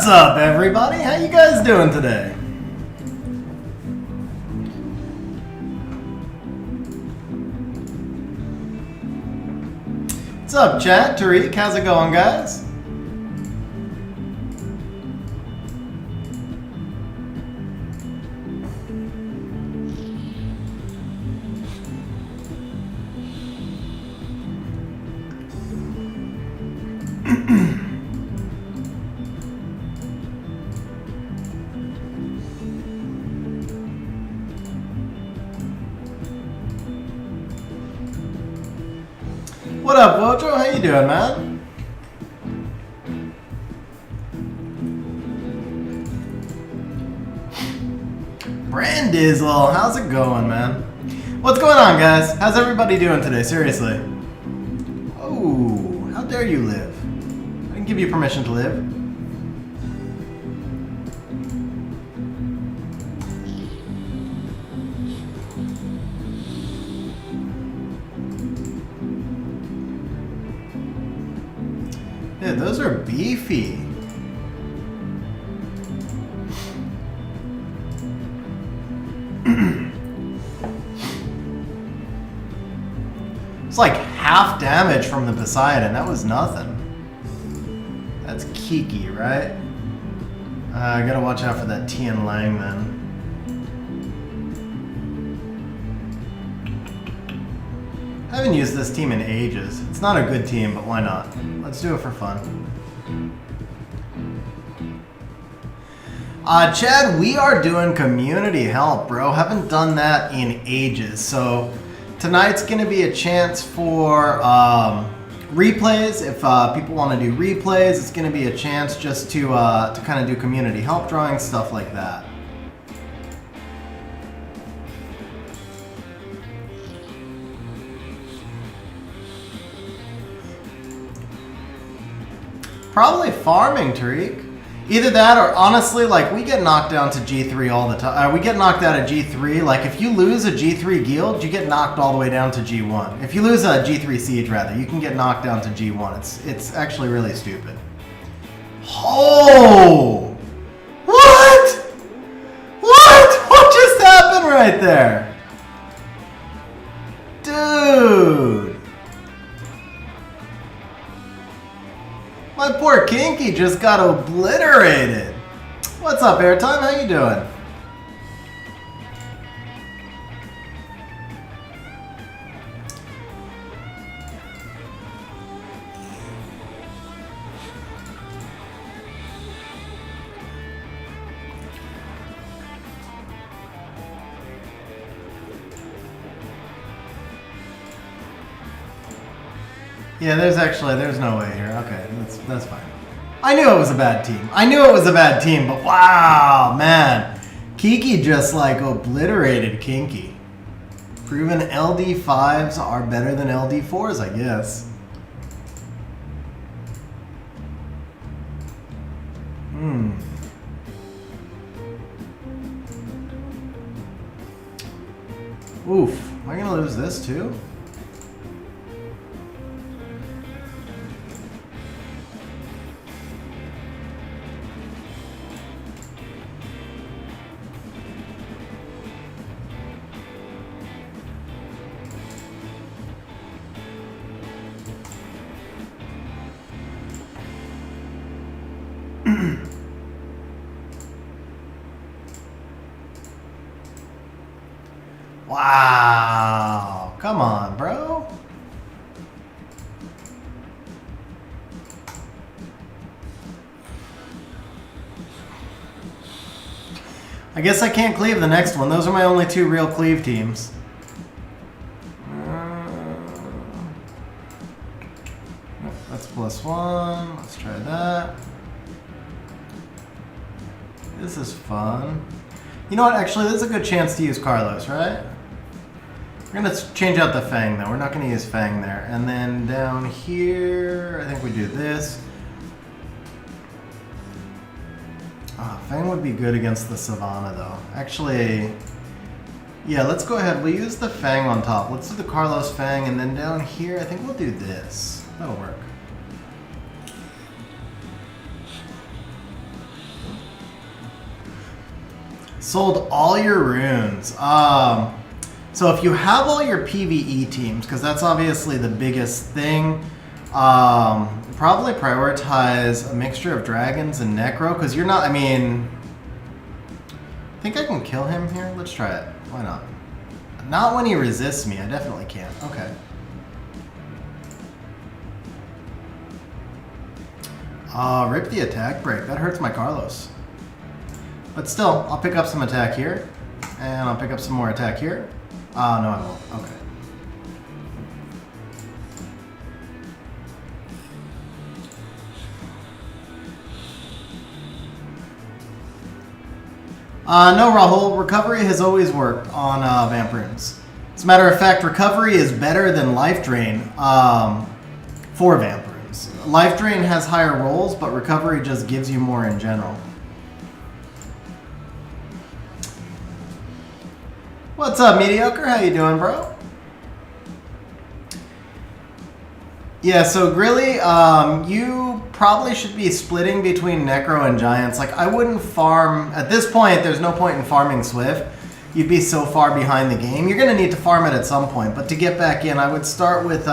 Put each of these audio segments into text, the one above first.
What's up, everybody? How you guys doing today? What's up, chat? Tariq, how's it going, guys? What up, Wojo? How you doing, man? Brandizzle, how's it going, man? What's going on, guys? How's everybody doing today? Seriously. Oh, how dare you live? I didn't give you permission to live. Dude, those are beefy. It's like half damage from the Poseidon. That was nothing. That's Kiki, right? I gotta watch out for that Tian Lang then. I haven't used this team in ages. It's not a good team, but why not? Let's do it for fun. Chad, we are doing community help, bro. Haven't done that in ages. So tonight's going to be a chance for replays. If people want to do replays, it's going to be a chance just to kind of do community help drawings, stuff like that. Probably farming, Tariq. Either that or honestly, like, we get knocked down to G3 all the time. We get knocked out of G3. Like, if you lose a G3 guild, you get knocked all the way down to G1. If you lose a G3 siege, rather, you can get knocked down to G1. It's actually really stupid. Oh! What? What? What just happened right there? Dude. My poor Kinky just got obliterated. What's up, Airtime? How you doing? Yeah, there's no way here. Okay, that's fine. I knew it was a bad team. But wow, man. Kiki just like obliterated Kinky. Proven LD5s are better than LD4s, I guess. Oof. Am I gonna lose this too? Wow. Come on, bro. I guess I can't cleave the next one. Those are my only two real cleave teams. That's +1. Let's try that. This is fun. You know what? Actually, this is a good chance to use Carlos, right? We're going to change out the Fang, though. We're not going to use Fang there. And then down here, I think we do this. Fang would be good against the Savannah, though. Actually, yeah, let's go ahead. We'll use the Fang on top. Let's do the Carlos Fang, and then down here, I think we'll do this. That'll work. Sold all your runes. So if you have all your PvE teams, because that's obviously the biggest thing, probably prioritize a mixture of dragons and necro, because you're not, I mean, I think I can kill him here. Let's try it. Why not? Not when he resists me. I definitely can't. Okay. Rip the attack break. That hurts my Carlos. But still, I'll pick up some attack here. And I'll pick up some more attack here. No, I won't. Okay. No, Rahul. Recovery has always worked on Vamp Runes. As a matter of fact, recovery is better than Life Drain for Vamp Runes. Life Drain has higher rolls, but recovery just gives you more in general. What's up, Mediocre? How you doing, bro? Yeah, so Grilly, you probably should be splitting between Necro and Giants. Like, I wouldn't farm... At this point, there's no point in farming Swift. You'd be so far behind the game. You're going to need to farm it at some point. But to get back in, I would start with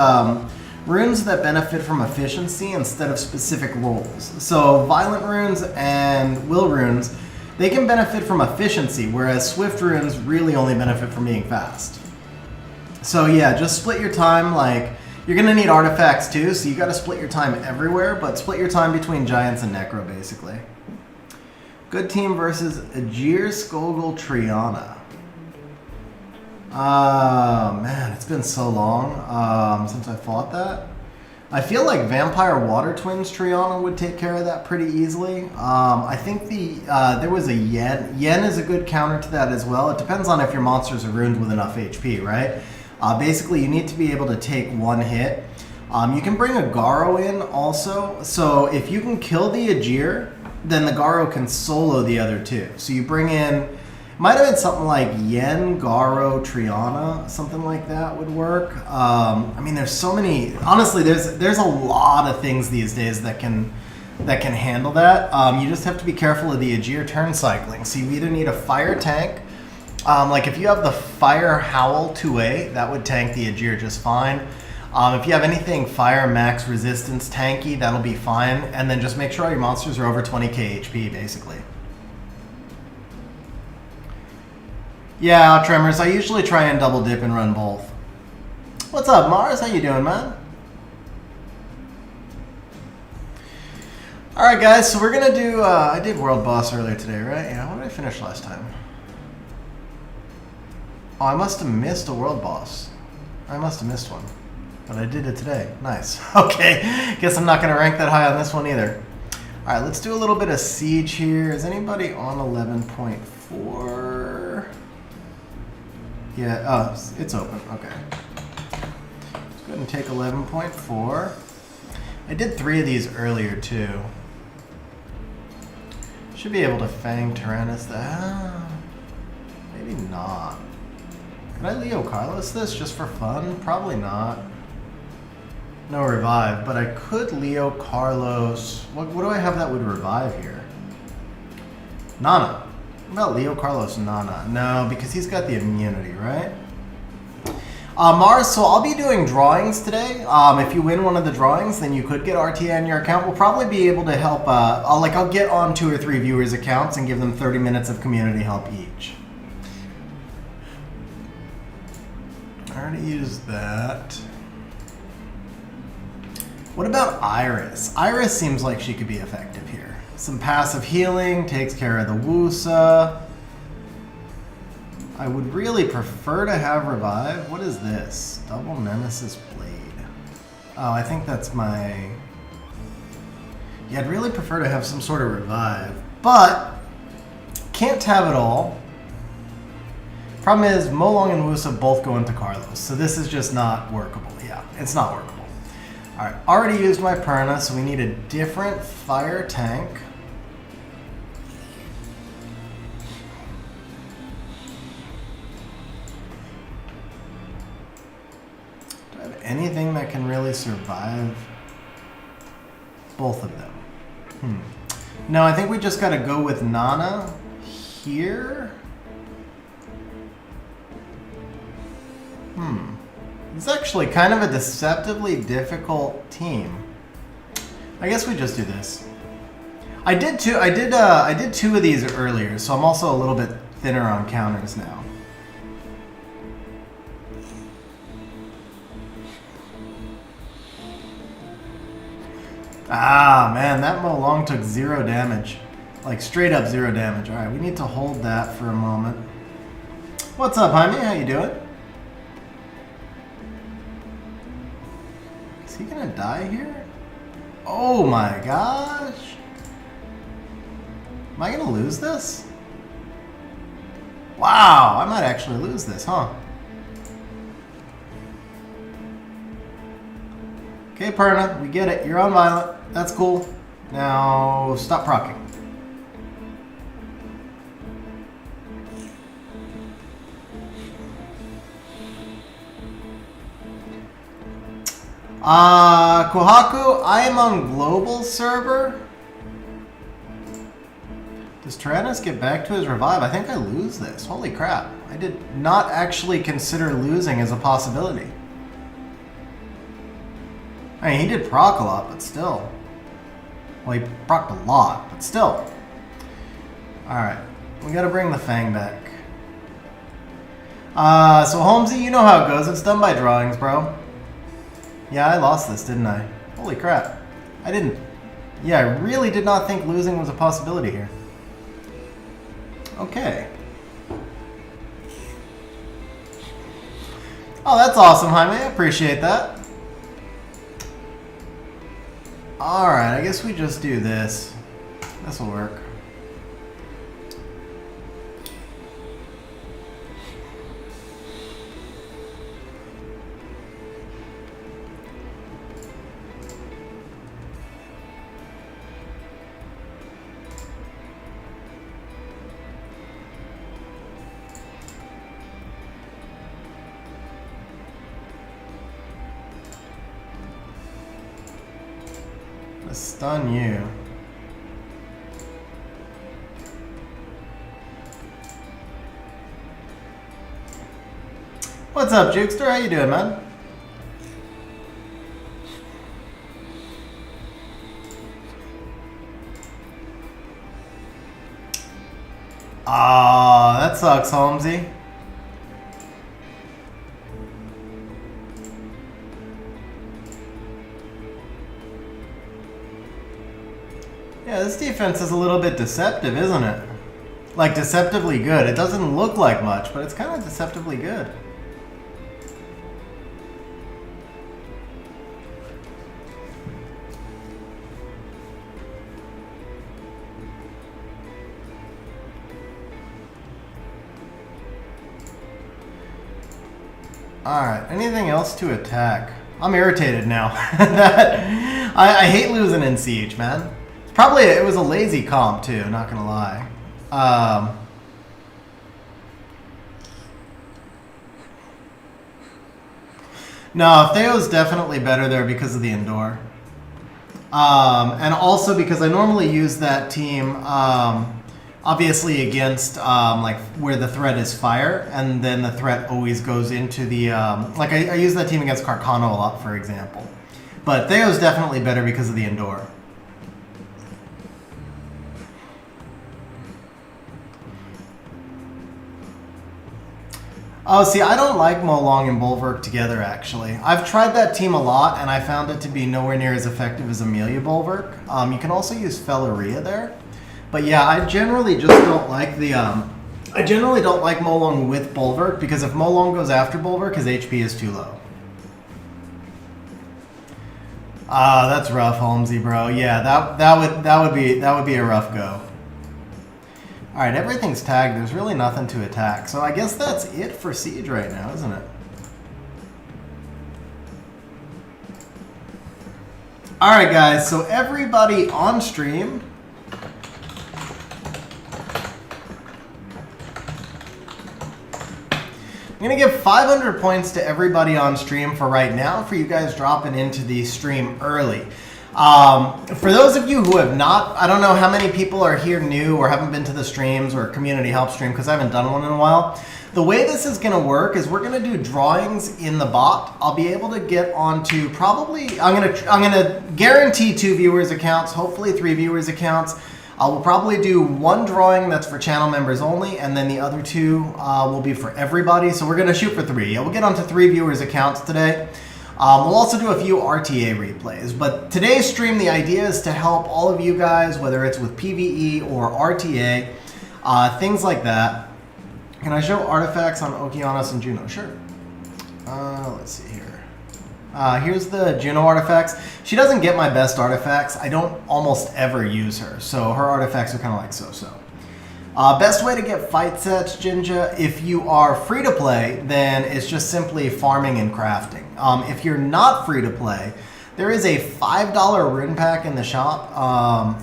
runes that benefit from efficiency instead of specific rolls. So Violent runes and Will runes, they can benefit from efficiency, whereas Swift runes really only benefit from being fast. So yeah, just split your time. Like, you're going to need artifacts too, so you got to split your time everywhere, but split your time between Giants and Necro, basically. Good team versus Ajir, Skogul, Triana. Man, it's been so long since I fought that. I feel like Vampire Water Twins Triana would take care of that pretty easily. I think there was a Yen. Yen is a good counter to that as well. It depends on if your monsters are ruined with enough HP, right? Basically, you need to be able to take one hit. You can bring a Garo in also. So if you can kill the Ajir, then the Garo can solo the other two. So you bring in... Might have been something like Yen, Garo, Triana, something like that would work. I mean, there's so many. Honestly, there's a lot of things these days that can handle that. You just have to be careful of the Ajir turn cycling. So you either need a fire tank. Like if you have the Fire Howl 2A, that would tank the Ajir just fine. If you have anything Fire Max Resistance tanky, that'll be fine. And then just make sure all your monsters are over 20k HP, basically. Yeah, Tremors, I usually try and double dip and run both. What's up, Mars? How you doing, man? Alright, guys, so we're going to do... I did World Boss earlier today, right? Yeah, what did I finish last time? Oh, I must have missed a World Boss. I must have missed one. But I did it today. Nice. Okay, guess I'm not going to rank that high on this one either. Alright, let's do a little bit of Siege here. Is anybody on 11.4? Yeah, oh, it's open. Okay. Let's go ahead and take 11.4. I did 3 of these earlier, too. Should be able to Fang Tyrannus that. Maybe not. Can I Leo Carlos this just for fun? Probably not. No revive, but I could Leo Carlos. What do I have that would revive here? Nana. What about Leo Carlos Nana? No, because he's got the immunity, right? Mars, so I'll be doing drawings today. If you win one of the drawings, then you could get RTA in your account. We'll probably be able to help, I'll get on 2 or 3 viewers' accounts and give them 30 minutes of community help each. I already used that. What about Iris? Iris seems like she could be effective here. Some passive healing, takes care of the Wusa. I would really prefer to have revive. What is this? Double Nemesis Blade. Oh, I think that's my... Yeah, I'd really prefer to have some sort of revive. But, can't have it all. Problem is, Molong and Wusa both go into Carlos. So this is just not workable. Yeah, it's not workable. Alright, already used my Perna, so we need a different fire tank. Do I have anything that can really survive both of them? No, I think we just gotta go with Nana here. It's actually kind of a deceptively difficult team. I guess we just do this. I did two of these earlier, so I'm also a little bit thinner on counters now. Ah, man, that Molong took 0 damage. Like, straight up 0 damage. Alright, we need to hold that for a moment. What's up, Jaime? How you doing? Is he gonna die here? Oh my gosh! Am I gonna lose this? Wow, I might actually lose this, huh? Okay, Perna, we get it. You're on Violet. That's cool. Now, stop proccing. Kohaku, I am on global server. Does Tyrannus get back to his revive? I think I lose this. Holy crap. I did not actually consider losing as a possibility. I mean, he did proc a lot, but still. Well, he procced a lot, but still. Alright. We gotta bring the Fang back. So Holmesy, you know how it goes. It's done by drawings, bro. Yeah, I lost this, didn't I? Holy crap. I didn't. Yeah, I really did not think losing was a possibility here. Okay. Oh, that's awesome, Jaime. I appreciate that. Alright, I guess we just do this. This will work. Stun you. What's up, Jukester? How you doing, man? Ah, that sucks, Holmesy. Yeah, this defense is a little bit deceptive, isn't it? Like, deceptively good. It doesn't look like much, but it's kind of deceptively good. Alright, anything else to attack? I'm irritated now. I hate losing in Siege, man. Probably it was a lazy comp too, not gonna lie. No, Theo's definitely better there because of the Endor. And also because I normally use that team obviously against like where the threat is fire, and then the threat always goes into the like I use that team against Carcano a lot, for example. But Theo's definitely better because of the Endor. Oh, see, I don't like Molong and Bulwark together, actually. I've tried that team a lot, and I found it to be nowhere near as effective as Amelia Bulwark. You can also use Felleria there. But yeah, I generally just don't like the... I generally don't like Molong with Bulwark, because if Molong goes after Bulwark, his HP is too low. That's rough, Holmesy, bro. Yeah, that would be a rough go. Alright, everything's tagged. There's really nothing to attack. So I guess that's it for Siege right now, isn't it? Alright, guys. So everybody on stream... I'm going to give 500 points to everybody on stream for right now, for you guys dropping into the stream early. For those of you who have not, I don't know how many people are here new or haven't been to the streams or community help stream because I haven't done one in a while. The way this is going to work is we're going to do drawings in the bot. I'll be able to get onto probably, I'm going to guarantee 2 viewers accounts, hopefully 3 viewers accounts. I will probably do 1 drawing that's for channel members only, and then the other 2 will be for everybody. So we're going to shoot for 3. Yeah, we'll get onto 3 viewers accounts today. We'll also do a few RTA replays, but today's stream, the idea is to help all of you guys, whether it's with PvE or RTA, things like that. Can I show artifacts on Okeanos and Juno? Sure. Let's see here. Here's the Juno artifacts. She doesn't get my best artifacts. I don't almost ever use her, so her artifacts are kind of like so-so. Best way to get fight sets, Jinja, if you are free to play, then it's just simply farming and crafting. If you're not free to play, there is a $5 rune pack in the shop,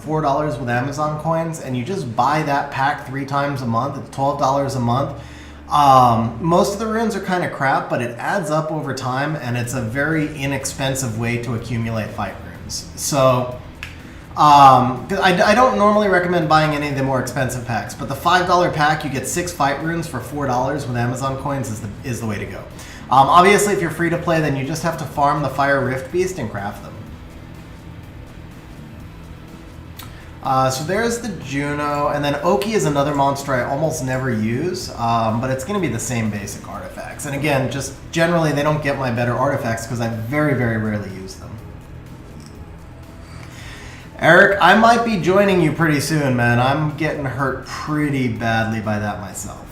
$4 with Amazon coins, and you just buy that pack 3 times a month. It's $12 a month. Most of the runes are kind of crap, but it adds up over time, and it's a very inexpensive way to accumulate fight runes. So I don't normally recommend buying any of the more expensive packs, but the $5 pack, you get 6 fight runes for $4 with Amazon coins is the way to go. Obviously, if you're free to play, then you just have to farm the Fire Rift Beast and craft them. So there's the Juno, and then Oki is another monster I almost never use, but it's going to be the same basic artifacts. And again, just generally, they don't get my better artifacts because I very, very rarely use them. Eric, I might be joining you pretty soon, man. I'm getting hurt pretty badly by that myself.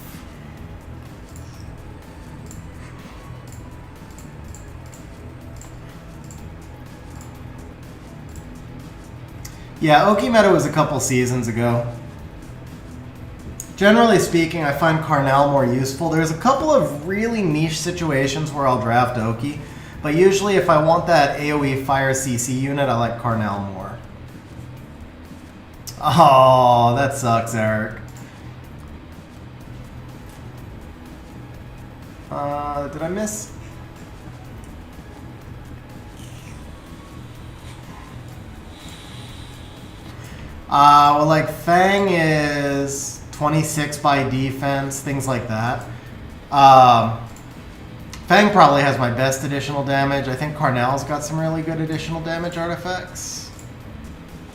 Yeah, Oki meta was a couple seasons ago. Generally speaking, I find Carnal more useful. There's a couple of really niche situations where I'll draft Oki, but usually if I want that AoE Fire CC unit, I like Carnal more. Oh, that sucks, Eric. Did I miss? Well, like, Fang is 26 by defense, things like that. Fang probably has my best additional damage. I think Carnal's got some really good additional damage artifacts.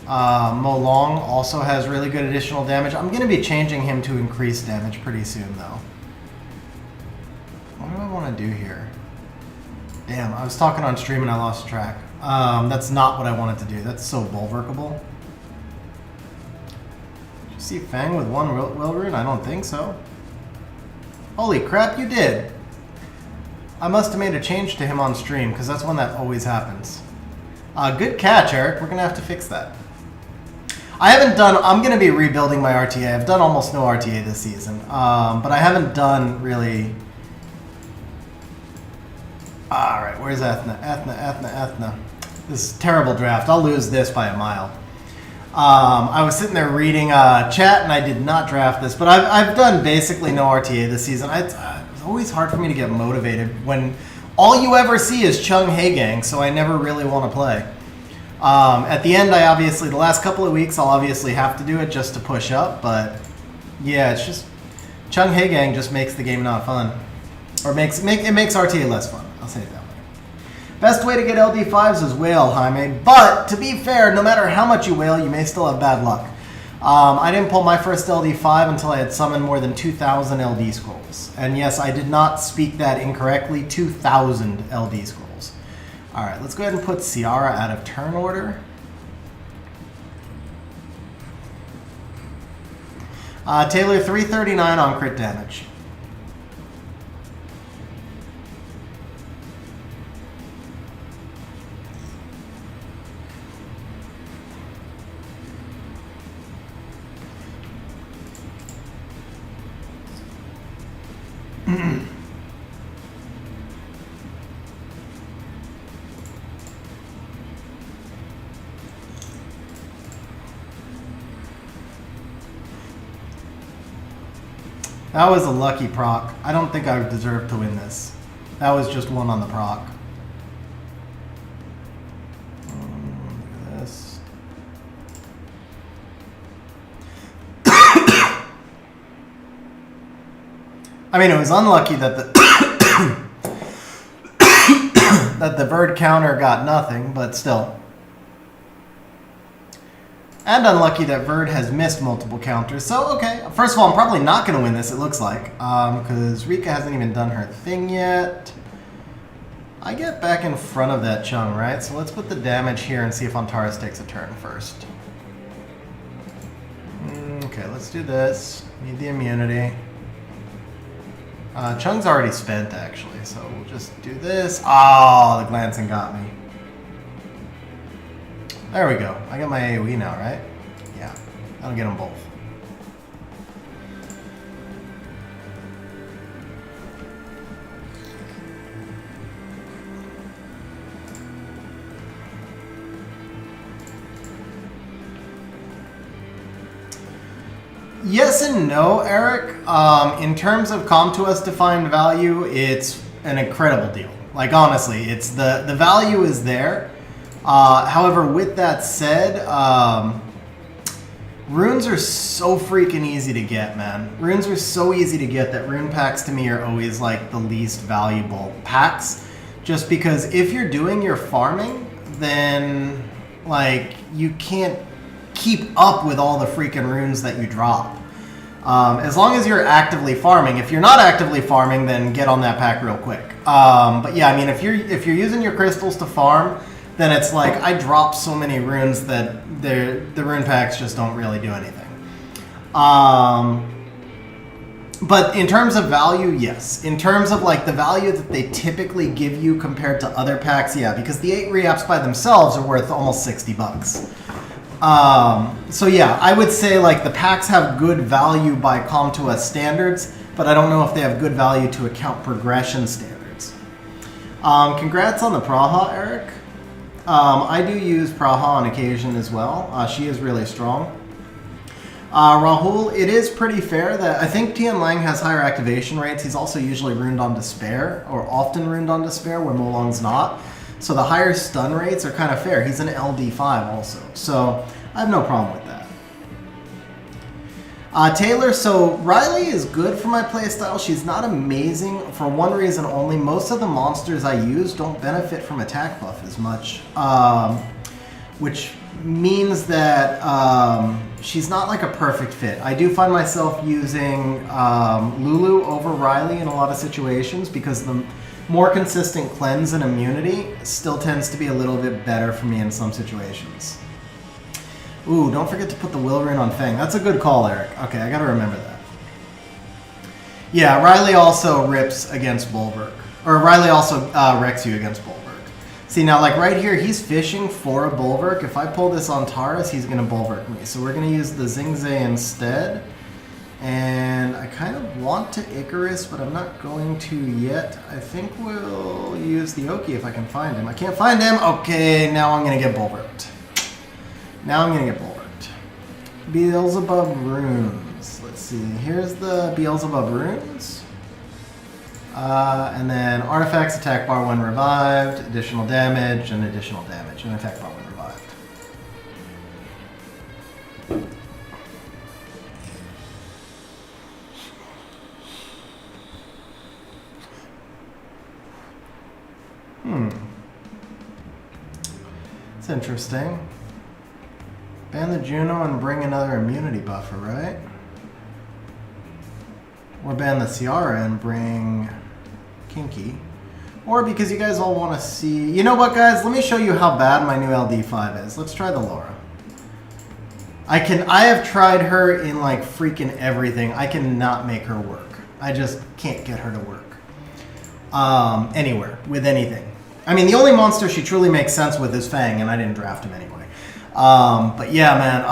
Molong also has really good additional damage. I'm going to be changing him to increased damage pretty soon, though. What do I want to do here? Damn, I was talking on stream and I lost track. That's not what I wanted to do. That's so bulwarkable. Did you see Fang with 1 will rune? I don't think so. Holy crap, you did! I must have made a change to him on stream, because that's when that always happens. Good catch, Eric. We're going to have to fix that. I haven't done, I'm going to be rebuilding my RTA. I've done almost no RTA this season, but I haven't done really... Alright, where's Ethna? Ethna. This is a terrible draft. I'll lose this by a mile. I was sitting there reading chat and I did not draft this, but I've done basically no RTA this season. It's always hard for me to get motivated when all you ever see is Chung Haegang, so I never really want to play. At the end, the last couple of weeks, I'll obviously have to do it just to push up, but yeah, it's just, Chung Haegang just makes the game not fun. Or it makes RTA less fun, I'll say it that way. Best way to get LD5s is whale, Jaime, but to be fair, no matter how much you whale, you may still have bad luck. I didn't pull my first LD5 until I had summoned more than 2,000 LD scrolls. And yes, I did not speak that incorrectly, 2,000 LD scrolls. Alright, let's go ahead and put Ciara out of turn order. Taylor, 339 on crit damage. That was a lucky proc. I don't think I deserved to win this. That was just one on the proc. I mean, it was unlucky that the that the bird counter got nothing, but still. And unlucky that Verd has missed multiple counters. So, okay. First of all, I'm probably not going to win this, it looks like. Because Rika hasn't even done her thing yet. I get back in front of that Chung, right? So let's put the damage here and see if Antares takes a turn first. Okay, let's do this. Need the immunity. Chung's already spent, actually. So we'll just do this. Oh, the glancing got me. There we go. I got my AoE now, right? Yeah. That'll get them both. Yes and no, Eric. In terms of come to us defined value, it's an incredible deal. Like, honestly, it's the value is there. However, with that said, runes are so freaking easy to get, man. Runes are so easy to get that rune packs to me are always like the least valuable packs. Just because if you're doing your farming, then like you can't keep up with all the freaking runes that you drop. As long as you're actively farming. If you're not actively farming, then get on that pack real quick. But yeah, I mean, if you're using your crystals to farm, then it's like I drop so many runes that the rune packs just don't really do anything. But in terms of value, yes. In terms of like the value that they typically give you compared to other packs, yeah, because the 8 re-ups by themselves are worth almost $60. So yeah, I would say like the packs have good value by Com to Us standards, but I don't know if they have good value to account progression standards. Congrats on the Praha, Eric. I do use Praha on occasion as well. She is really strong. Rahul, it is pretty fair that I think Tian Lang has higher activation rates. He's also usually runed on Despair, or often runed on Despair, where Molong's not. So the higher stun rates are kind of fair. He's an LD5 also. So I have no problem with that. Taylor, so Riley is good for my playstyle. She's not amazing for one reason only. Most of the monsters I use don't benefit from attack buff as much, which means that she's not like a perfect fit. I do find myself using Lulu over Riley in a lot of situations because the more consistent cleanse and immunity still tends to be a little bit better for me in some situations. Ooh, don't forget to put the will rune on Fang. That's a good call, Eric. Okay, I gotta remember that. Yeah, Riley also rips against Bulwark. Or Riley also wrecks you against Bulwark. See, now, like right here, he's fishing for a Bulwark. If I pull this on Taurus, he's gonna Bulwark me. So we're gonna use the Xingzhe instead. And I kind of want to Icarus, but I'm not going to yet. I think we'll use the Oki if I can find him. I can't find him. Okay, now I'm gonna get Bulwarked. Now I'm going to get Bulwarked. Beelzebub runes. Let's see. Here's the Beelzebub runes. And then artifacts attack bar when revived, additional damage, and additional damage, and attack bar when revived. It's interesting. Ban the Juno and bring another immunity buffer, right? Or ban the Ciara and bring Kinky. Or because you guys all want to see... You know what, guys? Let me show you how bad my new LD5 is. Let's try the Laura. I have tried her in like freaking everything. I cannot make her work. I just can't get her to work. Anywhere, with anything. I mean, the only monster she truly makes sense with is Fang, and I didn't draft him anyway. But yeah, man,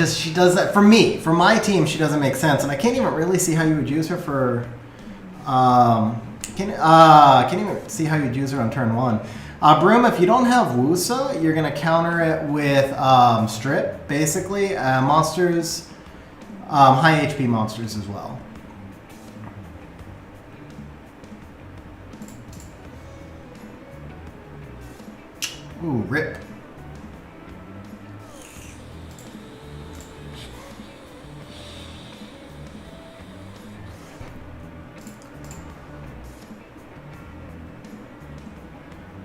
she does that for me, for my team. She doesn't make sense, and I can't even really see how you would use her for. Can't even see how you'd use her on turn 1. Broom, if you don't have Wusa, you're gonna counter it with Strip, basically. Monsters, high HP monsters as well. Ooh, rip.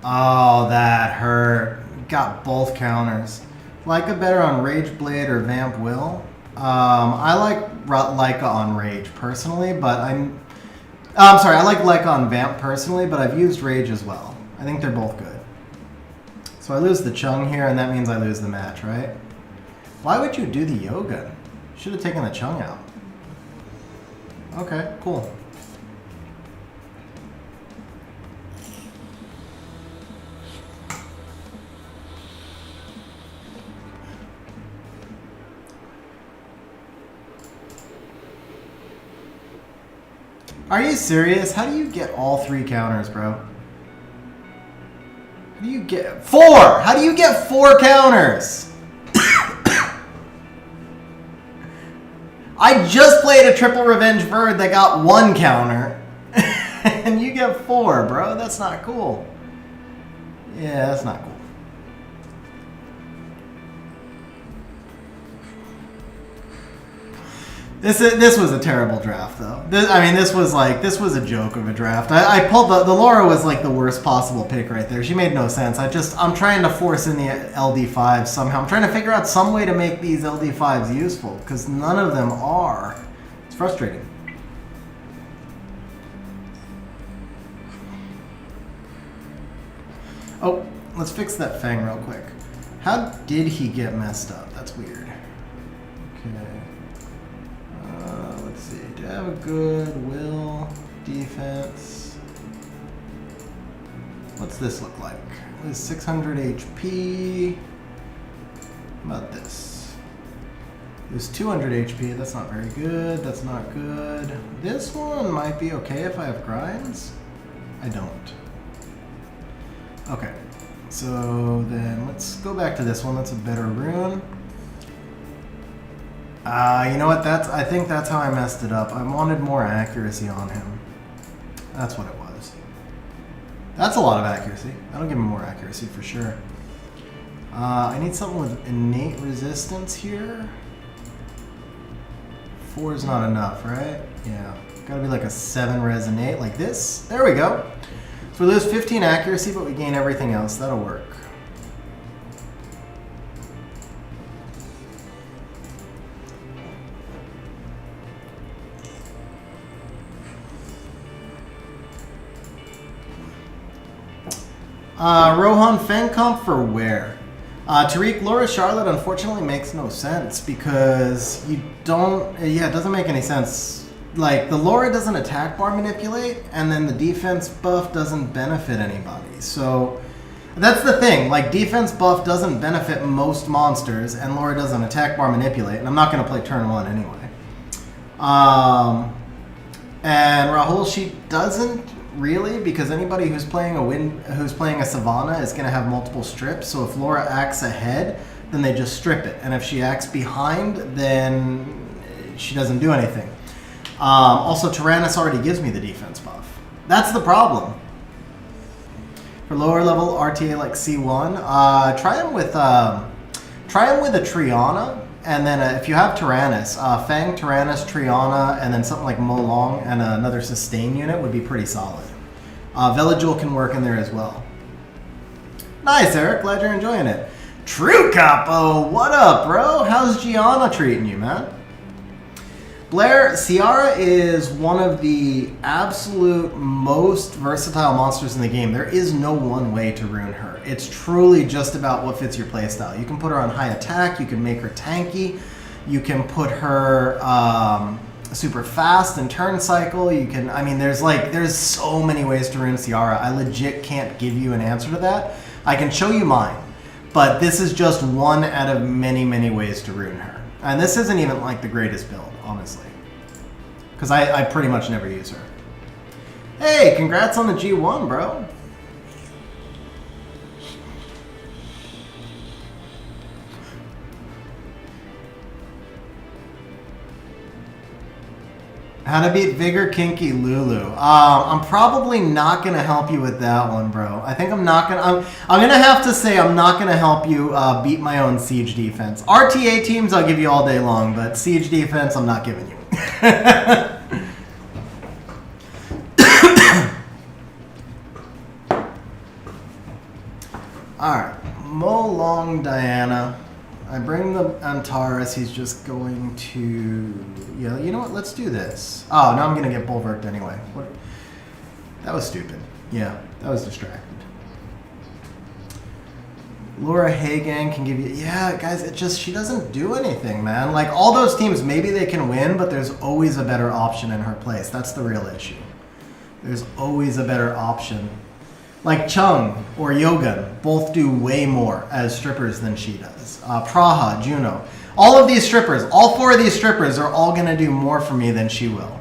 Oh, that hurt. Got both counters. Leica better on Rage Blade or Vamp Will? I like Leica on Rage personally, but I'm sorry, I like Leica on Vamp personally, but I've used Rage as well. I think they're both good. So I lose the Chung here, and that means I lose the match, right? Why would you do the Yoga? Should have taken the Chung out. Okay, cool. Are you serious? How do you get all 3 counters, bro? How do you get 4? How do you get 4 counters? I just played a triple revenge Verd that got 1 counter. And you get 4, bro. That's not cool. Yeah, that's not cool. This was a terrible draft, though. This was a joke of a draft. I pulled the Laura was like the worst possible pick right there. She made no sense. I'm trying to force in the LD5s somehow. I'm trying to figure out some way to make these LD5s useful because none of them are. It's frustrating. Oh, let's fix that Fang real quick. How did he get messed up? That's weird. Okay. Let's see. Do I have a good will defense? What's this look like? This 600 HP. How about this? This 200 HP. That's not very good. That's not good. This one might be okay if I have grinds. I don't. Okay. So then let's go back to this one. That's a better rune. You know what? I think that's how I messed it up. I wanted more accuracy on him. That's what it was. That's a lot of accuracy. That'll give him more accuracy for sure. I need something with innate resistance here. 4 is not enough, right? Yeah. Gotta be like a 7 res innate like this. There we go. So we lose 15 accuracy, but we gain everything else. That'll work. Rohan Fang comp for where? Tariq, Laura Charlotte unfortunately makes no sense because you don't, yeah, it doesn't make any sense. Like, the Laura doesn't attack bar manipulate, and then the defense buff doesn't benefit anybody. So, that's the thing. Like, defense buff doesn't benefit most monsters, and Laura doesn't attack bar manipulate, and I'm not going to play turn 1 anyway. And Rahul, she doesn't really, because anybody who's playing a Savannah is going to have multiple strips. So if Laura acts ahead, then they just strip it, and if she acts behind, then she doesn't do anything. Also, Tyrannus already gives me the defense buff. That's the problem. For lower level RTA like C1, try him with a Triana. And then if you have Tyrannus, Fang, Tyrannus, Triana, and then something like Molong and another sustain unit would be pretty solid. Velajul can work in there as well. Nice, Eric. Glad you're enjoying it. True Capo, what up, bro? How's Gianna treating you, man? Blair, Ciara is one of the absolute most versatile monsters in the game. There is no one way to rune her. It's truly just about what fits your playstyle. You can put her on high attack, you can make her tanky, you can put her super fast and turn cycle, you can, I mean, there's so many ways to rune Ciara. I legit can't give you an answer to that. I can show you mine, but this is just one out of many, many ways to rune her. And this isn't even like the greatest build, honestly, because I pretty much never use her. Hey, congrats on the G1, bro. How to beat Vigor Kinky Lulu. I'm probably not gonna help you with that one, bro. I think I'm gonna have to say I'm not gonna help you beat my own Siege defense. RTA teams I'll give you all day long, but Siege defense I'm not giving you. Alright, Mo Long Diana. I bring the Antares, he's just going to... Yeah, you know what, let's do this. Oh, now I'm going to get bulwarked anyway. What? That was stupid. Yeah, that was distracted. Laura Hagan can give you... Yeah, guys, it just... She doesn't do anything, man. Like, all those teams, maybe they can win, but there's always a better option in her place. That's the real issue. There's always a better option. Like Chung or Yogan both do way more as strippers than she does. Praha, Juno. All of these strippers, all 4 of these strippers are all going to do more for me than she will.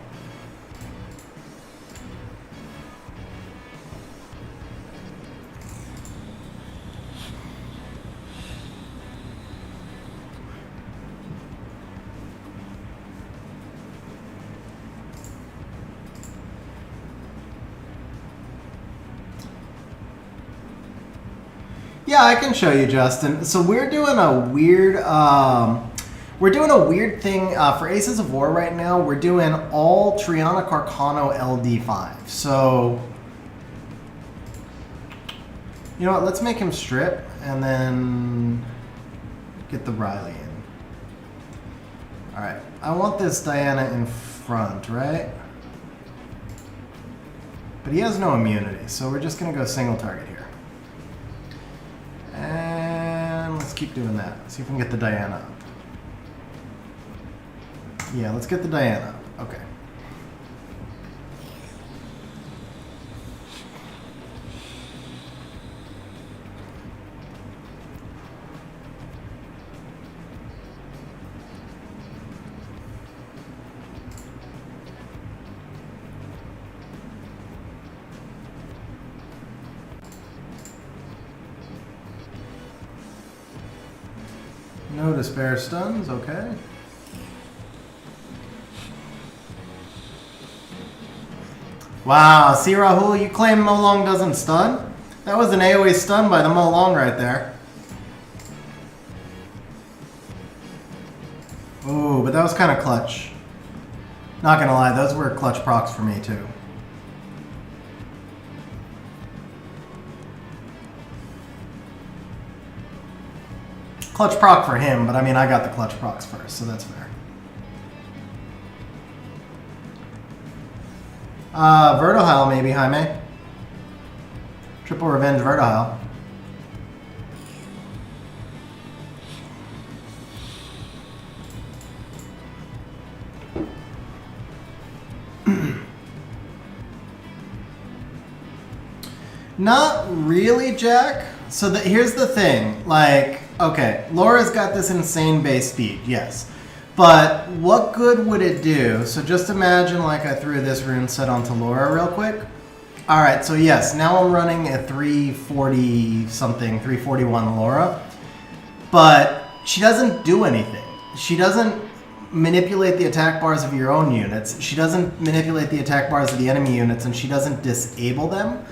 Yeah, I can show you, Justin. So we're doing a weird, thing for Aces of War right now. We're doing all Triana Carcano LD5. So, you know what? Let's make him strip and then get the Riley in. All right. I want this Diana in front, right? But he has no immunity, so we're just gonna go single target here. And let's keep doing that. See if we can get the Diana up. Yeah, let's get the Diana up. Okay. No despair stuns, okay. Wow, see Rahul, you claim Mo Long doesn't stun? That was an AoE stun by the Mo Long right there. Ooh, but that was kind of clutch. Not gonna lie, those were clutch procs for me too. Clutch proc for him, but I mean, I got the clutch procs first, so that's fair. Vertohyle maybe, Jaime. Triple Revenge Vertohyle. Not really, Jack. So here's the thing, like, okay, Laura's got this insane base speed, yes. But what good would it do? So just imagine like I threw this rune set onto Laura real quick. All right, so yes, now I'm running a 340 something, 341 Laura. But she doesn't do anything. She doesn't manipulate the attack bars of your own units. She doesn't manipulate the attack bars of the enemy units, and she doesn't disable them.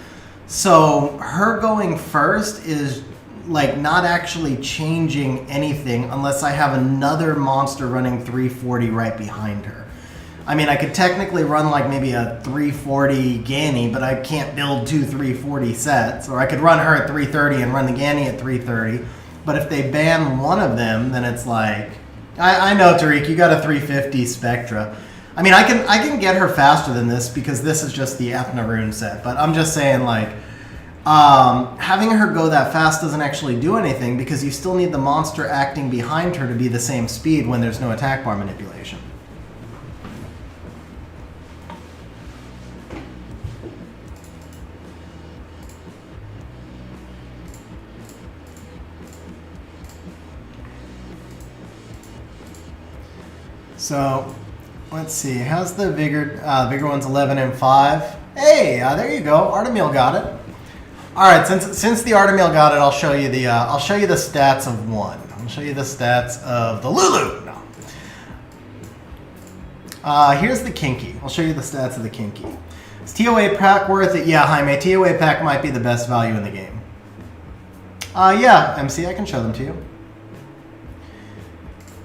So her going first is like not actually changing anything unless I have another monster running 340 right behind her. I mean, I could technically run like maybe a 340 Ganny, but I can't build 2 340 sets. Or I could run her at 330 and run the Ganny at 330. But if they ban one of them, then it's like... I know, Tariq, you got a 350 Spectra. I mean, I can get her faster than this because this is just the Ethna rune set. But I'm just saying, like, having her go that fast doesn't actually do anything because you still need the monster acting behind her to be the same speed when there's no attack bar manipulation. So, let's see. How's the Vigor? Vigor one's 11 and 5. Hey, there you go. Artemil got it. All right. Since the Artemil got it, I'll show you the stats of one. I'll show you the stats of the Lulu. No. Here's the Kinky. I'll show you the stats of the Kinky. Is TOA pack worth it? Yeah, Jaime. TOA pack might be the best value in the game. Yeah, MC. I can show them to you.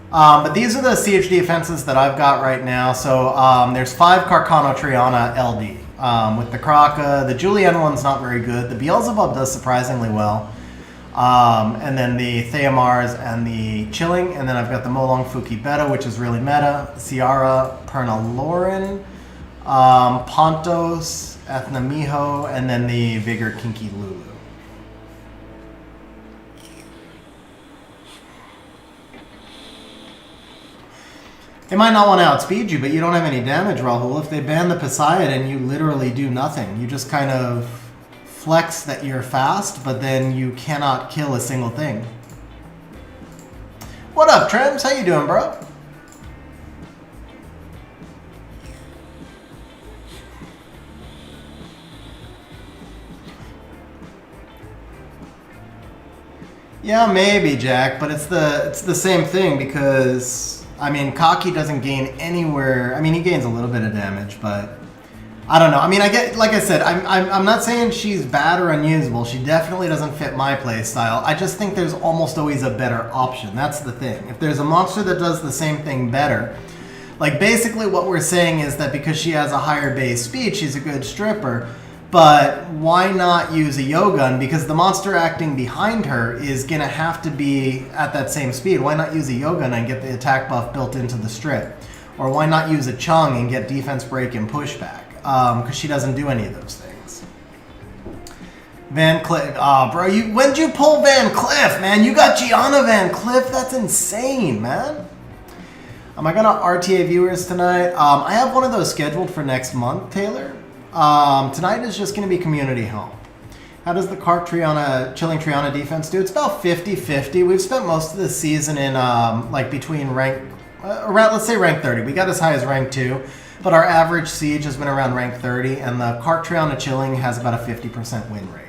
But these are the Siege defenses that I've got right now. So there's 5 Carcano Triana LD. With the Kraka, the Julienne one's not very good. The Beelzebub does surprisingly well. And then the Theamars and the Chilling. And then I've got the Molong Fuki Beta, which is really meta. Ciara, Pernaloran, Pontos, Ethna Miho, and then the Vigor Kinky Lulu. They might not want to outspeed you, but you don't have any damage, Rahul. If they ban the Poseidon, you literally do nothing. You just kind of flex that you're fast, but then you cannot kill a single thing. What up, Trems? How you doing, bro? Yeah, maybe, Jack, but it's the same thing because I mean, Kaki doesn't gain anywhere. I mean, he gains a little bit of damage, but I don't know. I mean, I get, like I said, I'm not saying she's bad or unusable. She definitely doesn't fit my play style. I just think there's almost always a better option. That's the thing. If there's a monster that does the same thing better, like basically what we're saying is that because she has a higher base speed, she's a good stripper. But why not use a Yogun? Because the monster acting behind her is going to have to be at that same speed. Why not use a Yogun and get the attack buff built into the strip? Or why not use a Chung and get defense break and pushback? Because she doesn't do any of those things. Van Cliff. Oh, bro, when'd you pull Van Cliff, man? You got Gianna Van Cliff? That's insane, man. Am I going to RTA viewers tonight? I have one of those scheduled for next month, Taylor. Tonight is just going to be community help. How does the Chilling Triana defense do? It's about 50-50. We've spent most of the season in like between rank, around let's say rank 30. We got as high as rank 2, but our average siege has been around rank 30, and the Triana Chilling has about a 50% win rate.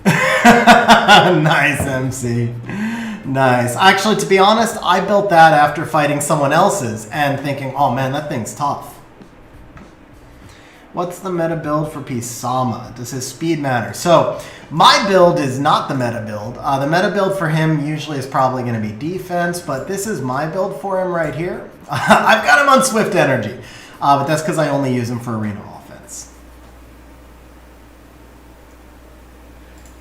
Nice, MC. Nice. Actually, to be honest, I built that after fighting someone else's and thinking, oh man, that thing's tough. What's the meta build for Pisama? Does his speed matter? So, my build is not the meta build. The meta build for him usually is probably going to be defense, but this is my build for him right here. I've got him on Swift Energy, but that's because I only use him for arena offense.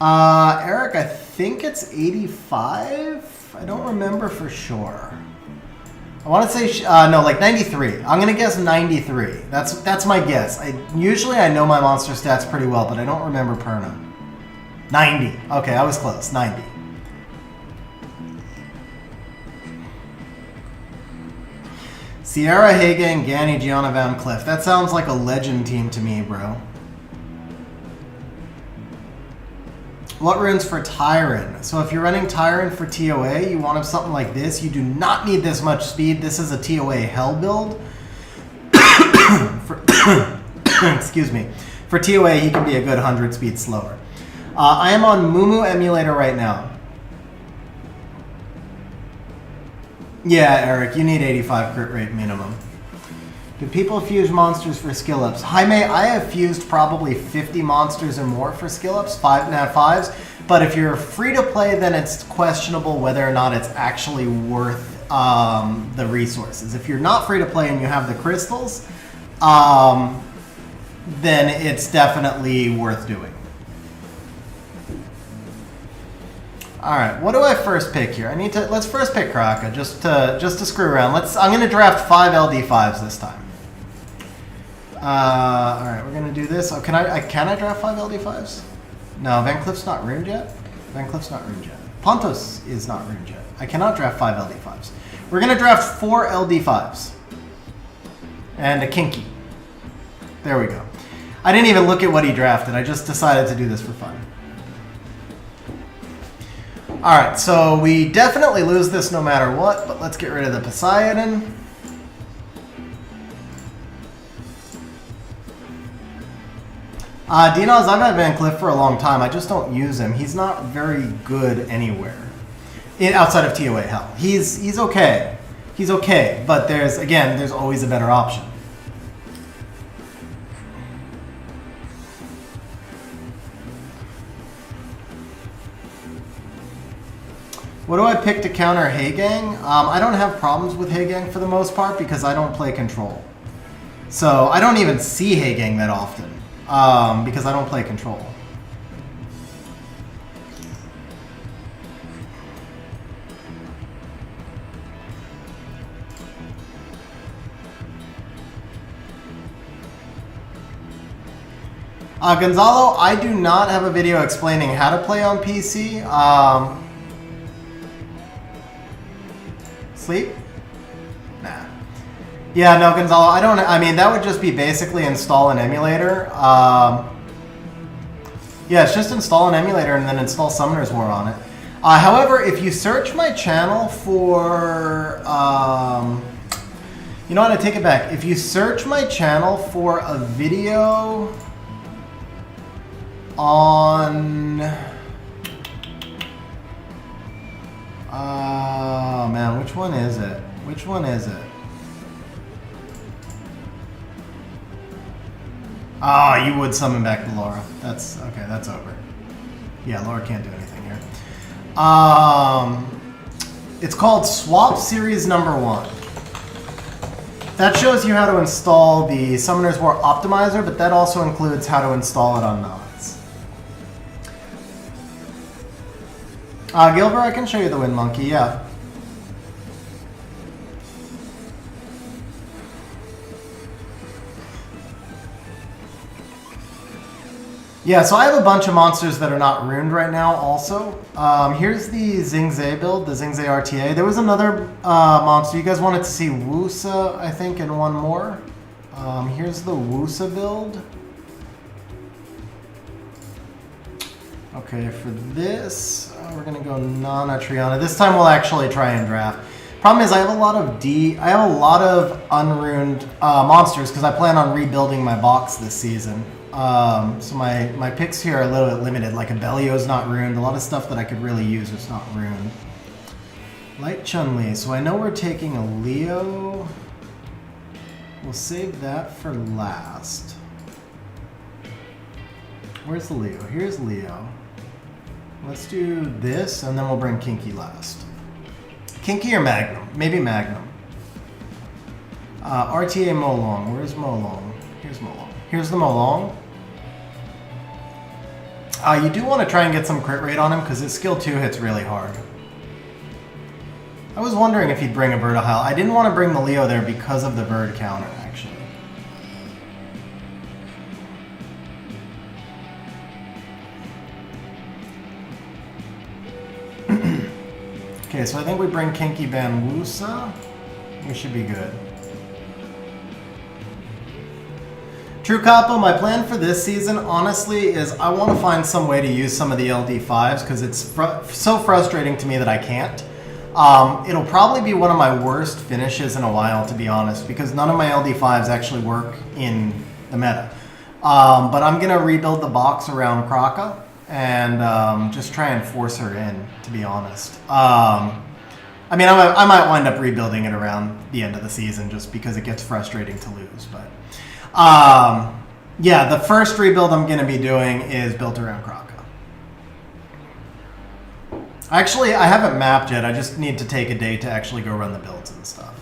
Eric, I think it's 85? I don't remember for sure. I want to say, no, like 93. I'm going to guess 93. That's my guess. Usually I know my monster stats pretty well, but I don't remember Perna. 90. Okay, I was close. 90. Sierra, Hagen, Ganny, Gianna Van Cliff. That sounds like a legend team to me, bro. What runes for Tyron? So if you're running Tyron for TOA, you want something like this. You do not need this much speed. This is a TOA hell build. Excuse me. For TOA, he can be a good 100 speed slower. I am on Mumu Emulator right now. Yeah, Eric, you need 85 crit rate minimum. Do people fuse monsters for skill ups? Jaime, I have fused probably 50 monsters or more for skill ups, 5 nat 5s. But if you're free to play, then it's questionable whether or not it's actually worth the resources. If you're not free to play and you have the crystals, then it's definitely worth doing. All right, what do I first pick here? Let's first pick Kraka just to screw around. I'm gonna draft 5 LD5s this time. All right, we're gonna do this. Oh, can I draft 5 LD5s? No, Van Cliff's not ruined yet. Van Cliff's not ruined yet. Pontos is not ruined yet. I cannot draft 5 LD5s. We're gonna draft 4 LD5s and a Kinky. There we go. I didn't even look at what he drafted. I just decided to do this for fun. All right, so we definitely lose this no matter what, but let's get rid of the Poseidon. Dinos, I've had Van Cliff for a long time. I just don't use him. He's not very good anywhere outside of TOA hell. He's okay. He's okay, but there's always a better option. What do I pick to counter Heigang? I don't have problems with Heigang for the most part because I don't play control. So I don't even see Heigang that often. because I don't play control. Gonzalo, I do not have a video explaining how to play on PC. Sleep? Nah. Yeah, no, Gonzalo, I mean, that would just be basically install an emulator. Yeah, it's just install an emulator and then install Summoner's War on it. However, if you search my channel for, you know what, I take it back. If you search my channel for a video on, oh man, which one is it? Which one is it? Ah, you would summon back the Laura. That's okay, that's over. Yeah, Laura can't do anything here. It's called Swap Series number 1. That shows you how to install the Summoner's War Optimizer, but that also includes how to install it on Nods. Gilbert, I can show you the Wind Monkey, yeah. Yeah, so I have a bunch of monsters that are not ruined right now also. Here's the Xingzhe build, the Xingzhe RTA. There was another monster. You guys wanted to see Wusa, I think, and one more. Here's the Wusa build. Okay, for this, we're gonna go Nana Triana. This time we'll actually try and draft. Problem is I have a lot of unruined monsters because I plan on rebuilding my box this season. So my picks here are a little bit limited. Like a Belio's not ruined. A lot of stuff that I could really use is not ruined. Light Chun-Li. So I know we're taking a Leo. We'll save that for last. Where's the Leo? Here's Leo. Let's do this, and then we'll bring Kinky last. Kinky or Magnum? Maybe Magnum. RTA Molong. Where's Molong? Here's Molong. Here's the Molong. You do want to try and get some crit rate on him because his skill 2 hits really hard. I was wondering if he'd bring a Vertihile. I didn't want to bring the Leo there because of the Verd counter, actually. Okay, so I think we bring Kinky Ban Wusa. We should be good. True Capo, my plan for this season, honestly, is I want to find some way to use some of the LD5s because it's so frustrating to me that I can't. It'll probably be one of my worst finishes in a while, to be honest, because none of my LD5s actually work in the meta. But I'm going to rebuild the box around Kraka and just try and force her in, to be honest. I mean, I might wind up rebuilding it around the end of the season just because it gets frustrating to lose, but... yeah, the first rebuild I'm going to be doing is built around Kraka. Actually, I haven't mapped yet. I just need to take a day to actually go run the builds and stuff.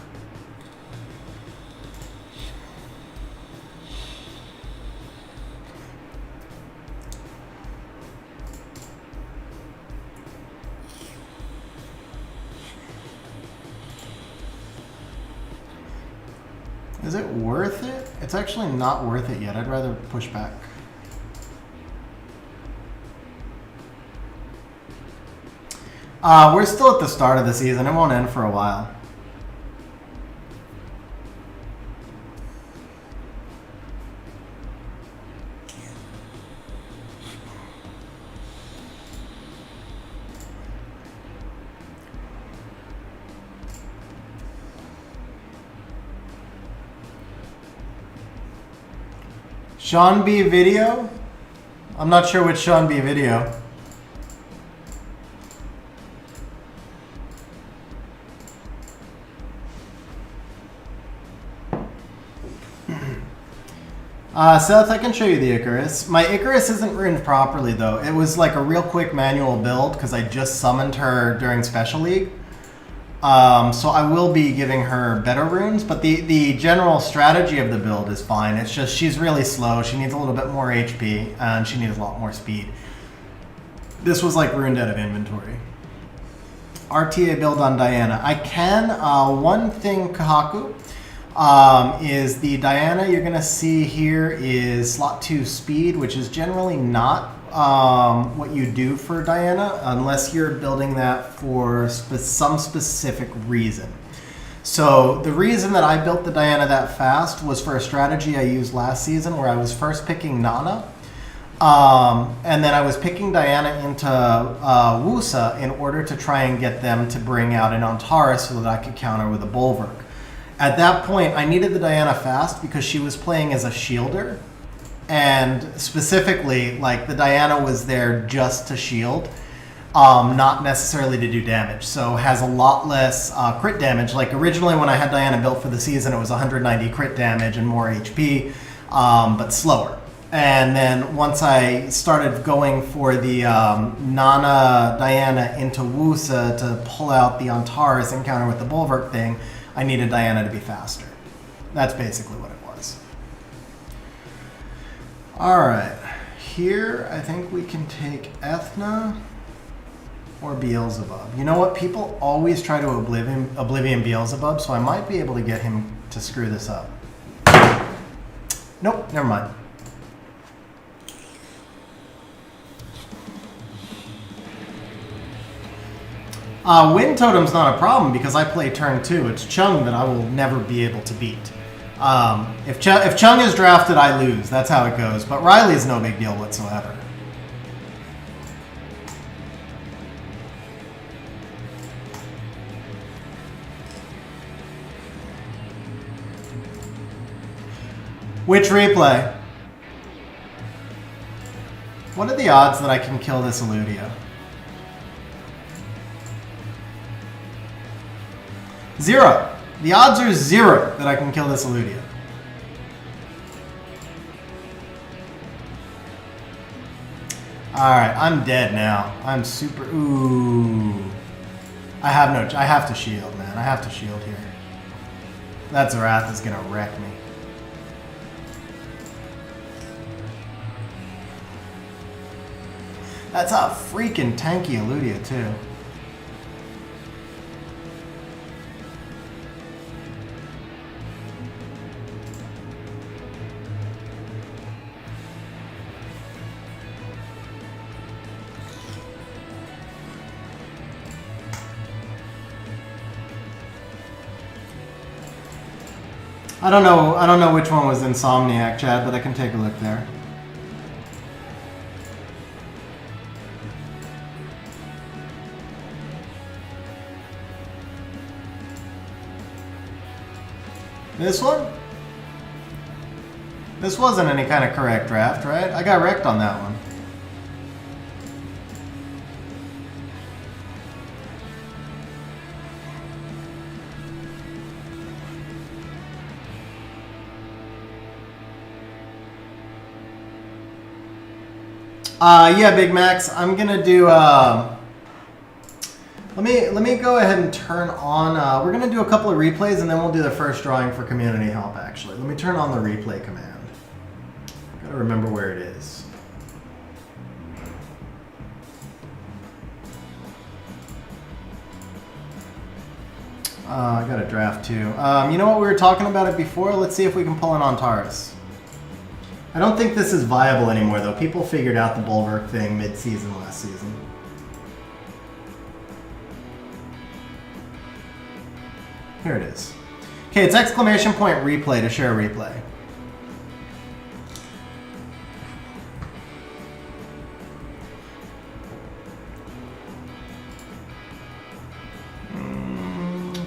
Is it worth it? It's actually not worth it yet. I'd rather push back. We're still at the start of the season. It won't end for a while. Sean B video? I'm not sure which Sean B video. Seth, I can show you the Icarus. My Icarus isn't ruined properly though. It was like a real quick manual build because I just summoned her during Special League. So I will be giving her better runes, but the general strategy of the build is fine. It's just she's really slow. She needs a little bit more HP, and she needs a lot more speed. This was like ruined out of inventory. RTA build on Diana. I can. One thing, Kahaku, is the Diana you're going to see here is slot 2 speed, which is generally not what you do for Diana unless you're building that for some specific reason. So the reason that I built the Diana that fast was for a strategy I used last season where I was first picking Nana. And then I was picking Diana into Wusa in order to try and get them to bring out an Antares so that I could counter with a Bulwark. At that point, I needed the Diana fast because she was playing as a shielder. And specifically, like, the Diana was there just to shield, not necessarily to do damage. So has a lot less crit damage. Like, originally when I had Diana built for the season, it was 190 crit damage and more HP, but slower. And then once I started going for the Nana Diana into Wusa to pull out the Antares and counter with the Bulwark thing, I needed Diana to be faster. That's basically what it was. Alright, here I think we can take Ethna or Beelzebub. You know what? People always try to Oblivion Beelzebub, so I might be able to get him to screw this up. Nope, never mind. Wind Totem's not a problem because I play turn 2. It's Chung that I will never be able to beat. If Chung is drafted, I lose. That's how it goes. But Riley's no big deal whatsoever. Which replay? What are the odds that I can kill this Eludia? 0. The odds are 0 that I can kill this Eludia. Alright, I'm dead now. I'm super... Ooh. I have to shield, man. I have to shield here. That Zerath is gonna wreck me. That's a freaking tanky Eludia, too. I don't know which one was Insomniac, Chad, but I can take a look there. This one? This wasn't any kind of correct draft, right? I got wrecked on that one. Yeah, Big Max. I'm gonna do. Let me go ahead and turn on. We're gonna do a couple of replays, and then we'll do the first drawing for community help. Actually, let me turn on the replay command. Gotta remember where it is. I got a draft too. You know what? We were talking about it before. Let's see if we can pull an Antares. I don't think this is viable anymore, though. People figured out the Bulwark thing mid-season last season. Here it is. Okay, it's exclamation point replay to share a replay.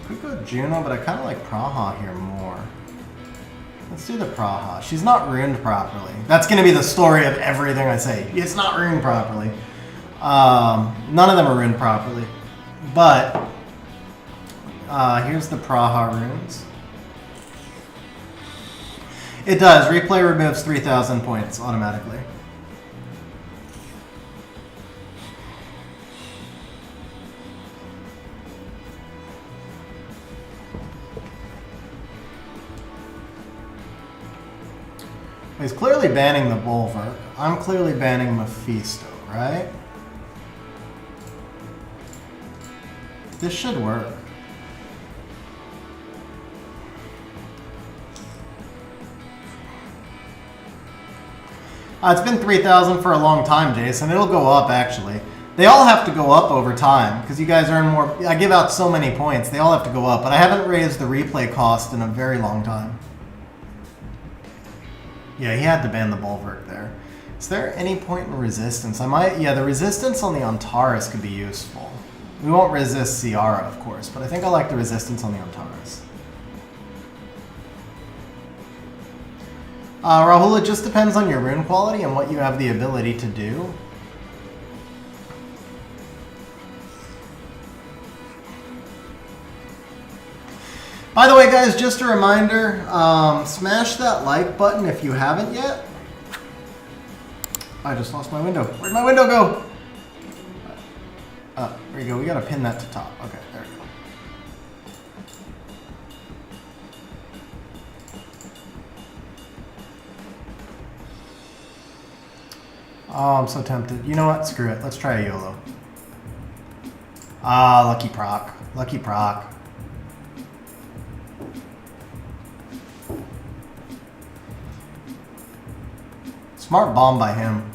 Could go Juno, but I kind of like Praha here more. Let's do the Praha. She's not runed properly. That's going to be the story of everything I say. It's not runed properly. None of them are runed properly. But here's the Praha runes. It does. Replay removes 3,000 points automatically. He's clearly banning the Bulwark. I'm clearly banning Mephisto, right? This should work. It's been 3,000 for a long time, Jason. It'll go up, actually. They all have to go up over time, because you guys earn more. I give out so many points. They all have to go up, but I haven't raised the replay cost in a very long time. Yeah, he had to ban the Bulwark there. Is there any point in resistance? Yeah, the resistance on the Antares could be useful. We won't resist Ciara, of course, but I think I like the resistance on the Antares. Rahul, it just depends on your rune quality and what you have the ability to do. By the way, guys, just a reminder, smash that like button if you haven't yet. I just lost my window. Where'd my window go? There you go. We gotta pin that to top. Okay, there we go. Oh, I'm so tempted. You know what? Screw it. Let's try a YOLO. Ah, lucky proc. Lucky proc. Smart bomb by him.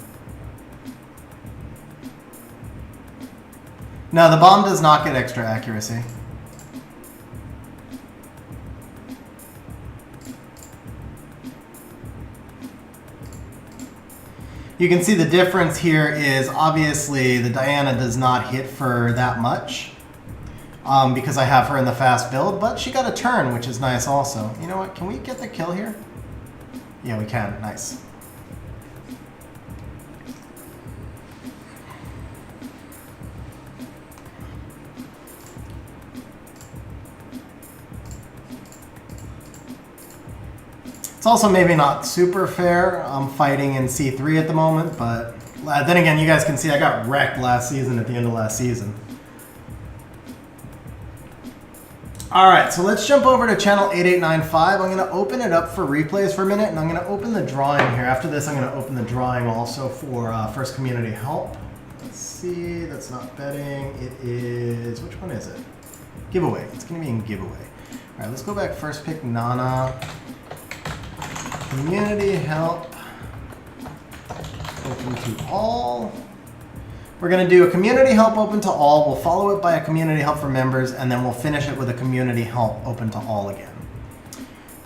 No, the bomb does not get extra accuracy. You can see the difference here is obviously the Diana does not hit for that much because I have her in the fast build, but she got a turn, which is nice also. You know what? Can we get the kill here? Yeah, we can. Nice. It's also maybe not super fair. I'm fighting in C3 at the moment, but then again, you guys can see I got wrecked last season at the end of last season. All right, so let's jump over to channel 8895. I'm gonna open it up for replays for a minute, and I'm gonna open the drawing here. After this, I'm gonna open the drawing also for first community help. Let's see, that's not betting. It is, which one is it? Giveaway, it's gonna be in giveaway. All right, let's go back first pick Nana. Community help, open to all. We're gonna do a community help open to all. We'll follow it by a community help for members, and then we'll finish it with a community help open to all again.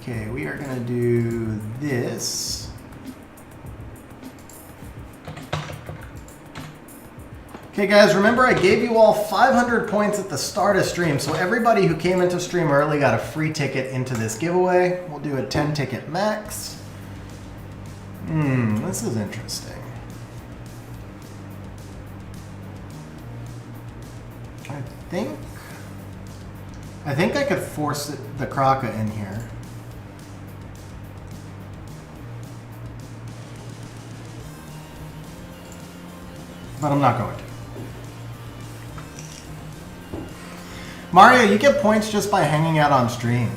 Okay, we are gonna do this. Okay guys, remember I gave you all 500 points at the start of stream, so everybody who came into stream early got a free ticket into this giveaway. We'll do a 10 ticket max. This is interesting. I think I could force the Kraka in here. But I'm not going to. Mario, you get points just by hanging out on stream.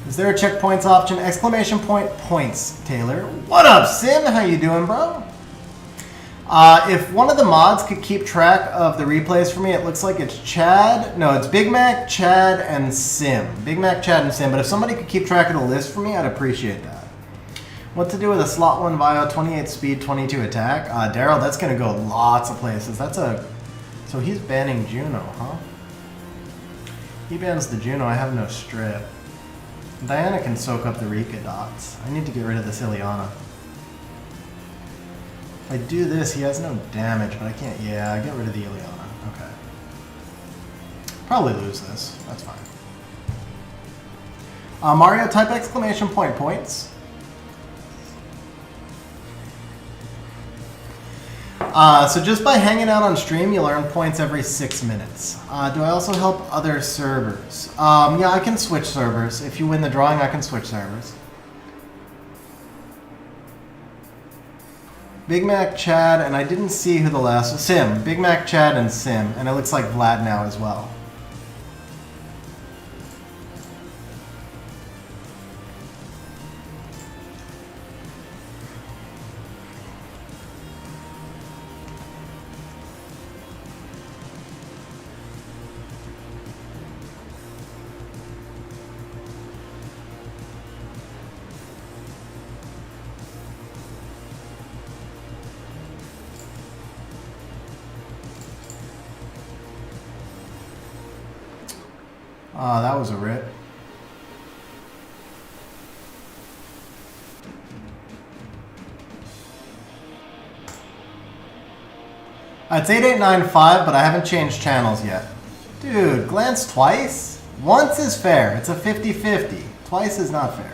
Is there a checkpoints option? Exclamation point points, Taylor. What up, Sim? How you doing, bro? If one of the mods could keep track of the replays for me, it looks like it's Chad. No, it's Big Mac, Chad, and Sim. Big Mac, Chad, and Sim. But if somebody could keep track of the list for me, I'd appreciate that. What to do with a slot 1 Vio, 28 speed, 22 attack? Daryl, that's going to go lots of places. That's a... So he's banning Juno, huh? He bans the Juno. I have no strip. Diana can soak up the Rika dots. I need to get rid of this Ileana. If I do this, he has no damage, but I can't... Yeah, I get rid of the Ileana. Okay. Probably lose this. That's fine. Mario, type exclamation point points. So just by hanging out on stream, you'll earn points every 6 minutes. Do I also help other servers? Yeah, I can switch servers. If you win the drawing, I can switch servers. Big Mac, Chad, and I didn't see who the last was. Sim. Big Mac, Chad, and Sim. And it looks like Vlad now as well. Oh, that was a rip. It's 8895, but I haven't changed channels yet. Dude, glance twice? Once is fair. It's a 50-50. Twice is not fair.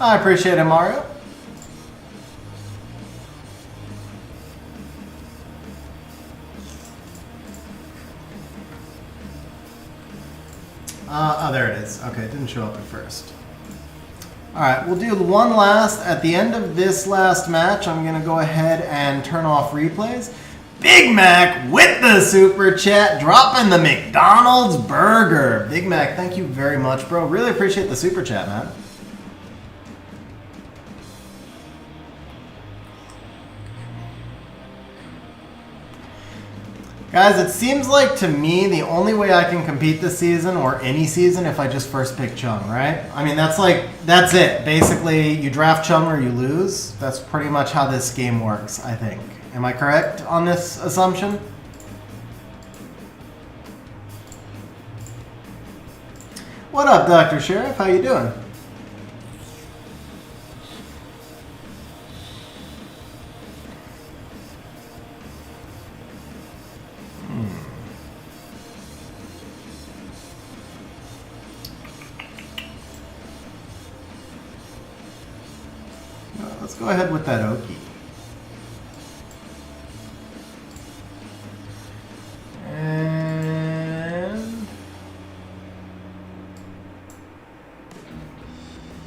I appreciate it, Mario. Oh, there it is. Okay, it didn't show up at first. All right, we'll do one last. At the end of this last match, I'm going to go ahead and turn off replays. Big Mac with the super chat, dropping the McDonald's burger. Big Mac, thank you very much, bro. Really appreciate the super chat, man. Guys, it seems like to me the only way I can compete this season or any season if I just first pick Chung, right? I mean, that's it. Basically, you draft Chung or you lose. That's pretty much how this game works, I think. Am I correct on this assumption? What up, Dr. Sheriff? How you doing? Let's go ahead with that Oki. And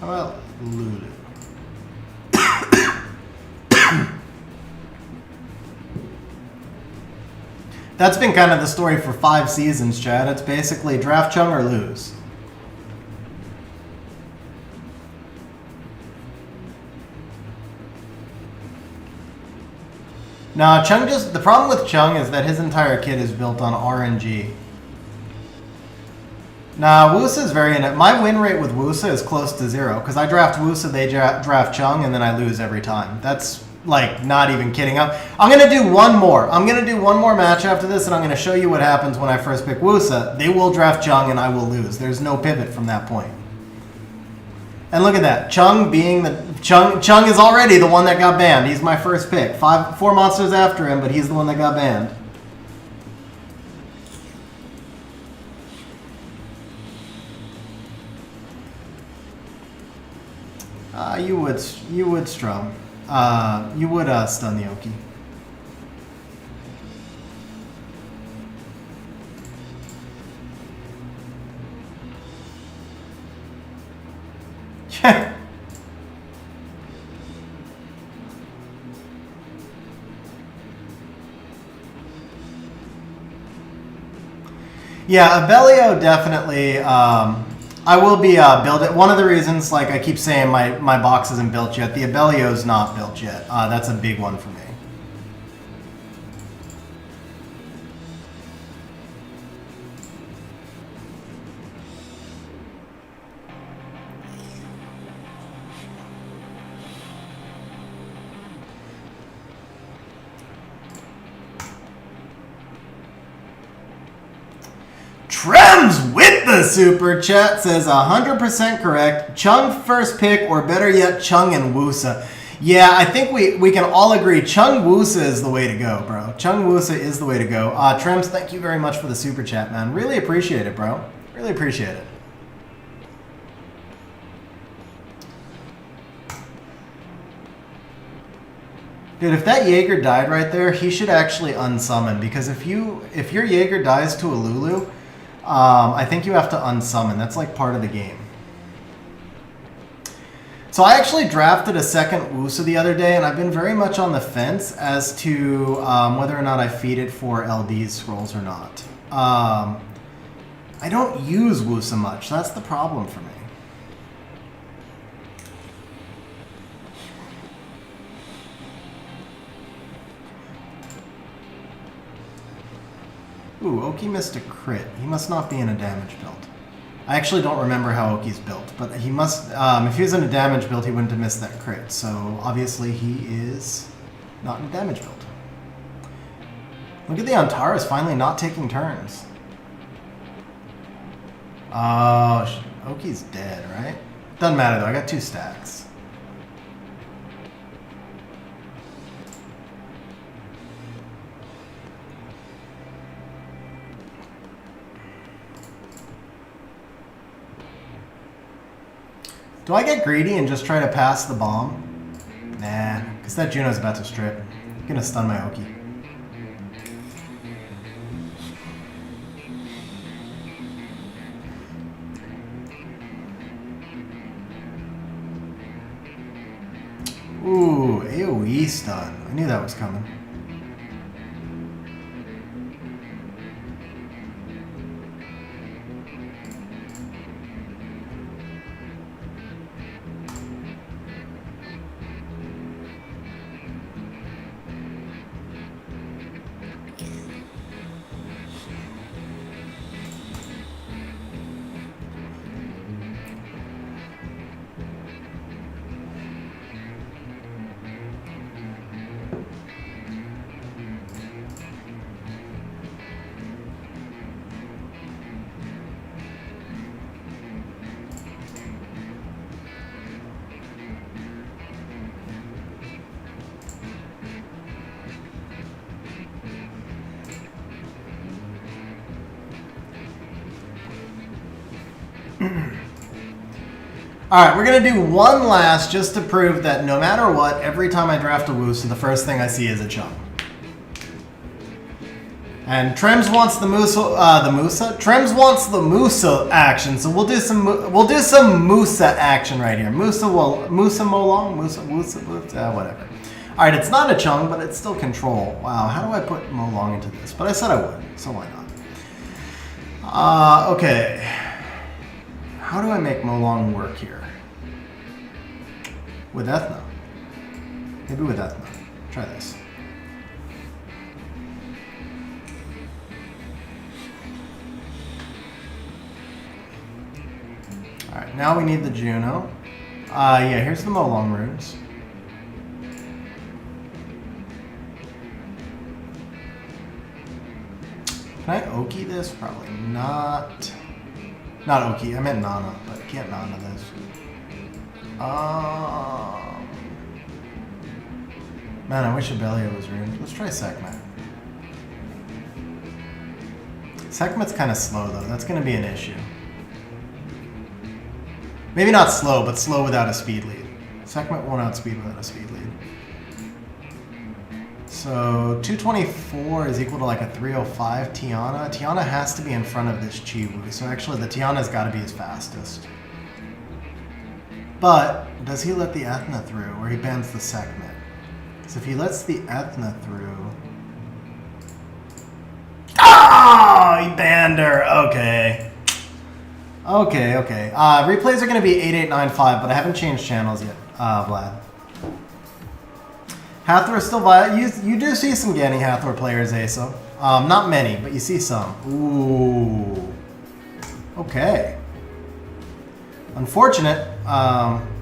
how about Lulu? That's been kind of the story for 5 seasons, Chad. It's basically draft Chung or lose. No, Chung the problem with Chung is that his entire kit is built on RNG. Nah, Wusa is very in it. My win rate with Wusa is close to 0, because I draft Wusa, they draft Chung, and then I lose every time. That's, like, not even kidding. I'm going to do one more. I'm going to do one more match after this, and I'm going to show you what happens when I first pick Wusa. They will draft Chung, and I will lose. There's no pivot from that point. And look at that. Chung is already the one that got banned. He's my first pick. 4 monsters after him, but he's the one that got banned. You would strum. You would stun the Oki. Yeah, Abellio definitely. I will be build. One of the reasons, like I keep saying, my box isn't built yet. The Abellio's not built yet. That's a big one for me. Trems with the super chat says 100% correct. Chung first pick, or better yet, Chung and Wusa. Yeah, I think we can all agree Chung Wusa is the way to go, bro. Chung Wusa is the way to go. Trems, thank you very much for the super chat, man. Really appreciate it, bro. Really appreciate it. Dude, if that Jaeger died right there, he should actually unsummon, because if your Jaeger dies to a Lulu, I think you have to unsummon. That's like part of the game. So I actually drafted a second Wusa the other day, and I've been very much on the fence as to whether or not I feed it for LD scrolls or not. I don't use Wusa much. That's the problem for me. Ooh, Oki missed a crit. He must not be in a damage build. I actually don't remember how Oki's built, but he must, if he was in a damage build, he wouldn't have missed that crit. So obviously he is not in a damage build. Look at the Antares finally not taking turns. Oh, Oki's dead, right? Doesn't matter though, I got 2 stacks. Do I get greedy and just try to pass the bomb? Nah, because that Juno's about to strip. I'm gonna stun my Oki. Ooh, AoE stun. I knew that was coming. Alright, we're going to do one last just to prove that no matter what, every time I draft a Wusa, the first thing I see is a Chung. And Trems wants the Musa. Trems wants the Musa action, so we'll do some Musa action right here. Musa Molong, whatever. Alright, it's not a Chung, but it's still control. Wow, how do I put Molong into this? But I said I would, so why not? Okay. How do I make Molong work here? With Ethna. Maybe with Ethna. Try this. Alright, now we need the Juno. Yeah, here's the Molong runes. Can I Oki this? Probably not. Not Oki, I meant Nana, but I can't Nana this. Man, I wish Abelio was ruined. Let's try Sekhmet. Sekhmet's kind of slow though, that's going to be an issue. Maybe not slow, but slow without a speed lead. Sekhmet won't outspeed without a speed lead. So 224 is equal to like a 305 Tiana. Tiana has to be in front of this Chiwu, so actually the Tiana's got to be his fastest. But does he let the Ethna through, or he bans the Sekhmet? So if he lets the Ethna through... Oh, he banned her. Okay. Okay. Replays are going to be 8895, but I haven't changed channels yet, Vlad. Hathor is still viable. You do see some Ganny Hathor players, Asa. Not many, but you see some. Ooh. Okay. Unfortunate.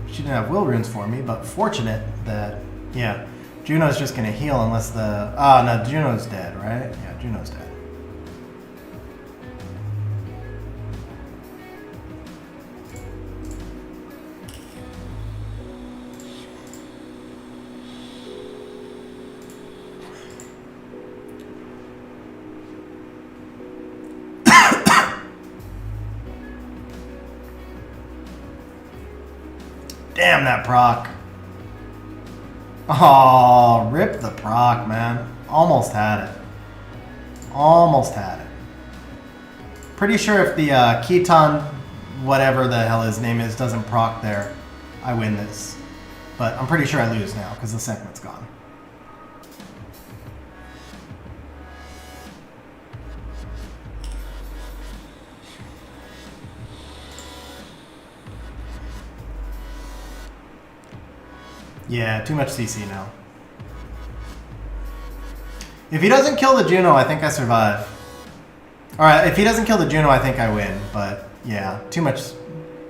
She didn't have will runes for me, but fortunate that, yeah, Juno's just going to heal unless the... no, Juno's dead, right? Yeah, Juno's dead. Damn that proc. Oh, rip the proc, man. Almost had it. Almost had it. Pretty sure if the Keton, whatever the hell his name is, doesn't proc there, I win this. But I'm pretty sure I lose now because the Sekhmet's gone. Yeah, too much CC now. If he doesn't kill the Juno, I think I survive. Alright, if he doesn't kill the Juno, I think I win. But, yeah, too much.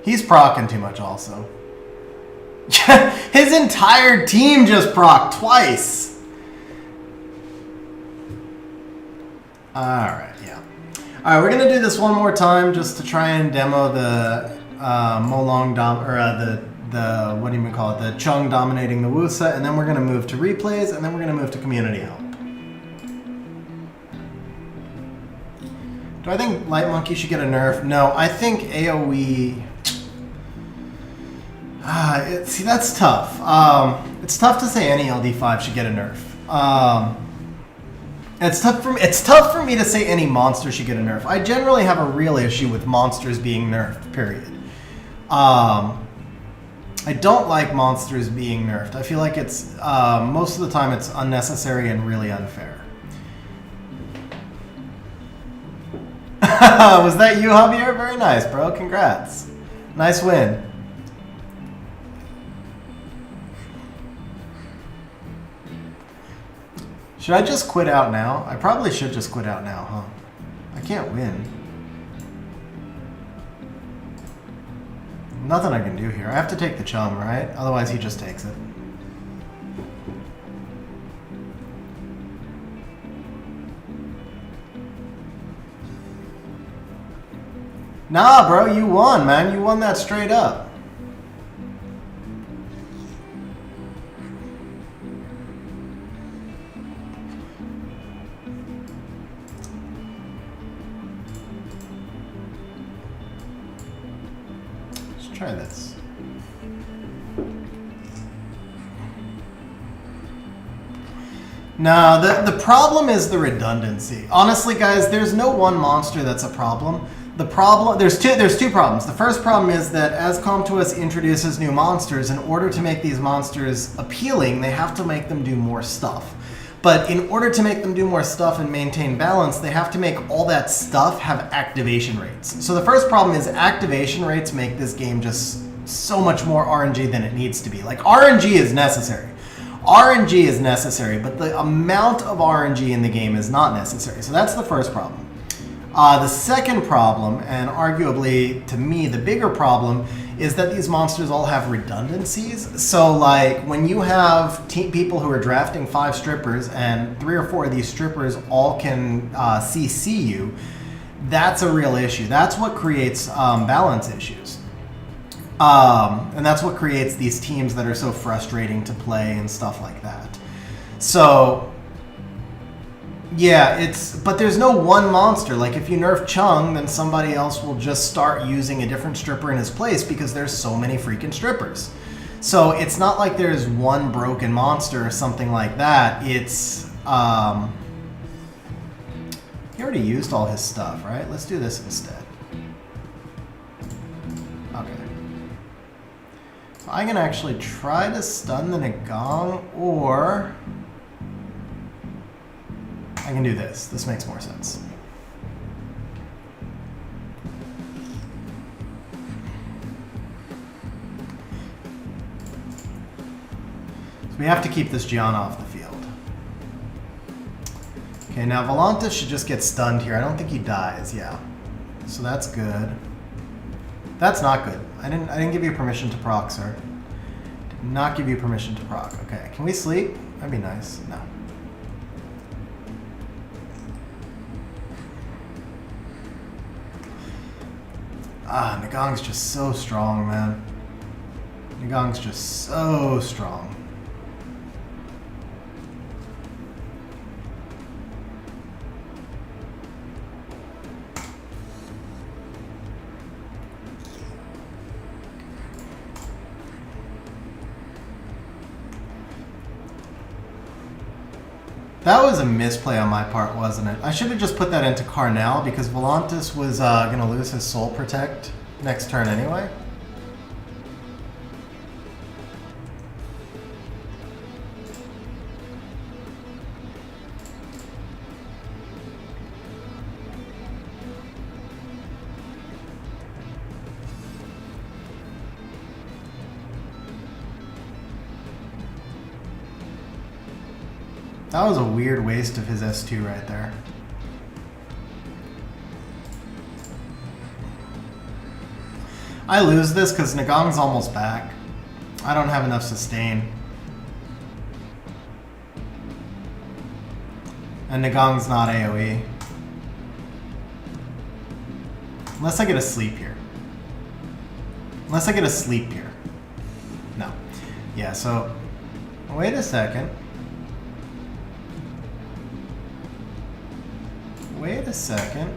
He's proccing too much also. His entire team just procced twice. Alright, yeah. Alright, we're going to do this one more time just to try and demo the Molong what do you call it? The Chung dominating the Wusa, and then we're going to move to replays, and then we're going to move to community help. Do I think Light Monkey should get a nerf? No, I think AoE... see, that's tough. It's tough to say any LD5 should get a nerf. It's tough for me to say any monster should get a nerf. I generally have a real issue with monsters being nerfed, period. I don't like monsters being nerfed. I feel like it's, most of the time it's unnecessary and really unfair. Was that you, Javier? Very nice, bro. Congrats. Nice win. Should I just quit out now? I probably should just quit out now, huh? I can't win. Nothing I can do here. I have to take the Chum, right? Otherwise he just takes it. Nah, bro, you won, man. You won that straight up. Let's try this. No, the problem is the redundancy. Honestly, guys, there's no one monster that's a problem. There's two problems. The first problem is that as Comtuous introduces new monsters, in order to make these monsters appealing, they have to make them do more stuff. But in order to make them do more stuff and maintain balance, they have to make all that stuff have activation rates. So the first problem is activation rates make this game just so much more RNG than it needs to be. Like, RNG is necessary. RNG is necessary, but the amount of RNG in the game is not necessary. So that's the first problem. The second problem, and arguably to me the bigger problem, is that these monsters all have redundancies. So like when you have people who are drafting 5 strippers and 3 or 4 of these strippers all can CC you, that's a real issue. That's what creates balance issues. And that's what creates these teams that are so frustrating to play and stuff like that. So yeah, but there's no one monster. Like if you nerf Chung, then somebody else will just start using a different stripper in his place because there's so many freaking strippers. So it's not like there's one broken monster or something like that. It's, he already used all his stuff, right? Let's do this instead. Okay. So I can actually try to stun the Nagong, or I can do this. This makes more sense. So we have to keep this Gian off the field. Okay, now Volantis should just get stunned here. I don't think he dies, yeah. So that's good. That's not good. I didn't give you permission to proc, sir. Did not give you permission to proc. Okay, can we sleep? That'd be nice. No. Nagong's just so strong, man. Nagong's just so strong. That was a misplay on my part, wasn't it? I should have just put that into Carnal because Volantis was going to lose his Soul Protect next turn anyway. That was a weird waste of his S2 right there. I lose this because Nagong's almost back. I don't have enough sustain. And Nagong's not AoE. Unless I get a sleep here. Unless I get a sleep here. No. Yeah, so... Wait a second. Wait a second.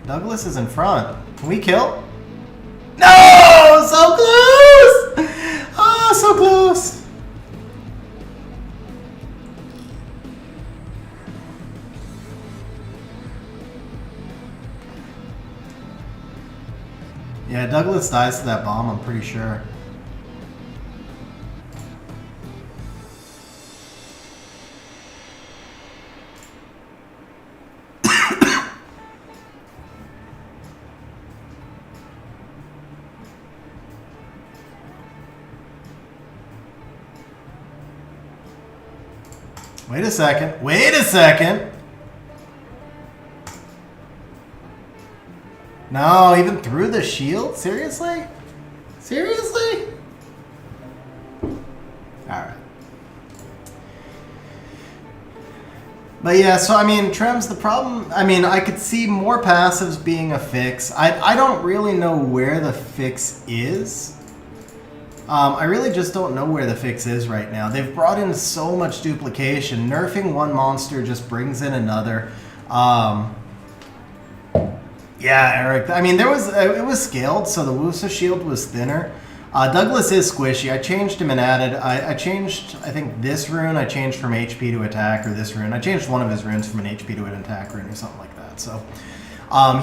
Douglas is in front. Can we kill? No! So close! Oh, so close! Yeah, Douglas dies to that bomb, I'm pretty sure. Wait a second. Wait a second. No, even through the shield? Seriously? Seriously? Alright. But yeah, so I mean, Trem's the problem. I mean, I could see more passives being a fix. I don't really know where the fix is. I really just don't know where the fix is right now. They've brought in so much duplication. Nerfing one monster just brings in another. Yeah, Eric. I mean, it was scaled, so the Wusa shield was thinner. Douglas is squishy. I changed him and added. I changed, I think, this rune. I changed from HP to attack, or this rune. I changed one of his runes from an HP to an attack rune, or something like that. So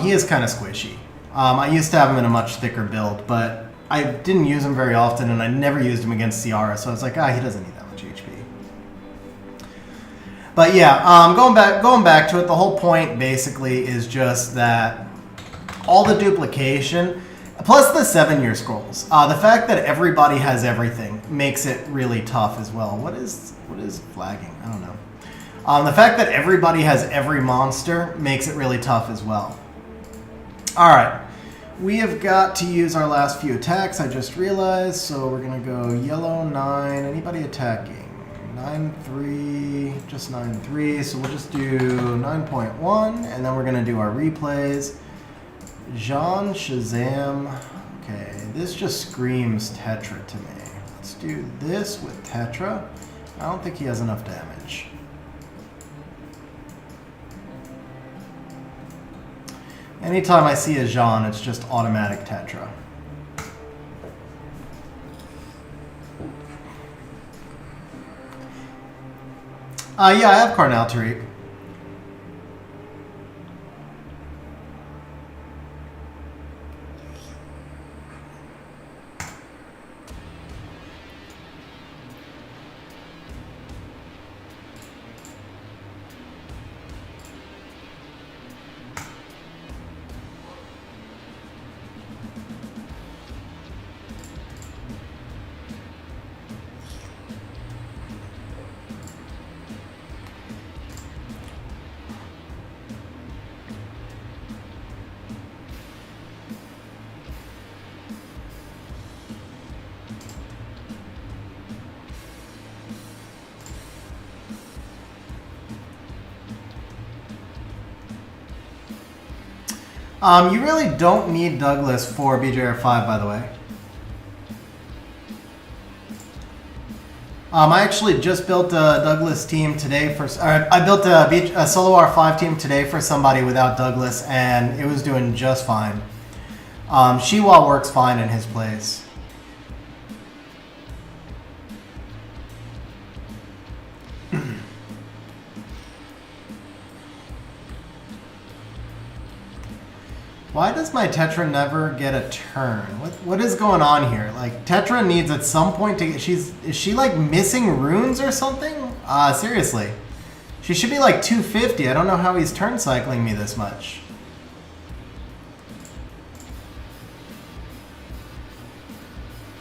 he is kind of squishy. I used to have him in a much thicker build, but I didn't use him very often, and I never used him against Ciara, so I was like, he doesn't need that much HP. But yeah, going back to it, the whole point basically is just that all the duplication, plus the 7-year scrolls, the fact that everybody has everything makes it really tough as well. What is flagging? I don't know. The fact that everybody has every monster makes it really tough as well. All right. We have got to use our last few attacks, I just realized, so we're going to go yellow 9. Anybody attacking? 9-3, just 9-3, so we'll just do 9.1, and then we're going to do our replays. Jean Shazam. Okay, this just screams Tetra to me. Let's do this with Tetra. I don't think he has enough damage. Anytime I see a Jean, it's just automatic Tetra. Yeah, I have Carnal Tariq. You really don't need Douglas for BJR5, by the way. I actually just built a Douglas team today for. I built a solo R5 team today for somebody without Douglas, and it was doing just fine. Shiwa works fine in his place. Why does my Tetra never get a turn? What is going on here? Like, Tetra needs at some point to get... Is she like missing runes or something? Seriously. She should be like 250. I don't know how he's turn cycling me this much.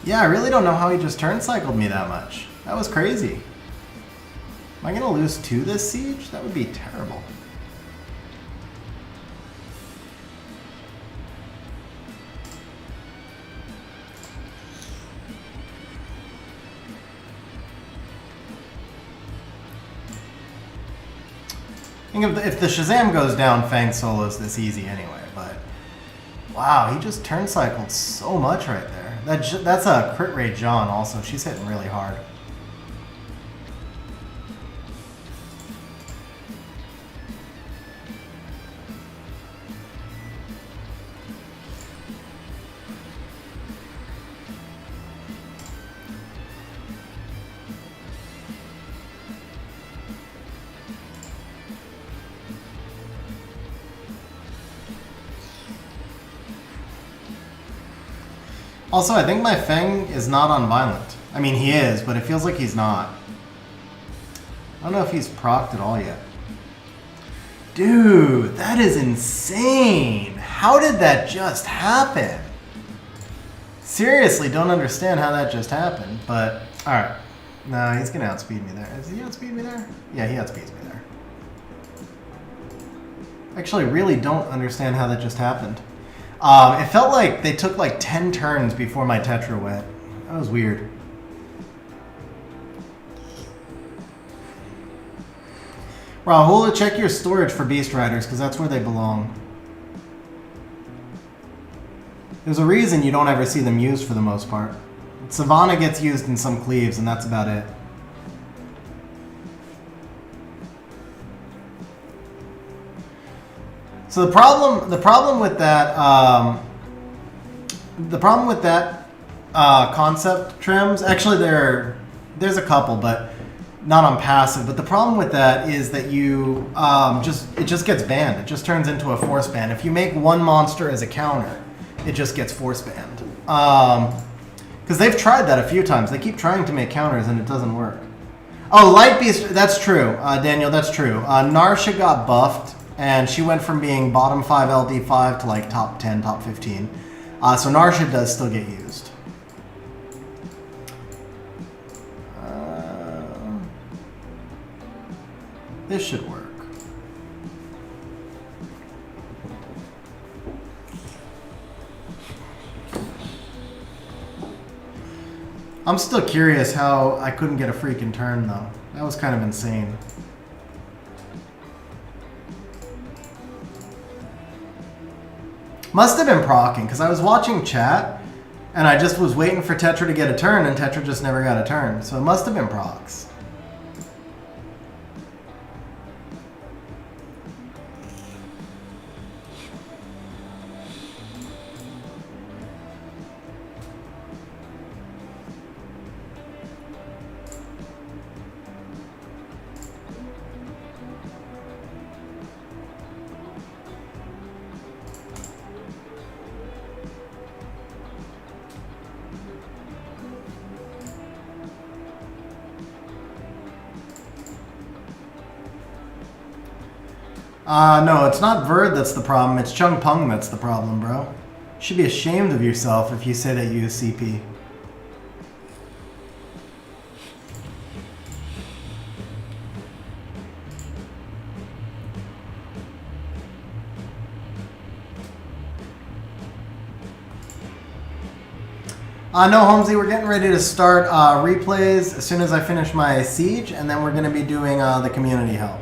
Yeah, I really don't know how he just turn cycled me that much. That was crazy. Am I gonna lose to this siege? That would be terrible. thinking of if the Shazam goes down, Fang solos this easy anyway. But wow, he just turn cycled so much right there. That's a crit rate John also. She's hitting really hard. Also, I think my Feng is not on violent. I mean, he is, but it feels like he's not. I don't know if he's procced at all yet. Dude, that is insane. How did that just happen? Seriously, don't understand how that just happened, but alright. No, he's gonna outspeed me there. Is he outspeed me there? Yeah, he outspeeds me there. Actually, really don't understand how that just happened. It felt like they took like 10 turns before my Tetra went. That was weird. Rahul, check your storage for Beast Riders, because that's where they belong. There's a reason you don't ever see them used for the most part. Savannah gets used in some cleaves, and that's about it. So the problem with that concept trims, actually there's a couple, but not on passive. But the problem with that is that you it just gets banned. It just turns into a force ban. If you make one monster as a counter, it just gets force banned. Because they've tried that a few times. They keep trying to make counters and it doesn't work. Oh, Light Beast, that's true, Daniel, that's true. Narsha got buffed. And she went from being bottom 5 LD5 to like top 10, top 15. So Narsha does still get used. This should work. I'm still curious how I couldn't get a freaking turn though. That was kind of insane. Must have been proccing, because I was watching chat, and I just was waiting for Tetra to get a turn, and Tetra just never got a turn. So it must have been procs. No, it's not Verd that's the problem, it's Chung Peng that's the problem, bro. You should be ashamed of yourself if you say that you use CP. No, Holmesy, we're getting ready to start replays as soon as I finish my Siege, and then we're going to be doing the community help.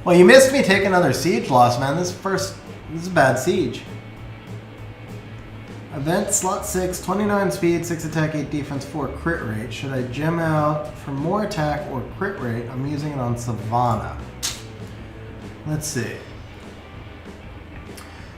Well, you missed me take another Siege loss, man. This is a bad Siege. Event, slot 6, 29 speed, 6 attack, 8 defense, 4 crit rate. Should I gem out for more attack or crit rate? I'm using it on Savannah. Let's see.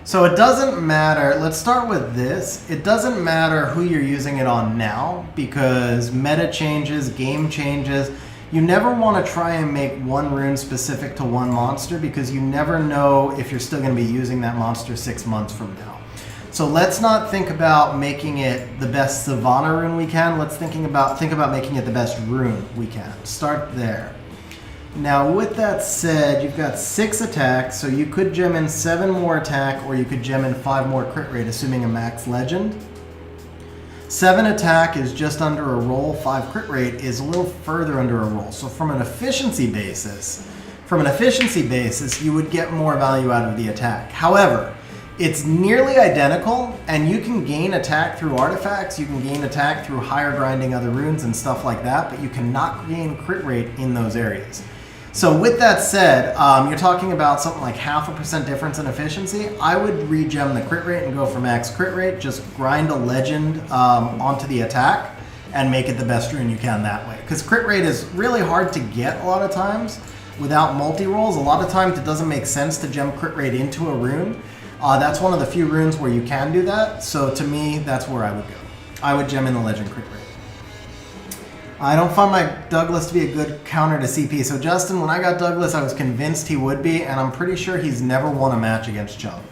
So it doesn't matter. Let's start with this. It doesn't matter who you're using it on now, because meta changes, game changes. You never want to try and make one rune specific to one monster, because you never know if you're still going to be using that monster 6 months from now. So let's not think about making it the best Savannah rune we can. Let's think about making it the best rune we can. Start there. Now with that said, you've got 6 attacks, so you could gem in 7 more attack, or you could gem in 5 more crit rate, assuming a max legend. 7 attack is just under a roll, 5 crit rate is a little further under a roll. So from an efficiency basis, you would get more value out of the attack. However, It's nearly identical, and you can gain attack through artifacts, you can gain attack through higher grinding other runes and stuff like that, but you cannot gain crit rate in those areas. So with that said, you're talking about something like 0.5% difference in efficiency. I would regem the crit rate and go for max crit rate, just grind a legend onto the attack and make it the best rune you can that way. Because crit rate is really hard to get a lot of times without multi-rolls. A lot of times it doesn't make sense to gem crit rate into a rune. That's one of the few runes where you can do that, so to me, that's where I would go. I would gem in the legend crit rate. I don't find my Douglas to be a good counter to CP. So Justin, when I got Douglas, I was convinced he would be, and I'm pretty sure he's never won a match against Chung.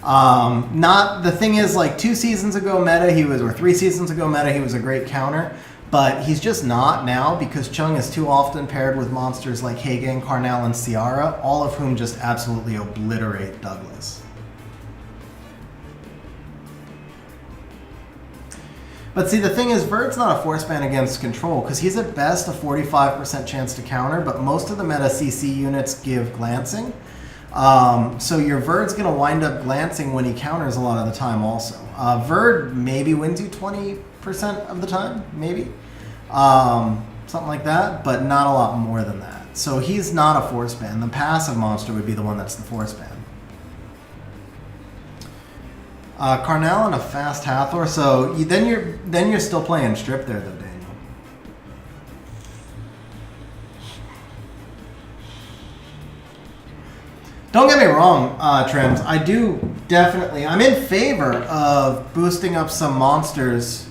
The thing is, like 2 seasons ago meta, or 3 seasons ago meta, he was a great counter, but he's just not now because Chung is too often paired with monsters like Hagen, Karnal, and Ciara, all of whom just absolutely obliterate Douglas. But see, the thing is, Verd's not a force ban against control, because he's at best a 45% chance to counter, but most of the meta CC units give glancing. So your Verd's going to wind up glancing when he counters a lot of the time also. Verd maybe wins you 20% of the time, maybe. Something like that, but not a lot more than that. So he's not a force ban. The passive monster would be the one that's the force ban. Karnal and a fast Hathor, so then you're still playing strip there though, Daniel. Don't get me wrong, Trems. I do definitely. I'm in favor of boosting up some monsters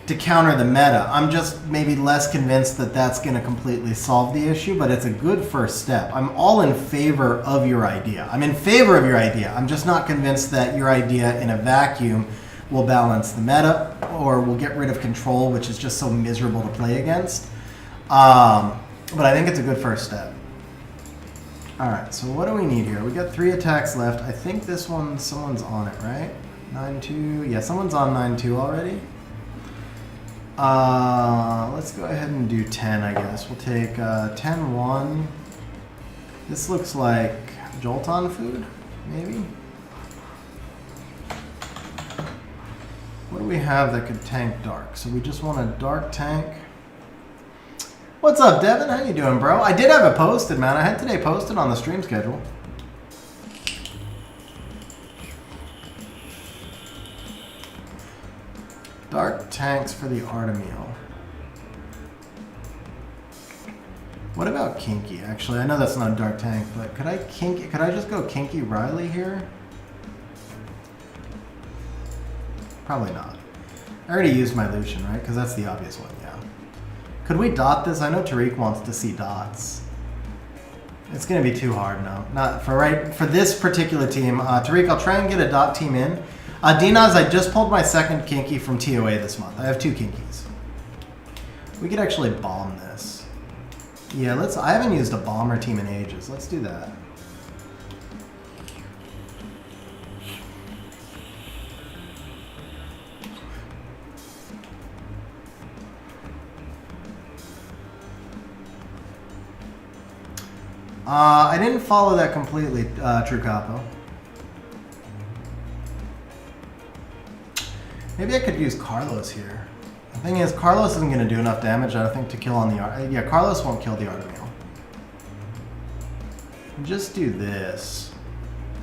to counter the meta. I'm just maybe less convinced that that's going to completely solve the issue, but it's a good first step. I'm all in favor of your idea. I'm in favor of your idea. I'm just not convinced that your idea in a vacuum will balance the meta or will get rid of control, which is just so miserable to play against. But I think it's a good first step. All right, so what do we need here? We got 3 attacks left. I think this one, someone's on it, right? 9-2. Yeah, someone's on 9-2 already. Let's go ahead and do 10, I guess. We'll take 10-1. This looks like Jolton food, maybe? What do we have that could tank dark? So we just want a dark tank. What's up, Devin? How you doing, bro? I did have it posted, man. I had today posted on the stream schedule. Dark tanks for the Artemeal. What about Kinky? Actually, I know that's not a dark tank, but could I just go Kinky Riley here? Probably not. I already used my Lucian, right? Because that's the obvious one, yeah. Could we dot this? I know Tariq wants to see dots. It's gonna be too hard, no. Not for this particular team. Tariq, I'll try and get a dot team in. Dinaz, I just pulled my second Kinky from TOA this month. I have 2 Kinkies. We could actually bomb this. Yeah, I haven't used a bomber team in ages. Let's do that. I didn't follow that completely, True Capo. Maybe I could use Carlos here. The thing is, Carlos isn't going to do enough damage, I don't think, to kill on the... Yeah, Carlos won't kill the Artemeal. Just do this.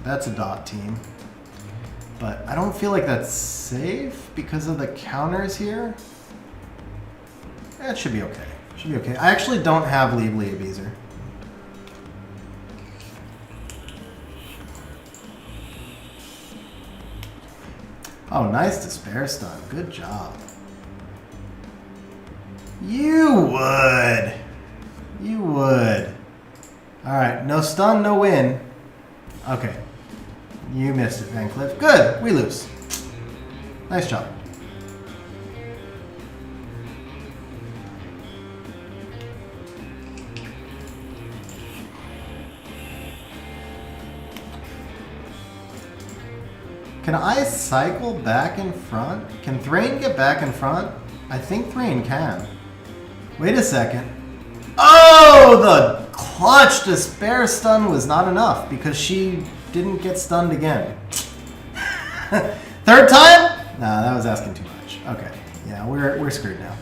That's a dot team. But I don't feel like that's safe because of the counters here. It should be okay. Should be okay. I actually don't have Leave either. Oh, nice Despair Stun. Good job. You would. You would. Alright, no stun, no win. Okay. You missed it, Van Cliff. Good, we lose. Nice job. Can I cycle back in front? Can Thrain get back in front? I think Thrain can. Wait a second. Oh, the clutch Despair Stun was not enough because she didn't get stunned again. Third time? Nah, that was asking too much. Okay, yeah, we're screwed now.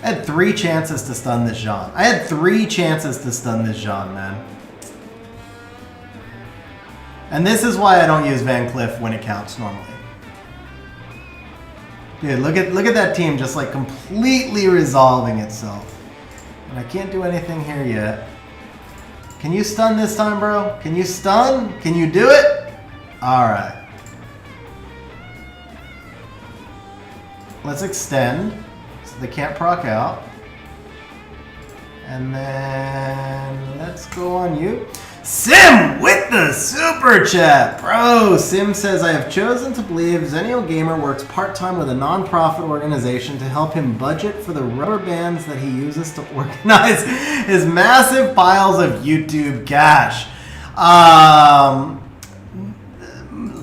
I had 3 chances to stun this Jean. I had 3 chances to stun this Jean, man. And this is why I don't use Van Cliff when it counts normally. Dude, look at that team just like completely resolving itself. And I can't do anything here yet. Can you stun this time, bro? Can you stun? Can you do it? Alright. Let's extend so they can't proc out. And then let's go on you. Sim with the super chat. Bro, Sim says, I have chosen to believe Zenio Gamer works part-time with a non-profit organization to help him budget for the rubber bands that he uses to organize his massive piles of YouTube cash.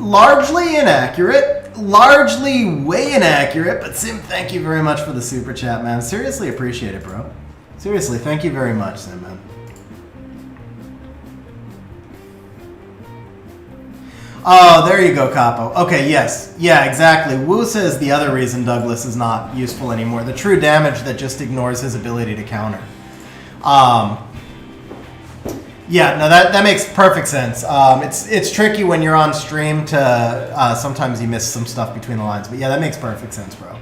Largely inaccurate. Largely way inaccurate. But Sim, thank you very much for the super chat, man. Seriously appreciate it, bro. Seriously, thank you very much, Sim, man. Oh, there you go, Capo. Okay, yes. Yeah, exactly. Wu says the other reason Douglas is not useful anymore. The true damage that just ignores his ability to counter. Yeah, no, that makes perfect sense. It's tricky when you're on stream to sometimes you miss some stuff between the lines. But yeah, that makes perfect sense, bro.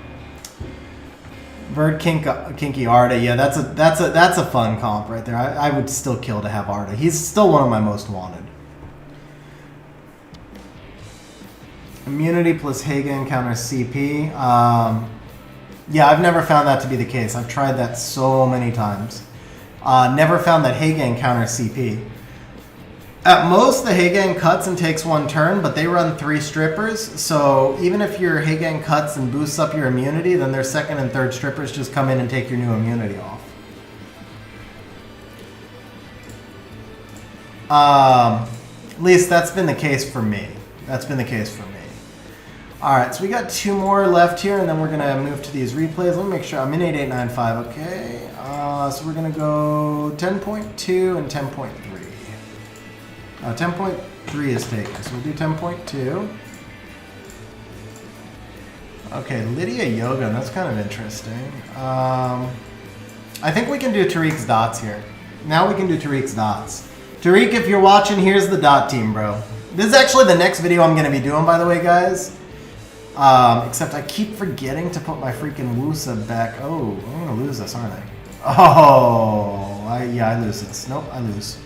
Verd Kinky Arda. Yeah, that's a fun comp right there. I would still kill to have Arda. He's still one of my most wanted. Immunity plus Hagen counters CP. Yeah, I've never found that to be the case. I've tried that so many times. Never found that Hagen counters CP. At most, the Hagen cuts and takes 1 turn, but they run 3 strippers. So even if your Hagen cuts and boosts up your immunity, then their 2nd and 3rd strippers just come in and take your new immunity off. At least that's been the case for me. That's been the case for me. Alright, so we got 2 more left here, and then we're going to move to these replays. Let me make sure. I'm in 8895, okay. So we're going to go 10.2 and 10.3. 10.3 is taken, so we'll do 10.2. Okay, Lydia Yoga, that's kind of interesting. I think we can do Tariq's dots here. Now we can do Tariq's dots. Tariq, if you're watching, here's the dot team, bro. This is actually the next video I'm going to be doing, by the way, guys. Except I keep forgetting to put my freaking Wusa back. Oh, I'm going to lose this, aren't I? Oh, I lose this. Nope, I lose.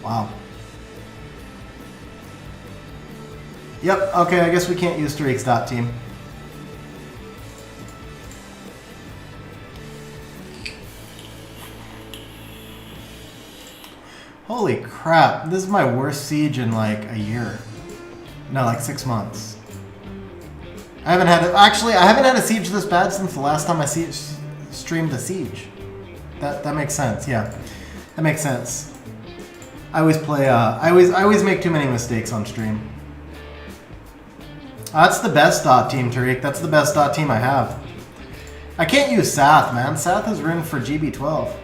Wow. Yep, okay, I guess we can't use Tariq's dot team. Holy crap, this is my worst siege in like a year. No, like 6 months. I haven't had a siege this bad since the last time I streamed a siege. That makes sense, yeah. That makes sense. I always play, I always make too many mistakes on stream. That's the best dot team, Tariq. That's the best dot team I have. I can't use Sath, man. Sath is ruined for GB12.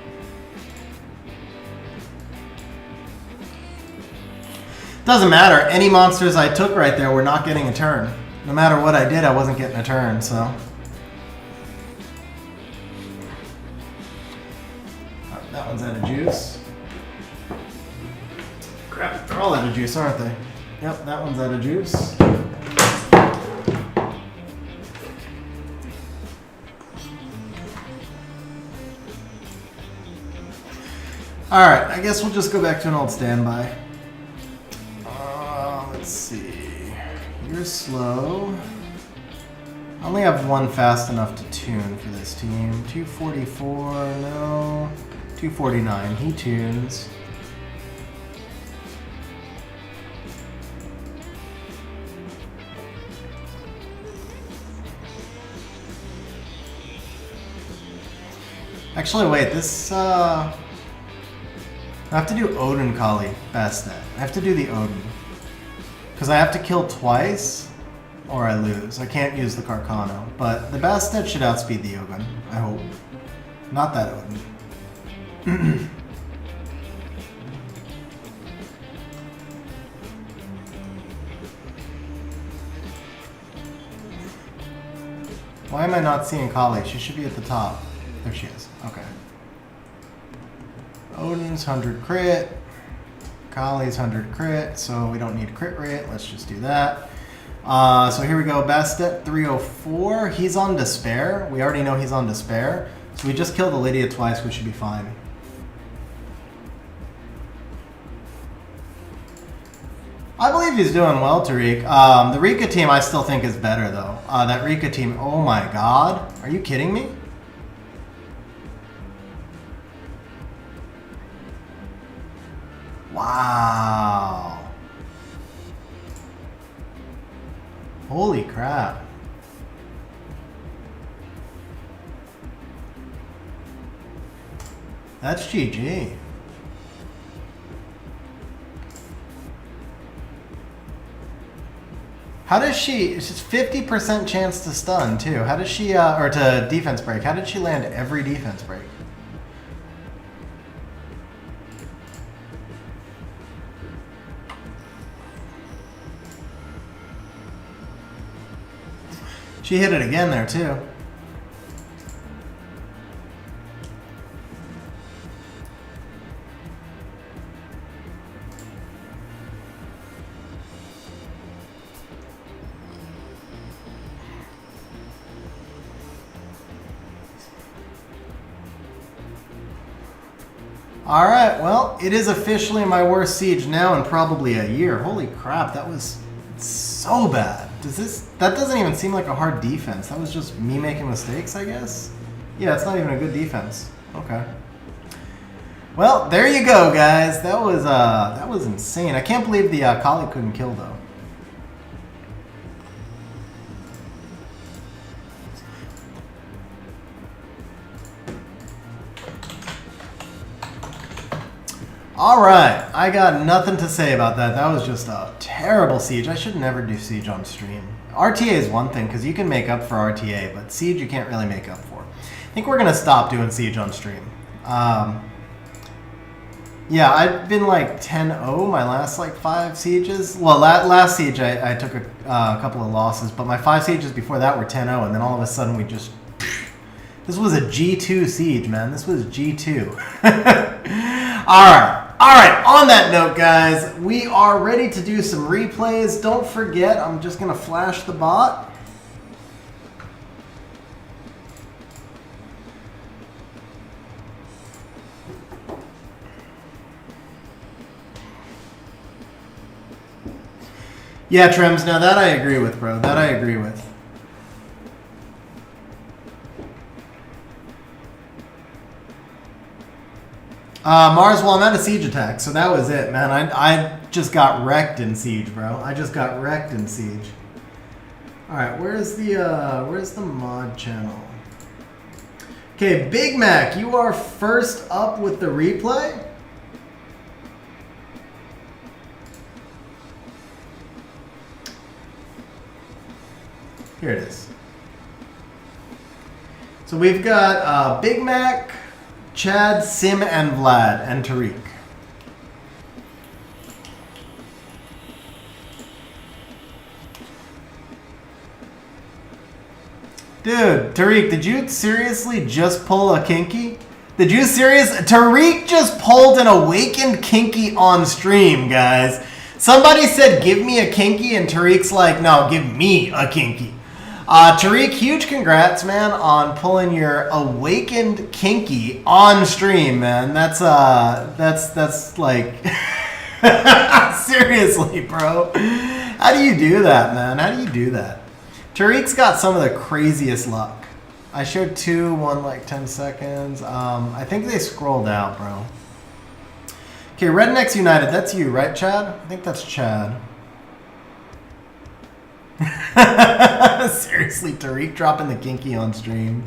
Doesn't matter. Any monsters I took right there were not getting a turn. No matter what I did, I wasn't getting a turn, so. That one's out of juice. Crap, they're all out of juice, aren't they? Yep, that one's out of juice. Alright, I guess we'll just go back to an old standby. Let's see. You're slow. I only have 1 fast enough to tune for this team. 244, no. 249, he tunes. Actually, wait, this, I have to do Odin Kali Bastet. I have to do the Odin. Because I have to kill twice, or I lose. I can't use the Carcano. But the Bastet should outspeed the Odin, I hope. Not that Odin. Why am I not seeing Kali? She should be at the top. There she is. Okay. Odin's 100 crit. Kali's 100 crit, so we don't need crit rate. Let's just do that. So here we go. Bastet 304. He's on Despair. We already know he's on Despair. So we just killed the Lydia twice. We should be fine. I believe he's doing well, Tariq. The Rika team I still think is better, though. That Rika team, oh my god. Are you kidding me? Wow. Holy crap. That's GG. How does she, it's just 50% chance to stun too. How does she, or to defense break. How did she land every defense break? She hit it again there too. Alright, well, it is officially my worst siege now in probably a year. Holy crap, that was so bad. That doesn't even seem like a hard defense. That was just me making mistakes, I guess? Yeah, it's not even a good defense. Okay. Well, there you go, guys. That was insane. I can't believe the Kali couldn't kill, though. All right, I got nothing to say about that. That was just a terrible siege. I should never do siege on stream. RTA is one thing because you can make up for RTA, but siege you can't really make up for. I think we're gonna stop doing siege on stream. Yeah, I've been like 10-0 my last like 5 sieges. Well, last siege I took a couple of losses, but my 5 sieges before that were 10-0, and then all of a sudden we just. This was a G2 siege, man. This was G2. All right, on that note, guys, we are ready to do some replays. Don't forget, I'm just going to flash the bot. Yeah, Trems, now that I agree with, bro. That I agree with. Mars, well, I'm at a siege attack, so that was it, man. I just got wrecked in siege, bro. I just got wrecked in siege. All right, where's the mod channel? Okay, Big Mac, you are first up with the replay. Here it is. So we've got Big Mac, Chad, Sim, and Vlad, and Tariq. Dude, Tariq, did you seriously just pull a kinky? Did you Tariq just pulled an awakened kinky on stream, guys. Somebody said, give me a kinky, and Tariq's like, no, give me a kinky. Tariq, huge congrats, man, on pulling your awakened kinky on stream, man. That's like, seriously, bro. How do you do that, man? How do you do that? Tariq's got some of the craziest luck. I showed 2, 1 like 10 seconds. I think they scrolled out, bro. Okay, Rednecks United, that's you, right, Chad? I think that's Chad. Seriously, Tariq dropping the kinky on stream.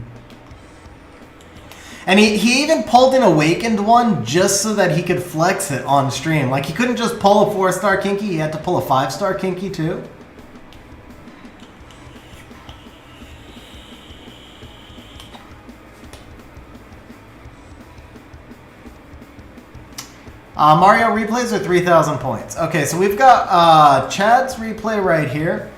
And he even pulled an awakened one just so that he could flex it on stream. Like, he couldn't just pull a 4-star kinky, he had to pull a 5-star kinky too. Mario replays are 3,000 points. Okay, so we've got Chad's replay right here.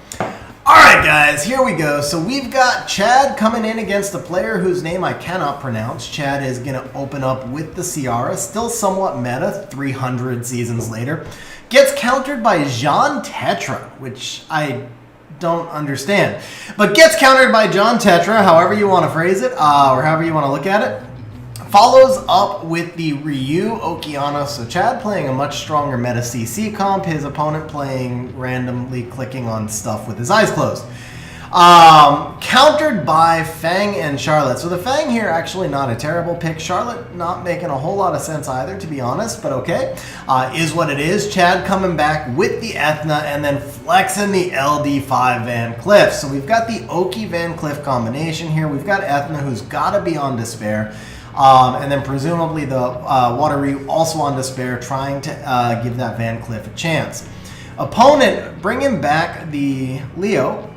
All right. Alright guys, here we go. So we've got Chad coming in against a player whose name I cannot pronounce. Chad is going to open up with the Ciara, still somewhat meta, 300 seasons later. Gets countered by Jean Tetra, which I don't understand. But gets countered by Jean Tetra, however you want to phrase it, or however you want to look at it. Follows up with the Ryu Okeana, so Chad playing a much stronger meta CC comp, his opponent playing randomly clicking on stuff with his eyes closed. Countered by Fang and Charlotte. So the Fang here actually not a terrible pick. Charlotte not making a whole lot of sense either, to be honest, but okay. Is what it is. Chad coming back with the Ethna and then flexing the LD5 Van Cleef. So we've got the Oki Van Cleef combination here. We've got Ethna who's got to be on Despair. And then presumably the Wateroo also on Despair, trying to give that Van Cleef a chance. Opponent bringing back the Leo,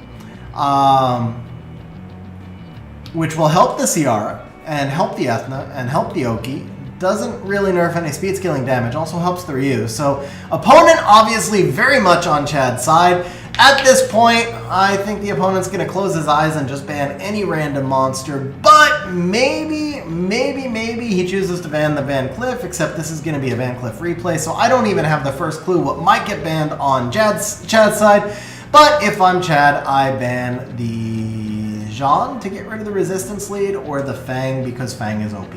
which will help the Ciara and help the Ethna and help the Oki. Doesn't really nerf any speed scaling damage, also helps the Ryu. So opponent obviously very much on Chad's side. At this point, I think the opponent's going to close his eyes and just ban any random monster, but maybe he chooses to ban the Van Cleef, except this is going to be a Van Cleef replay, so I don't even have the first clue what might get banned on Chad's side. But if I'm Chad, I ban the Jean to get rid of the resistance lead, or the Fang because Fang is OP.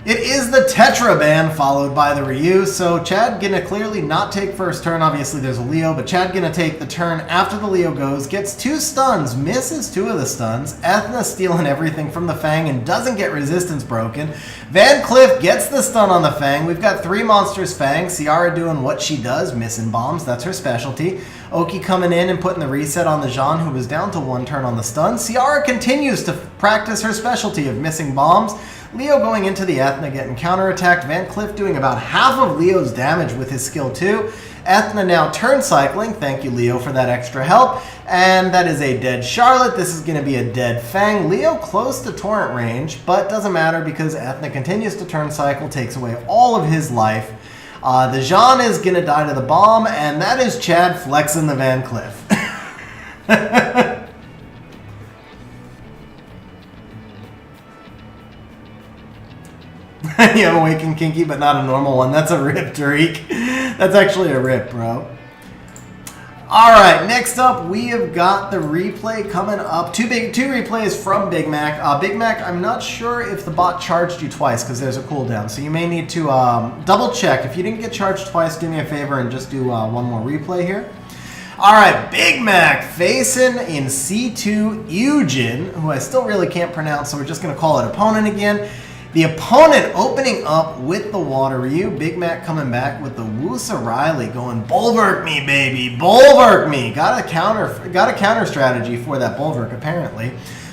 It is the Tetra ban followed by the Ryu, so Chad gonna clearly not take first turn. Obviously there's a Leo, but Chad gonna take the turn after the Leo goes, gets 2 stuns, misses 2 of the stuns. Ethna stealing everything from the Fang and doesn't get resistance broken. Van Cleef gets the stun on the Fang. We've got 3 monsters Fang. Ciara doing what she does, missing bombs, that's her specialty. Oki coming in and putting the reset on the Jean, who was down to 1 turn on the stun. Ciara continues to practice her specialty of missing bombs. Leo going into the Ethna, getting counterattacked. Van Cleef doing about half of Leo's damage with his skill 2. Ethna now turn cycling. Thank you, Leo, for that extra help. And that is a dead Charlotte. This is going to be a dead Fang. Leo close to torrent range, but doesn't matter because Ethna continues to turn cycle, takes away all of his life. The Jean is going to die to the bomb, and that is Chad flexing the Van Cleef. Yeah, awakened kinky, but not a normal one. That's a rip, Tariq. That's actually a rip, bro. Alright, next up, we have got the replay coming up. Two replays from Big Mac. Big Mac, I'm not sure if the bot charged you twice because there's a cooldown. So you may need to double check. If you didn't get charged twice, do me a favor and just do one more replay here. Alright, Big Mac facing in C2 Eugen, who I still really can't pronounce, so we're just going to call it opponent again. The opponent opening up with the Wateroo. Big Mac coming back with the Woosa Riley going, bulwark me, baby, bulwark me. Got a counter strategy for that bulwark, apparently.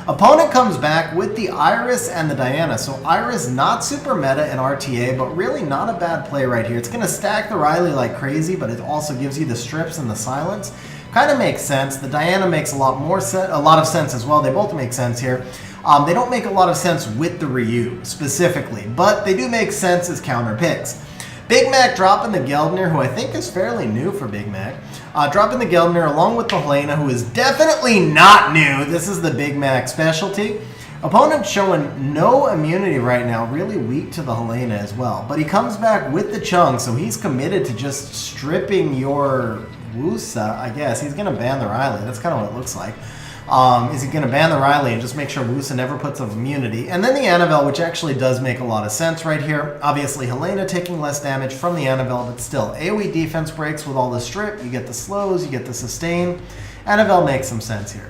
Opponent comes back with the Iris and the Diana. So Iris not super meta in RTA, but really not a bad play right here. It's going to stack the Riley like crazy, but it also gives you the strips and the silence. Kind of makes sense. The Diana makes a lot of sense as well. They both make sense here. They don't make a lot of sense with the Ryu specifically, but they do make sense as counter picks. Big Mac dropping the Geldner, who I think is fairly new for Big Mac. Dropping the Geldner along with the Helena, who is definitely not new. This is the Big Mac specialty. Opponent showing no immunity right now, really weak to the Helena as well. But he comes back with the Chung, so he's committed to just stripping your Woosa, I guess. He's going to ban the Riley. That's kind of what it looks like. Is he going to ban the Riley and just make sure Woosa never puts up immunity? And then the Annabelle, which actually does make a lot of sense right here. Obviously, Helena taking less damage from the Annabelle, but still, AoE defense breaks with all the strip. You get the slows, you get the sustain. Annabelle makes some sense here.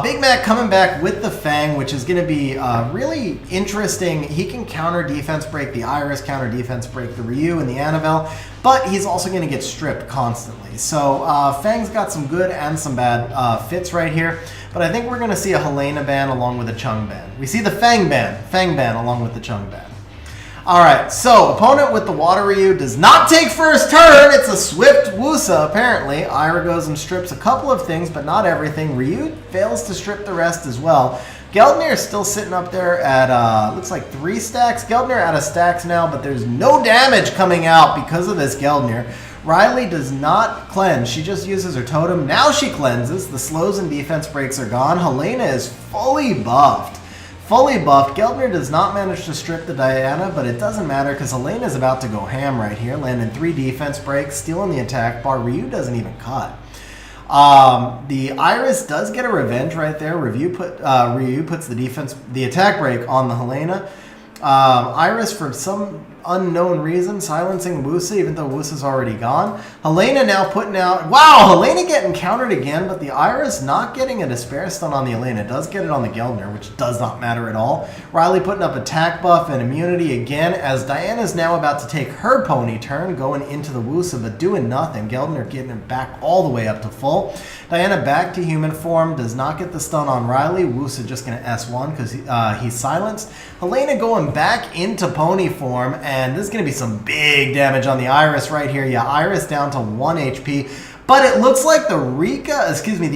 Big Mac coming back with the Fang, which is going to be really interesting. He can counter defense break the Iris, counter defense break the Ryu and the Annabelle, but he's also going to get stripped constantly. So Fang's got some good and some bad fits right here, but I think we're going to see a Helena ban along with a Chung ban. We see the Fang ban along with the Chung ban. Alright, so opponent with the Wateroo does not take first turn. It's a swift Woosa, apparently. Ira goes and strips a couple of things, but not everything. Ryu fails to strip the rest as well. Geldner is still sitting up there at, looks like 3 stacks. Geldner out of stacks now, but there's no damage coming out because of this Geldner. Riley does not cleanse. She just uses her totem. Now she cleanses. The slows and defense breaks are gone. Helena is fully buffed. Fully buffed. Geldner does not manage to strip the Diana, but it doesn't matter because Helena is about to go ham right here, landing 3 defense breaks, stealing the attack bar. Ryu doesn't even cut. The Iris does get a revenge right there. Ryu puts the attack break on the Helena. Iris, for some unknown reason, silencing Wusa, even though Wusa's already gone. Helena now putting out... Wow, Helena getting countered again, but the Iris not getting a despair stun on the Helena. Does get it on the Geldner, which does not matter at all. Riley putting up attack buff and immunity again, as Diana's now about to take her pony turn, going into the Wusa, but doing nothing. Geldner getting it back all the way up to full. Diana back to human form, does not get the stun on Riley. Wusa just going to S1 because he's silenced. Helena going back into pony form, and this is going to be some big damage on the Iris right here. Yeah, Iris down to 1 HP. But it looks like the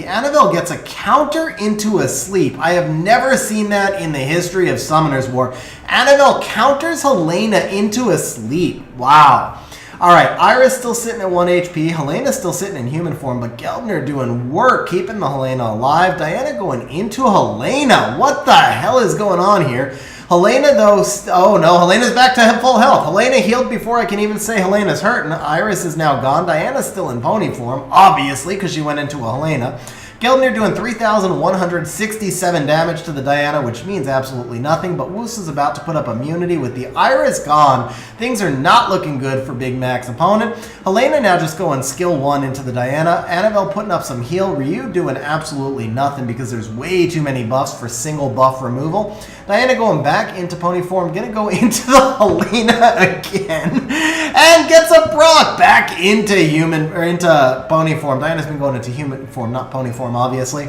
Annabelle gets a counter into a sleep. I have never seen that in the history of Summoner's War. Annabelle counters Helena into a sleep. Wow. Alright, Iris still sitting at 1 HP. Helena's still sitting in human form, but Geldner doing work, keeping the Helena alive. Diana going into Helena. What the hell is going on here? Helena, though, oh no, Helena's back to full health. Helena healed before I can even say Helena's hurting. Iris is now gone. Diana's still in pony form, obviously, because she went into a Helena. Geldner doing 3,167 damage to the Diana, which means absolutely nothing, but Woos is about to put up immunity with the Iris gone. Things are not looking good for Big Mac's opponent. Helena now just going skill 1 into the Diana. Annabelle putting up some heal. Ryu doing absolutely nothing because there's way too many buffs for single buff removal. Diana going back into pony form, gonna go into the Helena again, and gets a proc back into into pony form. Diana's been going into human form, not pony form, obviously.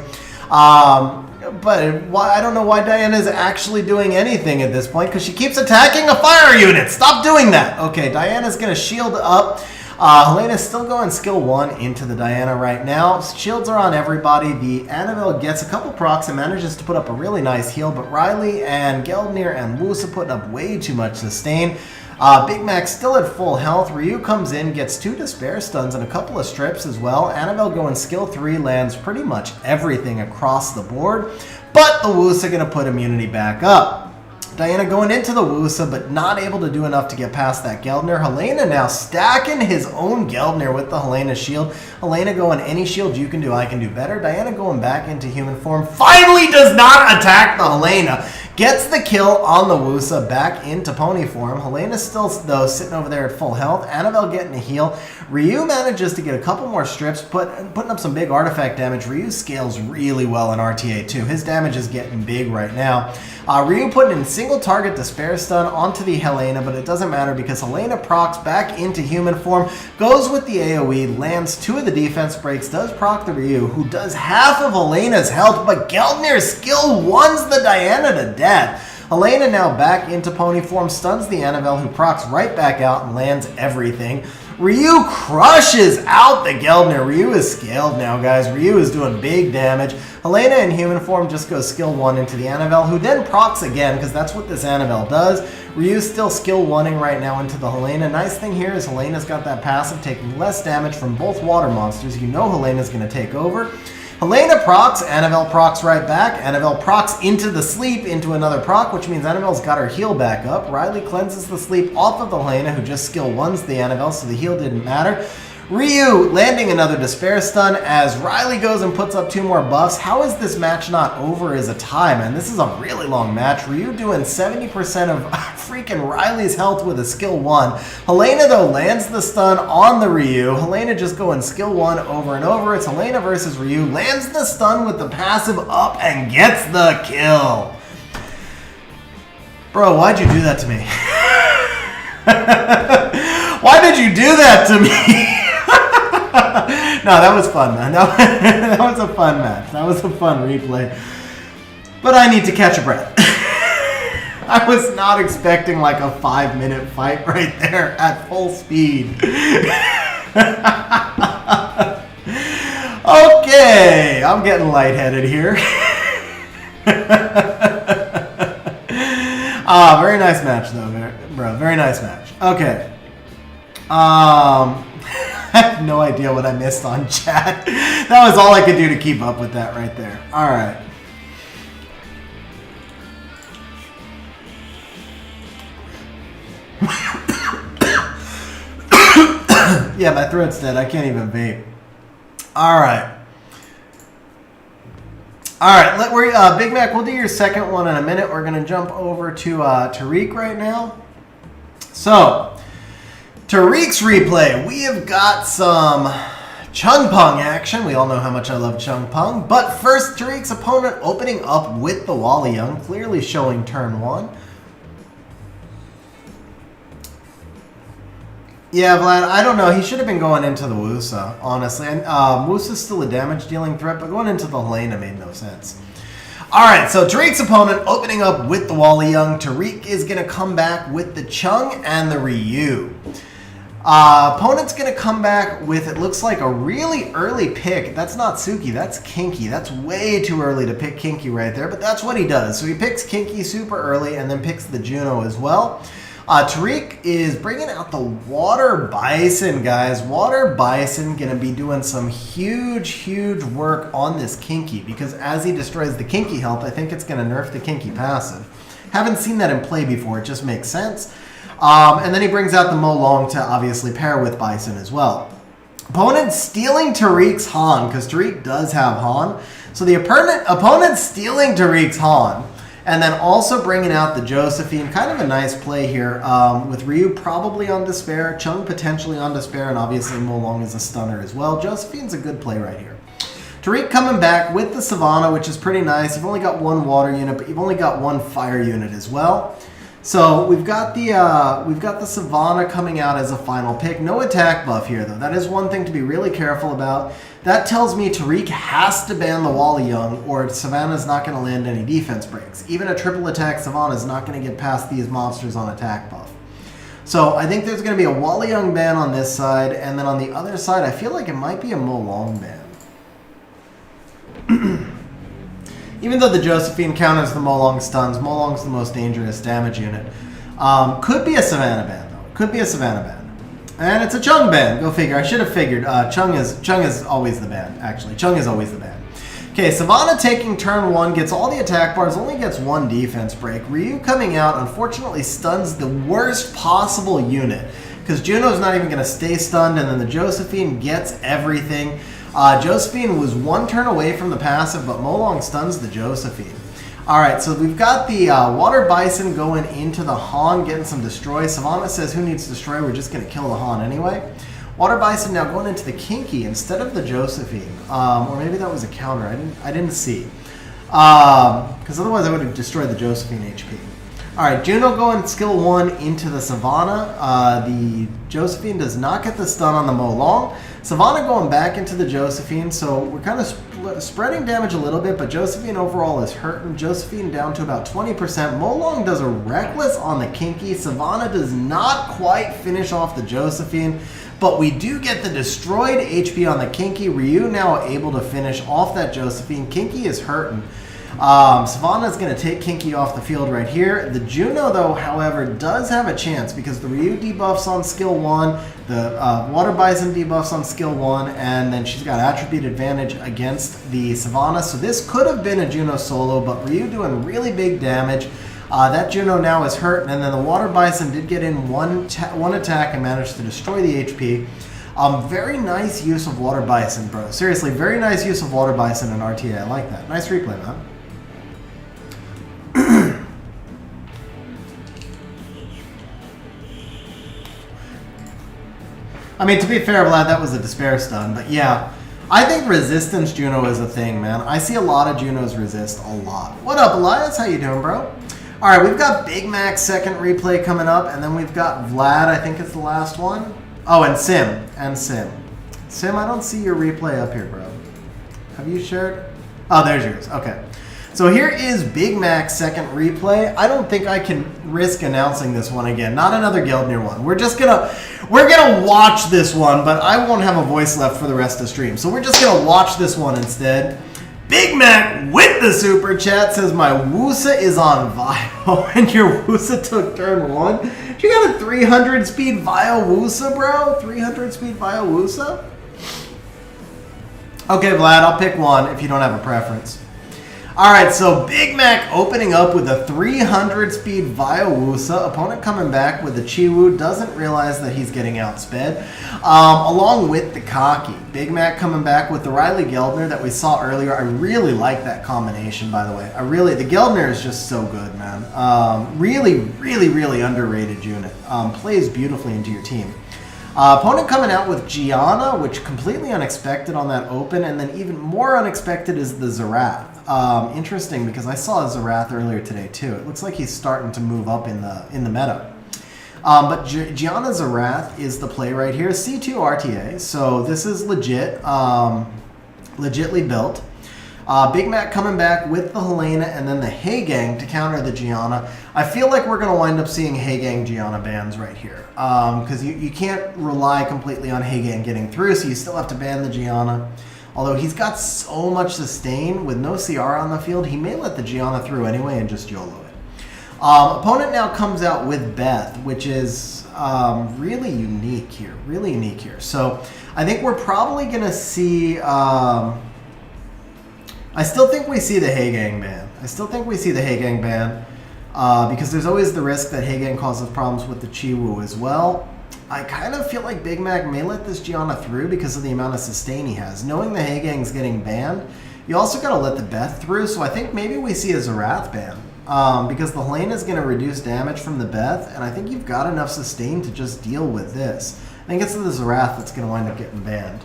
But I don't know why Diana's actually doing anything at this point, because she keeps attacking a fire unit. Stop doing that. Okay, Diana's gonna shield up. Helena's still going skill 1 into the Diana right now. Shields are on everybody. The Annabelle gets a couple procs and manages to put up a really nice heal, but Riley and Geldner and Woos are putting up way too much sustain. Big Mac still at full health. Ryu comes in, gets 2 despair stuns and a couple of strips as well. Annabelle going skill 3, lands pretty much everything across the board, but the Woos are going to put immunity back up. Diana going into the Wusa, but not able to do enough to get past that Geldner. Helena now stacking his own Geldner with the Helena shield. Helena going, any shield you can do, I can do better. Diana going back into human form. Finally does not attack the Helena. Gets the kill on the Wusa back into pony form. Helena's still, though, sitting over there at full health. Annabelle getting a heal. Ryu manages to get a couple more strips, putting up some big artifact damage. Ryu scales really well in RTA too. His damage is getting big right now. Ryu putting in single target despair stun onto the Helena, but it doesn't matter because Helena procs back into human form, goes with the AoE, lands 2 of the defense breaks, does proc the Ryu, who does half of Helena's health, but Geldner's skill 1's the Diana to death. Helena now back into pony form, stuns the Annabelle, who procs right back out and lands everything. Ryu crushes out the Geldner. Ryu is scaled now, guys. Ryu is doing big damage. Helena in human form just goes skill 1 into the Annabelle, who then procs again, because that's what this Annabelle does. Ryu's still skill 1ing right now into the Helena. Nice thing here is Helena's got that passive, taking less damage from both water monsters. You know Helena's going to take over. Helena procs, Annabelle procs right back. Annabelle procs into the sleep, into another proc, which means Annabelle's got her heal back up. Riley cleanses the sleep off of the Helena, who just skill 1's the Annabelle, so the heal didn't matter. Ryu landing another despair stun as Riley goes and puts up 2 more buffs. How is this match not over as a tie, man? This is a really long match. Ryu doing 70% of freaking Riley's health with a skill 1. Helena, though, lands the stun on the Ryu. Helena just going skill 1 over and over. It's Helena versus Ryu. Lands the stun with the passive up and gets the kill. Bro, why'd you do that to me? Why did you do that to me? No, that was fun, man. That was a fun match. That was a fun replay. But I need to catch a breath. I was not expecting like a 5-minute fight right there at full speed. Okay, I'm getting lightheaded here. Very nice match though, bro. Very nice match. Okay. I have no idea what I missed on chat. That was all I could do to keep up with that right there. All right. Yeah, my throat's dead. I can't even vape. All right. All right, Big Mac, we'll do your second one in a minute. We're going to jump over to Tariq right now. So, Tariq's replay. We have got some Chung Pung action. We all know how much I love Chung Pung. But first, Tariq's opponent opening up with the Wally Young, clearly showing turn one. Yeah, Vlad, I don't know. He should have been going into the Wusa, honestly. And Wusa's still a damage-dealing threat, but going into the Helena made no sense. All right, so Tariq's opponent opening up with the Wally Young. Tariq is going to come back with the Chung and the Ryu. Opponent's going to come back with, it looks like, a really early pick. That's not Suki, that's Kinky. That's way too early to pick Kinky right there, but that's what he does. So he picks Kinky super early and then picks the Juno as well. Tariq is bringing out the Water Bison, guys. Water Bison going to be doing some huge work on this Kinky because as he destroys the Kinky health, I think it's going to nerf the Kinky passive. Haven't seen that in play before. It just makes sense. And then he brings out the Mo Long to obviously pair with Bison as well. Opponent stealing Tariq's Han because Tariq does have Han. So the opponent stealing Tariq's Han. And then also bringing out the Josephine. Kind of a nice play here with Ryu probably on Despair, Chung potentially on Despair, and obviously Mo Long is a stunner as well. Josephine's a good play right here. Tariq coming back with the Savannah, which is pretty nice. You've only got one water unit, but you've only got one fire unit as well. So we've got the Savannah coming out as a final pick. No attack buff here, though. That is one thing to be really careful about. That tells me Tariq has to ban the Wally Young or Savannah's not going to land any defense breaks. Even a triple attack Savannah is not going to get past these monsters on attack buff. So I think there's going to be a Wally Young ban on this side, and then on the other side, I feel like it might be a Mo Long ban. Even though the Josephine counters the Mo Long stuns, Mo Long's the most dangerous damage unit. Could be a Savannah ban, though. Could be a Savannah ban. And it's a Chung ban. Go figure. I should have figured. Chung is always the ban, actually. Chung is always the ban. Okay, Savannah taking turn one, gets all the attack bars, only gets one defense break. Ryu coming out, unfortunately stuns the worst possible unit. Because Juno's not even going to stay stunned, and then the Josephine gets everything. Josephine was one turn away from the passive, but Mo Long stuns the Josephine. Alright, so we've got the Water Bison going into the Han, getting some Destroy. Savannah says, who needs Destroy? We're just going to kill the Han anyway. Water Bison now going into the Kinky instead of the Josephine. Or maybe that was a counter. I didn't see. Because otherwise I would have destroyed the Josephine HP. Alright, Juno going skill 1 into the Savannah. The Josephine does not get the stun on the Mo Long. Savannah going back into the Josephine, so we're kind of spreading damage a little bit, but Josephine overall is hurting. Josephine down to about 20%. Mo Long does a Reckless on the Kinky. Savannah does not quite finish off the Josephine, but we do get the destroyed HP on the Kinky. Ryu now able to finish off that Josephine. Kinky is hurting. Savannah is going to take Kinky off the field right here. The Juno, though, however, does have a chance because the Ryu debuffs on skill 1, the Water Bison debuffs on skill 1, and then she's got attribute advantage against the Savannah. So this could have been a Juno solo, but Ryu doing really big damage. That Juno now is hurt, and then the Water Bison did get in one attack and managed to destroy the HP. Very nice use of Water Bison, bro. Seriously, very nice use of Water Bison in RTA. I like that. Nice replay, man. I mean, to be fair, Vlad, that was a Despair stun, but yeah. I think Resistance Juno is a thing, man. I see a lot of Junos resist a lot. What up, Elias? How you doing, bro? Alright, we've got Big Mac's second replay coming up, and then we've got Vlad, I think it's the last one. Oh, and Sim. Sim, I don't see your replay up here, bro. Have you shared? Oh, there's yours. Okay. So here is Big Mac's second replay. I don't think I can risk announcing this one again. Not another Geldnir one. We're gonna watch this one, but I won't have a voice left for the rest of the stream. So we're just gonna watch this one instead. Big Mac with the super chat says my Wusa is on Vio and your Wusa took turn 1. You got a 300 speed Vio Wusa, bro? 300 speed Vio Wusa? Okay, Vlad, I'll pick one if you don't have a preference. Alright, so Big Mac opening up with a 300 speed Vio Wusa. Opponent coming back with the Chiwu. Doesn't realize that he's getting outsped. Along with the Cocky. Big Mac coming back with the Riley Geldner that we saw earlier. I really like that combination, by the way. The Geldner is just so good, man. Really underrated unit. Plays beautifully into your team. Opponent coming out with Gianna, which completely unexpected on that open, and then even more unexpected is the Zerath. Interesting because I saw Zerath earlier today too. It looks like he's starting to move up in the meta. But Gianna Zerath is the play right here. C2 RTA, so this is legit, legitly built. Big Mac coming back with the Helena and then the Hey Gang to counter the Gianna. I feel like we're going to wind up seeing Hey Gang Gianna bans right here. Because you can't rely completely on Hey Gang getting through, so you still have to ban the Gianna. Although he's got so much sustain with no CR on the field, he may let the Gianna through anyway and just YOLO it. Opponent now comes out with Beth, which is really unique here. So I think we're probably going to see... I still think we see the Hey Gang ban. Because there's always the risk that Hey Gang causes problems with the Chiwu as well. I kind of feel like Big Mac may let this Gianna through because of the amount of sustain he has. Knowing the Hey Gang's getting banned, you also got to let the Beth through, so I think maybe we see a Zerath ban. Because the Helena is going to reduce damage from the Beth, and I think you've got enough sustain to just deal with this. I think it's the Zerath that's going to wind up getting banned.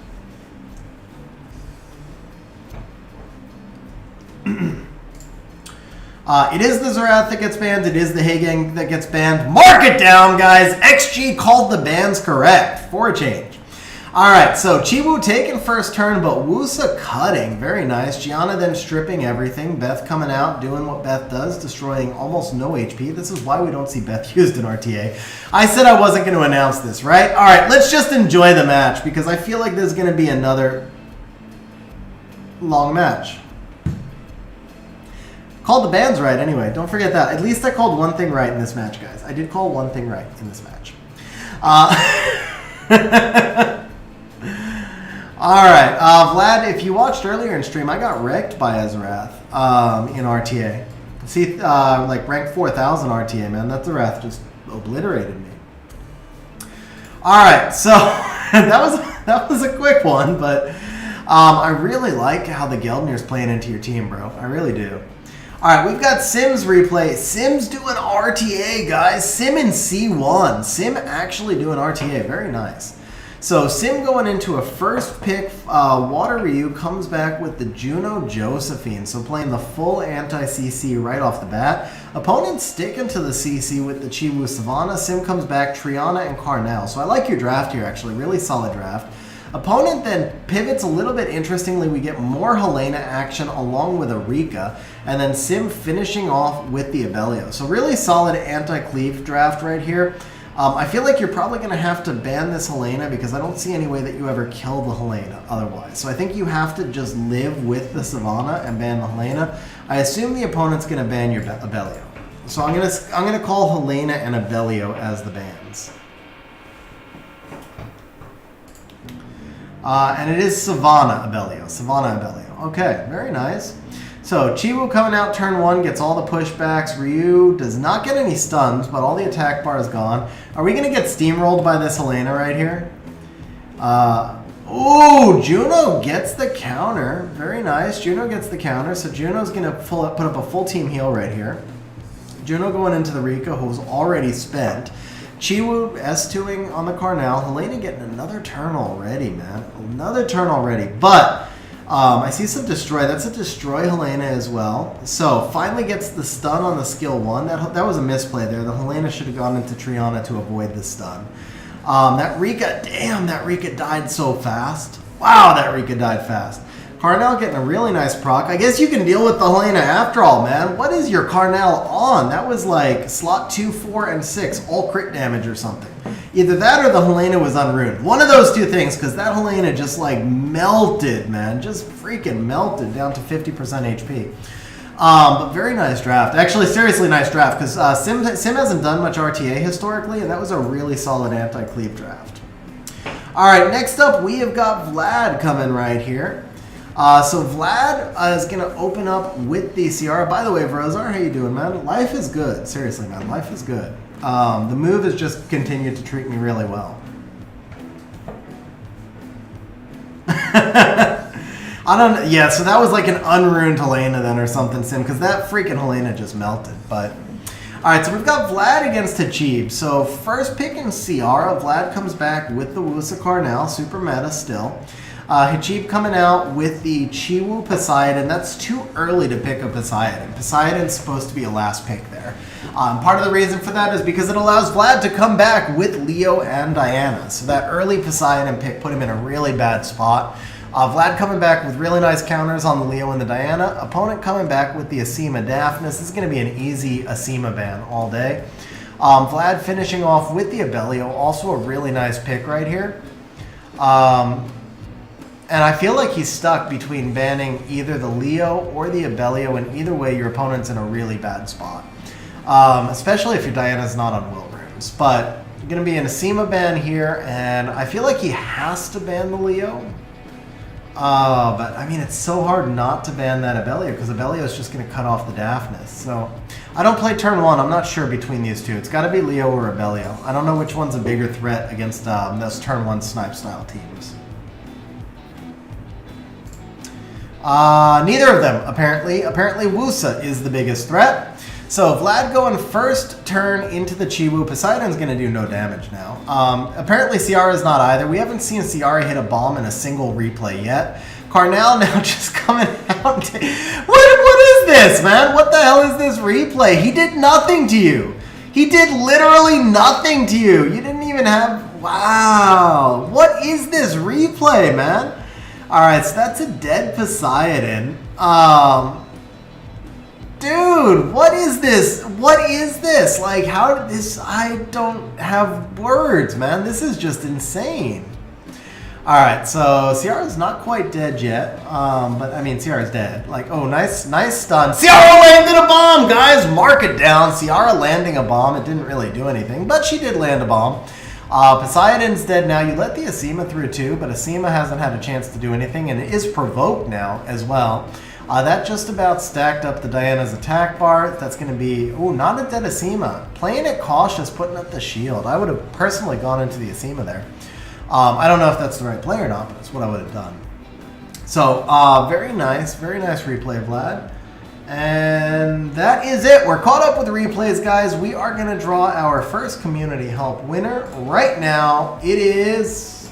It is the Zerath that gets banned. It is the Hey Gang that gets banned. Mark it down, guys. XG called the bans correct for a change. All right, so Chiwu taking first turn, but Wusa cutting. Very nice. Gianna then stripping everything. Beth coming out, doing what Beth does, destroying almost no HP. This is why we don't see Beth used in RTA. I said I wasn't going to announce this, right? All right, let's just enjoy the match because I feel like there's going to be another long match. Called the bans right anyway. Don't forget that. At least I called one thing right in this match, guys. I did call one thing right in this match. All right. Vlad, if you watched earlier in stream, I got wrecked by Zerath in RTA. See, like ranked 4,000 RTA, man. That Zerath just obliterated me. All right. So that was a quick one, but I really like how the Geldner's playing into your team, bro. I really do. All right, we've got Sims replay. Sims doing RTA, guys. Sim in C1. Sim actually doing RTA. Very nice. So Sim going into a first pick. Water Ryu comes back with the Juno Josephine. So playing the full anti-CC right off the bat. Opponent sticking to the CC with the Chiwu Savannah. Sim comes back Triana and Carnell. So I like your draft here, actually. Really solid draft. Opponent then pivots a little bit interestingly. We get more Helena action along with a Rika, and then Sim finishing off with the Abelio. So really solid anti-cleave draft right here. I feel like you're probably going to have to ban this Helena because I don't see any way that you ever kill the Helena otherwise. So I think you have to just live with the Savannah and ban the Helena. I assume the opponent's going to ban your Abelio. So I'm gonna call Helena and Abelio as the bans. And it is Savannah Abelio. Okay, very nice. So Chiwu coming out turn 1, gets all the pushbacks. Ryu does not get any stuns, but all the attack bar is gone. Are we going to get steamrolled by this Helena right here? Ooh, Juno gets the counter. Very nice. Juno gets the counter. So Juno's going to put up a full team heal right here. Juno going into the Rika, who's already spent. Chiwu S2ing on the Carnell. Helena getting another turn already, man. Another turn already. But I see some destroy. That's a destroy Helena as well. So finally gets the stun on the skill 1. That was a misplay there. The Helena should have gone into Triana to avoid the stun. That Rika, damn, that Rika died so fast. Wow, that Rika died fast. Carnell getting a really nice proc. I guess you can deal with the Helena after all, man. What is your Carnell on? That was like slot 2, 4, and 6, all crit damage or something. Either that or the Helena was unruined. One of those two things, because that Helena just like melted, man. Just freaking melted down to 50% HP. But very nice draft. Actually, seriously nice draft, because Sim hasn't done much RTA historically, and that was a really solid anti-cleave draft. All right, next up we have got Vlad coming right here. So Vlad is going to open up with the Ciara. By the way, Vrozar, how you doing, man? Life is good. Seriously, man, life is good. The move has just continued to treat me really well. I don't. Yeah, so that was like an unruined Helena then or something, Sim, because that freaking Helena just melted. But all right, so we've got Vlad against Hachib. So first picking Ciara, Vlad comes back with the Wusa Carnell, super meta still. Hachib coming out with the Chiwu Poseidon. That's too early to pick a Poseidon. Poseidon's supposed to be a last pick there. Part of the reason for that is because it allows Vlad to come back with Leo and Diana. So that early Poseidon pick put him in a really bad spot. Vlad coming back with really nice counters on the Leo and the Diana. Opponent coming back with the Asima Daphnis. This is going to be an easy Asima ban all day. Vlad finishing off with the Abellio. Also a really nice pick right here. And I feel like he's stuck between banning either the Leo or the Abellio, and either way your opponent's in a really bad spot. Especially if your Diana's not on Will Runes. But you're going to be an Asima ban here, and I feel like he has to ban the Leo. But I mean, it's so hard not to ban that Abellio, because Abellio is just going to cut off the Daphnis. So I don't play turn one. I'm not sure between these two. It's got to be Leo or Abellio. I don't know which one's a bigger threat against those turn one snipe style teams. Neither of them, apparently. Apparently, Wusa is the biggest threat. So Vlad going first turn into the Chiwu. Poseidon's going to do no damage now. Apparently, Ciara's not either. We haven't seen Ciara hit a bomb in a single replay yet. Carnell now just coming out. What is this, man? What the hell is this replay? He did nothing to you. He did literally nothing to you. You didn't even have... Wow. What is this replay, man? Alright, so that's a dead Poseidon. Dude, what is this? What is this? Like, how did this... I don't have words, man. This is just insane. Alright, so Ciara's not quite dead yet. But, I mean, Ciara's dead. Like, oh, nice stun. Ciara landed a bomb, guys! Mark it down. Ciara landing a bomb. It didn't really do anything, but she did land a bomb. Poseidon's dead now. You let the Asima through too, but Asima hasn't had a chance to do anything, and it is provoked now as well. That just about stacked up the Diana's attack bar. That's going to be, oh, not a dead Asima. Playing it cautious, putting up the shield. I would have personally gone into the Asima there. I don't know if that's the right play or not, but it's what I would have done. So, very nice replay, Vlad. And that is it. We're caught up with the replays, guys. We are going to draw our first community help winner. Right now, it is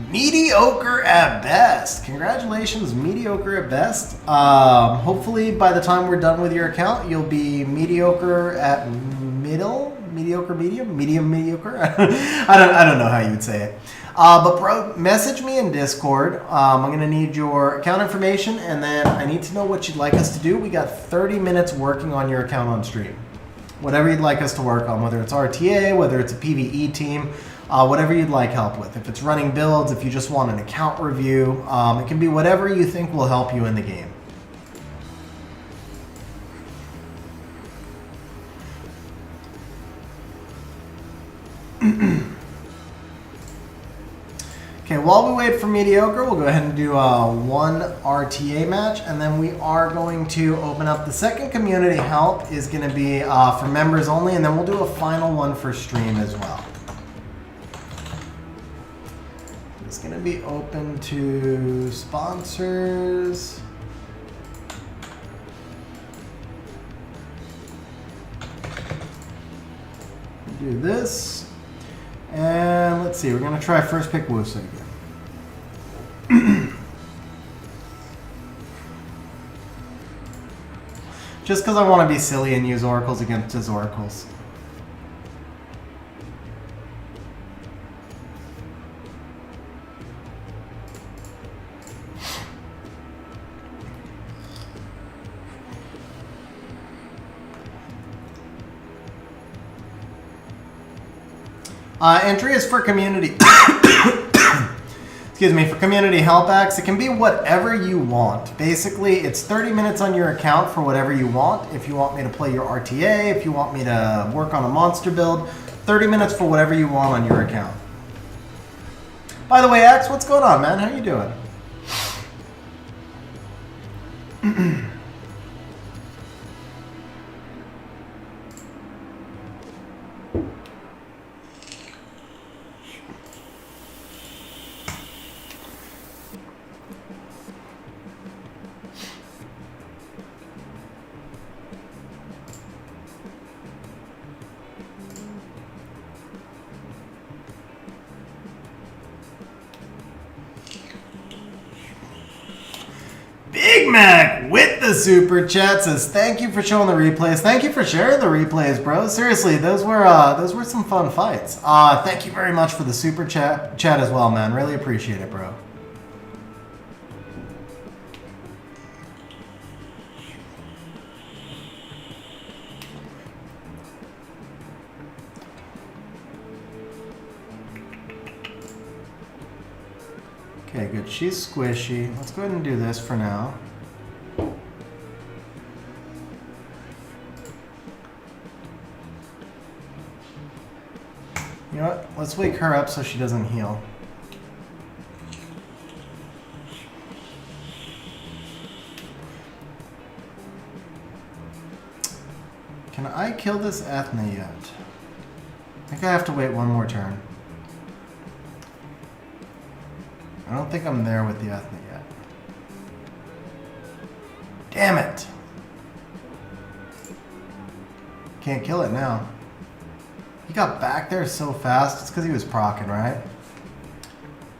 mediocre at best. Congratulations, mediocre at best. Hopefully, by the time we're done with your account, you'll be mediocre at middle, mediocre, medium, mediocre. I don't know how you would say it. But bro, message me in Discord. I'm going to need your account information, and then I need to know what you'd like us to do. We got 30 minutes working on your account on stream. Whatever you'd like us to work on, whether it's RTA, whether it's a PvE team, whatever you'd like help with. If it's running builds, if you just want an account review, it can be whatever you think will help you in the game. Okay, while we wait for mediocre, we'll go ahead and do one RTA match, and then we are going to open up the second community help is going to be for members only, and then we'll do a final one for stream as well. It's going to be open to sponsors. Do this. And let's see, we're going to try first pick Wusa again. Just because I want to be silly and use oracles against his oracles. Entry is for community. Excuse me, for community help acts. It can be whatever you want. Basically, it's 30 minutes on your account for whatever you want. If you want me to play your RTA, if you want me to work on a monster build, 30 minutes for whatever you want on your account. By the way, Axe, what's going on, man? How you doing? Big Mac with the super chat says, "Thank you for showing the replays. Thank you for sharing the replays, bro. Seriously, those were some fun fights. Thank you very much for the super chat as well, man. Really appreciate it, bro." Okay, good. She's squishy. Let's go ahead and do this for now. You know what? Let's wake her up so she doesn't heal. Can I kill this Ethna yet? I think I have to wait one more turn. I don't think I'm there with the Ethna yet. Damn it! Can't kill it now. He got back there so fast. It's because he was proccing, right?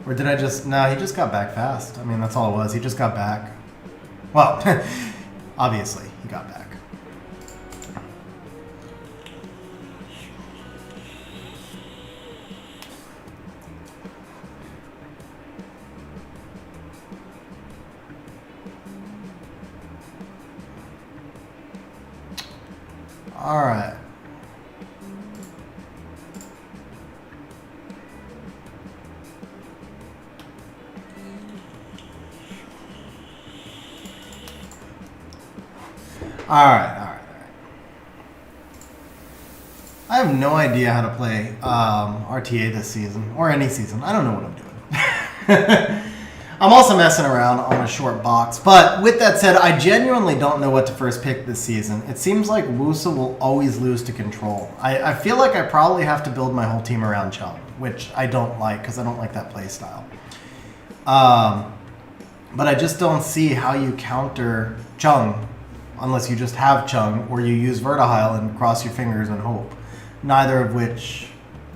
Or did I just... No, he just got back fast. I mean, that's all it was. He just got back. Well, obviously, he got back. All right. All right. I have no idea how to play RTA this season, or any season. I don't know what I'm doing. I'm also messing around on a short box. But with that said, I genuinely don't know what to first pick this season. It seems like Wusa will always lose to control. I feel like I probably have to build my whole team around Chung, which I don't like because I don't like that play style. But I just don't see how you counter Chung unless you just have Chung, or you use Vertihile and cross your fingers and hope. Neither of which...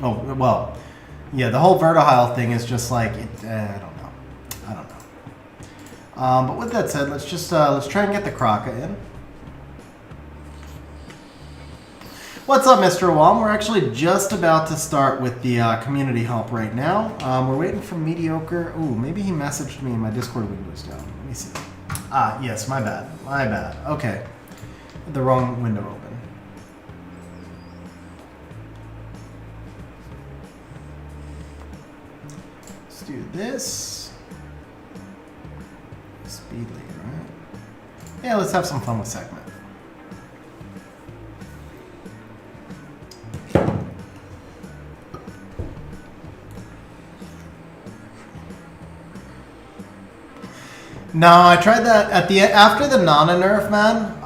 Oh, well, yeah, the whole Vertihile thing is just like... I don't know. But with that said, let's just let's try and get the Kraka in. What's up, Mr. Wom? We're actually just about to start with the community help right now. We're waiting for Mediocre. Ooh, maybe he messaged me. My Discord window's down. Let me see. Ah, yes, my bad. My bad. Okay. The wrong window open. Let's do this. Speedly, right? Yeah, let's have some fun with segment. No, I tried that at the after the Nana nerf, man.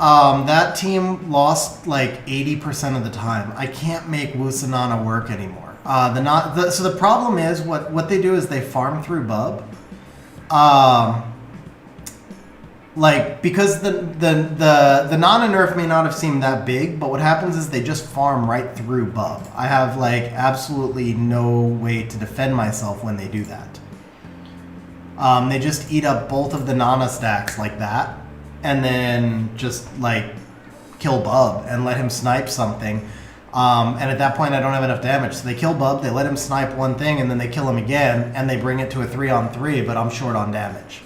That team lost like 80% of the time. I can't make Wusa Nana work anymore. So the problem is what they do is they farm through Bub. Like, because the Nana nerf may not have seemed that big, but what happens is they just farm right through Bub. I have like absolutely no way to defend myself when they do that. They just eat up both of the Nana stacks like that, and then just like kill Bub and let him snipe something. And at that point I don't have enough damage. So they kill Bub, they let him snipe one thing, and then they kill him again, and they bring it to a 3-on-3, but I'm short on damage.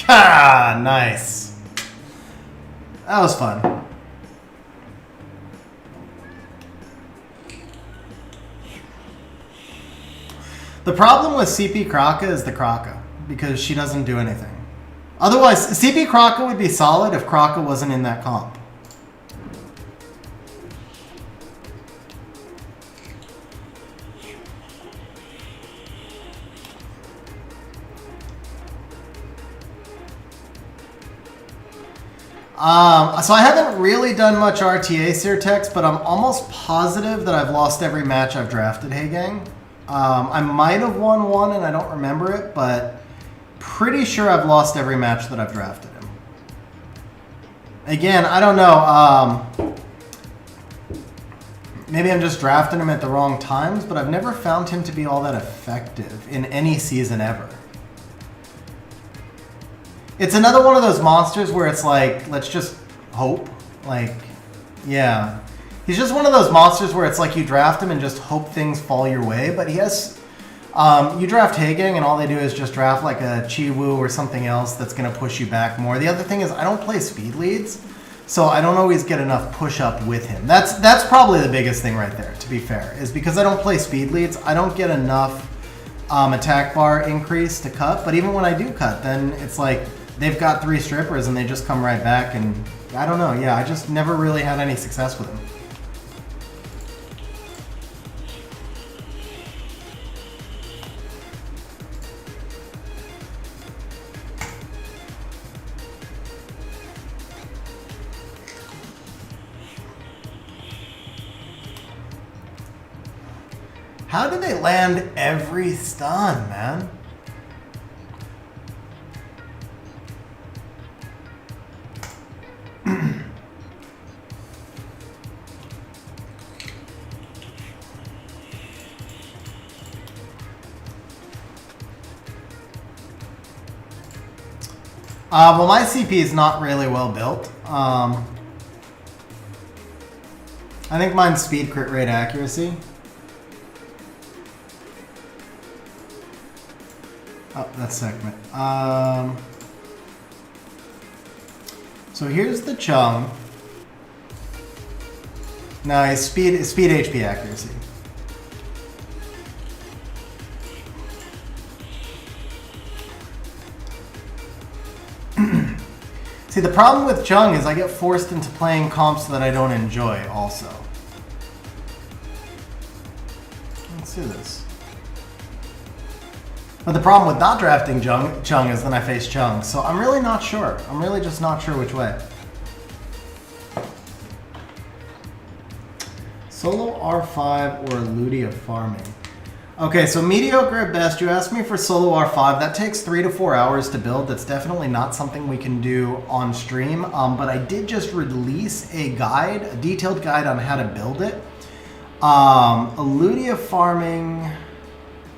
Ah, nice. That was fun. The problem with CP Kraka is the Kraka, because she doesn't do anything. Otherwise, CP Kraka would be solid if Kraka wasn't in that comp. So I haven't really done much RTA Sirtex, but I'm almost positive that I've lost every match I've drafted, hey gang. I might have won one and I don't remember it, but pretty sure I've lost every match that I've drafted him. Again, I don't know. Maybe I'm just drafting him at the wrong times, but I've never found him to be all that effective in any season ever. It's another one of those monsters where it's like, let's just hope. Like, yeah. He's just one of those monsters where it's like you draft him and just hope things fall your way. But he has, you draft Hagang and all they do is just draft like a Chi-Wu or something else that's going to push you back more. The other thing is I don't play speed leads, so I don't always get enough push up with him. That's probably the biggest thing right there, to be fair, is because I don't play speed leads, I don't get enough attack bar increase to cut. But even when I do cut, then it's like they've got 3 strippers and they just come right back, and I don't know. Yeah, I just never really had any success with him. How do they land every stun, man? Well, my CP is not really well built. I think mine's speed, crit rate, accuracy. Oh, that's segment. So here's the Chung. No, his speed HP accuracy. See, the problem with Chung is I get forced into playing comps that I don't enjoy also. Let's do this. But the problem with not drafting Chung is then I face Chung. So I'm really not sure. I'm really just not sure which way. Solo R5 or Ludia farming? Okay, so mediocre at best. You asked me for solo R5. That takes 3 to 4 hours to build. That's definitely not something we can do on stream. But I did just release a guide, a detailed guide on how to build it. Ludia farming...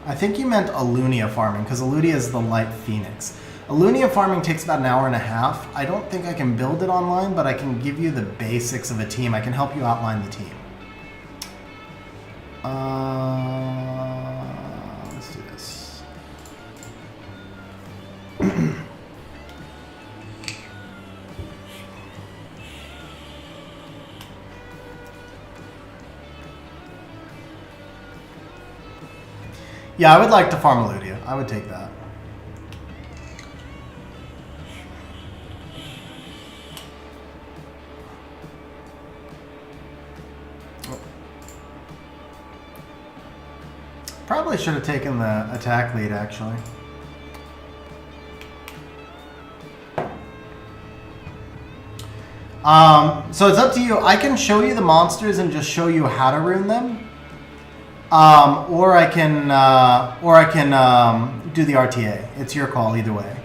I think you meant Alunia farming, because Alunia is the light phoenix. Alunia farming takes about an hour and a half. I don't think I can build it online, but I can give you the basics of a team. I can help you outline the team. Let's do this. Yeah, I would like to farm Aludia. I would take that. Oh. Probably should have taken the attack lead, actually. So it's up to you. I can show you the monsters and just show you how to rune them. Or I can do the RTA. It's your call either way.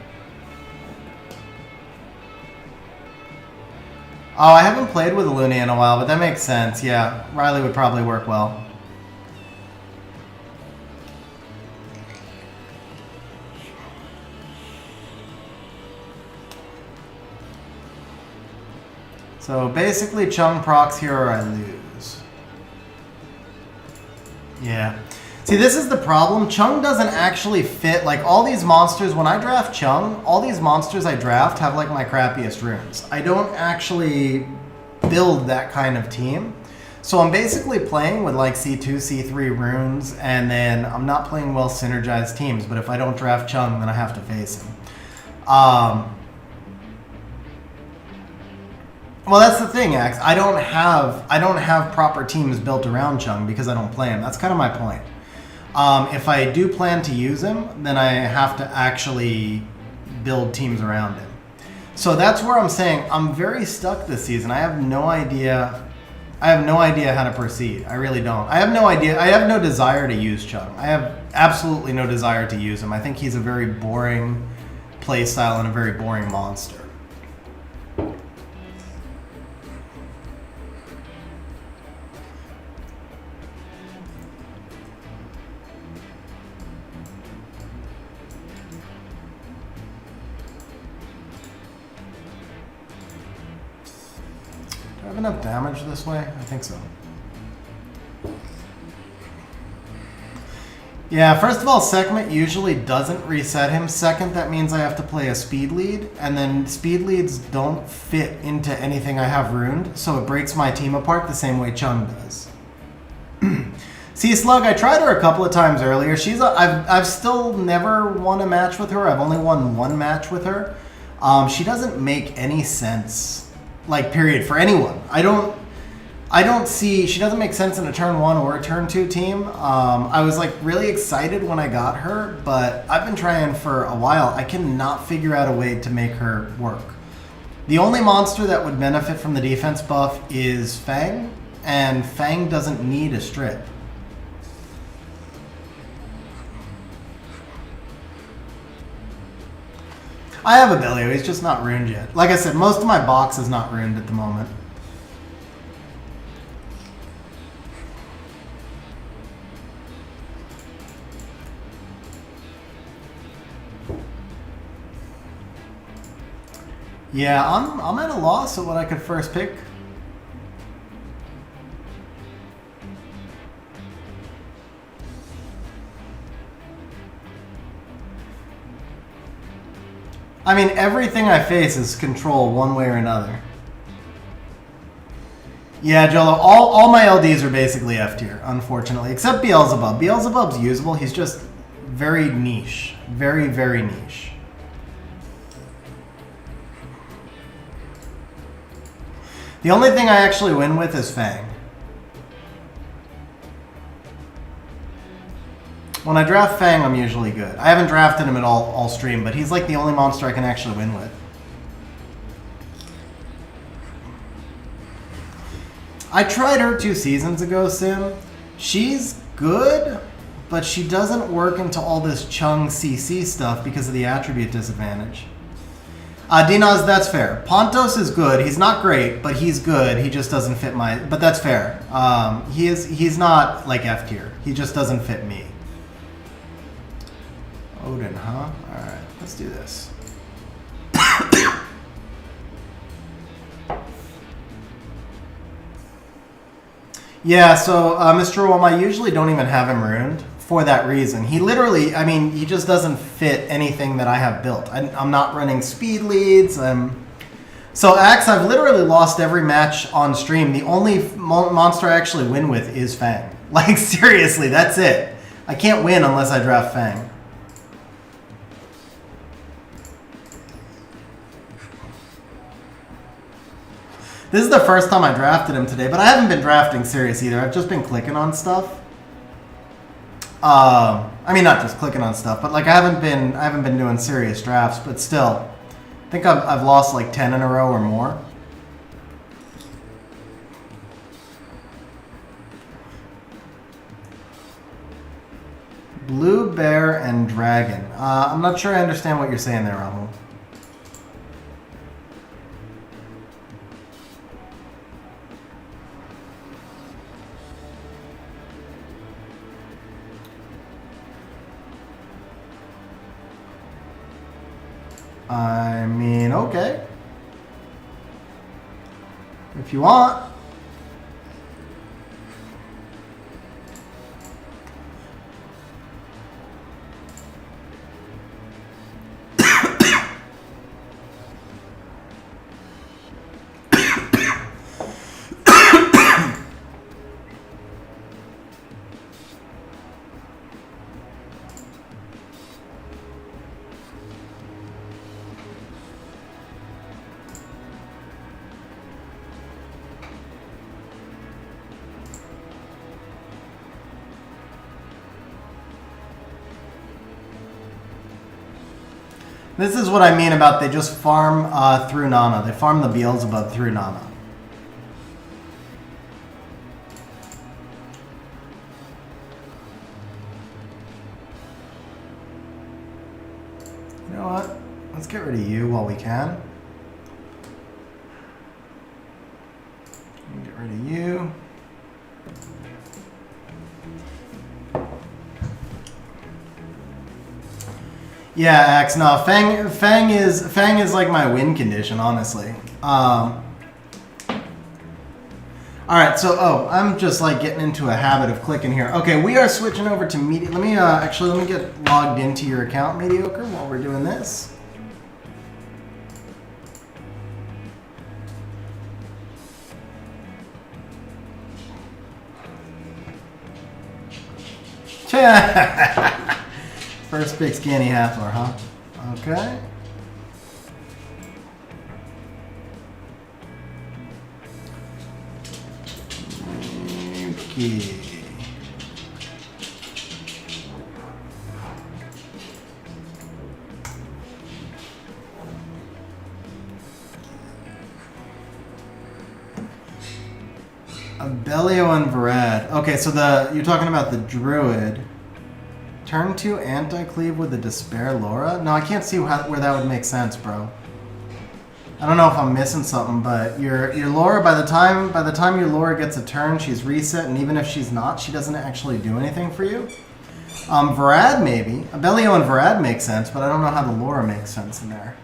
Oh, I haven't played with Alunia in a while, but that makes sense. Yeah, Riley would probably work well. So basically, Chung procs here or I lose. Yeah. See, this is the problem. Chung doesn't actually fit, like, all these monsters. When I draft Chung, all these monsters I draft have, like, my crappiest runes. I don't actually build that kind of team. So I'm basically playing with, like, C2, C3 runes, and then I'm not playing well synergized teams. But if I don't draft Chung, then I have to face him. Well, that's the thing, Axe. I don't have proper teams built around Chung because I don't play him. That's kind of my point. If I do plan to use him, then I have to actually build teams around him. So that's where I'm saying I'm very stuck this season. I have no idea. I have no idea how to proceed. I really don't. I have no idea. I have no desire to use Chung. I have absolutely no desire to use him. I think he's a very boring playstyle and a very boring monster. Do I have enough damage this way? I think so. Yeah, first of all, Sekhmet usually doesn't reset him. Second, that means I have to play a speed lead, and then speed leads don't fit into anything I have ruined, so it breaks my team apart the same way Chung does. Sea Slug, I tried her a couple of times earlier. I've still never won a match with her. I've only won one match with her. She doesn't make any sense, like, period, for anyone. I don't see, she doesn't make sense in a turn 1 or a turn 2 team. I was, like, really excited when I got her, but I've been trying for a while. I cannot figure out a way to make her work. The only monster that would benefit from the defense buff is Fang, and Fang doesn't need a strip. I have Abelio, he's just not ruined yet. Like I said, most of my box is not ruined at the moment. Yeah, I'm at a loss of what I could first pick. I mean, everything I face is control one way or another. Yeah, Jolo, all my LDs are basically F tier, unfortunately, except Beelzebub. Beelzebub's usable, he's just very niche. Very, very niche. The only thing I actually win with is Fang. When I draft Fang, I'm usually good. I haven't drafted him at all stream, but he's like the only monster I can actually win with. I tried her 2 seasons ago, Sim. She's good, but she doesn't work into all this Chung CC stuff because of the attribute disadvantage. Dinaz, that's fair. Pontos is good. He's not great, but he's good. He just doesn't fit my... But that's fair. He's not like F tier. He just doesn't fit me. Odin, huh? Alright, let's do this. Yeah, so Mr. Wom, I usually don't even have him ruined for that reason. He literally, I mean, he just doesn't fit anything that I have built. I'm not running speed leads. So Axe, I've literally lost every match on stream. The only monster I actually win with is Fang. Like, seriously, that's it. I can't win unless I draft Fang. This is the first time I drafted him today, but I haven't been drafting serious either. I've just been clicking on stuff. I mean, not just clicking on stuff, but like I haven't been doing serious drafts, but still, I think I've lost like 10 in a row or more. Blue Bear and Dragon. I'm not sure I understand what you're saying there, Rahul. I mean, okay. If you want. This is what I mean about they just farm through Nana. They farm the Beelzebub through Nana. You know what? Let's get rid of you while we can. Get rid of you. Yeah, Axe. No, Fang is like my win condition, honestly. All right, so I'm just like getting into a habit of clicking here. Okay, we are switching over to media. Let me let me get logged into your account, Mediocre, while we're doing this. First pick Scanny Hathor, huh? Okay. Okay. Abellio and Varad. Okay, so you're talking about the Druid. Turn 2 anti-cleave with a Despair Laura? No, I can't see where that would make sense, bro. I don't know if I'm missing something, but your Laura, by the time your Laura gets a turn, she's reset, and even if she's not, she doesn't actually do anything for you. Varad, maybe. Abellio and Varad make sense, but I don't know how the Laura makes sense in there.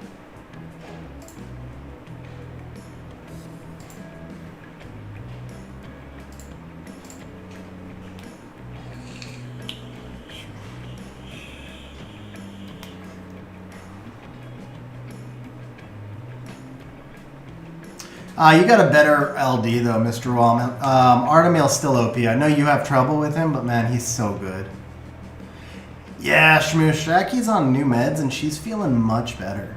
You got a better LD though, Mr. Wallman. Artemir's still OP. I know you have trouble with him, but man, he's so good. Yeah, Shmoosh. Jackie's on new meds and she's feeling much better.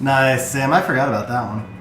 Nice, Sam. I forgot about that one.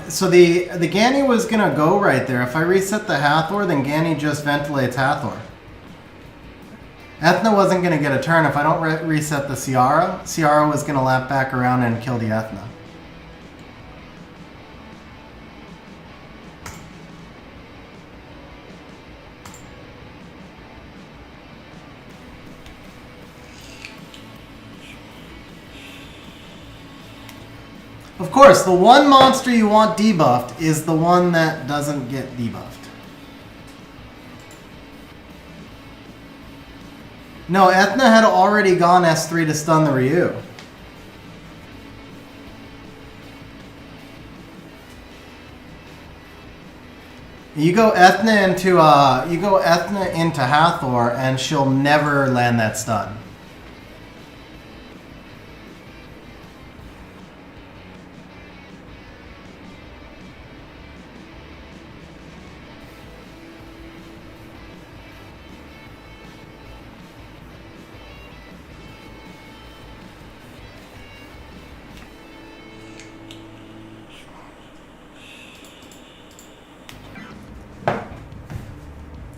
So the Ganny was gonna go right there. If I reset the Hathor, then Ganny just ventilates Hathor. Ethna wasn't gonna get a turn if I don't reset the Ciara. Ciara was gonna lap back around and kill the Ethna. Of course, the one monster you want debuffed is the one that doesn't get debuffed. No, Ethna had already gone S3 to stun the Ryu. You go Ethna into Hathor and she'll never land that stun.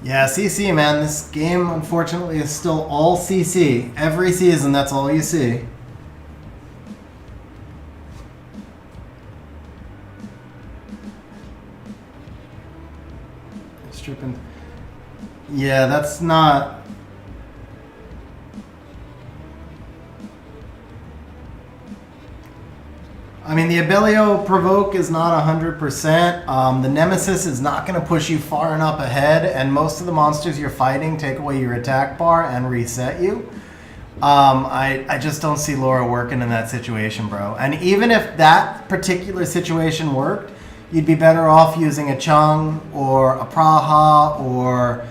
Yeah, CC, man. This game, unfortunately, is still all CC. Every season, that's all you see. Stripping. Yeah, that's not... I mean, the Abilio Provoke is not 100%. The Nemesis is not going to push you far enough ahead, and most of the monsters you're fighting take away your attack bar and reset you. I just don't see Laura working in that situation, bro. And even if that particular situation worked, you'd be better off using a Chung or a Praha or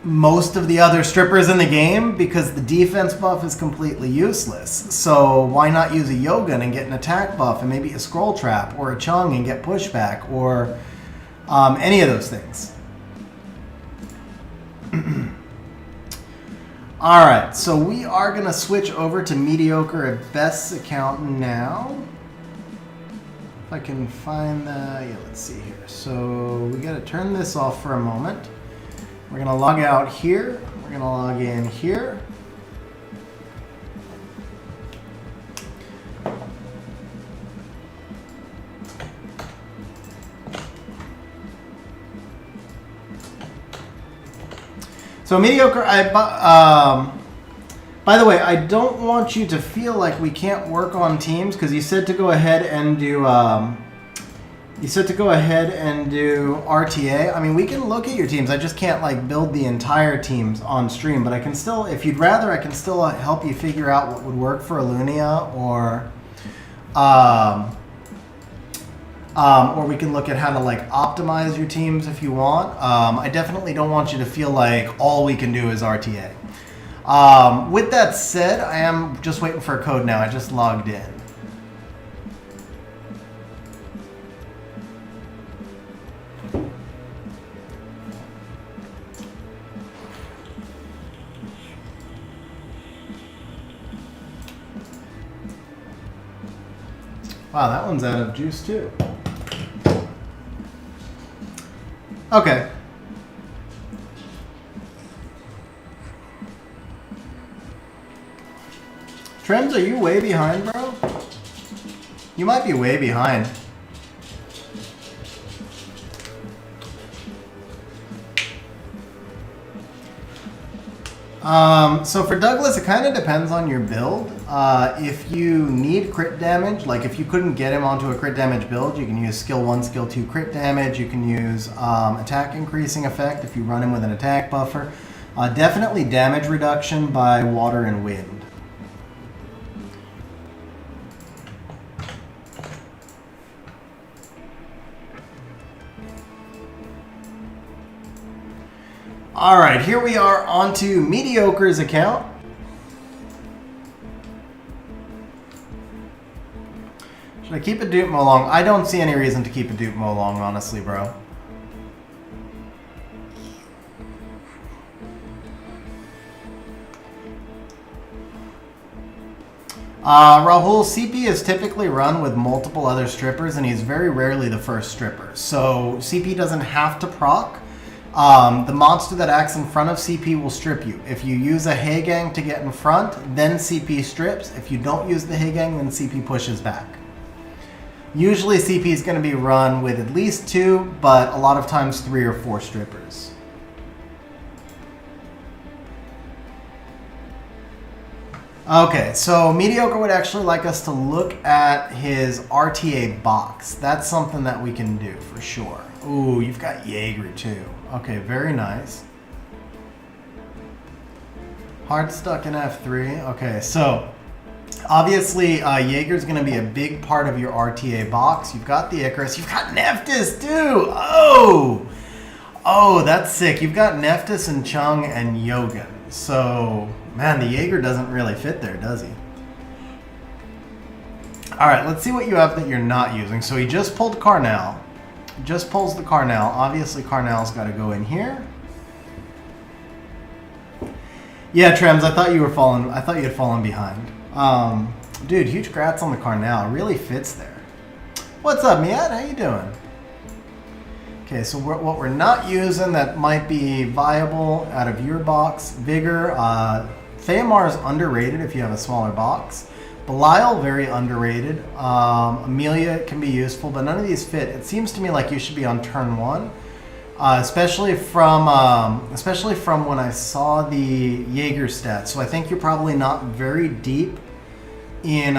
most of the other strippers in the game, because the defense buff is completely useless. So why not use a Yogun and get an attack buff, and maybe a Scroll Trap or a Chung and get pushback, or any of those things. Alright, so we are going to switch over to Mediocre at Best's account now. If I can find the... Yeah, let's see here. So we got to turn this off for a moment. We're going to log out here. We're going to log in here. So Mediocre, by the way, I don't want you to feel like we can't work on teams, because you said to go ahead and do RTA. I mean, we can look at your teams. I just can't like build the entire teams on stream, but I can still, if you'd rather, I can still help you figure out what would work for Alunia, or we can look at how to like optimize your teams if you want. I definitely don't want you to feel like all we can do is RTA. With that said, I am just waiting for a code now. I just logged in. Wow, that one's out of juice too. Okay. Trems, are you way behind, bro? You might be way behind. So for Douglas, it kind of depends on your build. If you need crit damage, like if you couldn't get him onto a crit damage build, you can use skill 1, skill 2 crit damage. You can use attack increasing effect if you run him with an attack buffer. Definitely damage reduction by water and wind. All right, here we are onto Mediocre's account. Should I keep a dupe Molong? I don't see any reason to keep a dupe Molong, honestly, bro. Rahul, CP is typically run with multiple other strippers, and he's very rarely the first stripper. So CP doesn't have to proc. The monster that acts in front of CP will strip you. If you use a Heigang to get in front, then CP strips. If you don't use the Heigang, then CP pushes back. Usually CP is going to be run with at least 2, but a lot of times 3 or 4 strippers. Okay, so Mediocre would actually like us to look at his RTA box. That's something that we can do for sure. Ooh, you've got Jaeger too. Okay, very nice. Hard stuck in F3. Okay, so obviously Jaeger's going to be a big part of your RTA box. You've got the Icarus. You've got Nephthys too. Oh, that's sick. You've got Nephthys and Chung and Yogun. So, man, the Jaeger doesn't really fit there, does he? All right, let's see what you have that you're not using. So he just pulled Carnal. Just pulls the Carnal. Obviously, Carnal's got to go in here. Yeah, Trems, I thought you were falling. I thought you had fallen behind. Dude, huge grats on the Carnal. Really fits there. What's up, Miat? How you doing? Okay, so what we're not using that might be viable out of your box, Vigor. Theomar is underrated if you have a smaller box. Belial, very underrated. Amelia can be useful, but none of these fit. It seems to me like you should be on turn 1. Especially from when I saw the Jaeger stats. So I think you're probably not very deep in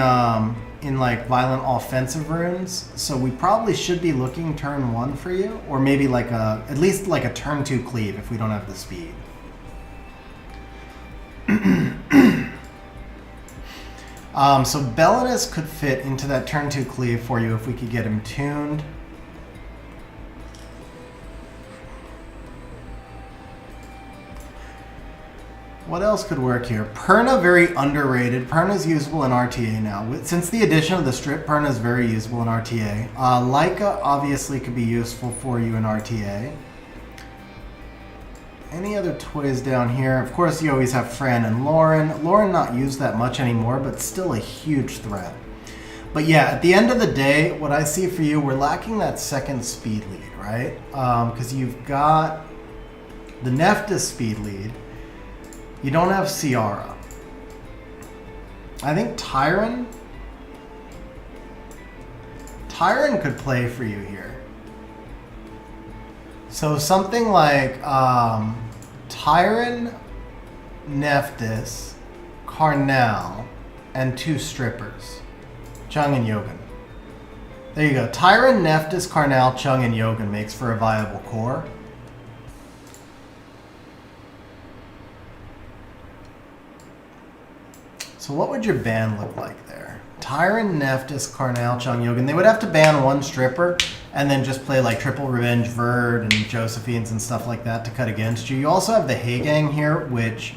like violent offensive runes. So we probably should be looking turn 1 for you, or maybe like at least like a turn 2 cleave if we don't have the speed. So Belinus could fit into that turn 2 cleave for you if we could get him tuned. What else could work here? Perna, very underrated. Perna's usable in RTA now. Since the addition of the strip, Perna's very usable in RTA. Leica obviously could be useful for you in RTA. Any other toys down here? Of course, you always have Fran and Lauren. Lauren not used that much anymore, but still a huge threat. But yeah, at the end of the day, what I see for you, we're lacking that second speed lead, right? Because you've got the Nephthys speed lead. You don't have Ciara. I think Tyron could play for you here. So something like Tyron, Nephthys, Carnal, and 2 strippers. Chung and Yogan. There you go. Tyron, Nephthys, Carnal, Chung, and Yogan makes for a viable core. So what would your ban look like there? Tyron, Nephthys, Carnal, Chung, Yogan. They would have to ban 1 stripper and then just play like Triple Revenge, Verd, and Josephines and stuff like that to cut against you. You also have the Hagang here, which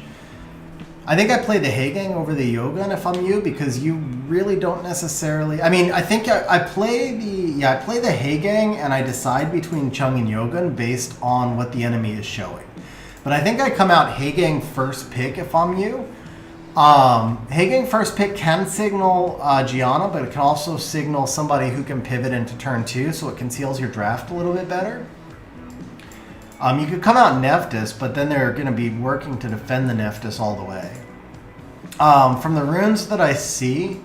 I think I play the Hagang over the Yogan if I'm you, because you really don't necessarily... I mean, I think I play the Hagang and I decide between Chung and Yogan based on what the enemy is showing. But I think I come out Hagang first pick if I'm you. Hagang first pick can signal Gianna, but it can also signal somebody who can pivot into turn 2, so it conceals your draft a little bit better. You could come out Nephthys, but then they're going to be working to defend the Nephthys all the way. From the runes that I see,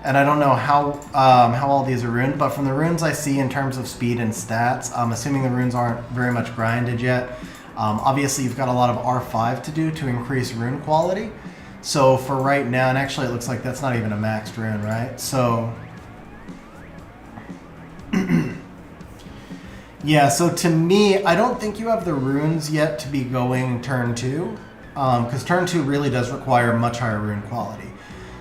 and I don't know how all these are runed, but from the runes I see in terms of speed and stats, I'm assuming the runes aren't very much grinded yet. Obviously, you've got a lot of R5 to do to increase rune quality. So for right now, and actually it looks like that's not even a maxed rune, right? So, yeah, so to me, I don't think you have the runes yet to be going turn 2, because turn 2 really does require much higher rune quality.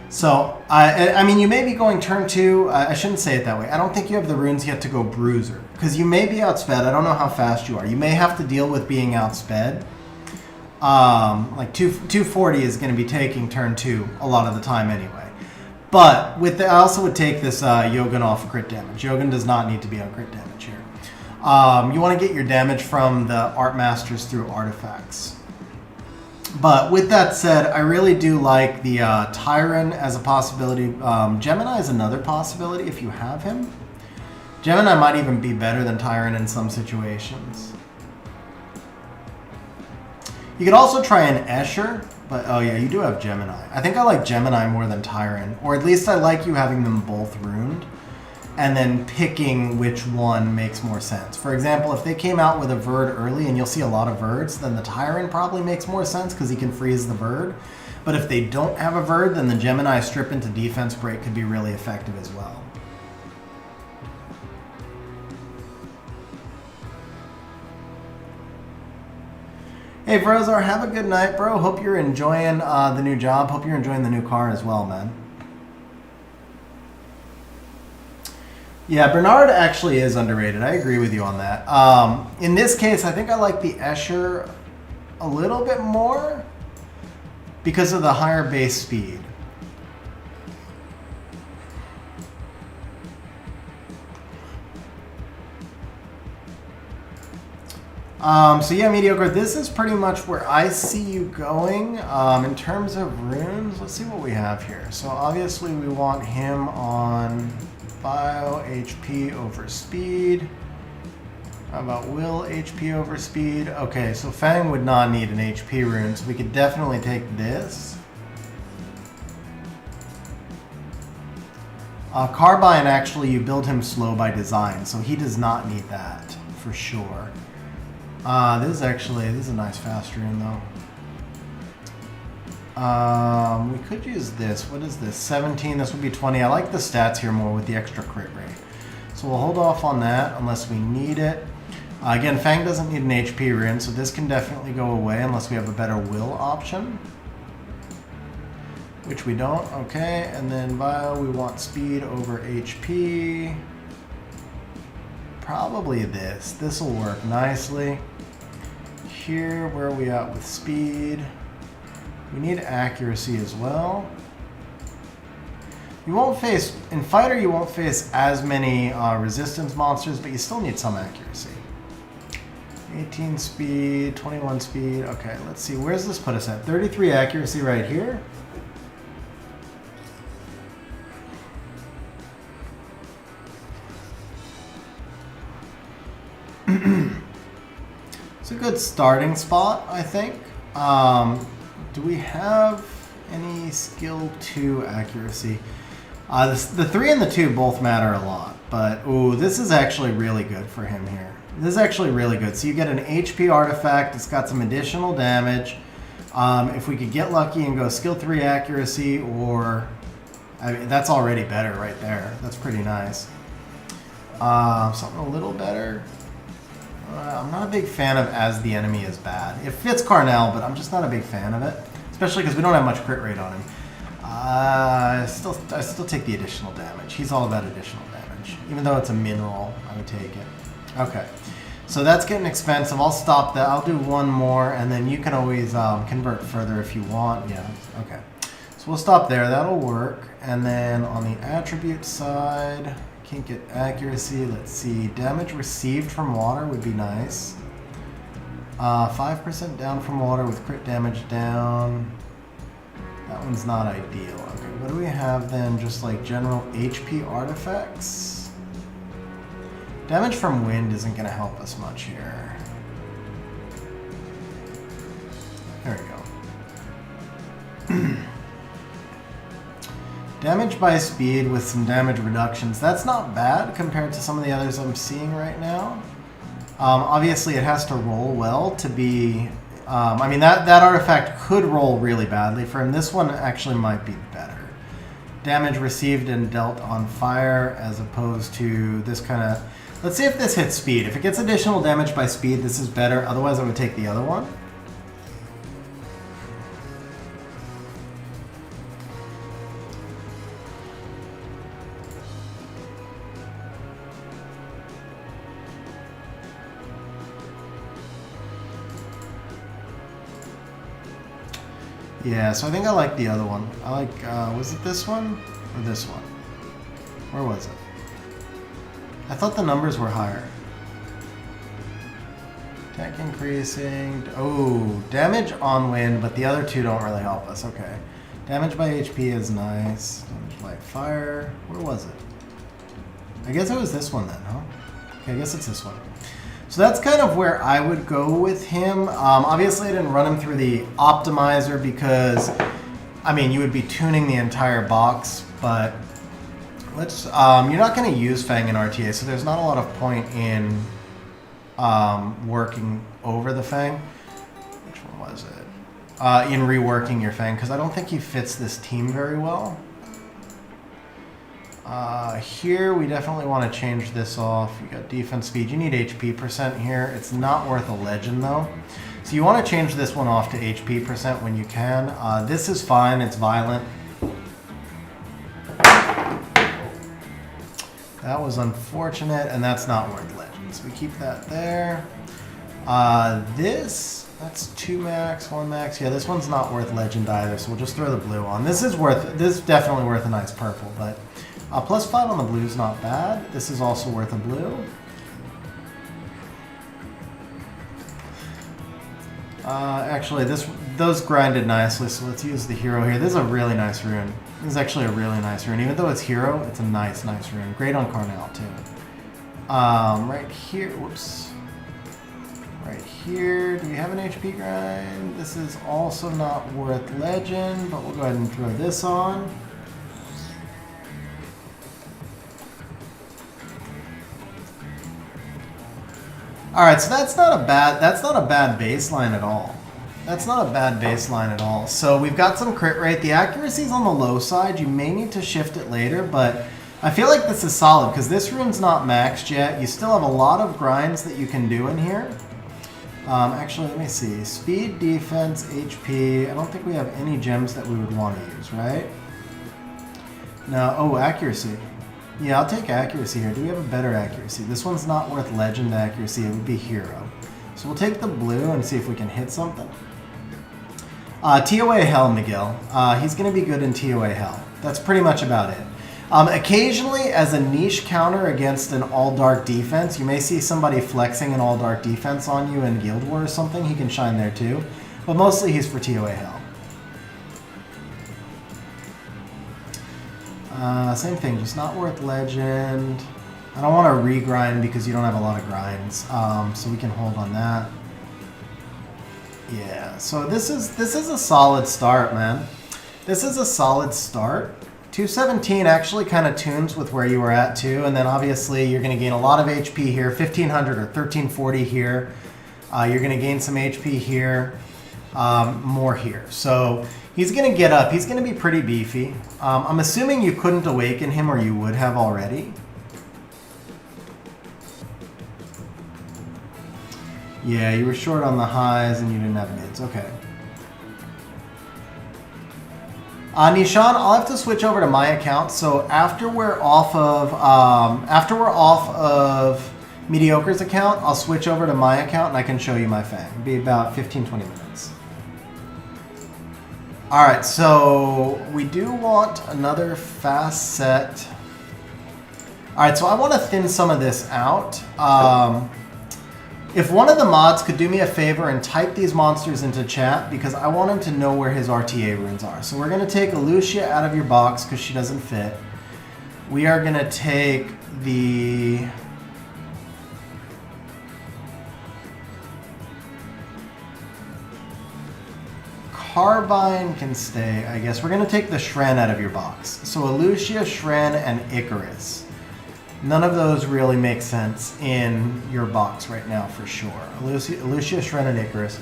So, I mean, you may be going turn 2, I shouldn't say it that way. I don't think you have the runes yet to go Bruiser, because you may be outsped. I don't know how fast you are. You may have to deal with being outsped. Like 240 is going to be taking turn 2 a lot of the time anyway. But with I also would take this Yogan off crit damage. Yogan does not need to be on crit damage here. You want to get your damage from the Art Masters through artifacts. But with that said, I really do like the Tyron as a possibility. Gemini is another possibility if you have him. Gemini might even be better than Tyron in some situations. You could also try an Escher, but oh yeah, you do have Gemini. I think I like Gemini more than Tyron, or at least I like you having them both runed, and then picking which one makes more sense. For example, if they came out with a Verd early, and you'll see a lot of Verds, then the Tyron probably makes more sense because he can freeze the Verd. But if they don't have a Verd, then the Gemini strip into defense break could be really effective as well. Hey, Frozar, have a good night, bro. Hope you're enjoying the new job. Hope you're enjoying the new car as well, man. Yeah, Bernard actually is underrated. I agree with you on that. In this case, I think I like the Escher a little bit more because of the higher base speed. So yeah, Mediocre, this is pretty much where I see you going. In terms of runes, let's see what we have here. So obviously we want him on bio, HP over speed. How about will, HP over speed? Okay, so Fang would not need an HP rune, so we could definitely take this. Carbine, actually, you build him slow by design, so he does not need that, for sure. This is a nice fast rune, though. We could use this. What is this? 17, this would be 20. I like the stats here more with the extra crit rate. So we'll hold off on that unless we need it. Again, Fang doesn't need an HP rune, so this can definitely go away unless we have a better will option. Which we don't. Okay, and then Bio, we want speed over HP. Probably this. This will work nicely. Here, where are we at with speed? We need accuracy as well. You won't face, in Fighter you won't face as many resistance monsters, but you still need some accuracy. 18 speed, 21 speed. Okay, let's see. Where's this put us at? 33 accuracy right here. It's a good starting spot, I think. Do we have any skill 2 accuracy? The 3 and the 2 both matter a lot, but ooh, this is actually really good for him here. This is actually really good. So you get an HP artifact. It's got some additional damage. If we could get lucky and go skill 3 accuracy, or I mean, that's already better right there. That's pretty nice. Something a little better. I'm not a big fan of as the enemy is bad. It fits Carnell, but I'm just not a big fan of it, especially because we don't have much crit rate on him. I still take the additional damage. He's all about additional damage. Even though it's a mineral, I would take it. Okay, so that's getting expensive. I'll stop that. I'll do one more, and then you can always convert further if you want. Yeah, okay. So we'll stop there. That'll work. And then on the attribute side, can't get accuracy. Let's see. Damage received from water would be nice. 5% down from water with crit damage down. That one's not ideal. Okay, what do we have then? Just like general HP artifacts? Damage from wind isn't going to help us much here. There we go. Damage by speed with some damage reductions. That's not bad compared to some of the others I'm seeing right now. Obviously, it has to roll well to be... I mean, that artifact could roll really badly for him. This one actually might be better. Damage received and dealt on fire as opposed to this kind of... Let's see if this hits speed. If it gets additional damage by speed, this is better. Otherwise, I would take the other one. Yeah, so I think I like the other one. I like, was it this one or this one? Where was it? I thought the numbers were higher. Attack increasing. Oh, damage on wind, but the other two don't really help us. Okay. Damage by HP is nice. Damage by fire. Where was it? I guess it was this one then, huh? Okay, I guess it's this one. So that's kind of where I would go with him. Obviously, I didn't run him through the optimizer because, I mean, you would be tuning the entire box, but let's, you're not going to use Fang in RTA, so there's not a lot of point in working over the Fang. Which one was it? In reworking your Fang, because I don't think he fits this team very well. Here we definitely want to change this off. You got defense speed. You need HP percent here. It's not worth a legend though. So you want to change this one off to HP percent when you can. This is fine. It's violent. That was unfortunate, and that's not worth legends. We keep that there. That's 2 max, 1 max. Yeah, this one's not worth legend either, so we'll just throw the blue on. This is definitely worth a nice purple, but +5 on the blue is not bad. This is also worth a blue. Actually, those grinded nicely, so let's use the hero here. This is a really nice rune. This is actually a really nice rune. Even though it's hero, it's a nice rune. Great on Carnell, too. Right here, whoops. Right here, do we have an HP grind? This is also not worth legend, but we'll go ahead and throw this on. Alright, so that's not a bad baseline at all. That's not a bad baseline at all. So we've got some crit rate. The accuracy's on the low side. You may need to shift it later, but I feel like this is solid because this rune's not maxed yet. You still have a lot of grinds that you can do in here. Actually, let me see. Speed, defense, HP. I don't think we have any gems that we would want to use, right? No. Oh, accuracy. Yeah, I'll take accuracy here. Do we have a better accuracy? This one's not worth legend accuracy. It would be hero. So we'll take the blue and see if we can hit something. TOA Hell, Miguel. He's going to be good in TOA Hell. That's pretty much about it. Occasionally, as a niche counter against an all-dark defense, you may see somebody flexing an all-dark defense on you in Guild War or something. He can shine there too. But mostly he's for TOA Hell. Same thing, just not worth legend. I don't want to regrind because you don't have a lot of grinds, so we can hold on that. Yeah, so this is a solid start, man. This is a solid start. 217 actually kind of tunes with where you were at too, and then obviously you're going to gain a lot of HP here, 1500 or 1340 here. You're going to gain some HP here, more here. So he's going to get up. He's going to be pretty beefy. I'm assuming you couldn't awaken him or you would have already. Yeah, you were short on the highs and you didn't have mids. Okay. Nishan, I'll have to switch over to my account. So after we're off of Mediocre's account, I'll switch over to my account and I can show you my fang. It'll be about 15-20 minutes. All right, so we do want another fast set. All right, so I want to thin some of this out. If one of the mods could do me a favor and type these monsters into chat, because I want him to know where his RTA runes are. So we're going to take Lucia out of your box because she doesn't fit. We are going to take the... Carbine can stay, I guess. We're going to take the Shren out of your box. So Lucia, Shren, and Icarus. None of those really make sense in your box right now for sure. Lucia, Shren, and Icarus.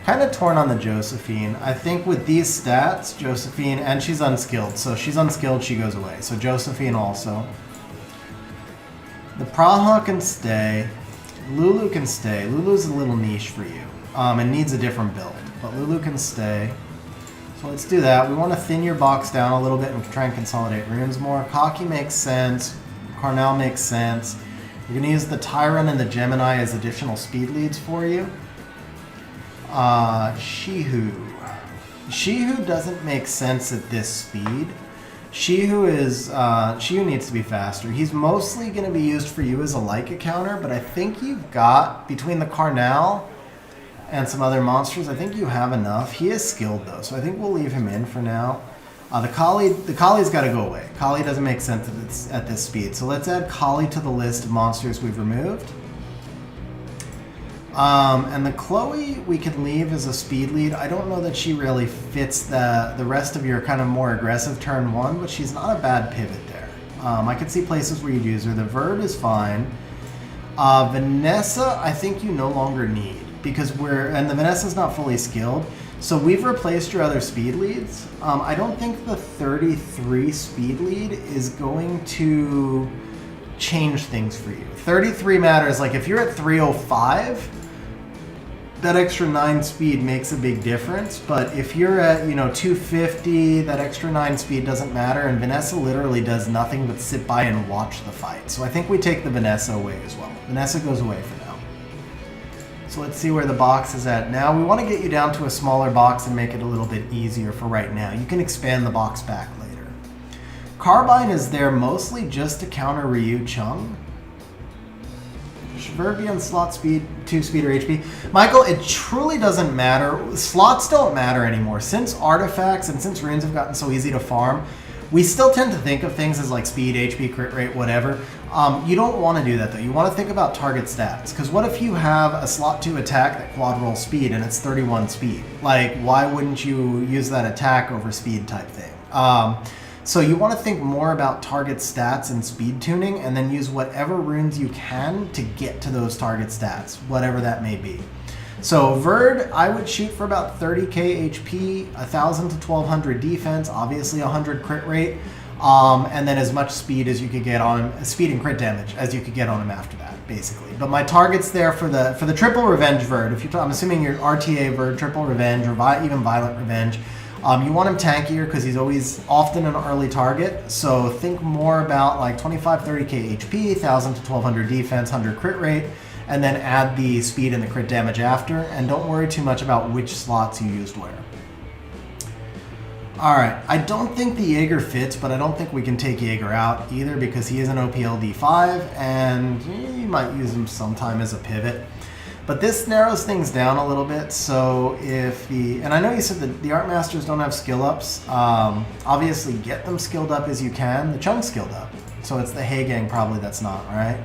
Kind of torn on the Josephine. I think with these stats, Josephine, and she's unskilled. So she's unskilled, she goes away. So Josephine also. The Praha can stay. Lulu can stay. Lulu's a little niche for you. And needs a different build. But Lulu can stay. So let's do that. We want to thin your box down a little bit and try and consolidate runes more. Kaki makes sense. Carnell makes sense. You're going to use the Tyrant and the Gemini as additional speed leads for you. Shihu. Shihu doesn't make sense at this speed. Shihu needs to be faster. He's mostly going to be used for you as a Leica counter, but I think you've got, between the Carnell and some other monsters, I think you have enough. He is skilled though, so I think we'll leave him in for now. The Kali's got to go away. Kali doesn't make sense at this speed. So let's add Kali to the list of monsters we've removed. And the Chloe we can leave as a speed lead. I don't know that she really fits the rest of your kind of more aggressive turn one, but she's not a bad pivot there. I could see places where you'd use her. The Verd is fine. Vanessa, I think you no longer need because the Vanessa's not fully skilled. So we've replaced your other speed leads. I don't think the 33 speed lead is going to change things for you. 33 matters. Like if you're at 305, that extra 9 speed makes a big difference. But if you're at 250, that extra 9 speed doesn't matter. And Vanessa literally does nothing but sit by and watch the fight. So I think we take the Vanessa away as well. Vanessa goes away for now. So let's see where the box is at now. We want to get you down to a smaller box and make it a little bit easier for right now. You can expand the box back later. Carbine is there mostly just to counter Ryu Chung. Should Verd be on slot speed, 2 speed, or HP? Michael, it truly doesn't matter. Slots don't matter anymore. Since artifacts and since runes have gotten so easy to farm, we still tend to think of things as like speed, HP, crit rate, whatever. You don't want to do that though. You want to think about target stats, because what if you have a slot 2 attack that quad roll speed and it's 31 speed? Like, why wouldn't you use that attack over speed type thing? So you want to think more about target stats and speed tuning, and then use whatever runes you can to get to those target stats, whatever that may be. So Verd, I would shoot for about 30k HP, 1000 to 1200 defense, obviously 100 crit rate. And then as much speed as you could get on him, speed and crit damage as you could get on him after that, basically. But my targets there for the triple revenge Verd, if I'm assuming your RTA Verd, triple revenge, or even violent revenge, you want him tankier because he's always often an early target. So think more about like 25-30k HP, 1000 to 1200 defense, 100 crit rate, and then add the speed and the crit damage after. And don't worry too much about which slots you used where. Alright, I don't think the Jaeger fits, but I don't think we can take Jaeger out either because he is an OPLD5 and you might use him sometime as a pivot. But this narrows things down a little bit, so if the... And I know you said that the Art Masters don't have skill ups. Obviously, get them skilled up as you can. The Chung's skilled up, so it's the Haegang probably that's not, right?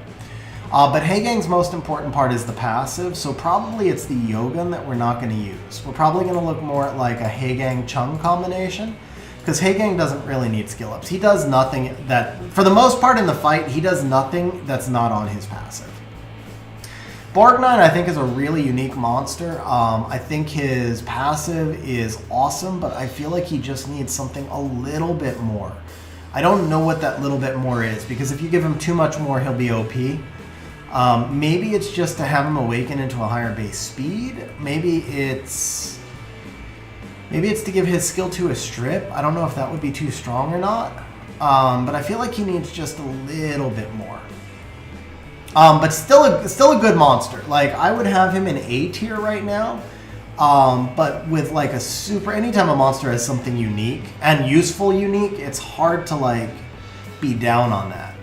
But Haegang's most important part is the passive, so probably it's the Yogun that we're not going to use. We're probably going to look more at like a Haegang-Chung combination, because Haegang doesn't really need skill ups. He does nothing that, for the most part in the fight, he does nothing that's not on his passive. Borgnine, I think, is a really unique monster. I think his passive is awesome, but I feel like he just needs something a little bit more. I don't know what that little bit more is, because if you give him too much more, he'll be OP. Maybe it's just to have him awaken into a higher base speed. Maybe it's to give his skill 2 a strip. I don't know if that would be too strong or not. But I feel like he needs just a little bit more. But still a good monster. Like, I would have him in A tier right now. But with like a super, anytime a monster has something unique and useful unique, it's hard to like be down on that.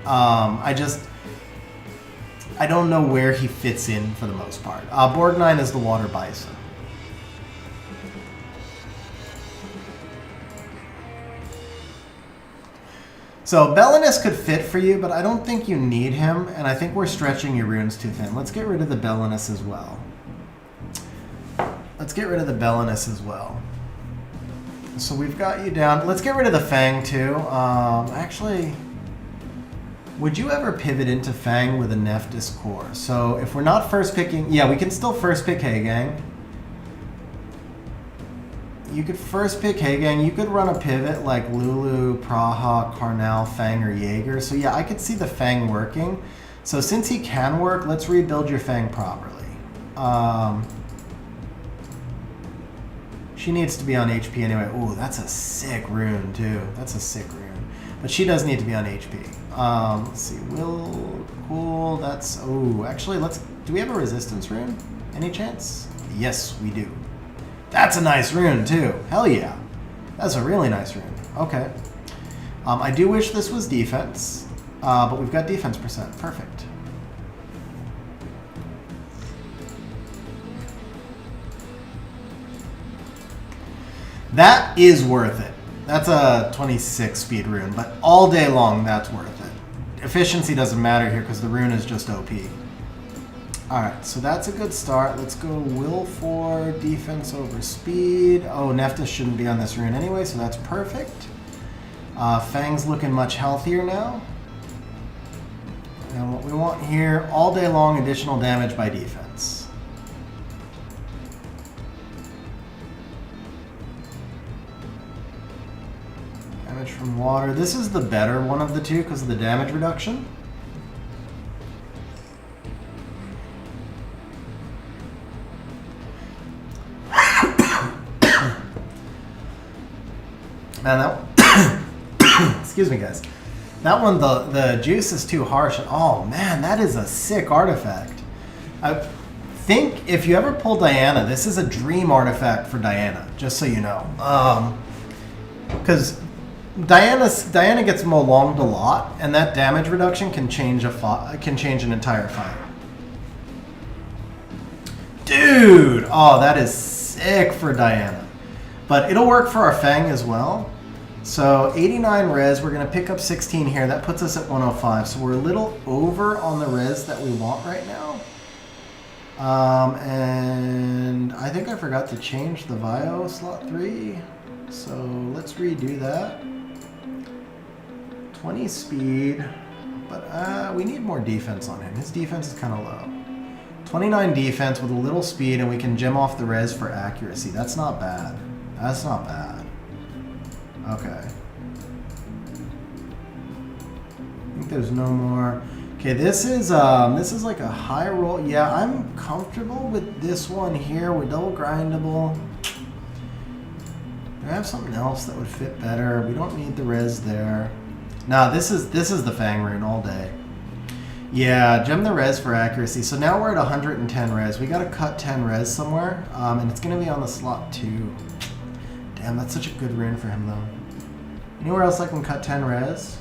I don't know where he fits in for the most part. Borgnine is the water bison. So Belinus could fit for you, but I don't think you need him, and I think we're stretching your runes too thin. Let's get rid of the Belinus as well. So we've got you down. Let's get rid of the Fang too. Actually, would you ever pivot into Fang with a Nephthys core? So if we're not first picking, yeah, we can still first pick Haegang. You could first pick Haegang. You could run a pivot like Lulu, Praha, Karnal, Fang, or Jaeger. So yeah, I could see the Fang working. So since he can work, let's rebuild your Fang properly. She needs to be on HP anyway. Ooh, that's a sick rune too. That's a sick rune. But she does need to be on HP. Let's see. Cool. That's... Oh, actually, do we have a resistance rune? Any chance? Yes, we do. That's a nice rune too. Hell yeah. That's a really nice rune. Okay. I do wish this was defense, but we've got defense percent. Perfect. That is worth it. That's a 26 speed rune, but all day long, that's worth it. Efficiency doesn't matter here because the rune is just OP. Alright, so that's a good start. Let's go will for defense over speed. Oh, Nephthys shouldn't be on this rune anyway, so that's perfect. Fang's looking much healthier now. And what we want here, all day long, additional damage by defense. Damage from water. This is the better one of the two because of the damage reduction. Man, that excuse me, guys. That one, the juice is too harsh. Oh man, that is a sick artifact. I think if you ever pull Diana, this is a dream artifact for Diana. Just so you know, because Diana gets molonged a lot, and that damage reduction can change an entire fight. Dude, oh, that is sick for Diana. But it'll work for our Fang as well. So 89 res, we're going to pick up 16 here. That puts us at 105. So we're a little over on the res that we want right now. And I think I forgot to change the Vio slot 3. So let's redo that. 20 speed, but we need more defense on him. His defense is kind of low. 29 defense with a little speed, and we can gem off the res for accuracy. That's not bad. That's not bad. Okay. I think there's no more. Okay, this is like a high roll. Yeah, I'm comfortable with this one here. We're double grindable. Do I have something else that would fit better? We don't need the res there. No, this is the Fang rune all day. Yeah, gem the res for accuracy. So now we're at 110 res. We gotta cut 10 res somewhere, and it's gonna be on the slot 2. Damn, that's such a good rune for him though. Anywhere else I can cut 10 res?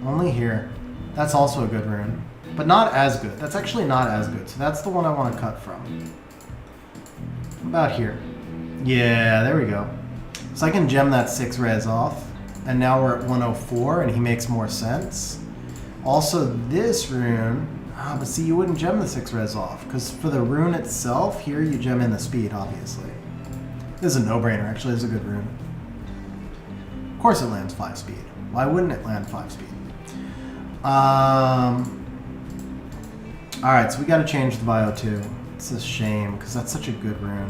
Only here. That's also a good rune, but not as good. That's actually not as good. So that's the one I want to cut from. About here. Yeah, there we go. So I can gem that 6 res off. And now we're at 104, and he makes more sense. Also, this rune, but see, you wouldn't gem the 6 res off, because for the rune itself, here you gem in the speed, obviously. This is a no-brainer, actually. This is a good rune. Of course it lands 5 speed. Why wouldn't it land 5 speed? Alright, so we gotta change the Vio too. It's a shame, because that's such a good rune.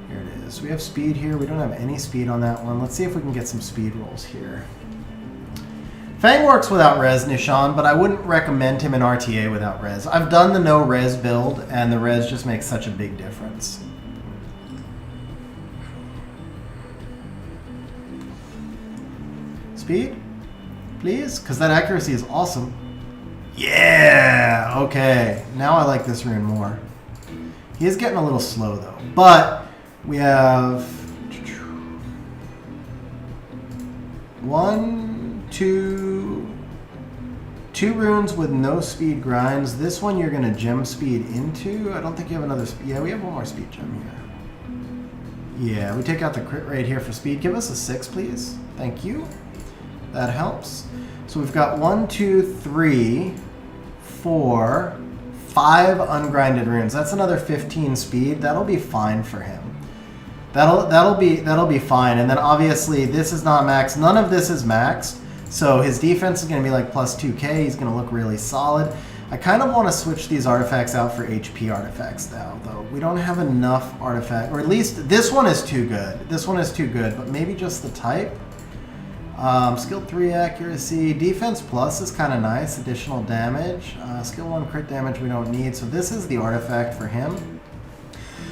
Here it is. We have speed here. We don't have any speed on that one. Let's see if we can get some speed rolls here. Fang works without res, Nishan, but I wouldn't recommend him in RTA without res. I've done the no res build, and the res just makes such a big difference. Speed? Please? Because that accuracy is awesome. Yeah! Okay. Now I like this rune more. He is getting a little slow, though. But we have 2 runes with no speed grinds. This one you're going to gem speed into. I don't think you have another. Yeah, we have one more speed gem here. Yeah, we take out the crit rate here for speed. Give us a 6, please. Thank you. That helps. So we've got 1, 2, 3, 4, 5 ungrinded runes. That's another 15 speed. That'll be fine for him. That'll be fine. And then obviously this is not maxed. None of this is maxed. So his defense is going to be like plus 2k. He's going to look really solid. I kind of want to switch these artifacts out for HP artifacts now, though. We don't have enough artifact, or at least this one is too good. This one is too good, but maybe just the type. Skill 3 accuracy. Defense plus is kind of nice. Additional damage. Skill 1 crit damage we don't need. So this is the artifact for him.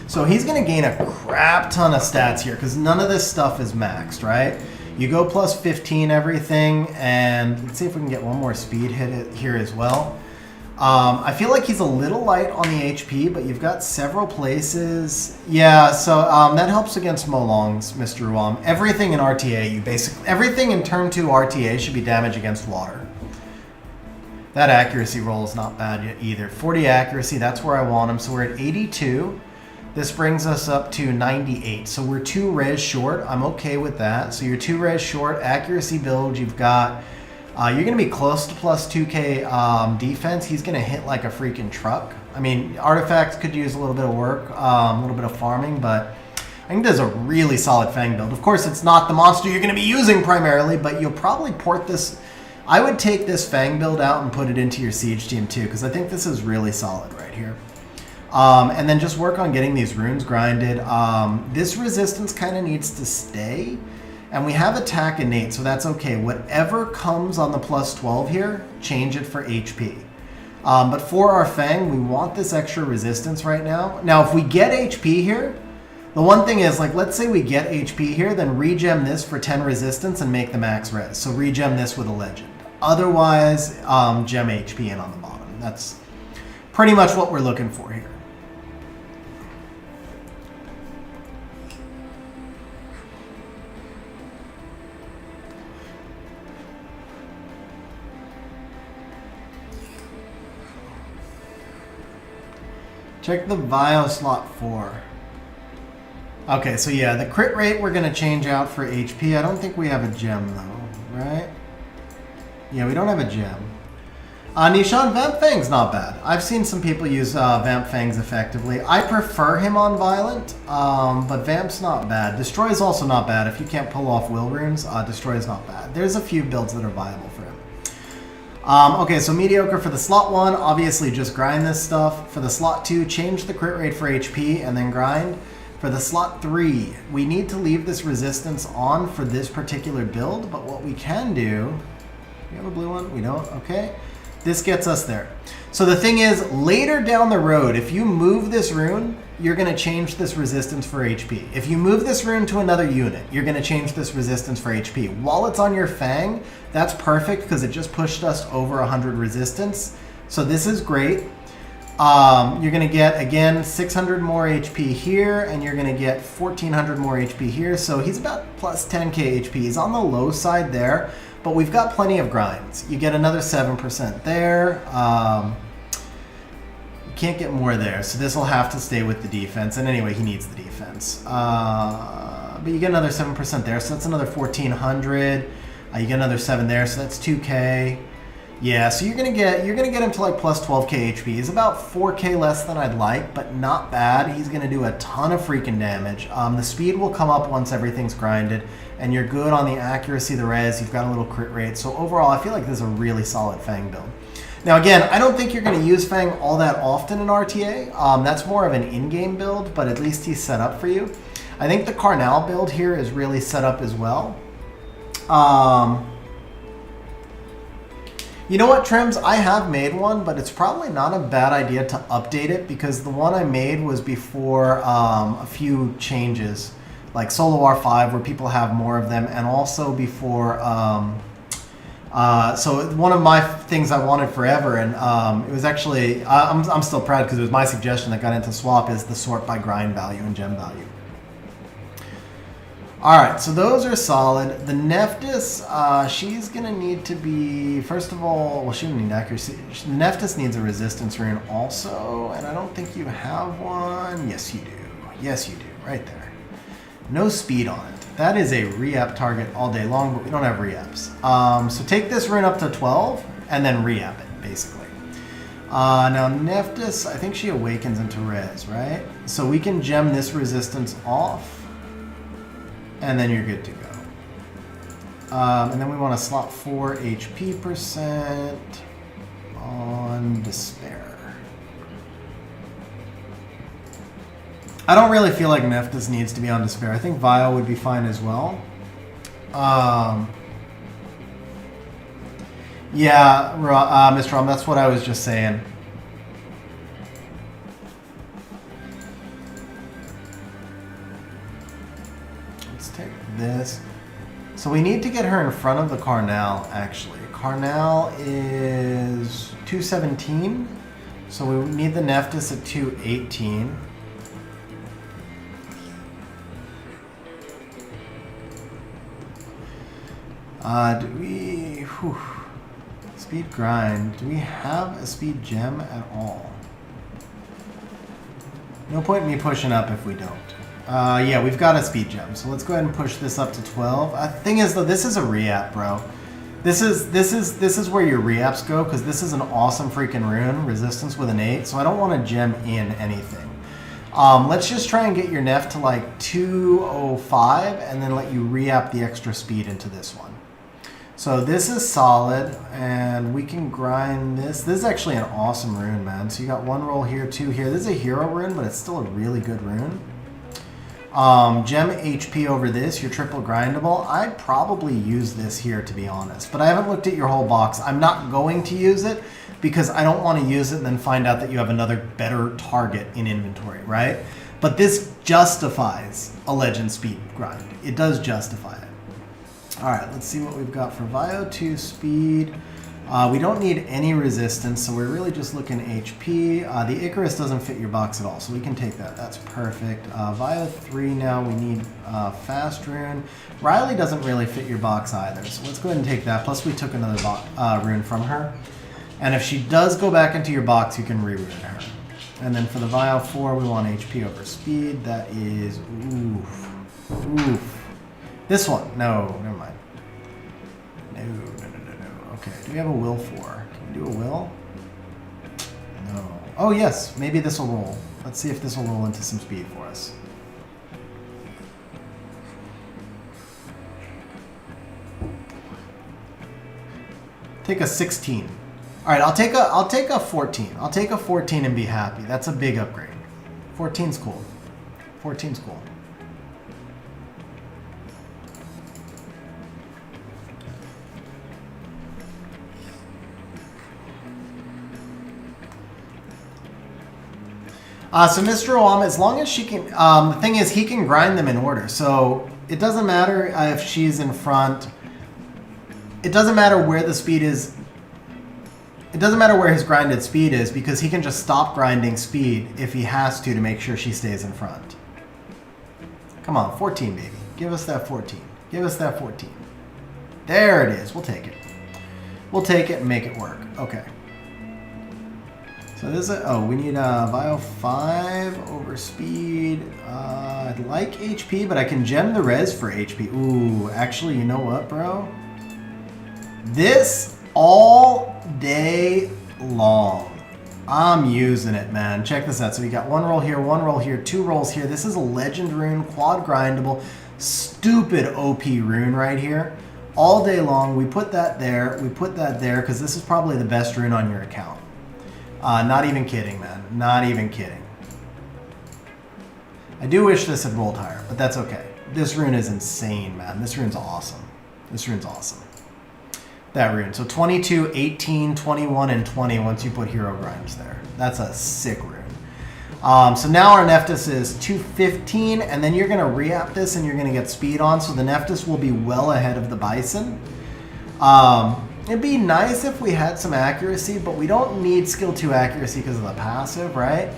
So he's going to gain a crap ton of stats here because none of this stuff is maxed, right? You go plus 15 everything, and let's see if we can get one more speed hit here as well. I feel like he's a little light on the HP, but you've got several places. Yeah, so that helps against Molongs, Mr. Ruam. Everything in RTA, everything in turn 2 RTA should be damage against water. That accuracy roll is not bad yet either. 40 accuracy, that's where I want him. So we're at 82. This brings us up to 98. So we're 2 res short. I'm okay with that. So you're 2 res short. Accuracy build, you've got... you're going to be close to plus 2k defense. He's going to hit like a freaking truck. I mean, artifacts could use a little bit of work, a little bit of farming, but I think there's a really solid Fang build. Of course, it's not the monster you're going to be using primarily, but you'll probably port this. I would take this Fang build out and put it into your Siege team too, because I think this is really solid right here. And then just work on getting these runes grinded. This resistance kind of needs to stay. And we have attack innate, so that's okay. Whatever comes on the plus 12 here, change it for HP. But for our Fang, we want this extra resistance right now. Now, if we get HP here, the one thing is, like, let's say we get HP here, then regem this for 10 resistance and make the max res. So regem this with a legend. Otherwise, gem HP in on the bottom. That's pretty much what we're looking for here. Check the Vio slot 4. Okay, so yeah, the crit rate we're going to change out for HP. I don't think we have a gem, though, right? Yeah, we don't have a gem. Nishan, Vamp Fang's not bad. I've seen some people use Vamp Fangs effectively. I prefer him on Violent, but Vamp's not bad. Destroy is also not bad. If you can't pull off Will Runes, Destroy is not bad. There's a few builds that are viable for him. Okay, so mediocre for the slot 1. Obviously, just grind this stuff. For the slot 2, change the crit rate for HP and then grind. For the slot 3, we need to leave this resistance on for this particular build, but what we can do... We have a blue one? We don't? Okay. This gets us there. So the thing is, later down the road, if you move this rune, you're going to change this resistance for HP. If you move this rune to another unit, you're going to change this resistance for HP. While it's on your Fang, that's perfect because it just pushed us over 100 resistance. So this is great. You're going to get, again, 600 more HP here, and you're going to get 1400 more HP here. So he's about plus 10k HP. He's on the low side there. But we've got plenty of grinds. You get another 7% there. You can't get more there, so this will have to stay with the defense. And anyway, he needs the defense. But you get another 7% there, so that's another 1,400. You get another 7 there, so that's 2k. Yeah, so you're gonna get him to like plus 12k HP. He's about 4k less than I'd like, but not bad. He's gonna do a ton of freaking damage. The speed will come up once everything's grinded, and you're good on the accuracy, the res. You've got a little crit rate. So overall, I feel like this is a really solid Fang build. Now again, I don't think you're gonna use Fang all that often in RTA. That's more of an in-game build, but at least he's set up for you. I think the Karnal build here is really set up as well. You know what, Trims? I have made one, but it's probably not a bad idea to update it because the one I made was before a few changes, like Solo R5, where people have more of them, and also before... so one of my things I wanted forever, and it was actually... I'm still proud because it was my suggestion that got into swap, is the sort by grind value and gem value. Alright, so those are solid. The Nephthys, she's going to need to be, first of all, well, she doesn't need accuracy. The Nephthys needs a resistance rune also, and I don't think you have one. Yes, you do. Yes, you do. Right there. No speed on it. That is a re-up target all day long, but we don't have re-ups. So take this rune up to 12, and then re-up it, basically. Now, Nephthys, I think she awakens into res, right? So we can gem this resistance off. And then you're good to go. And then we want to slot 4 HP percent on Despair. I don't really feel like Nephthys needs to be on Despair. I think Vio would be fine as well. Yeah, Mr. Rom, that's what I was just saying. This. So we need to get her in front of the Karnal, actually. Karnal is 217. So we need the Nephthys at 218. Do we... Whew, speed grind. Do we have a speed gem at all? No point in me pushing up if we don't. Yeah, we've got a speed gem, so let's go ahead and push this up to 12. The thing is, though, this is a re-app, bro. This is where your re-apps go, because this is an awesome freaking rune, resistance with an 8, so I don't want to gem in anything. Let's just try and get your Neph to like 205, and then let you re-app the extra speed into this one. So this is solid, and we can grind this. This is actually an awesome rune, man. So you got 1 roll here, 2 here. This is a hero rune, but it's still a really good rune. Gem HP over this, you're triple grindable. I'd probably use this here, to be honest, but I haven't looked at your whole box. I'm not going to use it because I don't want to use it and then find out that you have another better target in inventory, right? But this justifies a legend speed grind. It does justify it. All right, let's see what we've got for Vio 2 speed. We don't need any resistance, so we're really just looking HP. The Icarus doesn't fit your box at all, so we can take that. That's perfect. Vio 3 now, we need Fast Rune. Riley doesn't really fit your box either, so let's go ahead and take that. Plus, we took another rune from her. And if she does go back into your box, you can re-rune her. And then for the Vial 4, we want HP over speed. That is, oof, oof. This one, no, never mind. No. Okay, do we have a will 4? Can we do a will? No. Oh yes, maybe this will roll. Let's see if this will roll into some speed for us. Take a 16. All right, I'll take a 14. I'll take a 14 and be happy. That's a big upgrade. 14's cool. 14's cool. So Mr. Owama, as long as she can, the thing is, he can grind them in order. So it doesn't matter if she's in front. It doesn't matter where the speed is. It doesn't matter where his grinded speed is because he can just stop grinding speed if he has to make sure she stays in front. Come on, 14, baby. Give us that 14. Give us that 14. There it is. We'll take it. We'll take it and make it work. Okay. So this is we need Vial 5 over speed. I'd like HP, but I can gem the res for HP. Ooh, actually, you know what, bro? This all day long. I'm using it, man. Check this out. So we got 1 roll here, 1 roll here, 2 rolls here. This is a legend rune, quad grindable, stupid OP rune right here. All day long. We put that there. We put that there because this is probably the best rune on your account. Not even kidding, man. Not even kidding. I do wish this had rolled higher, but that's okay. This rune is insane, man. This rune's awesome. This rune's awesome. That rune. So 22, 18, 21, and 20 once you put hero grinds there. That's a sick rune. So now our Nephthys is 215, and then you're going to re-app this and you're going to get speed on. So the Nephthys will be well ahead of the Bison. It'd be nice if we had some accuracy, but we don't need skill 2 accuracy because of the passive, right?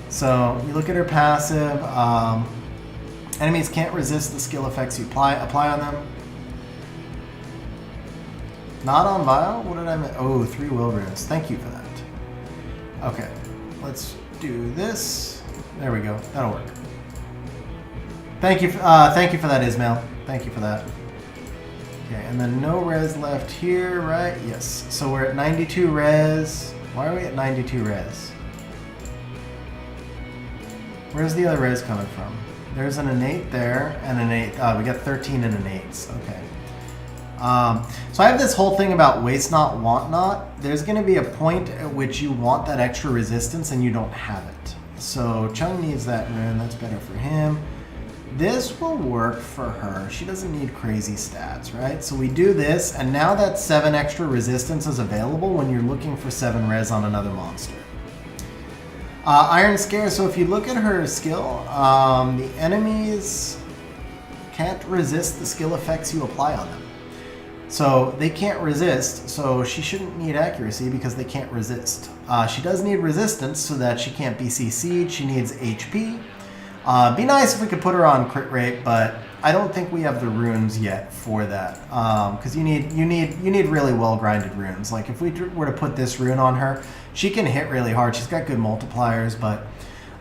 So you look at her passive. Enemies can't resist the skill effects you apply on them. Not on Vial? What did I miss? Oh, 3 will runes. Thank you for that. Okay, let's do this. There we go. That'll work. Thank you for that, Ismail. Thank you for that. Okay, and then no res left here, right? Yes. So we're at 92 res. Why are we at 92 res? Where's the other res coming from? There's an innate there and an 8. We got 13 and innates. Okay. So I have this whole thing about waste not, want not. There's going to be a point at which you want that extra resistance and you don't have it. So Chung needs that rune. That's better for him. This will work for her. She doesn't need crazy stats, right? So we do this, and now that 7 extra resistance is available when you're looking for 7 res on another monster. Iron Scare, so if you look at her skill, the enemies can't resist the skill effects you apply on them. So they can't resist, so she shouldn't need accuracy because they can't resist. She does need resistance so that she can't BC Siege. She needs HP. Be nice if we could put her on crit rate, but I don't think we have the runes yet for that. Because you need really well grinded runes. Like if we were to put this rune on her, she can hit really hard. She's got good multipliers, but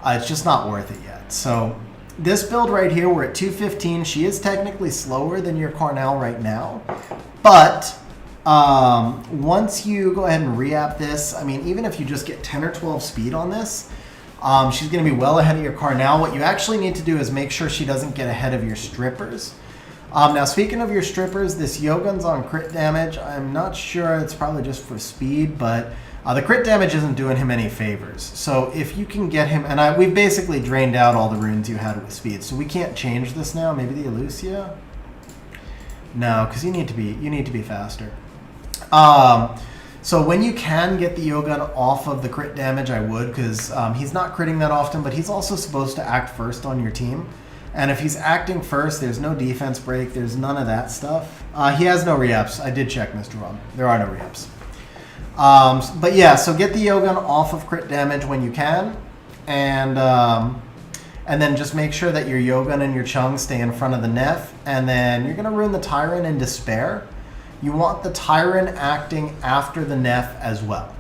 it's just not worth it yet. So this build right here, we're at 215. She is technically slower than your Cornell right now, but once you go ahead and re-app this, I mean, even if you just get 10 or 12 speed on this, she's going to be well ahead of your Carnal. What you actually need to do is make sure she doesn't get ahead of your strippers. Now, speaking of your strippers, this Yogun's on crit damage. I'm not sure. It's probably just for speed, but the crit damage isn't doing him any favors. So if you can get him, and we've basically drained out all the runes you had with speed, so we can't change this now. Maybe the Elucia? No, because you need to be faster. So when you can get the Yogun off of the crit damage, I would, because he's not critting that often, but he's also supposed to act first on your team. And if he's acting first, there's no defense break, there's none of that stuff. He has no re-ups. I did check, Mr. Rob. There are no re-ups. But yeah, so get the Yogun off of crit damage when you can, and then just make sure that your Yogun and your Chung stay in front of the Neph, and then you're going to rune the Tyrant in Despair. You want the Tyrant acting after the Neph as well.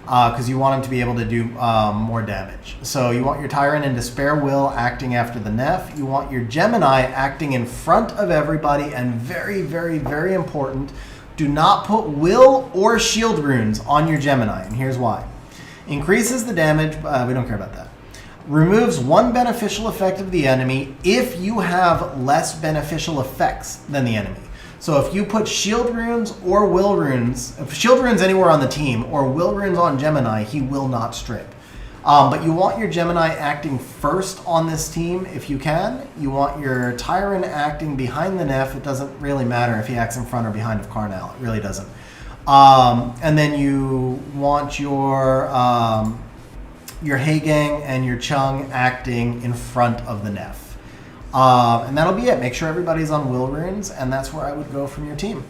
because you want him to be able to do more damage. So you want your Tyrant and Despair Will acting after the Neff. You want your Gemini acting in front of everybody, and very, very, very important, do not put Will or Shield Runes on your Gemini, and here's why. Increases the damage, we don't care about that. Removes one beneficial effect of the enemy if you have less beneficial effects than the enemy. So if you put Shield Runes or Will Runes, if Shield Runes anywhere on the team, or Will Runes on Gemini, he will not strip. But you want your Gemini acting first on this team if you can. You want your Tyrant acting behind the Neff. It doesn't really matter if he acts in front or behind of Carnal. It really doesn't. And then you want your Hagang and your Chung acting in front of the Neff. And that'll be it. Make sure everybody's on Will Runes, and that's where I would go from your team.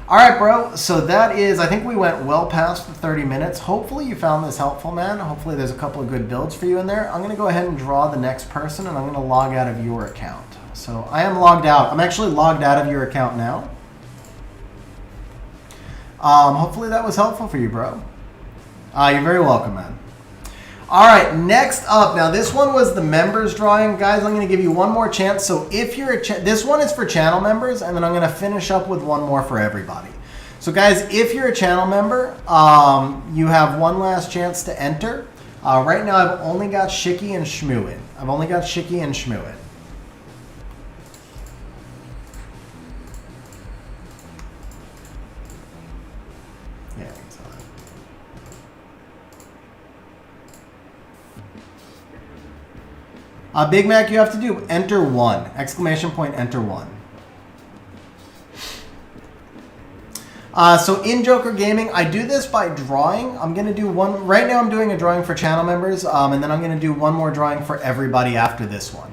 All right, bro. So that is, I think we went well past the 30 minutes. Hopefully you found this helpful, man. Hopefully there's a couple of good builds for you in there. I'm going to go ahead and draw the next person, and I'm going to log out of your account. So I am logged out. I'm actually logged out of your account now. Hopefully that was helpful for you, bro. You're very welcome, man. All right, next up. Now, this one was the members drawing. Guys, I'm going to give you one more chance. So if you're this one is for channel members, and then I'm going to finish up with one more for everybody. So guys, if you're a channel member, you have one last chance to enter. Right now, I've only got Shiki and Shmoo in. I've only got Shiki and Shmoo in. Big Mac, you have to do enter one. Exclamation point, enter one. So in Joker Gaming, I do this by drawing. I'm going to do one. Right now I'm doing a drawing for channel members, and then I'm going to do one more drawing for everybody after this one.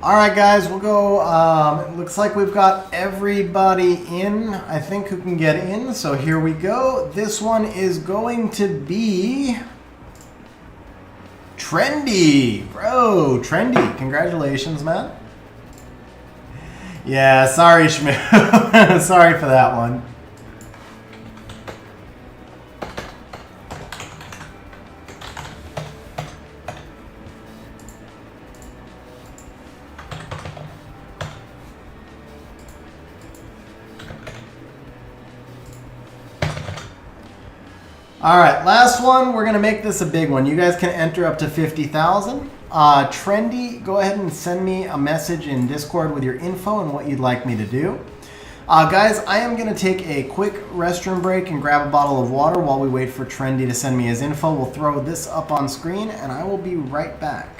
All right, guys, we'll go. It looks like we've got everybody in, I think, who can get in. So here we go. This one is going to be Trendy. Bro, Trendy. Congratulations, man. Yeah, sorry, Shmoo. Sorry for that one. All right, last one. We're going to make this a big one. You guys can enter up to 50,000. Trendy, go ahead and send me a message in Discord with your info and what you'd like me to do. Guys, I am going to take a quick restroom break and grab a bottle of water while we wait for Trendy to send me his info. We'll throw this up on screen, and I will be right back.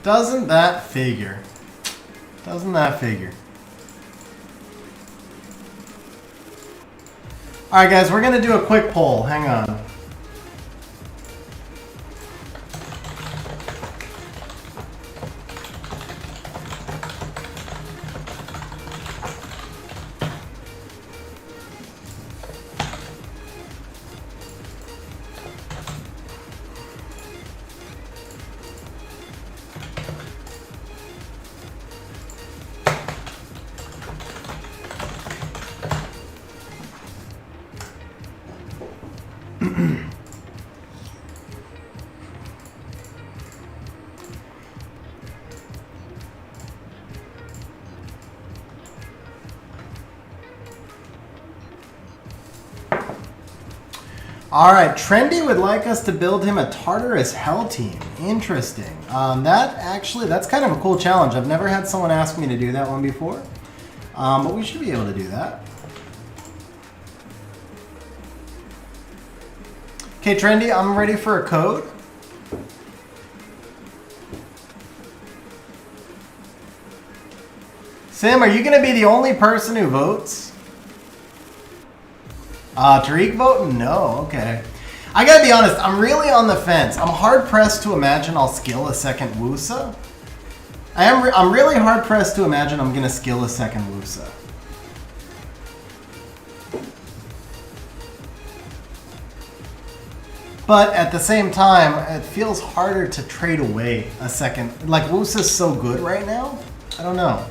Doesn't that figure? Doesn't that figure? All right, guys, we're gonna do a quick poll. Hang on. All right, Trendy would like us to build him a Tartarus Hell team. Interesting. That's kind of a cool challenge. I've never had someone ask me to do that one before, but we should be able to do that. Okay, Trendy, I'm ready for a code. Sim, are you going to be the only person who votes? Tariq voting? No, okay. I gotta be honest, I'm really on the fence. I'm hard pressed to imagine I'll skill a second Wusa. I'm really hard pressed to imagine I'm gonna skill a second Wusa. But at the same time, it feels harder to trade away a second. Like, Wusa's so good right now. I don't know.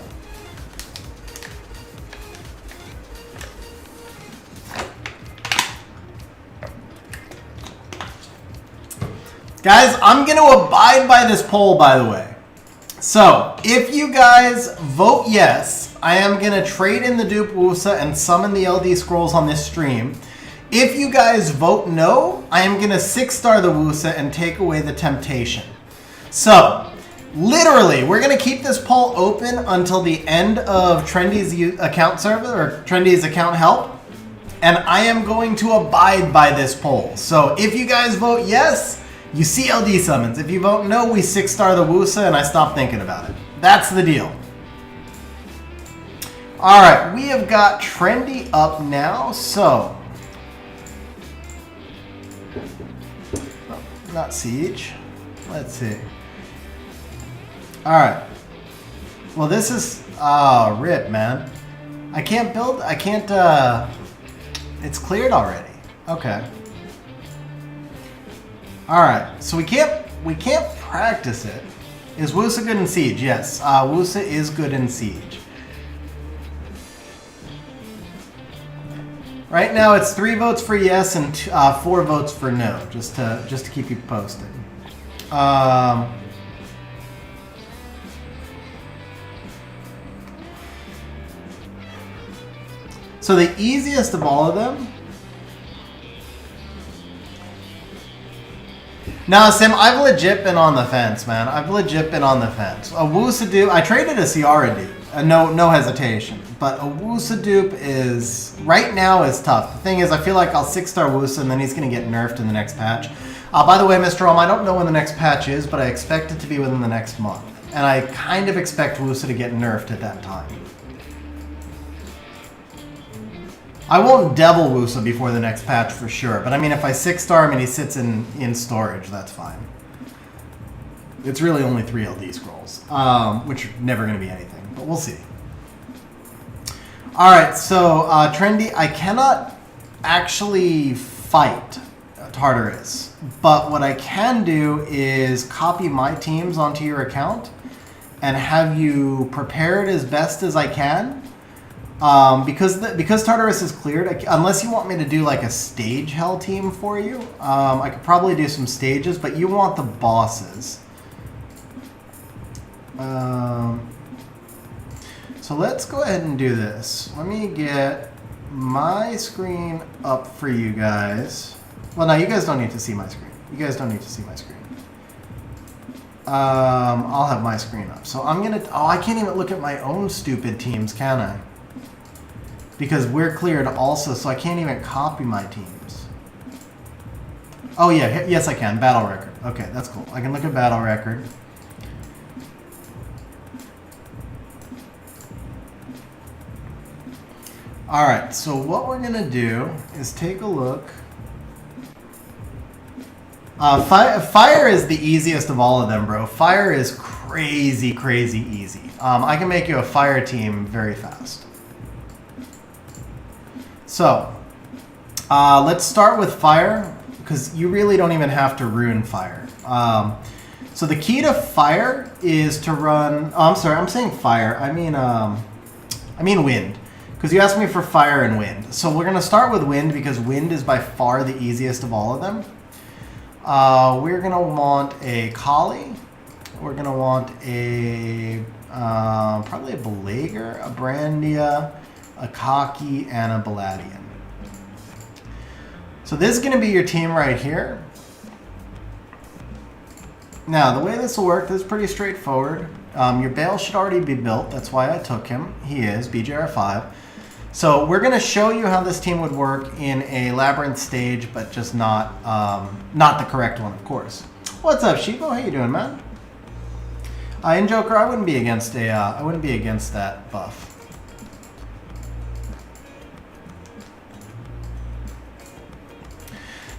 Guys, I'm going to abide by this poll, by the way. So, if you guys vote yes, I am going to trade in the dupe Wusa and summon the LD scrolls on this stream. If you guys vote no, I am going to 6-star the Wusa and take away the temptation. So, literally, we're going to keep this poll open until the end of Trendy's account server, or Trendy's account help. And I am going to abide by this poll. So, if you guys vote yes, you see LD summons. If you vote no, we 6-star the Wusa and I stop thinking about it. That's the deal. Alright, we have got Trendy up now, so... Oh, not Siege. Let's see. Alright. Well, this is... rip, man. I can't build... I can't, It's cleared already. Okay. Alright, so we can't practice it. Is Wusa good in Siege? Yes, Wusa is good in Siege. Right now it's 3 votes for yes and 4 votes for no, just to keep you posted. So the easiest of all of them. Nah, Sim, I've legit been on the fence, man. I've legit been on the fence. A Wusa dupe, I traded a Ciara dupe, no hesitation. But a Wusa dupe is, right now, is tough. The thing is, I feel like I'll 6-star Wusa and then he's going to get nerfed in the next patch. By the way, Mr. Om, I don't know when the next patch is, but I expect it to be within the next month. And I kind of expect Wusa to get nerfed at that time. I won't Devil Wusa before the next patch for sure, but I mean, if I 6-star him and he sits in storage, that's fine. It's really only 3 LD scrolls, which are never going to be anything, but we'll see. Alright, so Trendy, I cannot actually fight Tartarus, but what I can do is copy my teams onto your account and have you prepared as best as I can. Because Tartarus is cleared, unless you want me to do like a stage hell team for you, I could probably do some stages, but you want the bosses. So let's go ahead and do this. Let me get my screen up for you guys. Well, no, you guys don't need to see my screen. You guys don't need to see my screen. I'll have my screen up. So I'm gonna, I can't even look at my own stupid teams, can I? Because we're cleared also, so I can't even copy my teams. Oh yeah, yes I can. Battle record. Okay, that's cool. I can look at battle record. All right, so what we're gonna do is take a look. Fire is the easiest of all of them, bro. Fire is crazy, crazy easy. I can make you a fire team very fast. So, let's start with fire, because you really don't even have to ruin fire. So the key to fire is to run... Oh, I'm sorry, I'm saying fire. I mean wind. Because you asked me for fire and wind. So we're going to start with wind, because wind is by far the easiest of all of them. We're going to want a collie. We're going to want a... probably a belager, a brandia, a cocky, and a baladian. So this is going to be your team right here. Now, the way this will work, this is pretty straightforward. Your Bale should already be built. That's why I took him. He is, BJR5. So we're going to show you how this team would work in a labyrinth stage, but just not the correct one, of course. What's up, Sheepo? How you doing, man? In Joker, I wouldn't be against that buff.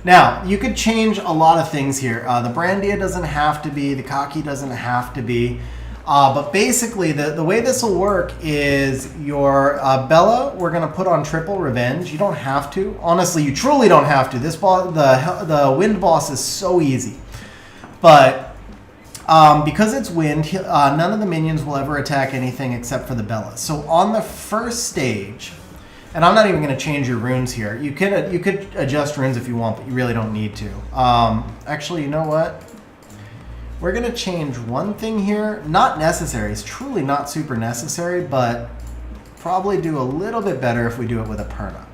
Now, you could change a lot of things here. The Brandia doesn't have to be, the Cocky doesn't have to be, but basically the way this will work is your Bella, we're going to put on triple revenge. You don't have to. Honestly, you truly don't have to. This boss, the wind boss is so easy. But because it's wind, none of the minions will ever attack anything except for the Bella. So on the first stage... And I'm not even going to change your runes here. You could adjust runes if you want, but you really don't need to. Actually, you know what? We're going to change one thing here. Not necessary. It's truly not super necessary, but probably do a little bit better if we do it with a Perna.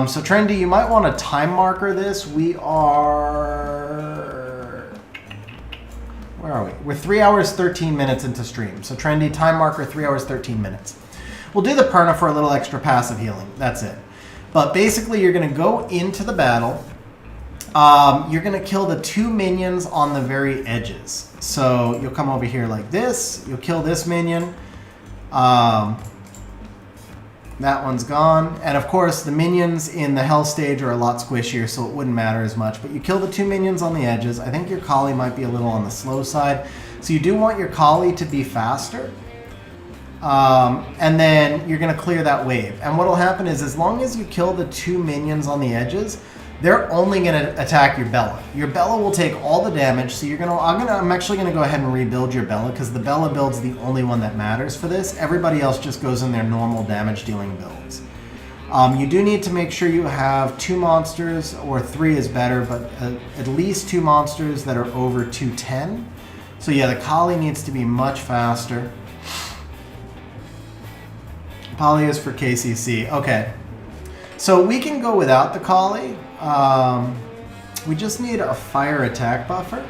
So Trendy, you might want to time marker this. We are... Where are we? We're 3 hours, 13 minutes into stream. So Trendy, time marker 3 hours, 13 minutes. We'll do the Perna for a little extra passive healing. That's it. But basically, you're going to go into the battle. You're going to kill the 2 minions on the very edges. So you'll come over here like this. You'll kill this minion. That one's gone. And of course, the minions in the Hell stage are a lot squishier, so it wouldn't matter as much. But you kill the 2 minions on the edges. I think your Collie might be a little on the slow side. So you do want your Collie to be faster. And then you're going to clear that wave. And what will happen is, as long as you kill the 2 minions on the edges, they're only going to attack your Bella. Your Bella will take all the damage. So I'm actually going to go ahead and rebuild your Bella, because the Bella build's the only one that matters for this. Everybody else just goes in their normal damage dealing builds. You do need to make sure you have 2 monsters, or 3 is better, but at least 2 monsters that are over 210. So yeah, the Collie needs to be much faster. Poly is for KCC. Okay. So we can go without the Collie. We just need a fire attack buffer.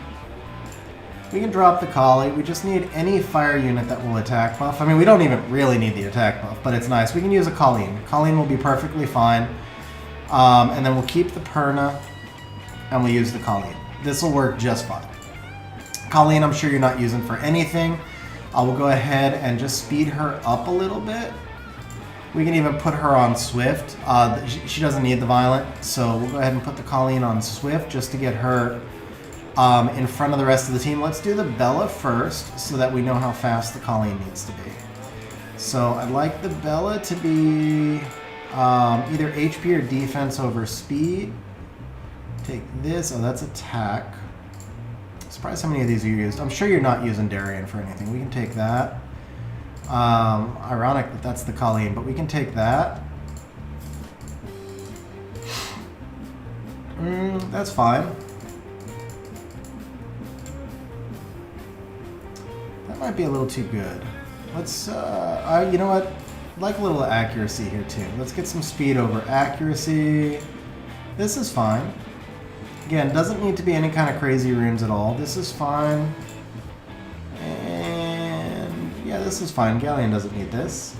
We can drop the Collie. We just need any fire unit that will attack buff. I mean, we don't even really need the attack buff, but it's nice. We can use a Colleen. Colleen will be perfectly fine. And then we'll keep the Perna, and we'll use the Colleen. This will work just fine. Colleen, I'm sure you're not using for anything. We'll go ahead and just speed her up a little bit. We can even put her on Swift. She doesn't need the Violent, so we'll go ahead and put the Colleen on Swift just to get her in front of the rest of the team. Let's do the Bella first so that we know how fast the Colleen needs to be. So I'd like the Bella to be either HP or defense over speed. Take this. Oh, that's attack. Surprised how many of these you used. I'm sure you're not using Darien for anything. We can take that. Ironic that that's the Colleen, but we can take that. That's fine. That might be a little too good. Let's, you know what? I'd like a little accuracy here too. Let's get some speed over accuracy. This is fine. Again, doesn't need to be any kind of crazy runes at all. This is fine. Yeah, this is fine. Galleon doesn't need this.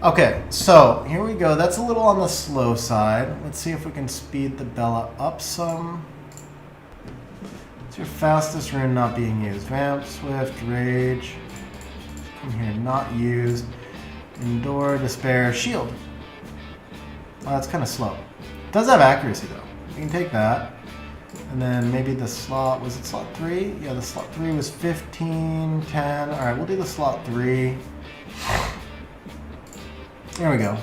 Okay, so here we go. That's a little on the slow side. Let's see if we can speed the Bella up some. It's your fastest rune not being used. Vamp, Swift, Rage. Come here, not used. Endure, Despair, Shield. Oh, that's kind of slow. It does have accuracy though. We can take that. And then maybe the slot, was it slot 3? Yeah, the slot 3 was 15, 10. All right, we'll do the slot 3. There we go.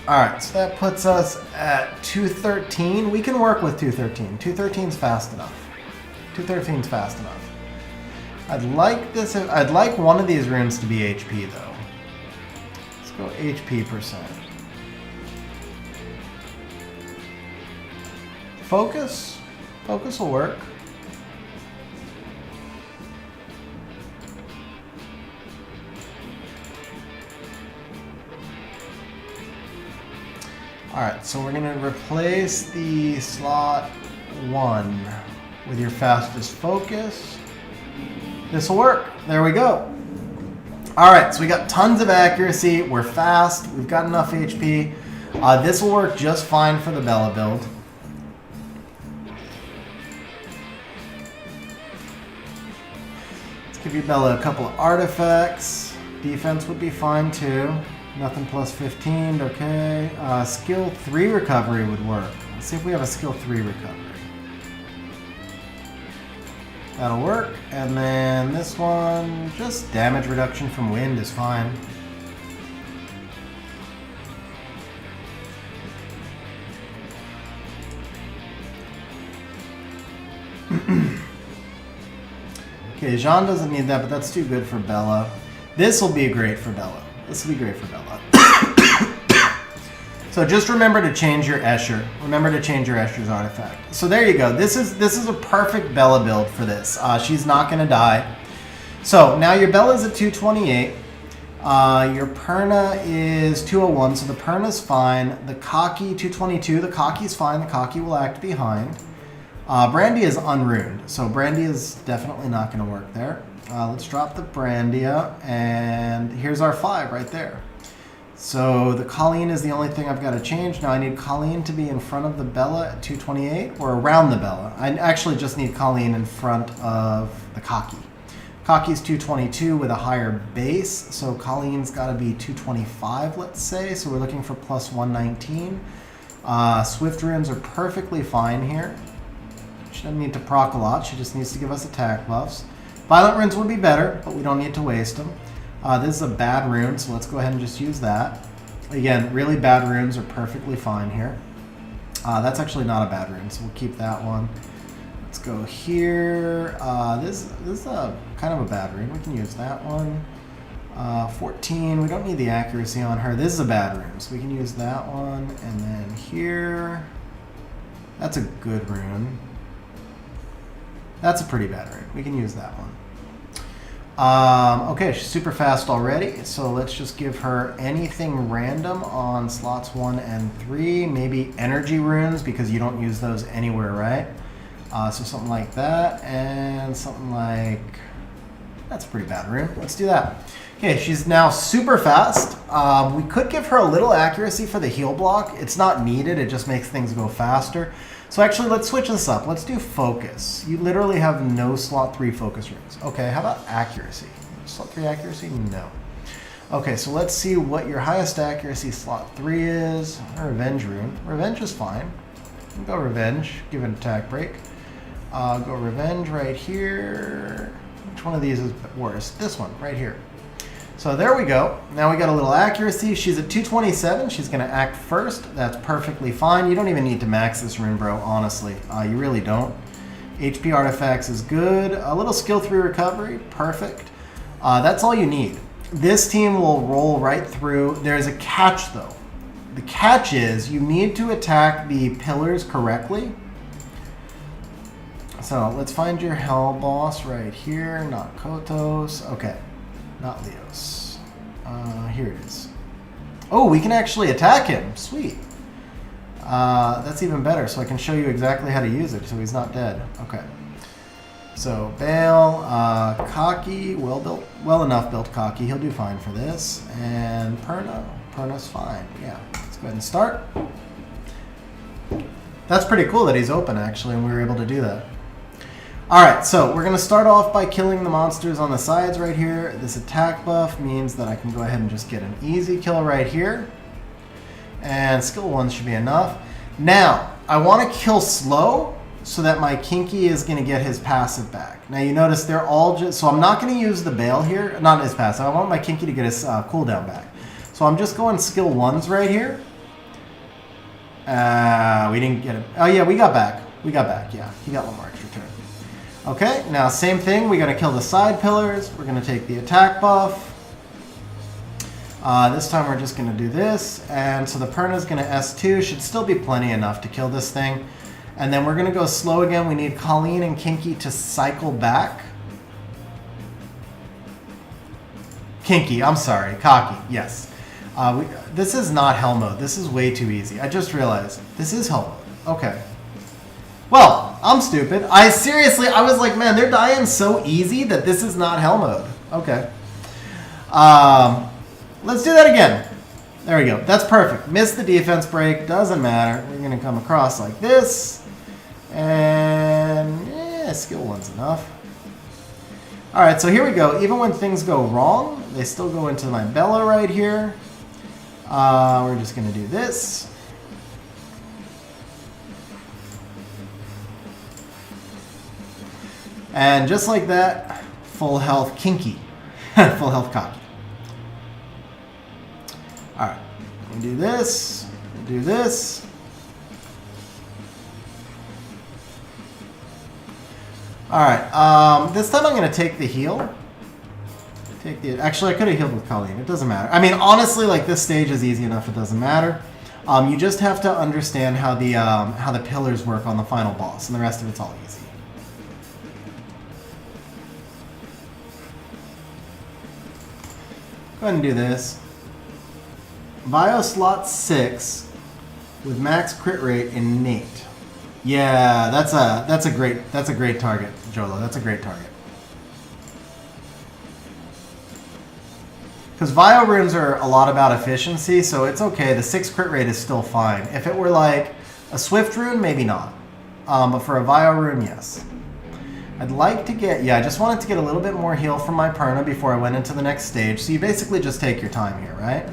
All right, so that puts us at 213. We can work with 213. 213's fast enough. 213's fast enough. I'd like one of these runes to be HP though. Let's go HP percent. Focus. Focus will work. Alright, so we're going to replace the slot 1 with your fastest focus. This will work. There we go. Alright, so we got tons of accuracy. We're fast. We've got enough HP. This will work just fine for the Bella build. Let's give you Bella a couple of artifacts. Defense would be fine too. Nothing plus 15, okay. Skill 3 recovery would work. Let's see if we have a skill 3 recovery. That'll work. And then this one, just damage reduction from wind is fine. Okay, Jean doesn't need that, but that's too good for Bella. This will be great for Bella. This will be great for Bella. So just remember to change your Escher. Remember to change your Escher's artifact. So there you go. This is a perfect Bella build for this. She's not going to die. So now your Bella's at 228. Your Perna is 201, so the Perna's fine. The Cocky, 222. The Cocky's fine. The Cocky will act behind. Brandy is unruined, so Brandy is definitely not going to work there. Let's drop the Brandia, and here's our 5 right there. So the Colleen is the only thing I've got to change. Now I need Colleen to be in front of the Bella at 228, or around the Bella. I actually just need Colleen in front of the Cocky. Cocky's 222 with a higher base, so Colleen's got to be 225, let's say. So we're looking for plus 119. Swift runes are perfectly fine here. She doesn't need to proc a lot. She just needs to give us attack buffs. Violent runes would be better, but we don't need to waste them. This is a bad rune, so let's go ahead and just use that. Again, really bad runes are perfectly fine here. That's actually not a bad rune, so we'll keep that one. Let's go here. This is a kind of a bad rune. We can use that one. 14, we don't need the accuracy on her. This is a bad rune, so we can use that one. And then here, that's a good rune. That's a pretty bad rune. We can use that one. Okay, she's super fast already, so let's just give her anything random on slots 1 and 3. Maybe energy runes, because you don't use those anywhere, right? So something like that, and something like... That's a pretty bad rune. Let's do that. Okay, she's now super fast. We could give her a little accuracy for the heal block. It's not needed, it just makes things go faster. So actually, let's switch this up. Let's do focus. You literally have no slot 3 focus runes. Okay, how about accuracy? Slot 3 accuracy? No. Okay, so let's see what your highest accuracy slot 3 is. Revenge rune. Revenge is fine. We'll go revenge, give an attack break. Go revenge right here. Which one of these is worse? This one, right here. So there we go. Now we got a little accuracy. She's at 227. She's going to act first. That's perfectly fine. You don't even need to max this rune, bro, honestly. You really don't. HP artifacts is good. A little skill 3 recovery. Perfect. That's all you need. This team will roll right through. There's a catch, though. The catch is you need to attack the pillars correctly. So let's find your Hell boss right here. Not Kotos. Okay. Not Leos. Here it is. Oh, we can actually attack him. Sweet. That's even better, so I can show you exactly how to use it so he's not dead. Okay. So, Bale, Cocky, well enough built Cocky. He'll do fine for this. And Perna. Perna's fine. Yeah. Let's go ahead and start. That's pretty cool that he's open, actually, and we were able to do that. Alright, so we're going to start off by killing the monsters on the sides right here. This attack buff means that I can go ahead and just get an easy kill right here. And skill 1 should be enough. Now, I want to kill slow so that my Kinky is going to get his passive back. Now you notice they're all just... So I'm not going to use the Bale here, not his passive. I want my Kinky to get his cooldown back. So I'm just going skill 1s right here. We didn't get it. Oh yeah, we got back. We got back, yeah. He got one more extra turn. Okay, now same thing. We're going to kill the side pillars. We're going to take the attack buff. This time we're just going to do this. And so the Perna's going to S2. Should still be plenty enough to kill this thing. And then we're going to go slow again. We need Colleen and Kinky to cycle back. Kinky, I'm sorry. Cocky, yes. This is not hell mode. This is way too easy. I just realized. This is hell mode. Okay. Well, I'm stupid. I was like, man, they're dying so easy that this is not hell mode. Okay. Let's do that again. There we go. That's perfect. Missed the defense break. Doesn't matter. We're going to come across like this. And yeah, skill 1's enough. Alright, so here we go. Even when things go wrong, they still go into my Bella right here. We're just going to do this. And just like that, full health Kinky. Full health Cocky. Alright, we do this, we do this. Alright, this time I'm going to take the heal. Actually, I could have healed with Colleen. It doesn't matter. I mean, honestly, like, this stage is easy enough. It doesn't matter. You just have to understand how the pillars work on the final boss, and the rest of it's all easy. Go ahead and do this. Bio slot 6 with max crit rate innate. Yeah, that's a great target, Jolo. That's a great target. Because Vio runes are a lot about efficiency, so it's okay. The 6 crit rate is still fine. If it were like a Swift rune, maybe not. But for a Vio rune, yes. I'd like to get, I just wanted to get a little bit more heal from my Perna before I went into the next stage. So you basically just take your time here, right?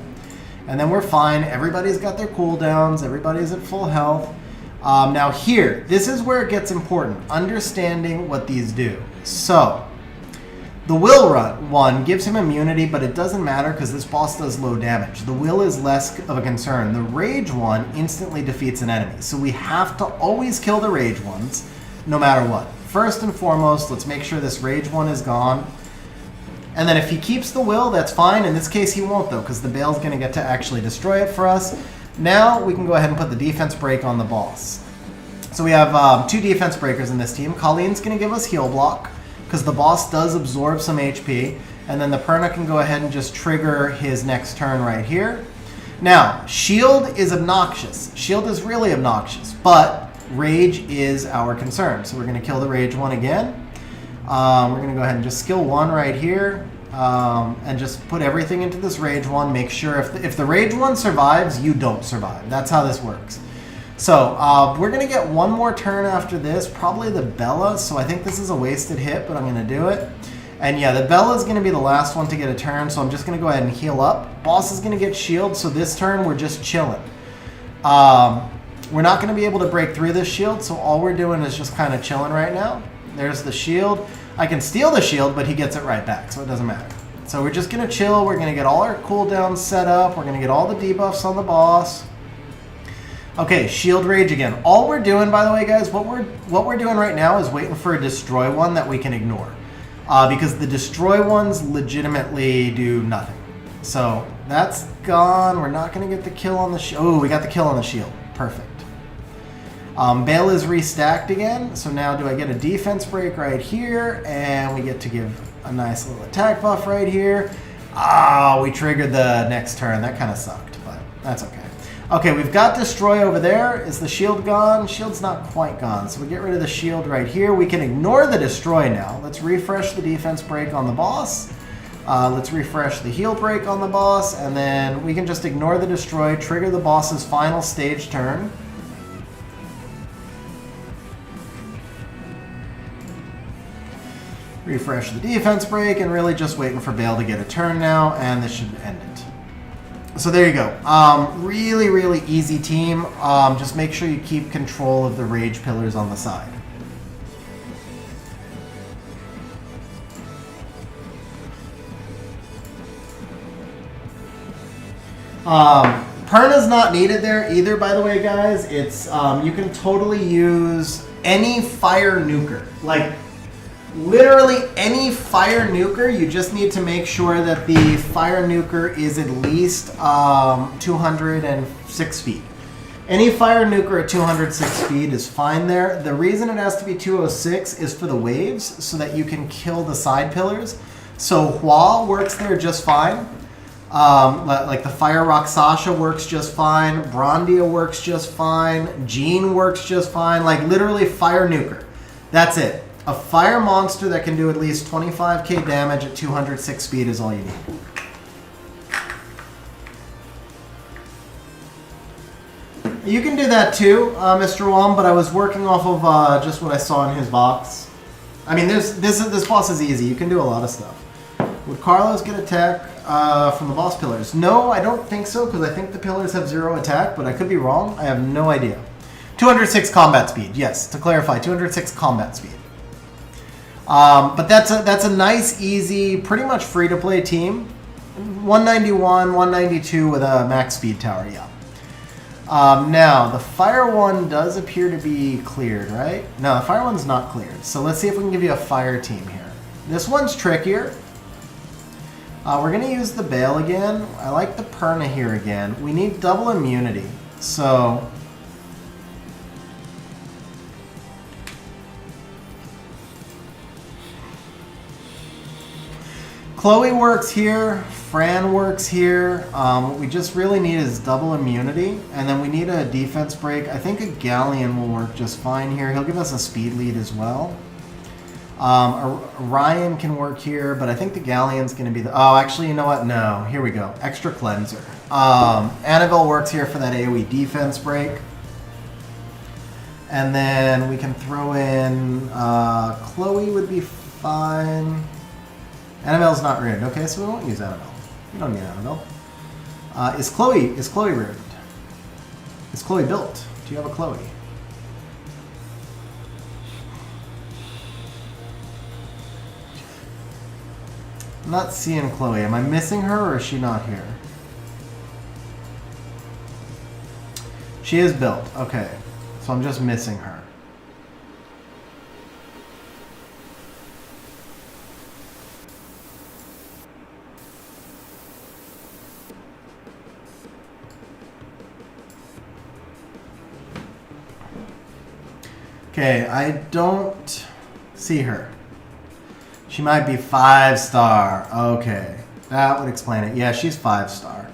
And then we're fine. Everybody's got their cooldowns. Everybody's at full health. Now here, this is where it gets important. Understanding what these do. So, the Will one gives him immunity, but it doesn't matter because this boss does low damage. The Will is less of a concern. The Rage one instantly defeats an enemy. So we have to always kill the Rage ones, no matter what. First and foremost, let's make sure this Rage one is gone. And then if he keeps the Will, that's fine. In this case, he won't, though, because the Bale's going to get to actually destroy it for us. Now we can go ahead and put the defense break on the boss. So we have 2 defense breakers in this team. Colleen's going to give us heal block, because the boss does absorb some HP. And then the Perna can go ahead and just trigger his next turn right here. Now, shield is obnoxious. Shield is really obnoxious, but Rage is our concern. So we're going to kill the Rage one again. We're going to go ahead and just skill 1 right here. And just put everything into this Rage one. Make sure if the Rage one survives, you don't survive. That's how this works. So we're going to get one more turn after this. Probably the Bella. So I think this is a wasted hit, but I'm going to do it. And yeah, the Bella is going to be the last one to get a turn. So I'm just going to go ahead and heal up. Boss is going to get shield. So this turn, we're just chilling. We're not going to be able to break through this shield, so all we're doing is just kind of chilling right now. There's the shield. I can steal the shield, but he gets it right back, so it doesn't matter. So we're just going to chill. We're going to get all our cooldowns set up. We're going to get all the debuffs on the boss. Okay, shield rage again. All we're doing, by the way, guys, what we're doing right now is waiting for a destroy one that we can ignore. Because the destroy ones legitimately do nothing. So that's gone. We're not going to get the kill on the shield. Oh, we got the kill on the shield. Perfect. Bale is restacked again, so now do I get a defense break right here, and we get to give a nice little attack buff right here. Ah, we triggered the next turn. That kind of sucked, but that's okay. Okay, we've got destroy over there. Is the shield gone? Shield's not quite gone, so we get rid of the shield right here. We can ignore the destroy now. Let's refresh the defense break on the boss. Let's refresh the heal break on the boss, and then we can just ignore the destroy, trigger the boss's final stage turn. refresh the defense break, and really just waiting for Bale to get a turn now, and this should end it. So there you go. Really, really easy team. Just make sure you keep control of the rage pillars on the side. Perna's not needed there either, by the way, guys. It's you can totally use any fire nuker. Like, literally any fire nuker. You just need to make sure that the fire nuker is at least 206 feet. Any fire nuker at 206 feet is fine there. The reason it has to be 206 is for the waves, so that you can kill the side pillars. So Hua works there just fine. Like the Fire Rock Sasha works just fine. Brondia works just fine. Jean works just fine. Like, literally fire nuker. That's it. A fire monster that can do at least 25k damage at 206 speed is all you need. You can do that too, Mr. Wom, but I was working off of just what I saw in his box. I mean, this boss is easy. You can do a lot of stuff. Would Carlos get attack from the boss pillars? No, I don't think so, because I think the pillars have 0 attack, but I could be wrong. I have no idea. 206 combat speed, yes, to clarify, 206 combat speed. But that's a nice, easy, pretty much free-to-play team. 191, 192 with a max speed tower, yeah. Now, the fire one does appear to be cleared, right? No, the fire one's not cleared. So let's see if we can give you a fire team here. This one's trickier. We're going to use the Bale again. I like the Perna here again. We need double immunity. So Chloe works here. Fran works here. What we just really need is double immunity. And then we need a defense break. I think a Galleon will work just fine here. He'll give us a speed lead as well. Ryan can work here, but I think the Galleon's going to be the... Oh, actually, you know what? No. Here we go. Extra Cleanser. Annabelle works here for that AoE defense break. And then we can throw in... Chloe would be fine. Annabelle's not ruined. Okay, so we won't use Annabelle. We don't need Annabelle. Is Chloe ruined? Is Chloe built? Do you have a Chloe? I'm not seeing Chloe. Am I missing her, or is she not here? She is built. Okay. So I'm just missing her. Okay, I don't see her. She might be 5-star. Okay, that would explain it. Yeah, she's 5-star.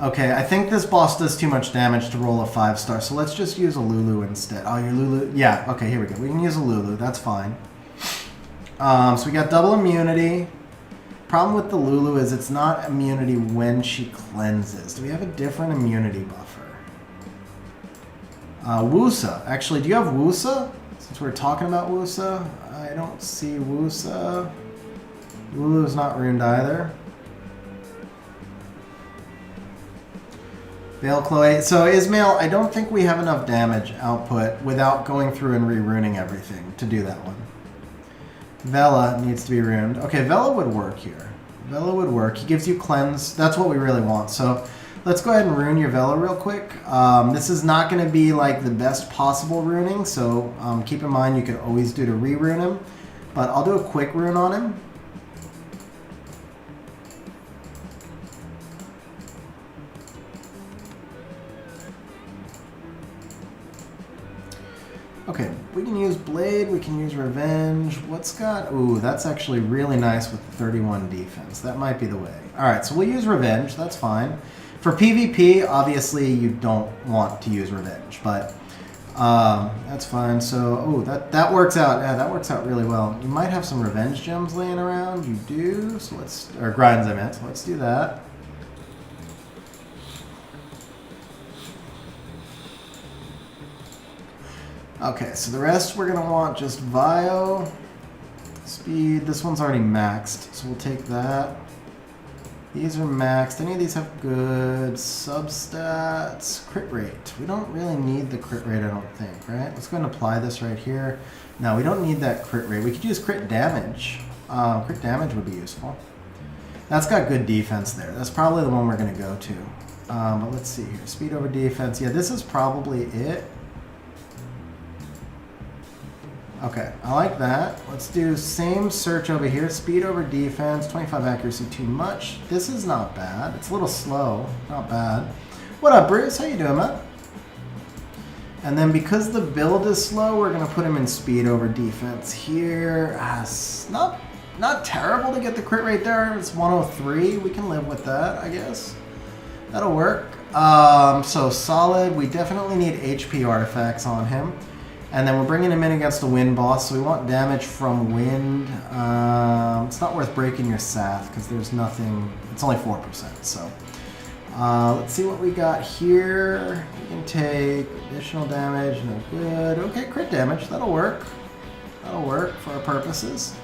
Okay, I think this boss does too much damage to roll a 5-star, so let's just use a Lulu instead. Oh, your Lulu? Yeah, okay, here we go. We can use a Lulu. That's fine. So we got double immunity. Problem with the Lulu is it's not immunity when she cleanses. Do we have a different immunity buffer? Wusa. Actually, do you have Wusa? Since we're talking about Wusa, I don't see Wusa. Lulu's not ruined either. Vale Chloe. So Ismail, I don't think we have enough damage output without going through and re-ruining everything to do that one. Vela needs to be ruined. Okay, Vela would work here. Vela would work. He gives you cleanse. That's what we really want. So let's go ahead and rune your Vela real quick. This is not going to be like the best possible runing, so keep in mind you can always do to re-rune him. But I'll do a quick rune on him. Okay, we can use Blade, we can use Revenge. What's got... Ooh, that's actually really nice with the 31 defense. That might be the way. Alright, so we'll use Revenge. That's fine. For PvP, obviously, you don't want to use Revenge, but that's fine. So, oh, that works out. Yeah, that works out really well. You might have some Revenge gems laying around. You do. So let's... Or grinds, I meant. So let's do that. Okay, so the rest we're going to want just Vio, Speed, this one's already maxed, so we'll take that. These are maxed. Any of these have good substats? Crit rate. We don't really need the crit rate, I don't think, right? Let's go ahead and apply this right here. No, we don't need that crit rate. We could use crit damage. Crit damage would be useful. That's got good defense there. That's probably the one we're going to go to. But let's see here. Speed over defense. Yeah, this is probably it. Okay, I like that. Let's do same search over here. Speed over defense, 25 accuracy, too much. This is not bad. It's a little slow. Not bad. What up, Bruce? How you doing, man? And then because the build is slow, we're going to put him in speed over defense here. It's not terrible to get the crit rate there. It's 103. We can live with that, I guess. That'll work. So solid. We definitely need HP artifacts on him. And then we're bringing him in against a wind boss, so we want damage from wind. It's not worth breaking your Sath, because there's nothing... It's only 4%, so... let's see what we got here. We can take additional damage, no good. Okay, crit damage, that'll work. That'll work for our purposes.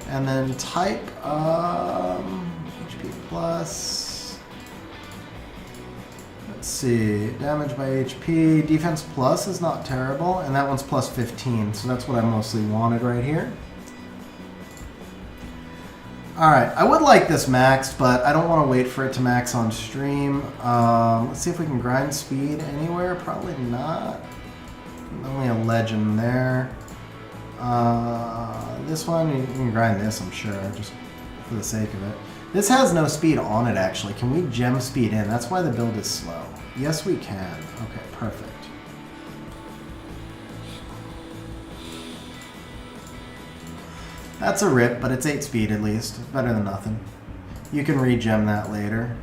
And then type, HP plus... Let's see, damage by HP, defense plus is not terrible, and that one's plus 15, so that's what I mostly wanted right here. Alright, I would like this maxed, but I don't want to wait for it to max on stream. Let's see if we can grind speed anywhere, probably not. Only a legend there. This one, you can grind this, I'm sure, just for the sake of it. This has no speed on it, actually. Can we gem speed in? That's why the build is slow. Yes, we can. Okay, perfect. That's a rip, but it's 8 speed at least. Better than nothing. You can re-gem that later.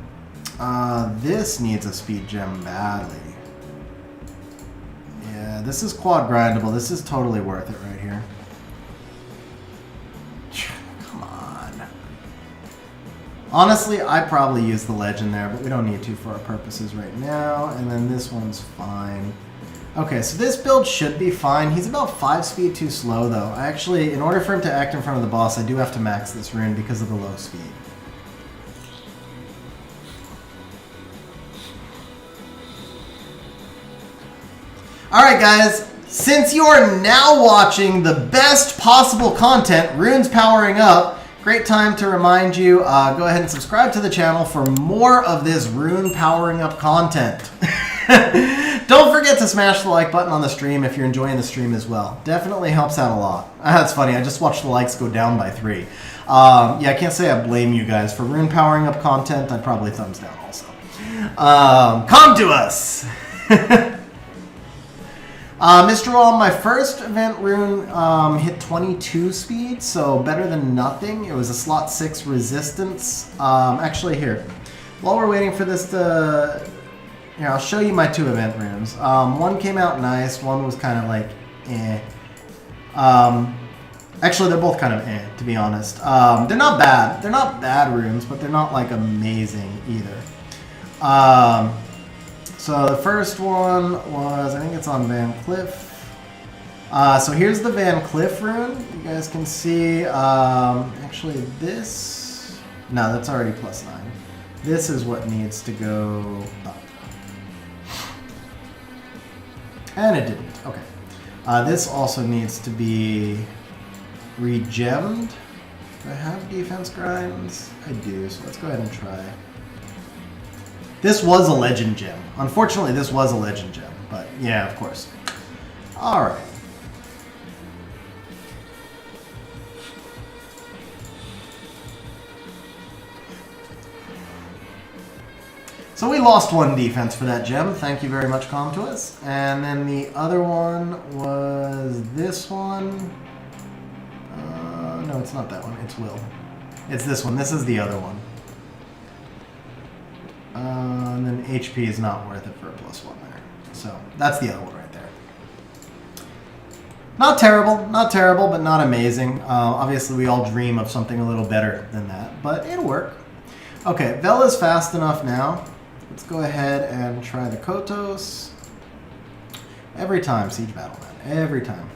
This needs a speed gem badly. Yeah, this is quad grindable. This is totally worth it right here. Honestly, I'd probably use the legend there, but we don't need to for our purposes right now. And then this one's fine. Okay, so this build should be fine. He's about 5 speed too slow, though. I actually, in order for him to act in front of the boss, I do have to max this rune because of the low speed. Alright, guys. Since you are now watching the best possible content, Rune's powering up, great time to remind you, go ahead and subscribe to the channel for more of this Rune powering up content. Don't forget to smash the like button on the stream if you're enjoying the stream as well. Definitely helps out a lot. That's funny, I just watched the likes go down by 3. Yeah, I can't say I blame you guys. For Rune powering up content, I'd probably thumbs down also. Come to us! Mr. Wall, my first event rune hit 22 speed, so better than nothing. It was a slot 6 resistance. Actually, here, while we're waiting for this to... Here, I'll show you my 2 event runes. One came out nice, one was kind of like, eh. Actually, they're both kind of eh, to be honest. They're not bad. They're not bad runes, but they're not, like, amazing either. So the first one was, I think it's on Van Cliff. So here's the Van Cliff rune. You guys can see, actually this, no, that's already plus 9. This is what needs to go up. And it didn't, okay. This also needs to be regemmed. Do I have defense grinds? I do, so let's go ahead and try. This was a legend gem. Unfortunately, this was a legend gem, but yeah, of course. All right. So we lost 1 defense for that gem. Thank you very much, Com to us. And then the other one was this one. No, it's not that one. It's Will. It's this one. This is the other one. And then HP is not worth it for a +1 there. So that's the other one right there. Not terrible, but not amazing. Obviously, we all dream of something a little better than that, but it'll work. Okay, Vela's fast enough now. Let's go ahead and try the Kotos. Every time, Siege Battle, man. Every time.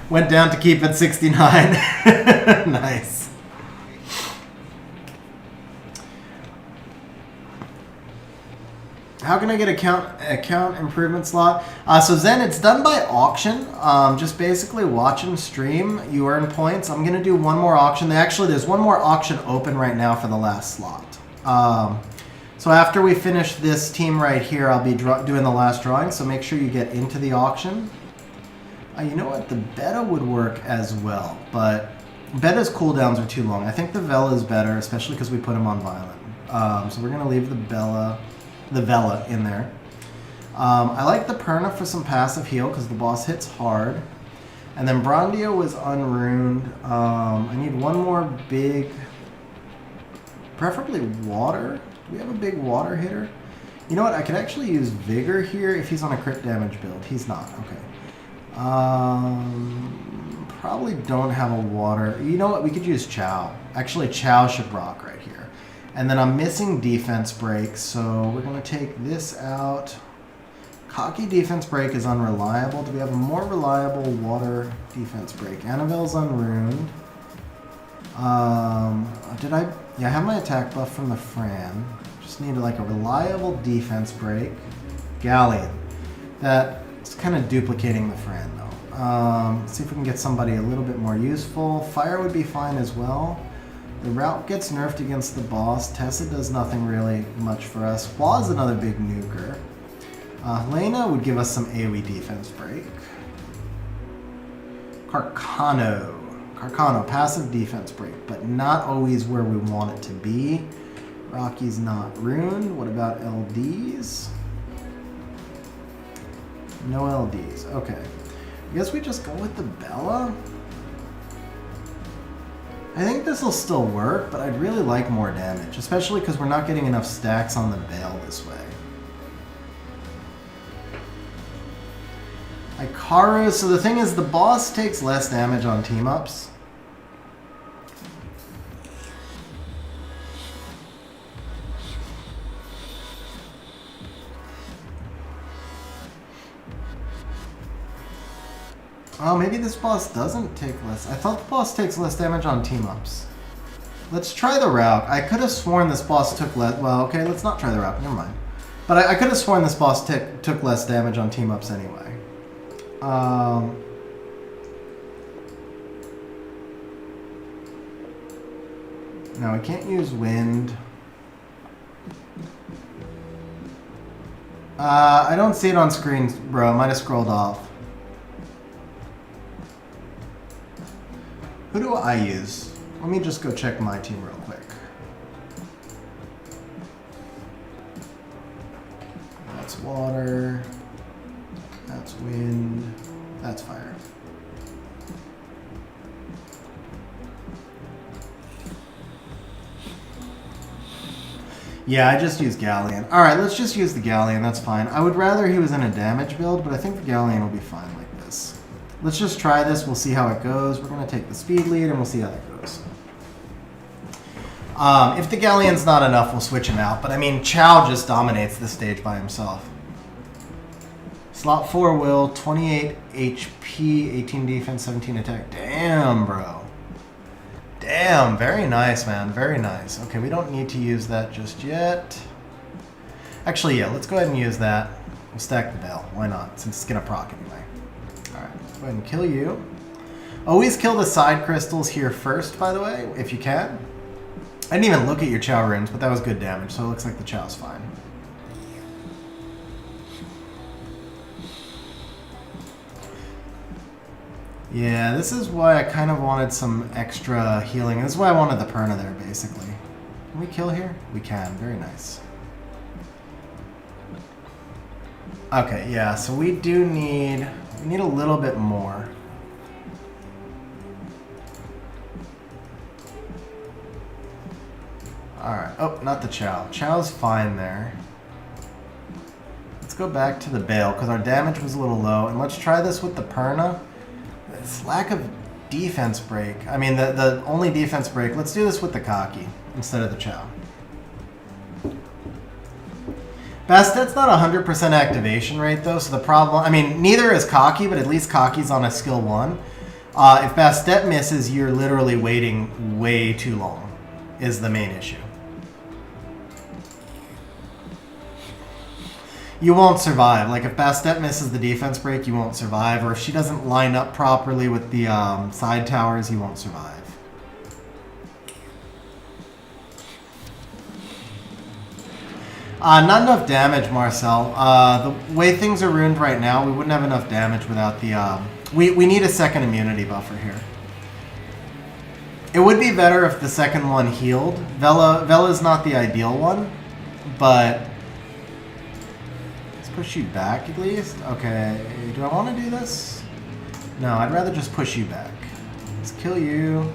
Went down to keep it 69. Nice. How can I get account improvement slot? So Zen, it's done by auction. Just basically watch and stream. You earn points. I'm gonna do one more auction. There's one more auction open right now for the last slot. So after we finish this team right here, I'll be doing the last drawing. So make sure you get into the auction. You know what? The beta would work as well, but beta's cooldowns are too long. I think the Vela is better, especially because we put him on Violent. So we're gonna leave the Vela in there. I like the Perna for some passive heal because the boss hits hard. And then Brondio was unruined. I need one more big, preferably water. Do we have a big water hitter? You know what? I could actually use Vigor here if he's on a crit damage build. He's not. Okay. Probably don't have a water. You know what? We could use Chow. Actually, Chow should rock right here. And then I'm missing defense break, so we're going to take this out. Cocky defense break is unreliable. Do we have a more reliable water defense break? Annabelle's unruined. Yeah, I have my attack buff from the Fran. Just need like a reliable defense break. Galleon. That's kind of duplicating the Fran though. Let's see if we can get somebody a little bit more useful. Fire would be fine as well. The route gets nerfed against the boss. Tessa does nothing really much for us. Hua is another big nuker. Helena would give us some AoE defense break. Carcano, passive defense break, but not always where we want it to be. Rocky's not ruined. What about LDs? No LDs. Okay. I guess we just go with the Bella. I think this will still work, but I'd really like more damage, especially because we're not getting enough stacks on the Veil this way. Ikaru, so the thing is the boss takes less damage on team-ups. Oh, maybe this boss doesn't take less. I thought the boss takes less damage on team-ups. Let's try the route. I could have sworn this boss took less... Well, okay, let's not try the route. Never mind. But I could have sworn this boss took less damage on team-ups anyway. No, I can't use wind. I don't see it on screen, bro. I might have scrolled off. Who do I use? Let me just go check my team real quick. That's water. That's wind. That's fire. Yeah, I just used Galleon. Alright, let's just use the Galleon. That's fine. I would rather he was in a damage build, but I think the Galleon will be fine like this. Let's just try this. We'll see how it goes. We're going to take the speed lead, and we'll see how that goes. If the Galleon's not enough, we'll switch him out. But, I mean, Chow just dominates this stage by himself. Slot 4 will, 28 HP, 18 defense, 17 attack. Damn, bro. Damn, very nice, man. Very nice. Okay, we don't need to use that just yet. Actually, yeah, let's go ahead and use that. We'll stack the Bell. Why not? Since it's going to proc anyway. Alright, let's go ahead and kill you. Always kill the side crystals here first, by the way, if you can. I didn't even look at your Chow runes, but that was good damage, so it looks like the Chow's fine. Yeah, this is why I kind of wanted some extra healing. This is why I wanted the Perna there, basically. Can we kill here? We can. Very nice. Okay, yeah, so we do need... We need a little bit more. Alright. Oh, not the Chow. Chow's fine there. Let's go back to the Bale, because our damage was a little low. And let's try this with the Perna. This lack of defense break. I mean, the only defense break. Let's do this with the Cocky instead of the Chow. Bastet's not 100% activation rate, though, so the problem... I mean, neither is Cocky, but at least Cocky's on a skill 1. If Bastet misses, you're literally waiting way too long, is the main issue. You won't survive. Like, if Bastet misses the defense break, you won't survive. Or if she doesn't line up properly with the side towers, you won't survive. Not enough damage, Marcel. The way things are ruined right now, we wouldn't have enough damage without the... We need a second immunity buffer here. It would be better if the second one healed. Vela's not the ideal one, but... Let's push you back at least. Okay, do I want to do this? No, I'd rather just push you back. Let's kill you.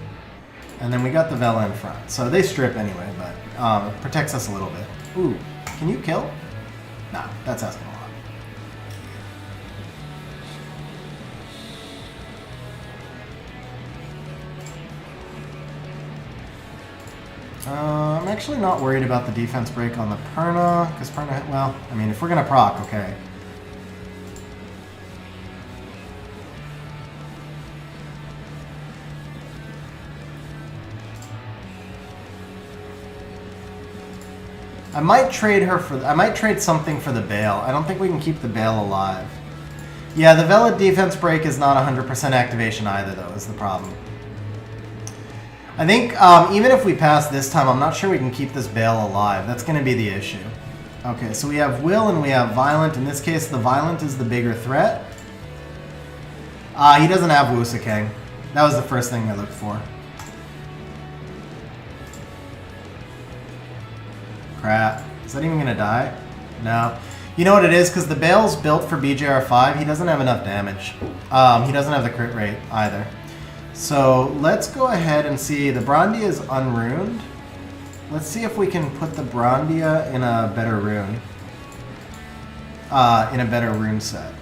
And then we got the Vela in front. So they strip anyway, but it protects us a little bit. Ooh. Can you kill? Nah, that's asking a lot. I'm actually not worried about the defense break on the Perna, because Perna, well, I mean, if we're going to proc, okay. I might trade her for... I might trade something for the Bale. I don't think we can keep the Bale alive. Yeah, the Vela defense break is not 100% activation either, though, is the problem. I think even if we pass this time, I'm not sure we can keep this Bale alive. That's going to be the issue. Okay, so we have Will and we have Violent. In this case, the Violent is the bigger threat. He doesn't have Wusakeng. That was the first thing I looked for. Crap. Is that even going to die? No. You know what it is? Because the Bale's built for BJR5, he doesn't have enough damage. He doesn't have the crit rate either. So let's go ahead and see. The Brandia is unruined. Let's see if we can put the Brandia in a better rune. In a better rune set.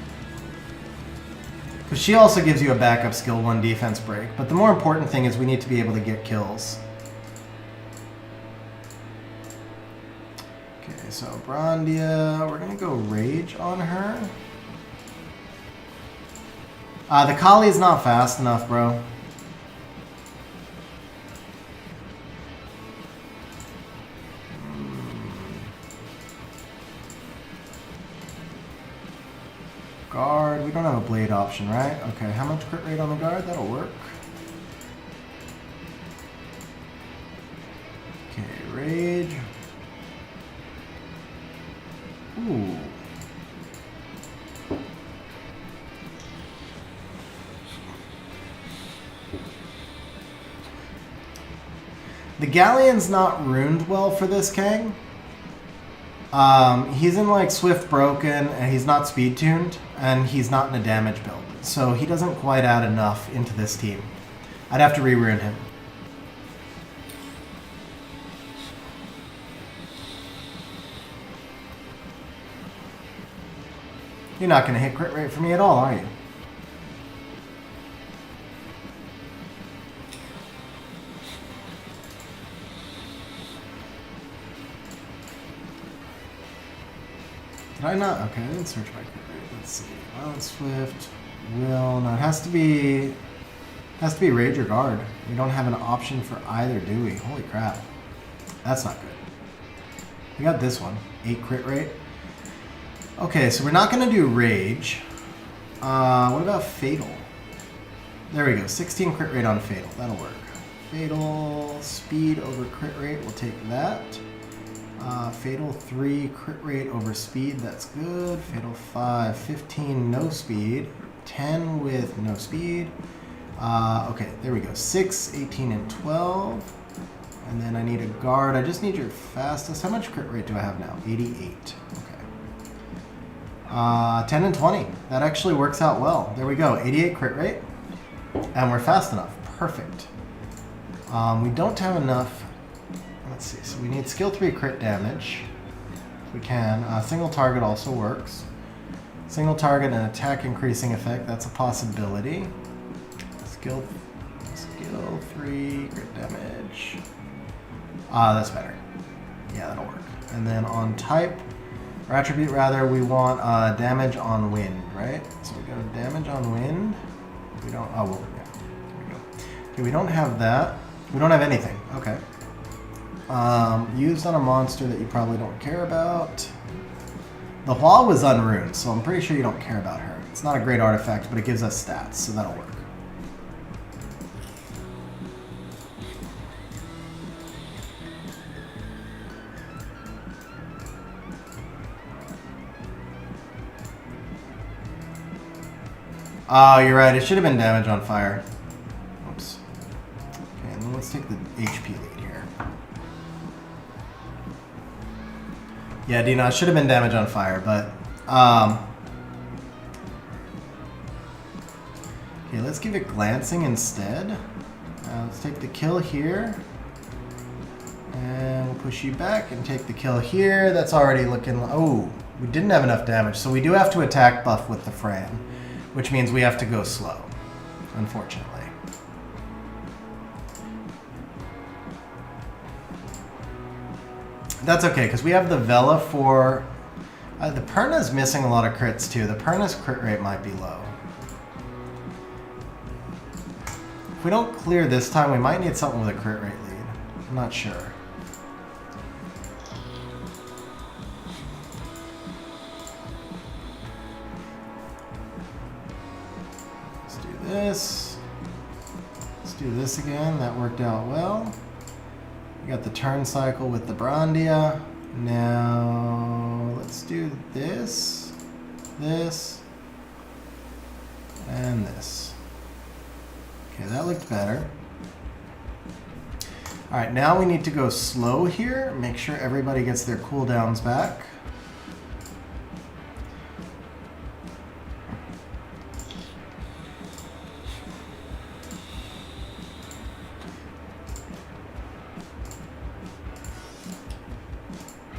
Because she also gives you a backup skill 1 defense break. But the more important thing is we need to be able to get kills. So Brandia, we're gonna go Rage on her. The Kali's not fast enough, bro. Guard, we don't have a blade option, right? Okay, how much crit rate on the guard? That'll work. Okay, Rage. Ooh. The Galleon's not ruined well for this Kang. He's in like Swift Broken, and he's not speed tuned, and he's not in a damage build. So he doesn't quite add enough into this team. I'd have to re-rune him. You're not going to hit crit rate for me at all, are you? Did I not? Okay, I didn't search my crit rate. Let's see. Violent Swift, Will. No, it has to be Rage or Guard. We don't have an option for either, do we? Holy crap. That's not good. We got this one. 8 crit rate. Okay, so we're not going to do Rage. What about Fatal? There we go. 16 crit rate on Fatal. That'll work. Fatal, speed over crit rate. We'll take that. Fatal 3, crit rate over speed. That's good. Fatal 5, 15, no speed. 10 with no speed. Okay, there we go. 6, 18, and 12. And then I need a guard. I just need your fastest. How much crit rate do I have now? 88. Okay. 10 and 20. That actually works out well. There we go. 88 crit rate. And we're fast enough. Perfect. We don't have enough. Let's see. So we need skill 3 crit damage. If we can. Single target also works. Single target and attack increasing effect. That's a possibility. Skill 3 crit damage. That's better. Yeah, that'll work. And then on type, or attribute rather, we want damage on wind, right? So we go damage on wind. We don't. Oh, well, yeah. Okay, we don't have that. We don't have anything. Okay. Used on a monster that you probably don't care about. The Hua was unruined, so I'm pretty sure you don't care about her. It's not a great artifact, but it gives us stats, so that'll work. Oh, you're right. It should have been damage on fire. Oops. Okay, and then let's take the HP lead here. Yeah, Dino, it should have been damage on fire, but... Okay, let's give it glancing instead. Let's take the kill here. And we'll push you back and take the kill here. That's already looking... Oh, we didn't have enough damage, so we do have to attack buff with the Fran, which means we have to go slow, unfortunately. That's okay, because we have the Vela for... the Perna's missing a lot of crits, too. The Perna's crit rate might be low. If we don't clear this time, we might need something with a crit rate lead. I'm not sure. Let's do this. Let's do this again. That worked out well. We got the turn cycle with the Brandia. Now, let's do this, this, and this. Okay, that looked better. All right, now we need to go slow here. Make sure everybody gets their cooldowns back.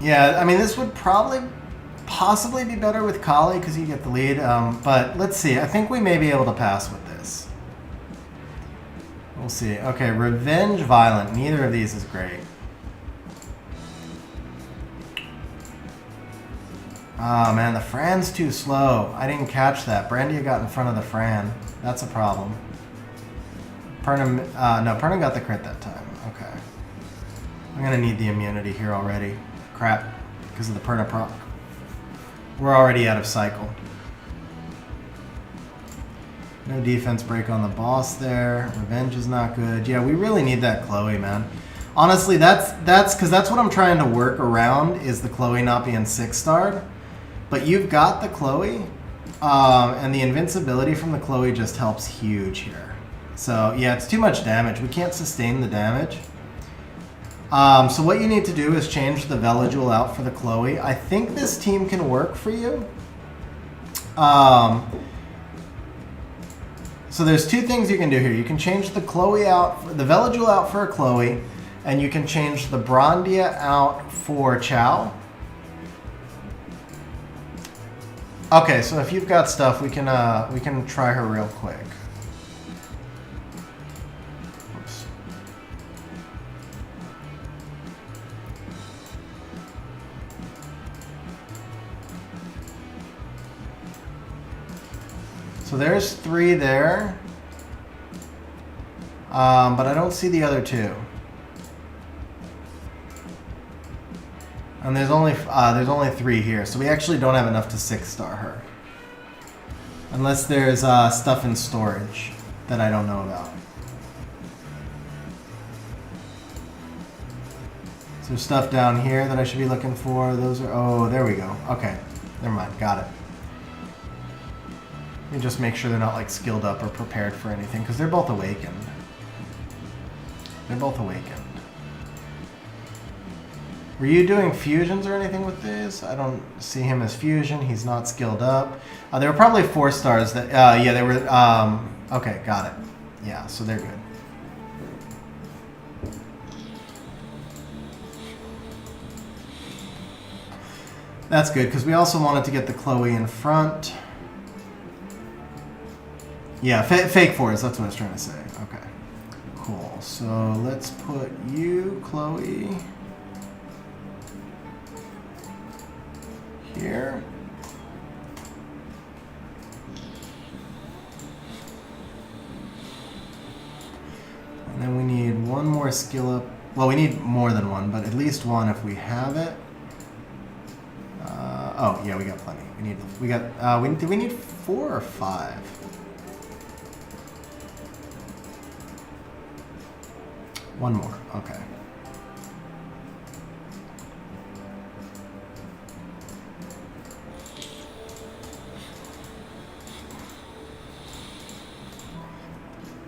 Yeah, I mean, this would possibly be better with Kali because you get the lead, but let's see. I think we may be able to pass with this. We'll see. Okay, Revenge, Violent. Neither of these is great. Oh, man, the Fran's too slow. I didn't catch that. Brandia got in front of the Fran. That's a problem. Perna, no, Perna got the crit that time. Okay. I'm going to need the immunity here already. Crap, because of the Perna proc. We're already out of cycle. No defense break on the boss there. Revenge is not good. Yeah, we really need that Chloe, man. Honestly, that's because that's what I'm trying to work around, is the Chloe not being 6-starred. But you've got the Chloe, and the invincibility from the Chloe just helps huge here. So yeah, it's too much damage. We can't sustain the damage. So what you need to do is change the Velajul out for the Chloe. I think this team can work for you. So there's two things you can do here. You can change the Chloe out, the Velajul out for a Chloe, and you can change the Brandia out for Chow. Okay, so if you've got stuff, we can try her real quick. Oops. So there's 3 there, but I don't see the other 2. And there's only 3 here, so we actually don't have enough to 6-star her, unless there's stuff in storage that I don't know about. So there's stuff down here that I should be looking for. Those are, oh, there we go. Okay, never mind, got it. Let me just make sure they're not like skilled up or prepared for anything, because they're both awakened. They're both awakened. Were you doing fusions or anything with this? I don't see him as fusion. He's not skilled up. They were probably 4 stars. That yeah, they were. Okay, got it. Yeah, so they're good. That's good, because we also wanted to get the Chloe in front. Yeah, fake 4s, that's what I was trying to say. Okay, cool. So let's put you, Chloe, here. more skill up. Well, we need more than one, but at least one if we have it. Oh yeah, we got plenty. Do we need 4 or 5? One more. Okay.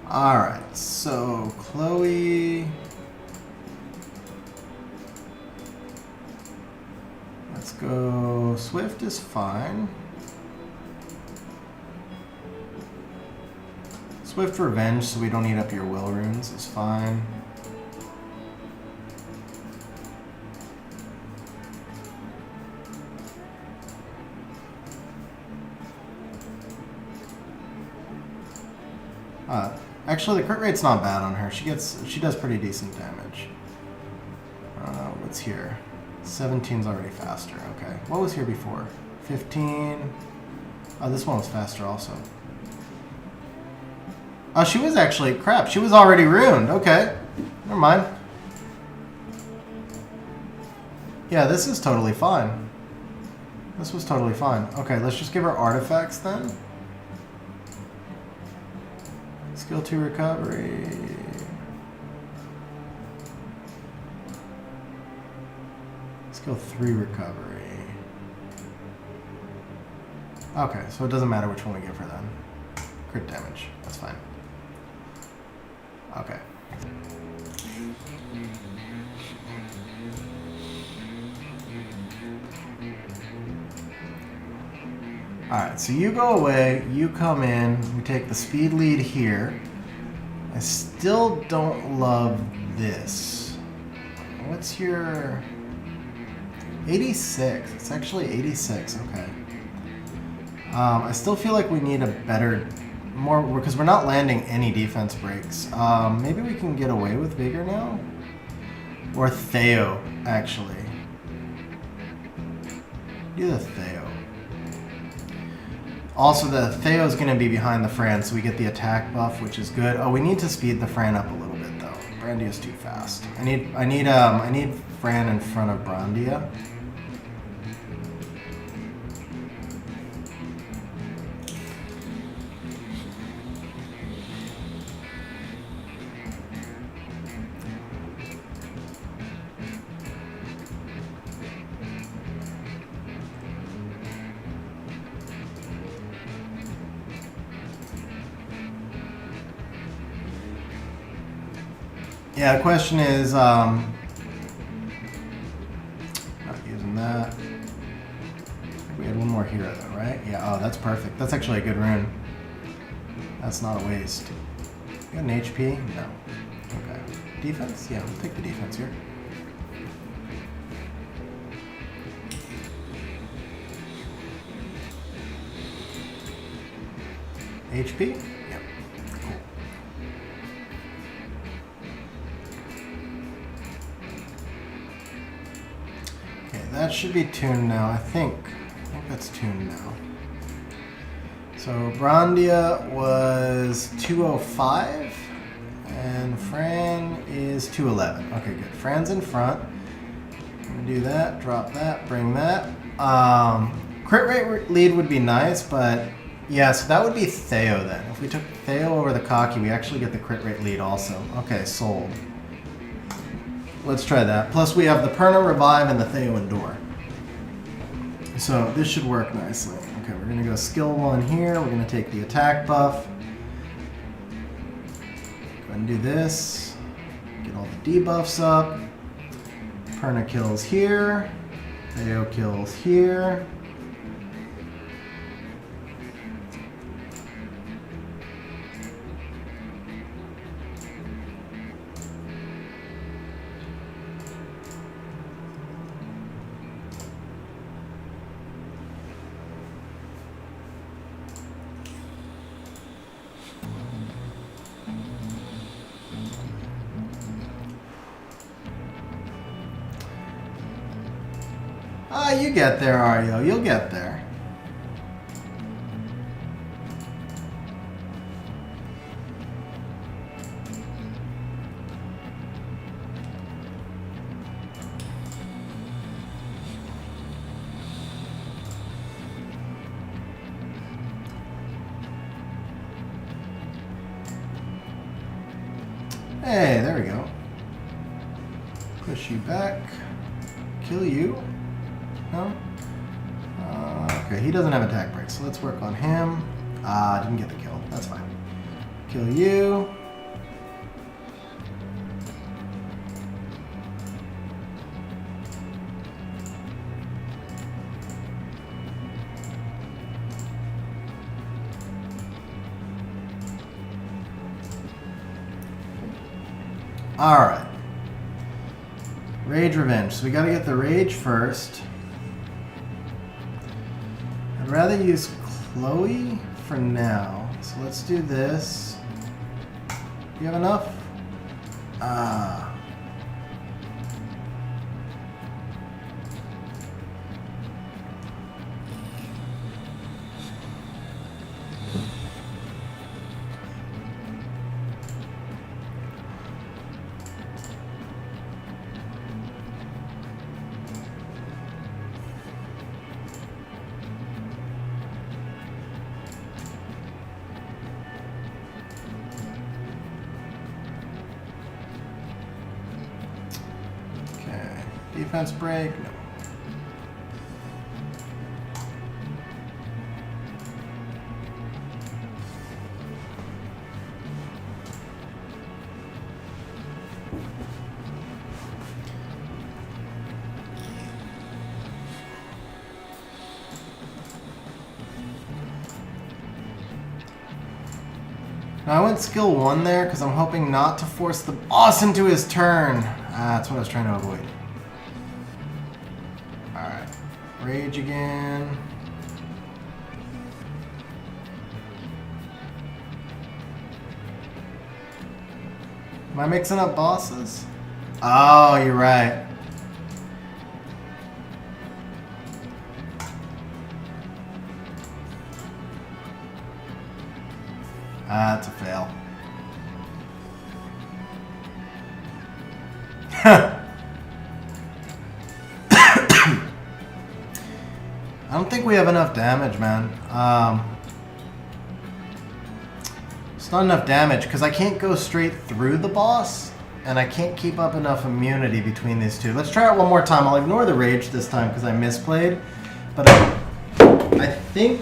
All right. So Chloe. Let's go. Swift is fine. Swift Revenge, so we don't eat up your will runes, is fine. Actually, the crit rate's not bad on her. She does pretty decent damage. What's here? 17's already faster. Okay. What was here before? 15. Oh, this one was faster also. Oh, she was actually... Crap, she was already ruined. Okay. Never mind. Yeah, this is totally fine. This was totally fine. Okay, let's just give her artifacts then. Skill 2 recovery. Skill 3 recovery. Okay, so it doesn't matter which one we give her then. Crit damage. That's fine. Okay. Alright, so you go away, you come in, we take the speed lead here. I still don't love this. What's your... 86. It's actually 86, okay. I still feel like we need a better... more, because we're not landing any defense breaks. Maybe we can get away with Vigor now? Or Theo, actually. Do the Theo. Also, the Theo is going to be behind the Fran, so we get the attack buff, which is good. Oh, we need to speed the Fran up a little bit, though. Brandia is too fast. I need Fran in front of Brandia. Yeah, the question is, not using that. We had one more hero though, right? Yeah, oh, that's perfect. That's actually a good rune. That's not a waste. You got an HP? No. Okay. Defense? Yeah, we'll take the defense here. HP? Yep. Cool. That should be tuned now, I think that's tuned now. So Brandia was 205 and Fran is 211. Okay, good. Fran's in front. I'm gonna do that, drop that, bring that. Crit rate lead would be nice, but yeah, so that would be Theo then. If we took Theo over the Cocky, we actually get the crit rate lead also. Okay, sold. Let's try that. Plus we have the Perna Revive and the Theo Endure. So this should work nicely. Okay, we're gonna go skill 1 here. We're gonna take the attack buff. Go ahead and do this. Get all the debuffs up. Perna kills here. Theo kills here. You get there, Ario. You'll get there. Hey, there we go. Push you back. Kill you. No? Okay, he doesn't have attack break, so let's work on him. Didn't get the kill. That's fine. Kill you. Alright. Rage Revenge. So we gotta get the Rage first. I'd rather use Chloe for now. So let's do this. Do you have enough? Defense break, no. Now I went skill 1 there because I'm hoping not to force the boss into his turn. That's what I was trying to avoid. Alright. Rage again. Am I mixing up bosses? Oh, you're right. That's a fail. I don't think we have enough damage, man. It's not enough damage because I can't go straight through the boss and I can't keep up enough immunity between these two. Let's try it one more time. I'll ignore the rage this time because I misplayed. But I think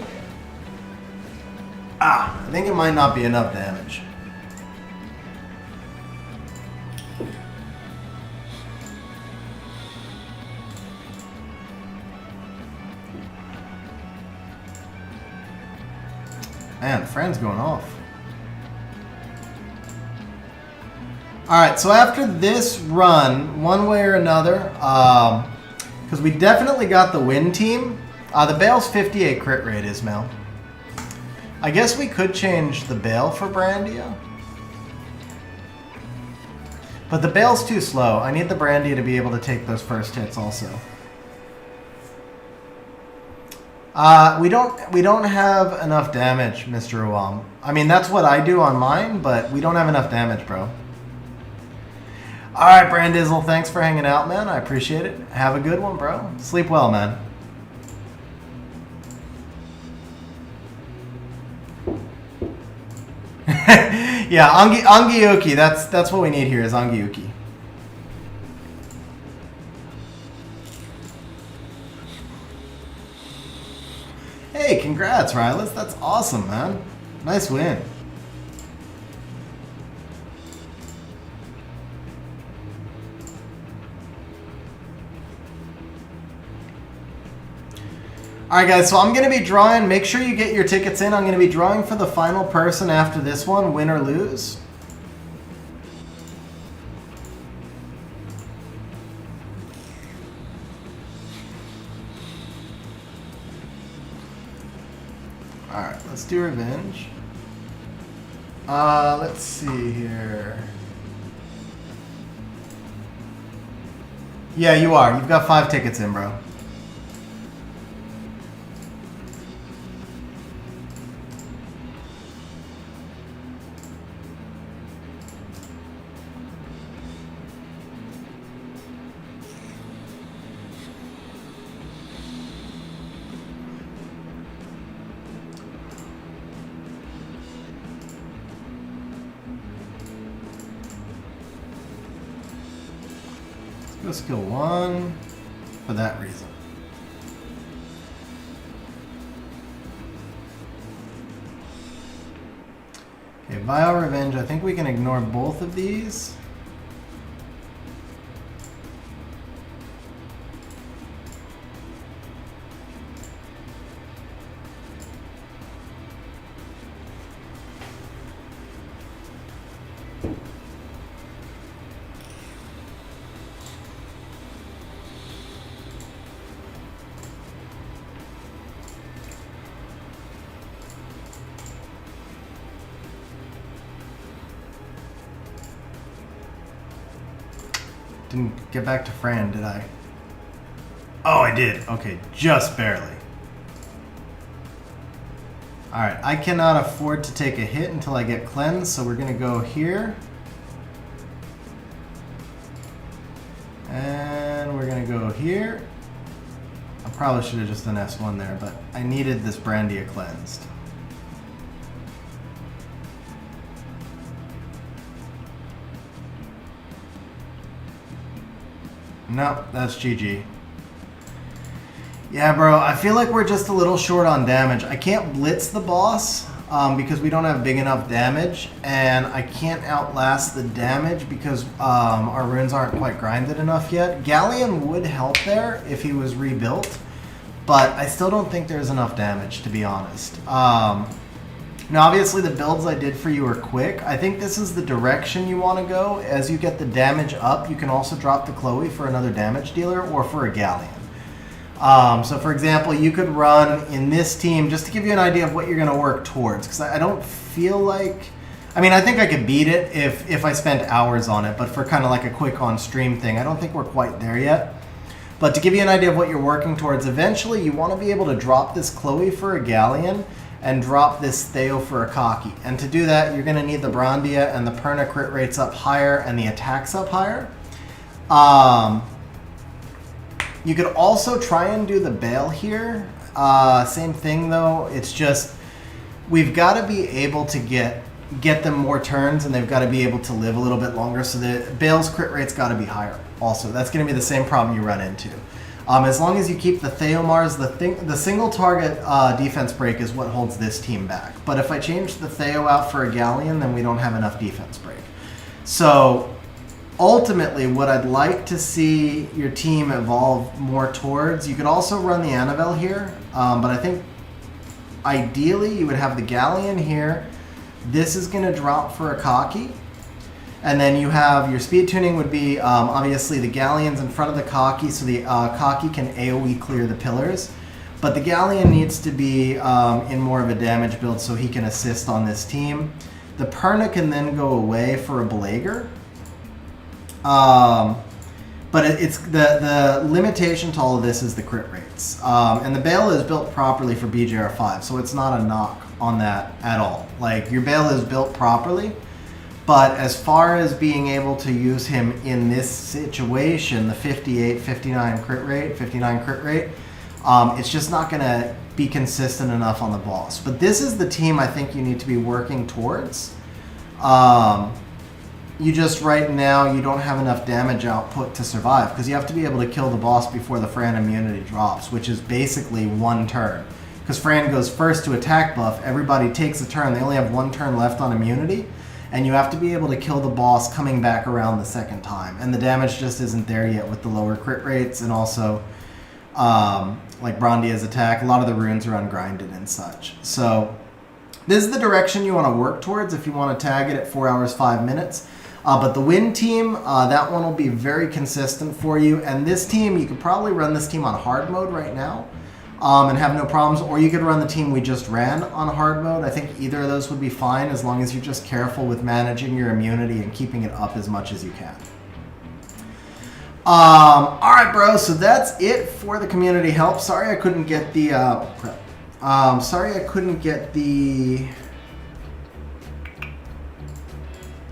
it might not be enough damage. Man, Fran's going off. Alright, so after this run, one way or another, because we definitely got the win team, the Bale's 58 crit rate, Ismail. I guess we could change the Bale for Brandia. But the Bale's too slow. I need the Brandia to be able to take those first hits also. We don't have enough damage, Mr. Uwam. I mean, that's what I do on mine, but we don't have enough damage, bro. Alright, Brandizzle, thanks for hanging out, man. I appreciate it. Have a good one, bro. Sleep well, man. Yeah, Angiyuki. That's what we need here is Angiyuki. Hey, congrats, Rylas. That's awesome, man. Nice win. Alright guys, so I'm going to be drawing, make sure you get your tickets in. I'm going to be drawing for the final person after this one, win or lose. Alright, let's do revenge. Let's see here. Yeah, you are. You've got 5 tickets in, bro. just kill one for that reason. Okay, Vile Revenge. I think we can ignore both of these. Didn't get back to Fran, did I? Oh, I did. Okay, just barely. Alright, I cannot afford to take a hit until I get cleansed, so we're going to go here. And we're going to go here. I probably should have just done S1 there, but I needed this Brandia cleansed. Nope, that's GG. Yeah, bro, I feel like we're just a little short on damage. I can't blitz the boss because we don't have big enough damage, and I can't outlast the damage because our runes aren't quite grinded enough yet. Galleon would help there if he was rebuilt, but I still don't think there's enough damage, to be honest. Now, obviously, the builds I did for you are quick. I think this is the direction you want to go. As you get the damage up, you can also drop the Chloe for another damage dealer or for a Galleon. So, for example, you could run in this team, just to give you an idea of what you're going to work towards, because I don't feel like... I mean, I think I could beat it if I spent hours on it, but for kind of like a quick on-stream thing, I don't think we're quite there yet. But to give you an idea of what you're working towards, eventually you want to be able to drop this Chloe for a Galleon and drop this Theo for a Cocky. And to do that, you're going to need the Brandia and the Perna crit rates up higher and the attacks up higher. You could also try and do the Bale here. Same thing though, it's just, we've got to be able to get them more turns, and they've got to be able to live a little bit longer, so the Bale's crit rate's got to be higher also. That's going to be the same problem you run into. As long as you keep the Theomars, the single target defense break is what holds this team back. But if I change the Theo out for a Galleon, then we don't have enough defense break. So ultimately, what I'd like to see your team evolve more towards, you could also run the Annabelle here, but I think ideally you would have the Galleon here. This is going to drop for a Cocky. And then you have your speed tuning would be obviously the Galleons in front of the Cocky, so the Cocky can AoE clear the pillars. But the Galleon needs to be in more of a damage build so he can assist on this team. The Perna can then go away for a Belager. But it's the limitation to all of this is the crit rates. And the Bale is built properly for BJR5, so it's not a knock on that at all. Like, your Bale is built properly. But as far as being able to use him in this situation, the 59 crit rate, it's just not going to be consistent enough on the boss. But this is the team I think you need to be working towards. You just right now, you don't have enough damage output to survive, because you have to be able to kill the boss before the Fran immunity drops, which is basically one turn. Because Fran goes first to attack buff, everybody takes a turn, they only have one turn left on immunity. And you have to be able to kill the boss coming back around the second time. And the damage just isn't there yet with the lower crit rates, and also like Brandia's attack. A lot of the runes are ungrinded and such. So this is the direction you want to work towards if you want to tag it at 4 hours, 5 minutes. But the Wind team, that one will be very consistent for you. And this team, you could probably run this team on hard mode right now. And have no problems, or you could run the team we just ran on hard mode. I think either of those would be fine as long as you're just careful with managing your immunity and keeping it up as much as you can. Alright, bro, so that's it for the community help. Sorry I couldn't get the... sorry I couldn't get the... Here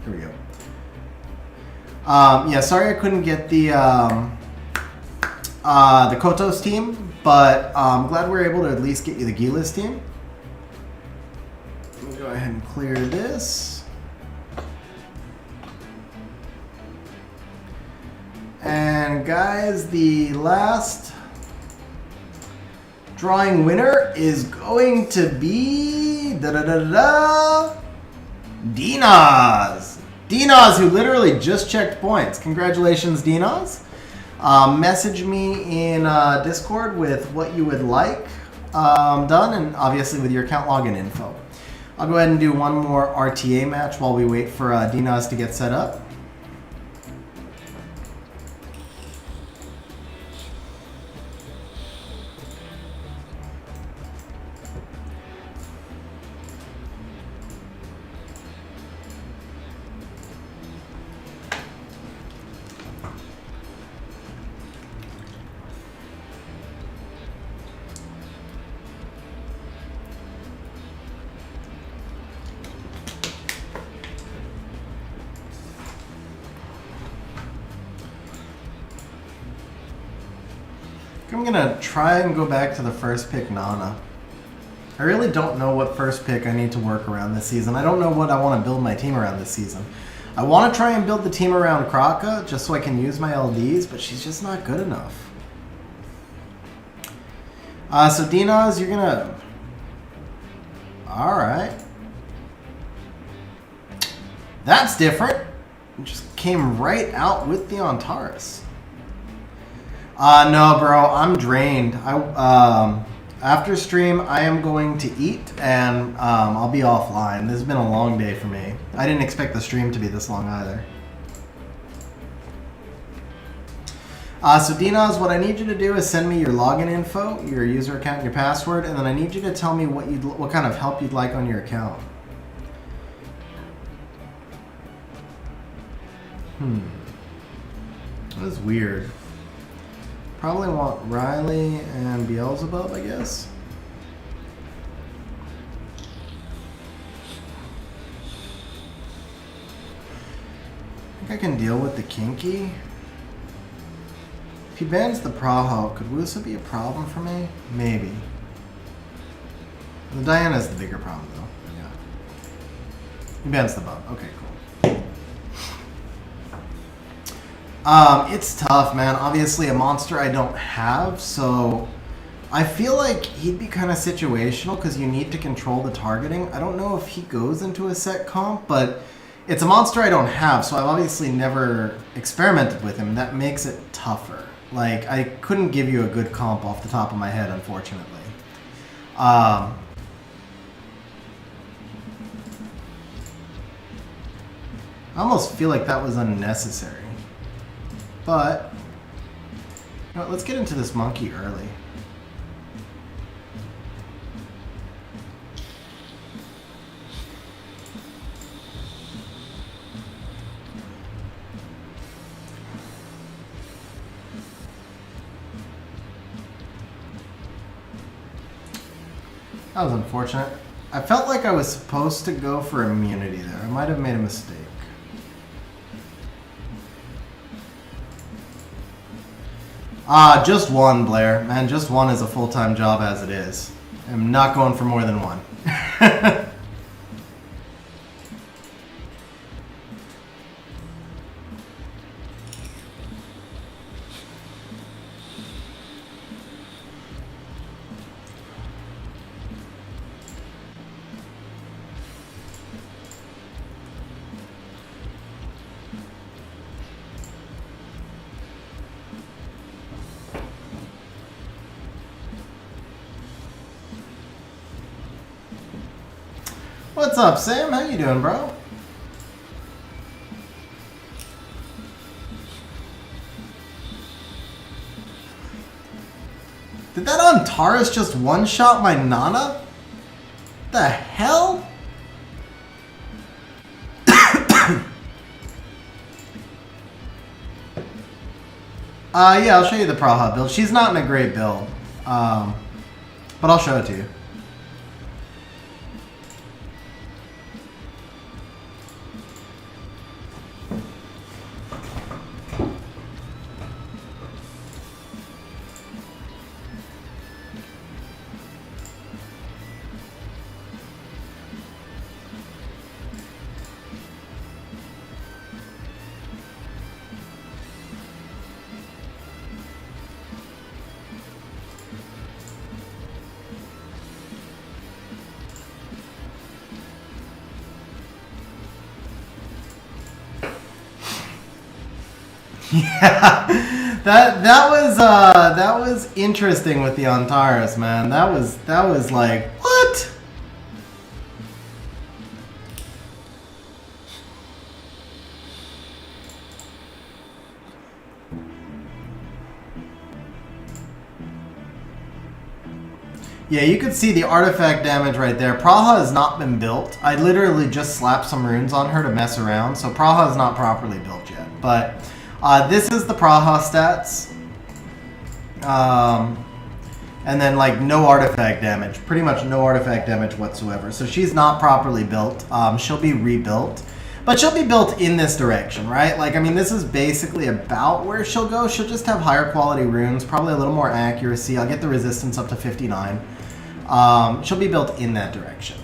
we go. Yeah, sorry I couldn't get the Kotos team. But I'm glad we're able to at least get you the Gilas team. Let me go ahead and clear this. And guys, the last drawing winner is going to be Dinas. Dinas, who literally just checked points. Congratulations, Dinas. Message me in Discord with what you would like done, and obviously with your account login info. I'll go ahead and do one more RTA match while we wait for Dinas to get set up. I'm gonna try and go back to the first pick Nana. I really don't know what first pick I need to work around this season. I don't know what I want to build my team around this season. I want to try and build the team around Kraka just so I can use my LDs, but she's just not good enough. So Dinas, you're gonna... Alright. That's different. It just came right out with the Antares. No, bro, I'm drained. After stream, I am going to eat, and I'll be offline. This has been a long day for me. I didn't expect the stream to be this long either. So Dinas, what I need you to do is send me your login info, your user account, and your password, and then I need you to tell me what kind of help you'd like on your account. That is weird. Probably want Riley and Beelzebub, I guess. I think I can deal with the Kinky. If he bans the Praho, could Wusa be a problem for me? Maybe. The Diana's the bigger problem, though. Yeah. He bans the Bub. Okay, cool. It's tough, man. Obviously, a monster I don't have, so I feel like he'd be kind of situational because you need to control the targeting. I don't know if he goes into a set comp, but it's a monster I don't have, so I've obviously never experimented with him. That makes it tougher. Like, I couldn't give you a good comp off the top of my head, unfortunately. I almost feel like that was unnecessary. But, you know, let's get into this monkey early. That was unfortunate. I felt like I was supposed to go for immunity there. I might have made a mistake. Just one, Blair. Man, just one is a full-time job as it is. I'm not going for more than one. What's up, Sam? How you doing, bro? Did that Antares just one-shot my Nana? The hell? Yeah, I'll show you the Praha build. She's not in a great build, but I'll show it to you. Yeah, that was interesting with the Antares, man. That was like, what? Yeah, you could see the artifact damage right there. Praha has not been built. I literally just slapped some runes on her to mess around, so Praha is not properly built yet. But this is the Praha stats. And then like no artifact damage. Pretty much no artifact damage whatsoever. So she's not properly built. She'll be rebuilt. But she'll be built in this direction, right? Like, I mean, this is basically about where she'll go. She'll just have higher quality runes, probably a little more accuracy. I'll get the resistance up to 59. She'll be built in that direction.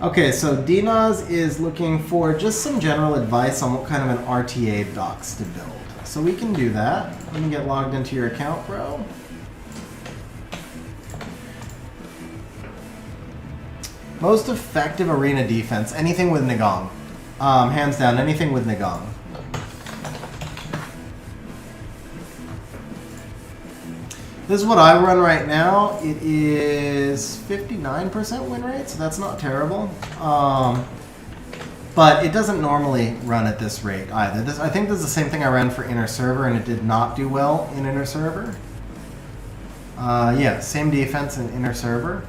Okay, so Dinaz is looking for just some general advice on what kind of an RTA box to build. So we can do that. Let me get logged into your account, bro. Most effective arena defense, anything with Nagong. Hands down, anything with Nagong. This is what I run right now. It is 59% win rate, so that's not terrible. But it doesn't normally run at this rate either. I think this is the same thing I ran for Inner Server, and it did not do well in Inner Server. Yeah, same defense in Inner Server.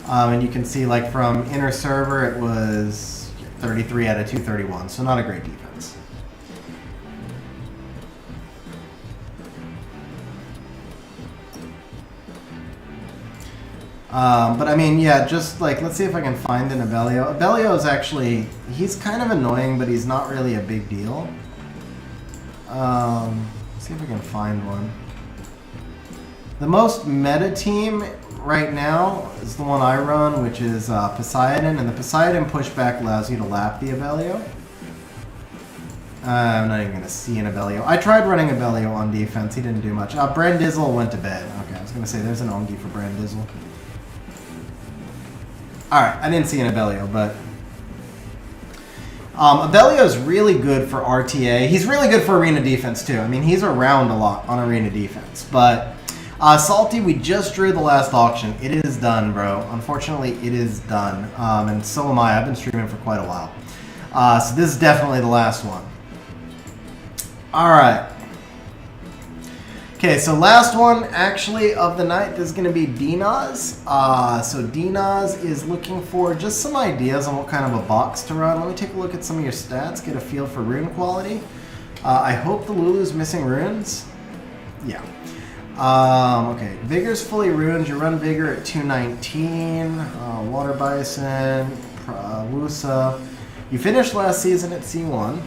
And you can see, like, from Inner Server, it was 33 out of 231, so not a great defense. But I mean, yeah, just like, let's see if I can find an Abellio. Abellio is actually, he's kind of annoying, but he's not really a big deal. Let's see if I can find one. The most meta team right now is the one I run, which is Poseidon, and the Poseidon pushback allows you to lap the Abellio. I'm not even going to see an Abellio. I tried running Abellio on defense. He didn't do much. Brandizzle went to bed. Okay, I was going to say there's an Ongi for Brandizzle. Alright, I didn't see an Abellio, but Abellio is really good for RTA. He's really good for arena defense, too. I mean, he's around a lot on arena defense. But Salty, we just drew the last auction. It is done, bro. Unfortunately, it is done. And so am I. I've been streaming for quite a while. So this is definitely the last one. Alright. Okay, so last one, actually, of the night is going to be Dinaz. So Dinaz is looking for just some ideas on what kind of a box to run. Let me take a look at some of your stats, get a feel for rune quality. I hope the Lulu's missing runes. Yeah. Okay, Vigor's fully ruined. You run Vigor at 219. Water Bison, Wusa. You finished last season at C1.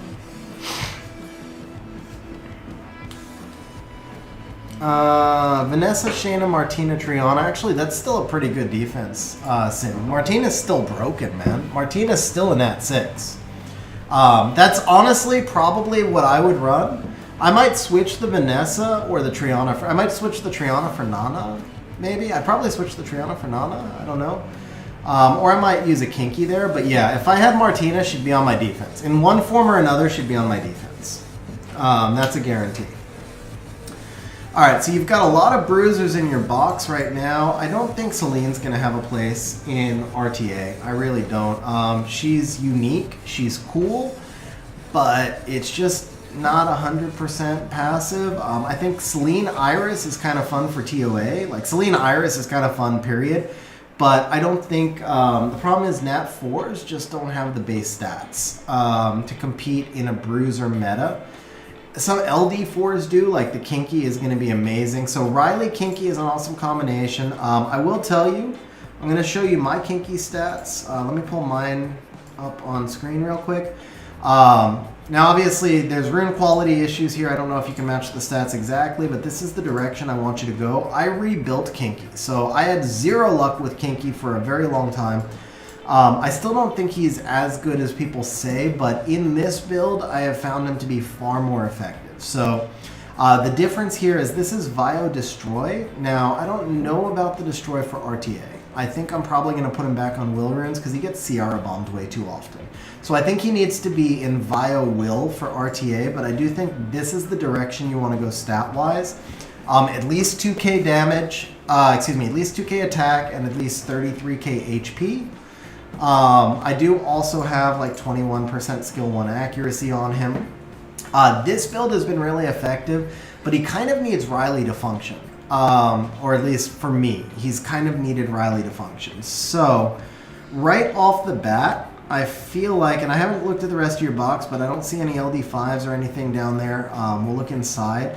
Vanessa, Shayna, Martina, Triana. Actually, that's still a pretty good defense, Sim. Martina's still broken, man. Martina's still a nat 6. That's honestly probably what I would run. I might switch the Vanessa or the Triana. I might switch the Triana for Nana, maybe. I'd probably switch the Triana for Nana. I don't know. Or I might use a Kinky there. But yeah, if I had Martina, she'd be on my defense. In one form or another, she'd be on my defense. That's a guarantee. Alright, so you've got a lot of bruisers in your box right now. I don't think Celine's going to have a place in RTA. I really don't. She's unique. She's cool. But it's just not 100% passive. I think Celine Iris is kind of fun for TOA. Like, Celine Iris is kind of fun, period. But I don't think... the problem is Nat 4s just don't have the base stats to compete in a bruiser meta. Some LD4s do, like the Kinky is going to be amazing. So Riley Kinky is an awesome combination. I will tell you, I'm going to show you my Kinky stats. Let me pull mine up on screen real quick. Now obviously there's rune quality issues here. I don't know if you can match the stats exactly, but this is the direction I want you to go. I rebuilt Kinky. So I had zero luck with Kinky for a very long time. I still don't think he's as good as people say, but in this build, I have found him to be far more effective. So the difference here is this is Vio Destroy. Now, I don't know about the Destroy for RTA. I think I'm probably going to put him back on will runes because he gets Ciara bombed way too often. So I think he needs to be in Via Will for RTA, but I do think this is the direction you want to go stat-wise. At least 2k damage, at least 2k attack and at least 33k HP. I do also have like 21% skill 1 accuracy on him. This build has been really effective, but he kind of needs Riley to function. Or at least for me, he's kind of needed Riley to function. So, right off the bat, I feel like, and I haven't looked at the rest of your box, but I don't see any LD5s or anything down there. We'll look inside.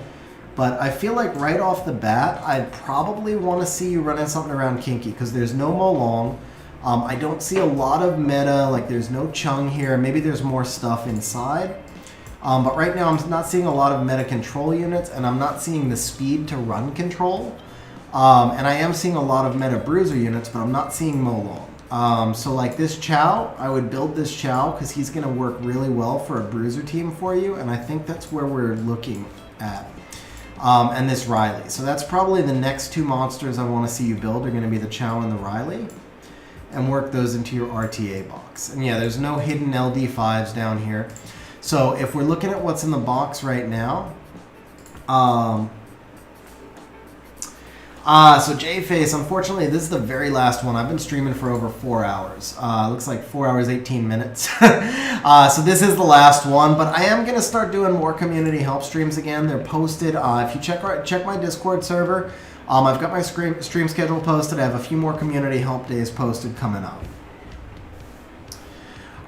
But I feel like right off the bat, I'd probably want to see you running something around Kinky, because there's no Molong. I don't see a lot of meta, like there's no Chung here. Maybe there's more stuff inside. But right now I'm not seeing a lot of meta control units, and I'm not seeing the speed to run control. And I am seeing a lot of meta bruiser units, but I'm not seeing Molong. So like this Chow, I would build this Chow because he's going to work really well for a bruiser team for you, and I think that's where we're looking at. And this Riley. So that's probably the next two monsters I want to see you build are going to be the Chow and the Riley, and work those into your RTA box. And yeah, there's no hidden LD5s down here. So if we're looking at what's in the box right now, so J-Face, unfortunately, this is the very last one. I've been streaming for over 4 hours. Looks like 4 hours, 18 minutes. So this is the last one, but I am going to start doing more community help streams again. They're posted. If you check my Discord server, I've got my stream schedule posted. I have a few more community help days posted coming up.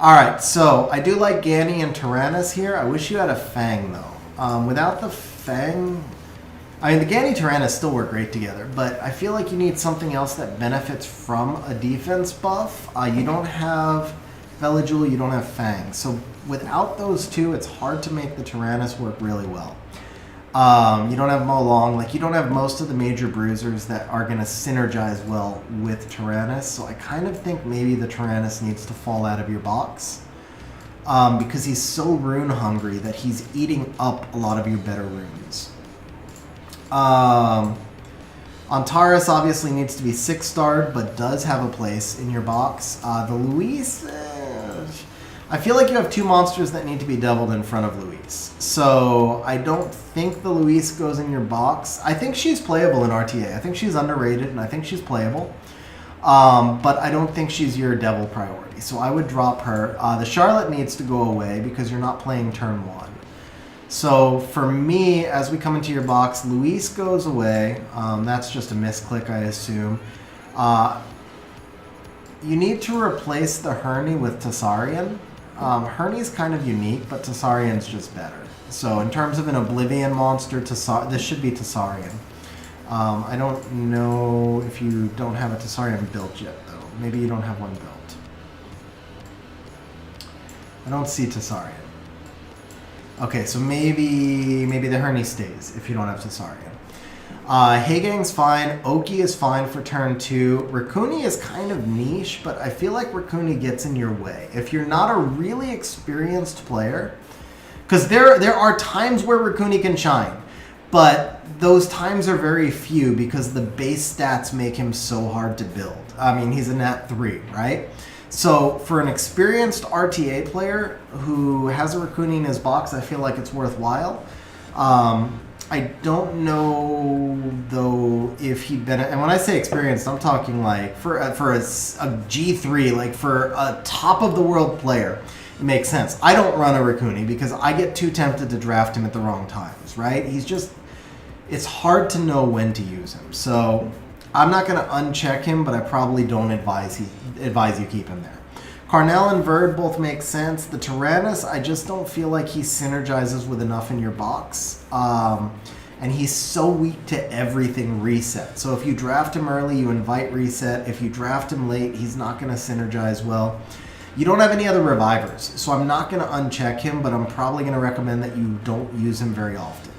All right, so I do like Ganny and Tyrannus here. I wish you had a Fang, though. Without the Fang... I mean, the Ganny Tyrannus still work great together, but I feel like you need something else that benefits from a defense buff. You don't have Veligil, you don't have Fang. So without those two, it's hard to make the Tyrannus work really well. You don't have Molong, like you don't have most of the major bruisers that are going to synergize well with Tyrannus. So I kind of think maybe the Tyrannus needs to fall out of your box. Because he's so rune hungry that he's eating up a lot of your better runes. Antares obviously needs to be 6-starred, but does have a place in your box. The Luis, I feel like you have two monsters that need to be doubled in front of Luis. So I don't think the Luis goes in your box. I think she's playable in RTA. I think she's underrated, and I think she's playable. But I don't think she's your devil priority. So I would drop her. The Charlotte needs to go away because you're not playing turn 1. So for me, as we come into your box, Luis goes away. That's just a misclick, I assume. You need to replace the Herney with Tessarian. Herney's kind of unique, but Tessarian's just better. So in terms of an Oblivion monster, this should be Tessarian. I don't know if you don't have a Tessarian built yet, though. Maybe you don't have one built. I don't see Tessarian. Okay, so maybe the Herney stays if you don't have Tessarian. Heigang's fine. Oki is fine for turn 2. Raccooni is kind of niche, but I feel like Raccooni gets in your way. If you're not a really experienced player, because there are times where Raccooni can shine, but those times are very few because the base stats make him so hard to build. I mean, he's a nat 3, right? So for an experienced RTA player who has a Raccooni in his box, I feel like it's worthwhile. I don't know, though, if he and when I say experienced, I'm talking like for a G3, like for a top-of-the-world player, it makes sense. I don't run a Raccooni because I get too tempted to draft him at the wrong times, right? It's hard to know when to use him. So I'm not going to uncheck him, but I probably don't advise you keep him there. Carnell and Verd both make sense. The Tyrannus, I just don't feel like he synergizes with enough in your box. And he's so weak to everything reset. So if you draft him early, you invite reset. If you draft him late, he's not going to synergize well. You don't have any other revivers, so I'm not going to uncheck him, but I'm probably going to recommend that you don't use him very often.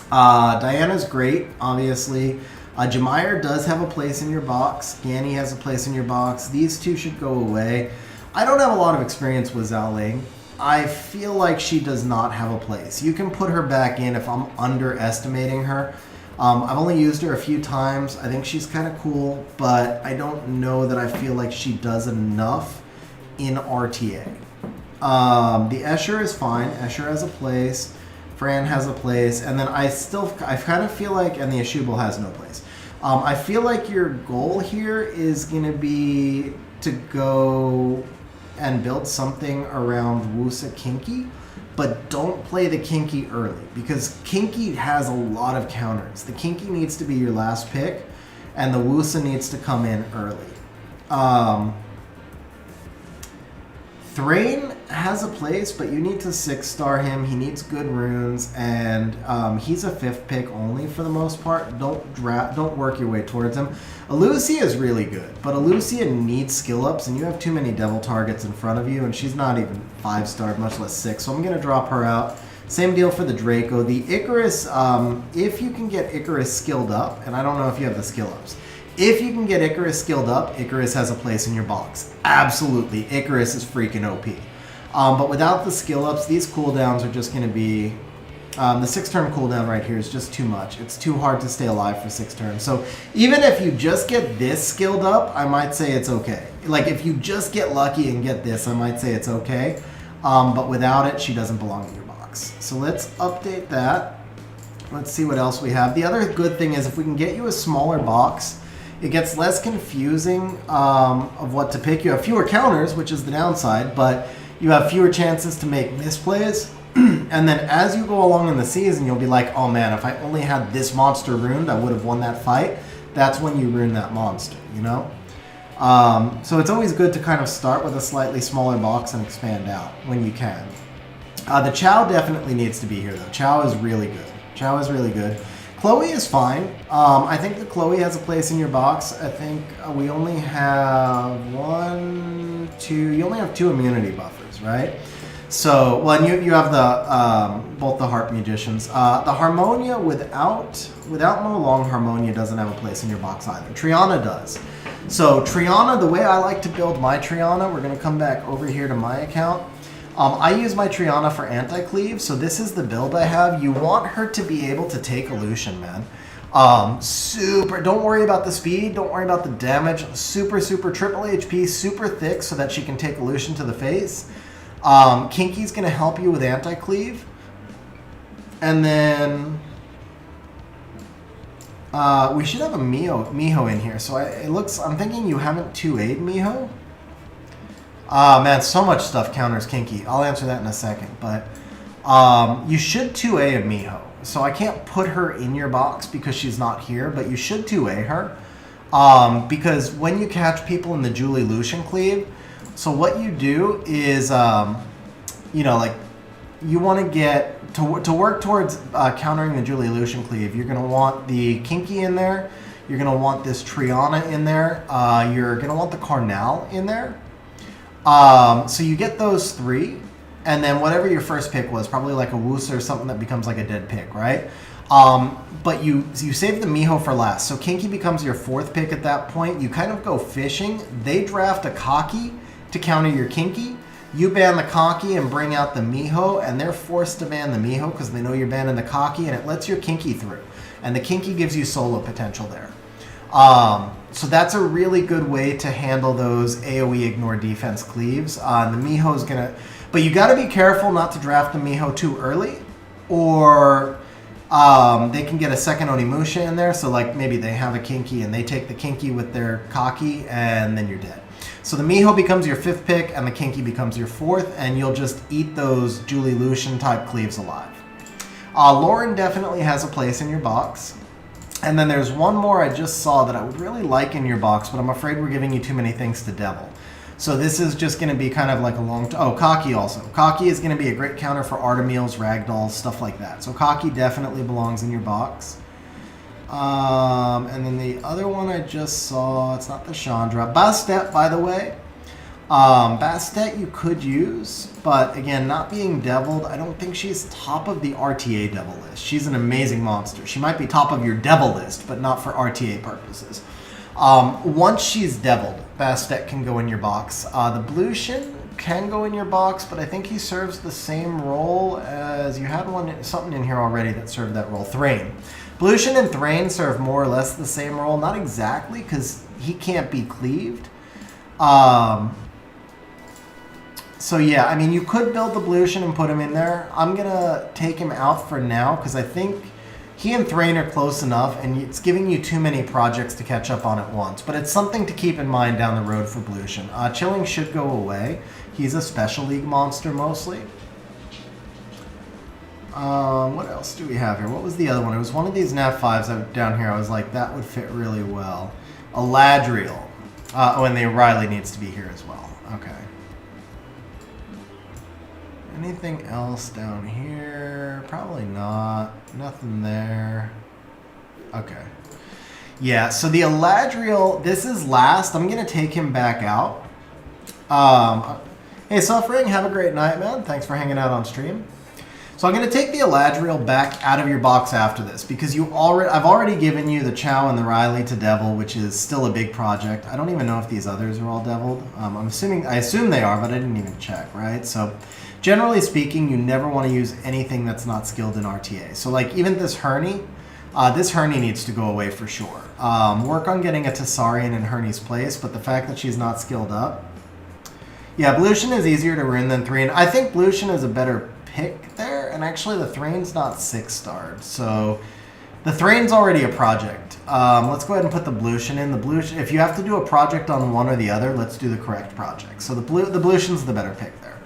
Diana's great, obviously. Jemire does have a place in your box. Ganny has a place in your box. These two should go away. I don't have a lot of experience with Zhao Ling. I feel like she does not have a place. You can put her back in if I'm underestimating her. I've only used her a few times. I think she's kind of cool, but I don't know that I feel like she does enough in RTA. The Escher is fine. Escher has a place. Fran has a place. And then I kind of feel like, and the Ashubal has no place. I feel like your goal here is going to be to go and build something around Wusa Kinky, but don't play the Kinky early because Kinky has a lot of counters. The Kinky needs to be your last pick, and the Wusa needs to come in early. Thrain has a place, but you need to 6-star him. He needs good runes, and he's a 5th pick only for the most part. Don't work your way towards him. Elucia is really good, but Elucia needs skill ups, and you have too many devil targets in front of you, and she's not even 5-starred, much less 6. So I'm going to drop her out. Same deal for the Draco. The Icarus, if you can get Icarus skilled up, and I don't know if you have the skill ups. If you can get Icarus skilled up, Icarus has a place in your box. Absolutely. Icarus is freaking OP. But without the skill ups, these cooldowns are just going to be... the 6-turn cooldown right here is just too much. It's too hard to stay alive for 6 turns. So even if you just get this skilled up, I might say it's okay. Like if you just get lucky and get this, I might say it's okay. But without it, she doesn't belong in your box. So let's update that. Let's see what else we have. The other good thing is if we can get you a smaller box, it gets less confusing of what to pick. You have fewer counters, which is the downside, but you have fewer chances to make misplays. And then as you go along in the season, you'll be like, oh man, if I only had this monster ruined, I would have won that fight. That's when you ruin that monster, you know? So it's always good to kind of start with a slightly smaller box and expand out when you can. The Chow definitely needs to be here, though. Chow is really good. Chow is really good. Chloe is fine. I think that Chloe has a place in your box. I think we only have you only have 2 immunity buffers, right? So, well, and you have the both the Harp Magicians. The Harmonia without Molong, Harmonia doesn't have a place in your box either. Triana does. So Triana, the way I like to build my Triana, we're going to come back over here to my account. I use my Triana for anti-cleave, so this is the build I have. You want her to be able to take illusion, man. Don't worry about the speed, don't worry about the damage. Super triple HP, super thick so that she can take illusion to the face. Kinky's going to help you with anti-cleave. And then we should have a Miho in here. So I'm thinking you haven't 2A'd Miho. Man, so much stuff counters Kinky. I'll answer that in a second. But you should 2A a Miho. So I can't put her in your box because she's not here, but you should 2A her. Because when you catch people in the Julie Lucian cleave, so what you do is, you know, like, you want to get, to work towards countering the Julie Lucian cleave, you're going to want the Kinky in there, you're going to want this Triana in there, you're going to want the Carnal in there. So you get those 3, and then whatever your first pick was, probably like a Wusa or something that becomes like a dead pick, right? But you save the Miho for last, so Kinky becomes your 4th pick at that point. You kind of go fishing. They draft a Kaki to counter your Kinky. You ban the Kaki and bring out the Miho, and they're forced to ban the Miho because they know you're banning the Kaki, and it lets your Kinky through. And the Kinky gives you solo potential there. So that's a really good way to handle those AoE ignore defense cleaves. The Miho's gonna... But you gotta be careful not to draft the Miho too early, or they can get a second Onimusha in there, so like maybe they have a Kinky and they take the Kinky with their Kaki, and then you're dead. So the Miho becomes your 5th pick, and the Kinky becomes your 4th, and you'll just eat those Julie Lucian type cleaves alive. Lauren definitely has a place in your box. And then there's one more I just saw that I would really like in your box, but I'm afraid we're giving you too many things to Devil. So this is just going to be kind of like a long... Oh, Kaki also. Kaki is going to be a great counter for Artemeals, Ragdolls, stuff like that. So Kaki definitely belongs in your box. And then the other one I just saw, it's not the Chandra. Bastet, by the way. Bastet you could use, but again, not being deviled, I don't think she's top of the RTA devil list. She's an amazing monster. She might be top of your devil list, but not for RTA purposes. Once she's deviled, Bastet can go in your box. The Blucian can go in your box, but I think he serves the same role as you had something in here already that served that role. Thrain. Blution and Thrain serve more or less the same role. Not exactly, because he can't be cleaved. So yeah, I mean, you could build the Blution and put him in there. I'm going to take him out for now because I think he and Thrain are close enough and it's giving you too many projects to catch up on at once. But it's something to keep in mind down the road for Blution. Chilling should go away. He's a Special League monster mostly. What else do we have here? What was the other one? It was one of these Nat 5s down here. I was like, that would fit really well. Eladriel. Oh, and the Riley needs to be here as well. Okay. Anything else down here? Probably not. Nothing there. Okay. Yeah, so the Eladriel, this is last. I'm going to take him back out. Hey, Suffering, have a great night, man. Thanks for hanging out on stream. So I'm going to take the Eladriel back out of your box after this because I've already given you the Chow and the Riley to Devil, which is still a big project. I don't even know if these others are all Deviled. I assume they are, but I didn't even check, right? So generally speaking, you never want to use anything that's not skilled in RTA. So like even this Herney needs to go away for sure. Work on getting a Tessarian in Herney's place, but the fact that she's not skilled up. Yeah, Blution is easier to ruin than Thrain. I think Blution is a better pick there, and actually the Thrain's not 6-starred, so the Thrain's already a project. Let's go ahead and put the Blution in. The Blution, if you have to do a project on one or the other, let's do the correct project. So the Blution's the better pick there.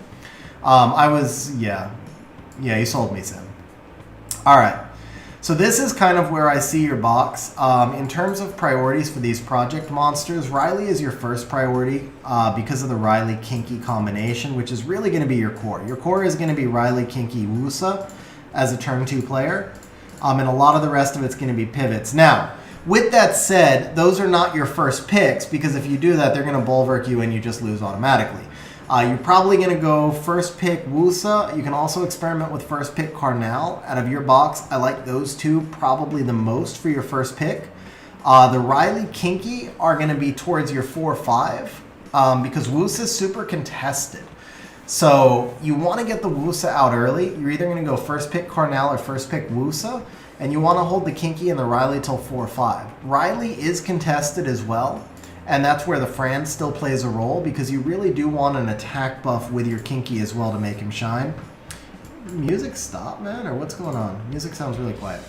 Yeah, you sold me, Sim. All right. So this is kind of where I see your box. In terms of priorities for these project monsters, Riley is your first priority because of the Riley Kinky combination, which is really going to be your core. Your core is going to be Riley Kinky Wusa as a turn 2 player, and a lot of the rest of it's going to be pivots. Now, with that said, those are not your first picks because if you do that, they're going to bulwark you and you just lose automatically. You're probably going to go first pick Wusa. You can also experiment with first pick Carnal out of your box. I like those two probably the most for your first pick. The Riley Kinky are going to be towards your 4-5 because Wusa is super contested. So you want to get the Wusa out early. You're either going to go first pick Carnal or first pick Wusa, and you want to hold the Kinky and the Riley till 4-5. Riley is contested as well. And that's where the Fran still plays a role because you really do want an attack buff with your Kinky as well to make him shine. Music stop, man? Or what's going on? Music sounds really quiet.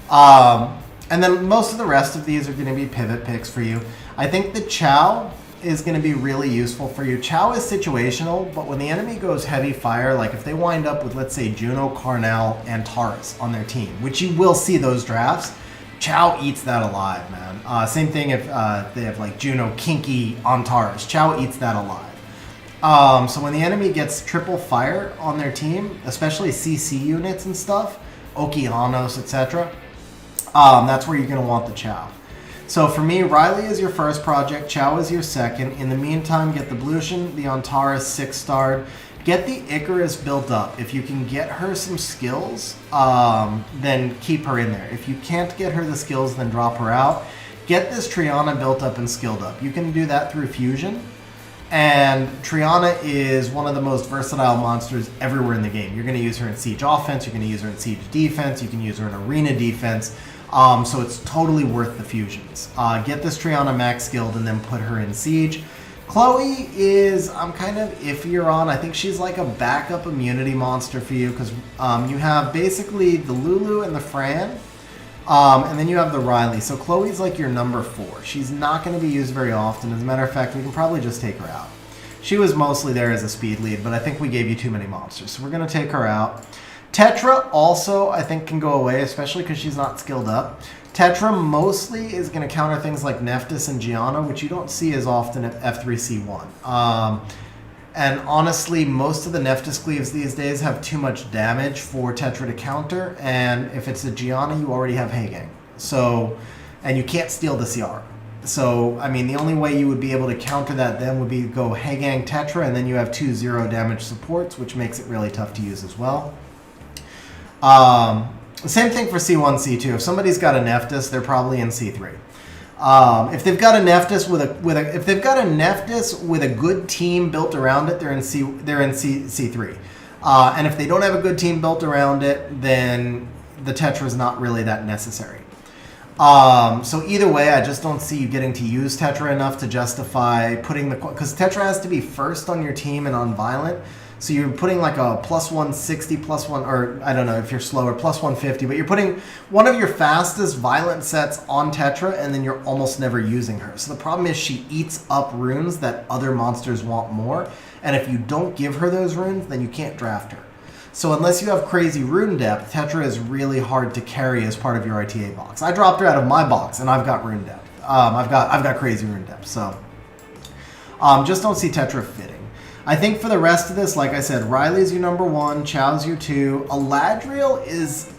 And then most of the rest of these are going to be pivot picks for you. I think the Chow is going to be really useful for you. Chow is situational, but when the enemy goes heavy fire, like if they wind up with, let's say, Juno, Carnal, and Taurus on their team, which you will see those drafts, Chow eats that alive, man. Same thing if they have like Juno, Kinky on Taurus. Chow eats that alive. So when the enemy gets triple fire on their team, especially CC units and stuff, Okeanos, etc., that's where you're going to want the Chow. So for me, Riley is your first project, Chow is your second. In the meantime, get the Blution, the Antares 6-starred. Get the Icarus built up. If you can get her some skills, then keep her in there. If you can't get her the skills, then drop her out. Get this Triana built up and skilled up. You can do that through Fusion. And Triana is one of the most versatile monsters everywhere in the game. You're going to use her in Siege offense. You're going to use her in Siege defense. You can use her in Arena defense. So it's totally worth the Fusions. Get this Triana max skilled and then put her in Siege. Chloe is, I'm kind of iffier on. I think she's like a backup immunity monster for you because you have basically the Lulu and the Fran, and then you have the Riley. So Chloe's like your number 4. She's not going to be used very often. As a matter of fact, we can probably just take her out. She was mostly there as a speed lead, but I think we gave you too many monsters. So we're going to take her out. Tetra also, I think, can go away, especially because she's not skilled up. Tetra mostly is going to counter things like Nephthys and Gianna, which you don't see as often at F3C1. And honestly, most of the Nephthys Cleaves these days have too much damage for Tetra to counter, and if it's a Gianna, you already have Hagang. So, and you can't steal the Ciara. So, I mean, the only way you would be able to counter that then would be go Hagang Tetra, and then you have 2 0 damage supports, which makes it really tough to use as well. Same thing for C1, C2. If somebody's got a Nephthys, they're probably in C3. If they've got a Nephthys if they've got a Nephthys with a good team built around it, they're in C3. And if they don't have a good team built around it, then the Tetra is not really that necessary. So either way, I just don't see you getting to use Tetra enough to justify putting because Tetra has to be first on your team and on Violent. So you're putting like a plus 160, or I don't know if you're slower, plus 150, but you're putting one of your fastest Violent sets on Tetra, and then you're almost never using her. So the problem is she eats up runes that other monsters want more, and if you don't give her those runes, then you can't draft her. So unless you have crazy rune depth, Tetra is really hard to carry as part of your RTA box. I dropped her out of my box, and I've got rune depth. I've got crazy rune depth, so just don't see Tetra fitting. I think for the rest of this, like I said, Riley's your number 1, Chow's your 2. Eladriel is,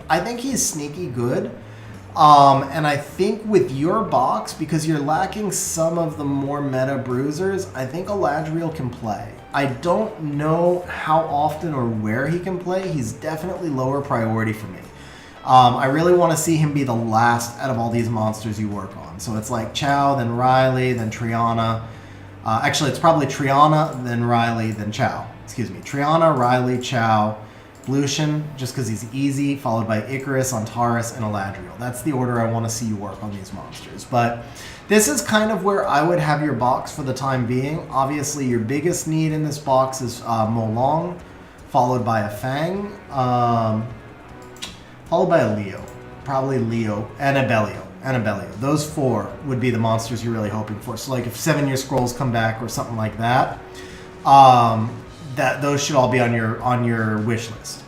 I think he's sneaky good. And I think with your box, because you're lacking some of the more meta bruisers, I think Eladriel can play. I don't know how often or where he can play. He's definitely lower priority for me. I really want to see him be the last out of all these monsters you work on. So it's like Chow, then Riley, then Triana. Actually, it's probably Triana, then Riley, then Chow. Excuse me. Triana, Riley, Chow, Lucian, just because he's easy, followed by Icarus, Antares, and Eladriel. That's the order I want to see you work on these monsters. But this is kind of where I would have your box for the time being. Obviously, your biggest need in this box is Molong, followed by a Fang, followed by a Leo. Probably Leo, and a Belial. Those 4 would be the monsters you're really hoping for. So like if 7-year scrolls come back or something like that, those should all be on your wish list.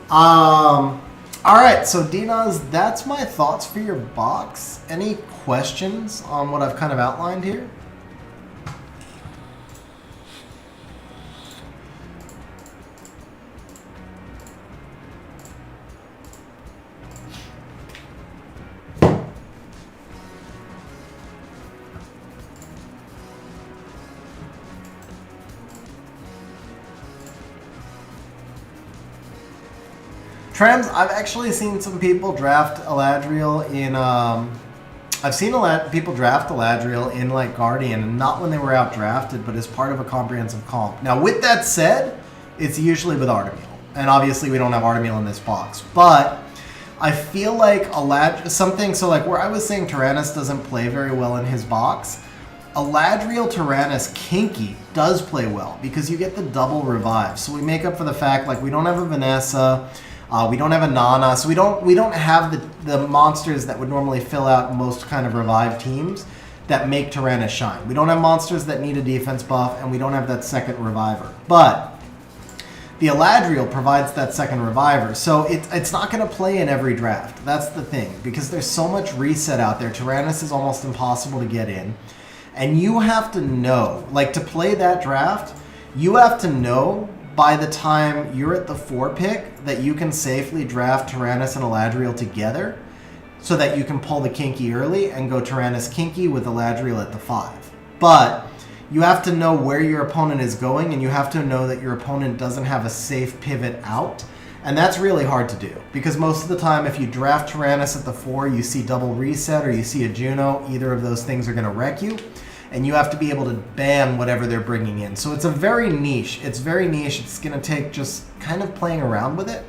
All right, so Dinaz, that's my thoughts for your box. Any questions on what I've kind of outlined here? Trams, I've actually seen some people draft Eladriel in, I've seen people draft Eladriel in like Guardian, and not when they were out drafted, but as part of a comprehensive comp. Now with that said, it's usually with Artemis, and obviously we don't have Artemis in this box, but I feel like so like where I was saying Tyrannus doesn't play very well in his box, Eladriel Tyrannus Kinky does play well, because you get the double revive. So we make up for the fact like we don't have a Vanessa, we don't have a Nana, so we don't have the monsters that would normally fill out most kind of revive teams that make Tyrannus shine. We don't have monsters that need a defense buff, and we don't have that second reviver. But the Eladriel provides that second reviver, so it's not going to play in every draft. That's the thing, because there's so much reset out there. Tyrannus is almost impossible to get in, and you have to know, like to play that draft, you have to know by the time you're at the 4 pick that you can safely draft Tyrannus and Eladriel together so that you can pull the Kinky early and go Tyrannus Kinky with Eladriel at the 5. But you have to know where your opponent is going, and you have to know that your opponent doesn't have a safe pivot out. And that's really hard to do, because most of the time if you draft Tyrannus at the 4, you see double reset or you see a Juno, either of those things are going to wreck you. And you have to be able to ban whatever they're bringing in. So it's very niche. It's going to take just kind of playing around with it,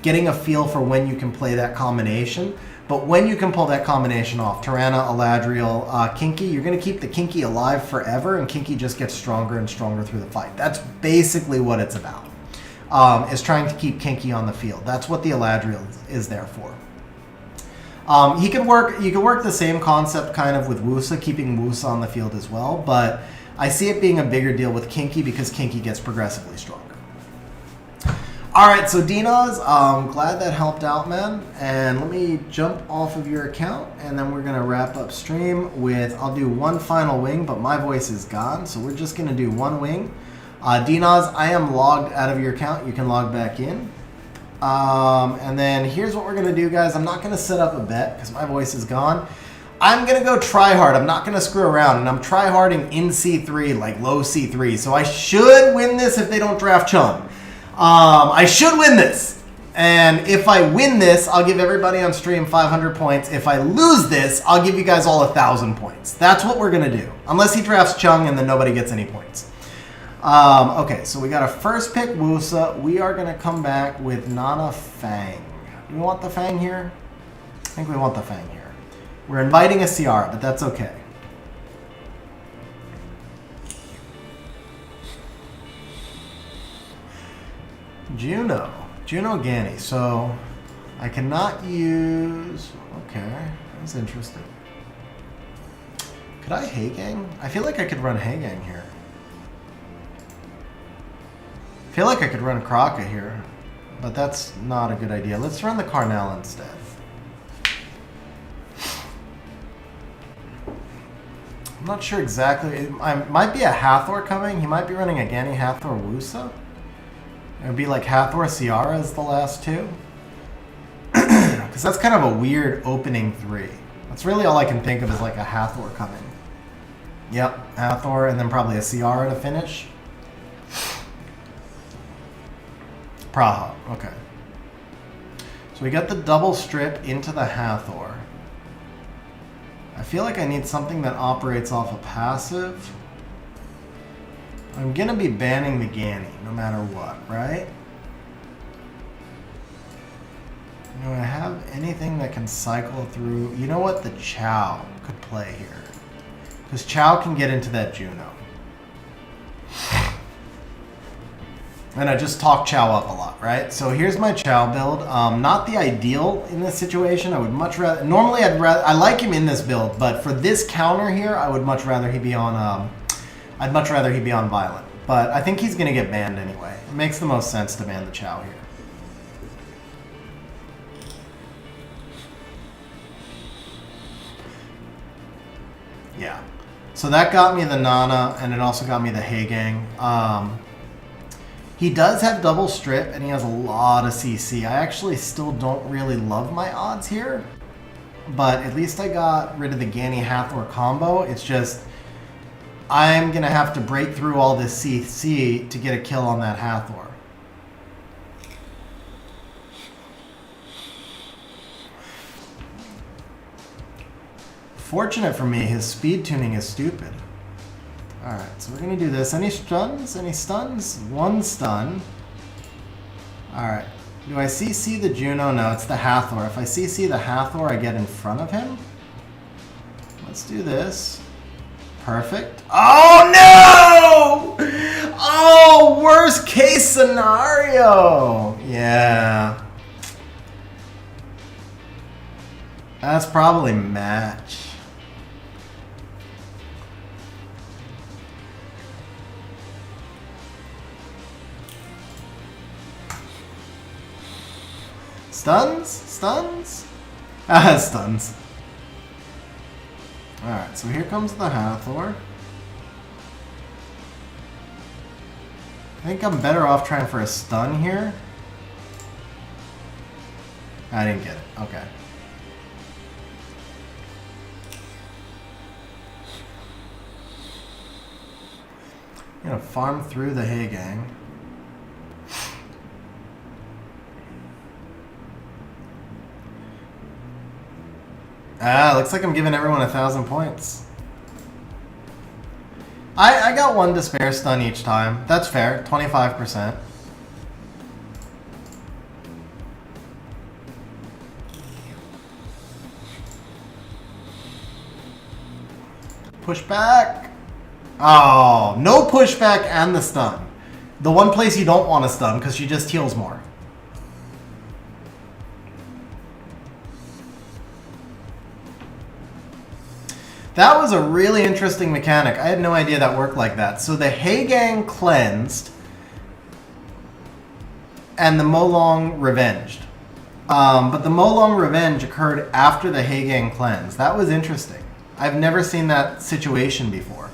getting a feel for when you can play that combination. But when you can pull that combination off, Tirana, Eladriel, Kinky, you're going to keep the Kinky alive forever, and Kinky just gets stronger and stronger through the fight. That's basically what it's about, is trying to keep Kinky on the field. That's what the Eladriel is there for. You can work the same concept kind of with Wusa, keeping Wusa on the field as well, but I see it being a bigger deal with Kinky because Kinky gets progressively stronger. Alright, so Dinaz, glad that helped out, man. And let me jump off of your account, and then we're going to wrap up stream with, I'll do one final wing, but my voice is gone, so we're just going to do one wing. Dinaz, I am logged out of your account. You can log back in. And then here's what we're going to do, guys. I'm not going to set up a bet because my voice is gone. I'm going to go try hard. I'm not going to screw around, and I'm try harding in C3, like low C3. So I should win this if they don't draft Chun. I should win this. And if I win this, I'll give everybody on stream 500 points. If I lose this, I'll give you guys all 1,000 points. That's what we're going to do. Unless he drafts Chung and then nobody gets any points. Okay, so we got a first pick Wusa. We are going to come back with Nana Fang. Do we want the Fang here? I think we want the Fang here. We're inviting a Ciara, but that's okay. Juno Gani. So I cannot use. Okay, that's interesting. Could I Heigang? I feel like I could run Heigang here. I feel like I could run Kraka here, but that's not a good idea. Let's run the Carnell instead. I'm not sure exactly. It might be a Hathor coming. He might be running a Gani Hathor Wusa. It would be like Hathor Ciara as the last two. Because that's kind of a weird opening three. That's really all I can think of is like a Hathor coming. Yep, Hathor and then probably a Ciara to finish. Praha, okay. So we got the double strip into the Hathor. I feel like I need something that operates off a passive. I'm going to be banning the Gani, no matter what, right? Do I have anything that can cycle through? You know what? The Chow could play here. Because Chow can get into that Juno. And I just talk Chow up a lot, right? So here's my Chow build. Not the ideal in this situation. I would much rather... Normally, I like him in this build, but for this counter here, I would much rather he be on... I'd much rather he be on Violent. But I think he's going to get banned anyway. It makes the most sense to ban the Chow here. Yeah. So that got me the Nana, and it also got me the Heigang. He does have double strip, and he has a lot of CC. I actually still don't really love my odds here. But at least I got rid of the Gani Hathor combo. It's just... I'm going to have to break through all this CC to get a kill on that Hathor. Fortunate for me, his speed tuning is stupid. Alright, so we're going to do this. Any stuns? Any stuns? One stun. Alright. Do I CC the Juno? No, it's the Hathor. If I CC the Hathor, I get in front of him. Let's do this. Perfect. Oh, no! Oh, worst case scenario. Yeah. That's probably match. Stuns? Stuns? Ah, stuns. Alright, so here comes the Hathor. I think I'm better off trying for a stun here. I didn't get it. Okay. I'm gonna farm through the Heigang. Ah, looks like I'm giving everyone 1,000 points. I got one despair stun each time. That's fair. 25%. Pushback. Oh, no pushback and the stun. The one place you don't want to stun because she just heals more. That was a really interesting mechanic. I had no idea that worked like that. So the Heigang cleansed and the Molong revenged. But the Molong revenge occurred after the Heigang cleanse. That was interesting. I've never seen that situation before.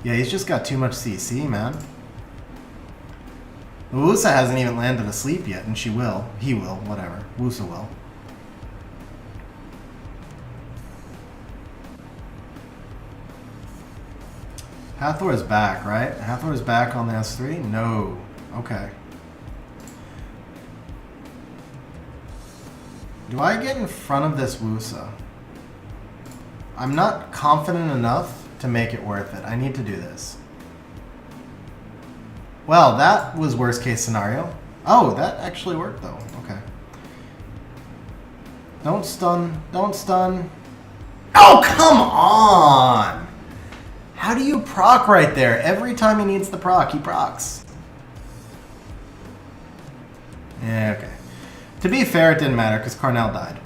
Yeah, he's just got too much CC, man. Wusa hasn't even landed asleep yet, and she will. He will, whatever. Wusa will. Hathor's back, right? Hathor's back on the S3? No. Okay. Do I get in front of this Wusa? I'm not confident enough to make it worth it. I need to do this. Well, that was worst case scenario. Oh, that actually worked though. Okay. Don't stun. Don't stun. Oh, come on! How do you proc right there? Every time he needs the proc, he procs. Yeah, okay. To be fair, it didn't matter because Carnell died.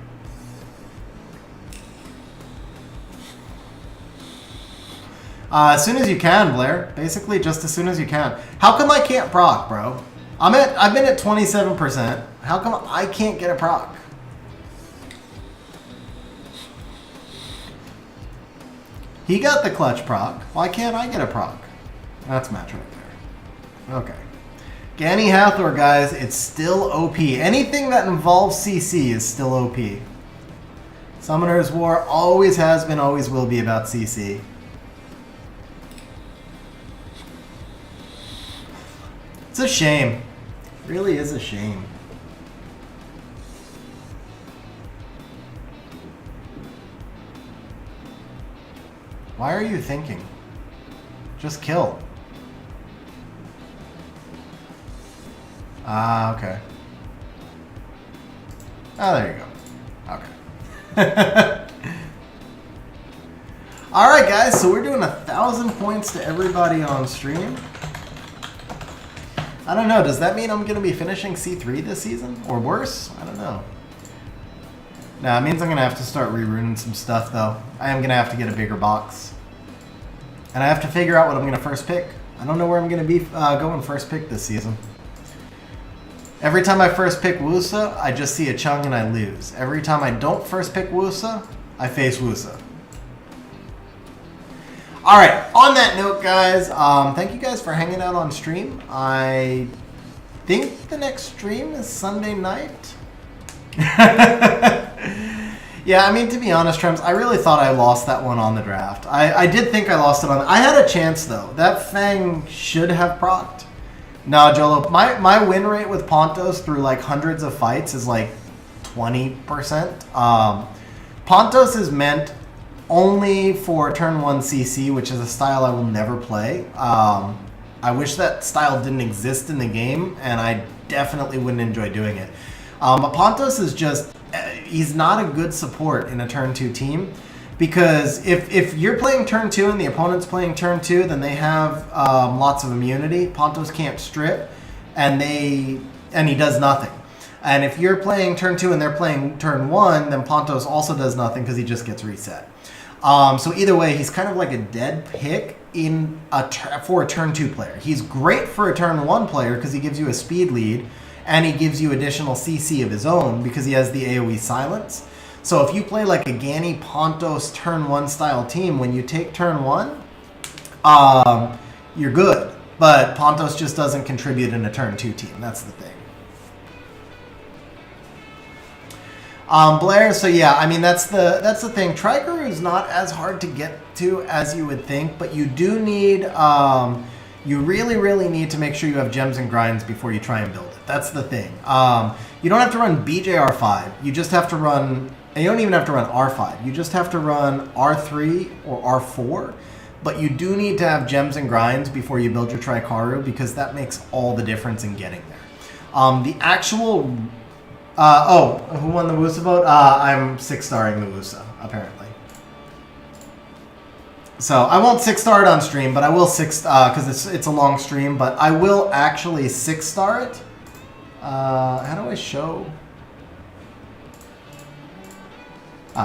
As soon as you can, Blair. Basically, just as soon as you can. How come I can't proc, bro? I've been at 27%. How come I can't get a proc? He got the clutch proc. Why can't I get a proc? That's match right there. Okay. Ganny Hathor, guys, it's still OP. Anything that involves CC is still OP. Summoner's War always has been, always will be about CC. It's a shame. It really is a shame. Why are you thinking? Just kill. Ah, okay. Oh, there you go. Okay. Alright, guys, so we're doing 1,000 points to everybody on stream. I don't know, does that mean I'm going to be finishing C3 this season? Or worse? I don't know. Nah, it means I'm going to have to start reruning some stuff, though. I am going to have to get a bigger box. And I have to figure out what I'm going to first pick. I don't know where I'm going to be going first pick this season. Every time I first pick Wusa, I just see a Chung and I lose. Every time I don't first pick Wusa, I face Wusa. Alright, on that note, guys, thank you guys for hanging out on stream. I think the next stream is Sunday night. Yeah, I mean, to be honest, Trems, I really thought I lost that one on the draft. I did think I lost it on... I had a chance, though. That Fang should have procced. No, Jolo, my win rate with Pontos through, like, hundreds of fights is, like, 20%. Pontos is meant only for turn 1 CC, which is a style I will never play. I wish that style didn't exist in the game, and I definitely wouldn't enjoy doing it. But Pontos is just... he's not a good support in a turn 2 team, because if you're playing turn 2 and the opponent's playing turn 2, then they have lots of immunity. Pontos can't strip, and he does nothing. And if you're playing turn 2 and they're playing turn 1, then Pontos also does nothing because he just gets reset. So either way, he's kind of like a dead pick for a turn 2 player. He's great for a turn 1 player because he gives you a speed lead, and he gives you additional CC of his own because he has the AoE silence. So if you play like a Ganny Pontos turn 1 style team, when you take turn 1, you're good. But Pontos just doesn't contribute in a turn 2 team. That's the thing. Blair, so yeah, I mean, that's the thing. Trigger is not as hard to get to as you would think, but you do need... you really, really need to make sure you have gems and grinds before you try and build it. That's the thing. You don't have to run BJR5. You just have to run... And you don't even have to run R5. You just have to run R3 or R4. But you do need to have gems and grinds before you build your Trikaru, because that makes all the difference in getting there. The actual... who won the Wusa vote? I'm 6-starring the Wusa, apparently. So I won't 6-star it on stream, but I will because it's a long stream, but I will actually 6-star it. How do I show?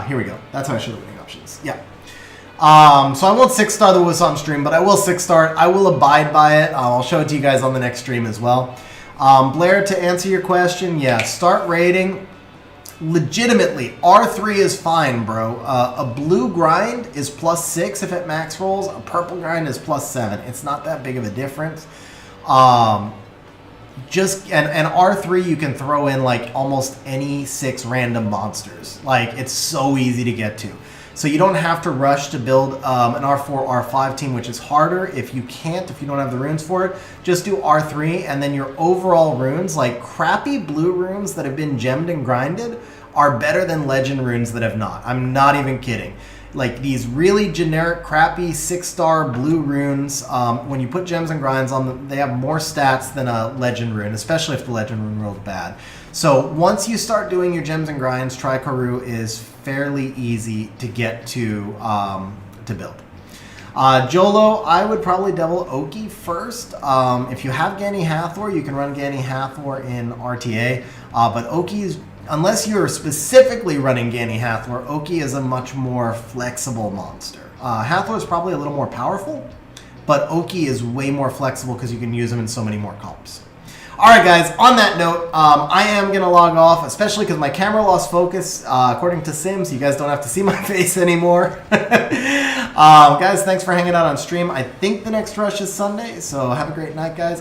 Here we go. That's how I show the winning options. Yeah. So I won't 6-star the Wusa on stream, but I will 6-star it. I will abide by it. I'll show it to you guys on the next stream as well. Blair, to answer your question, yeah, start raiding. Legitimately, R3 is fine, bro. A blue grind is +6 if it max rolls. A purple grind is +7. It's not that big of a difference. And R3 you can throw in like almost any 6 random monsters. Like, it's so easy to get to. So you don't have to rush to build an R4, R5 team, which is harder if you don't have the runes for it. Just do R3, and then your overall runes, like crappy blue runes that have been gemmed and grinded, are better than legend runes that have not. I'm not even kidding. Like these really generic, crappy 6-star blue runes, when you put gems and grinds on them, they have more stats than a legend rune, especially if the legend rune rolled bad. So once you start doing your gems and grinds, Tri-Karu is fairly easy to get to build. Jolo, I would probably double Oki first. If you have Gani Hathor, you can run Gani Hathor in RTA, but Oki is, unless you're specifically running Gani Hathor, Oki is a much more flexible monster. Hathor is probably a little more powerful, but Oki is way more flexible because you can use him in so many more comps. Alright guys, on that note, I am going to log off, especially because my camera lost focus, according to Sims. You guys don't have to see my face anymore. Guys, thanks for hanging out on stream. I think the next rush is Sunday, so have a great night, guys.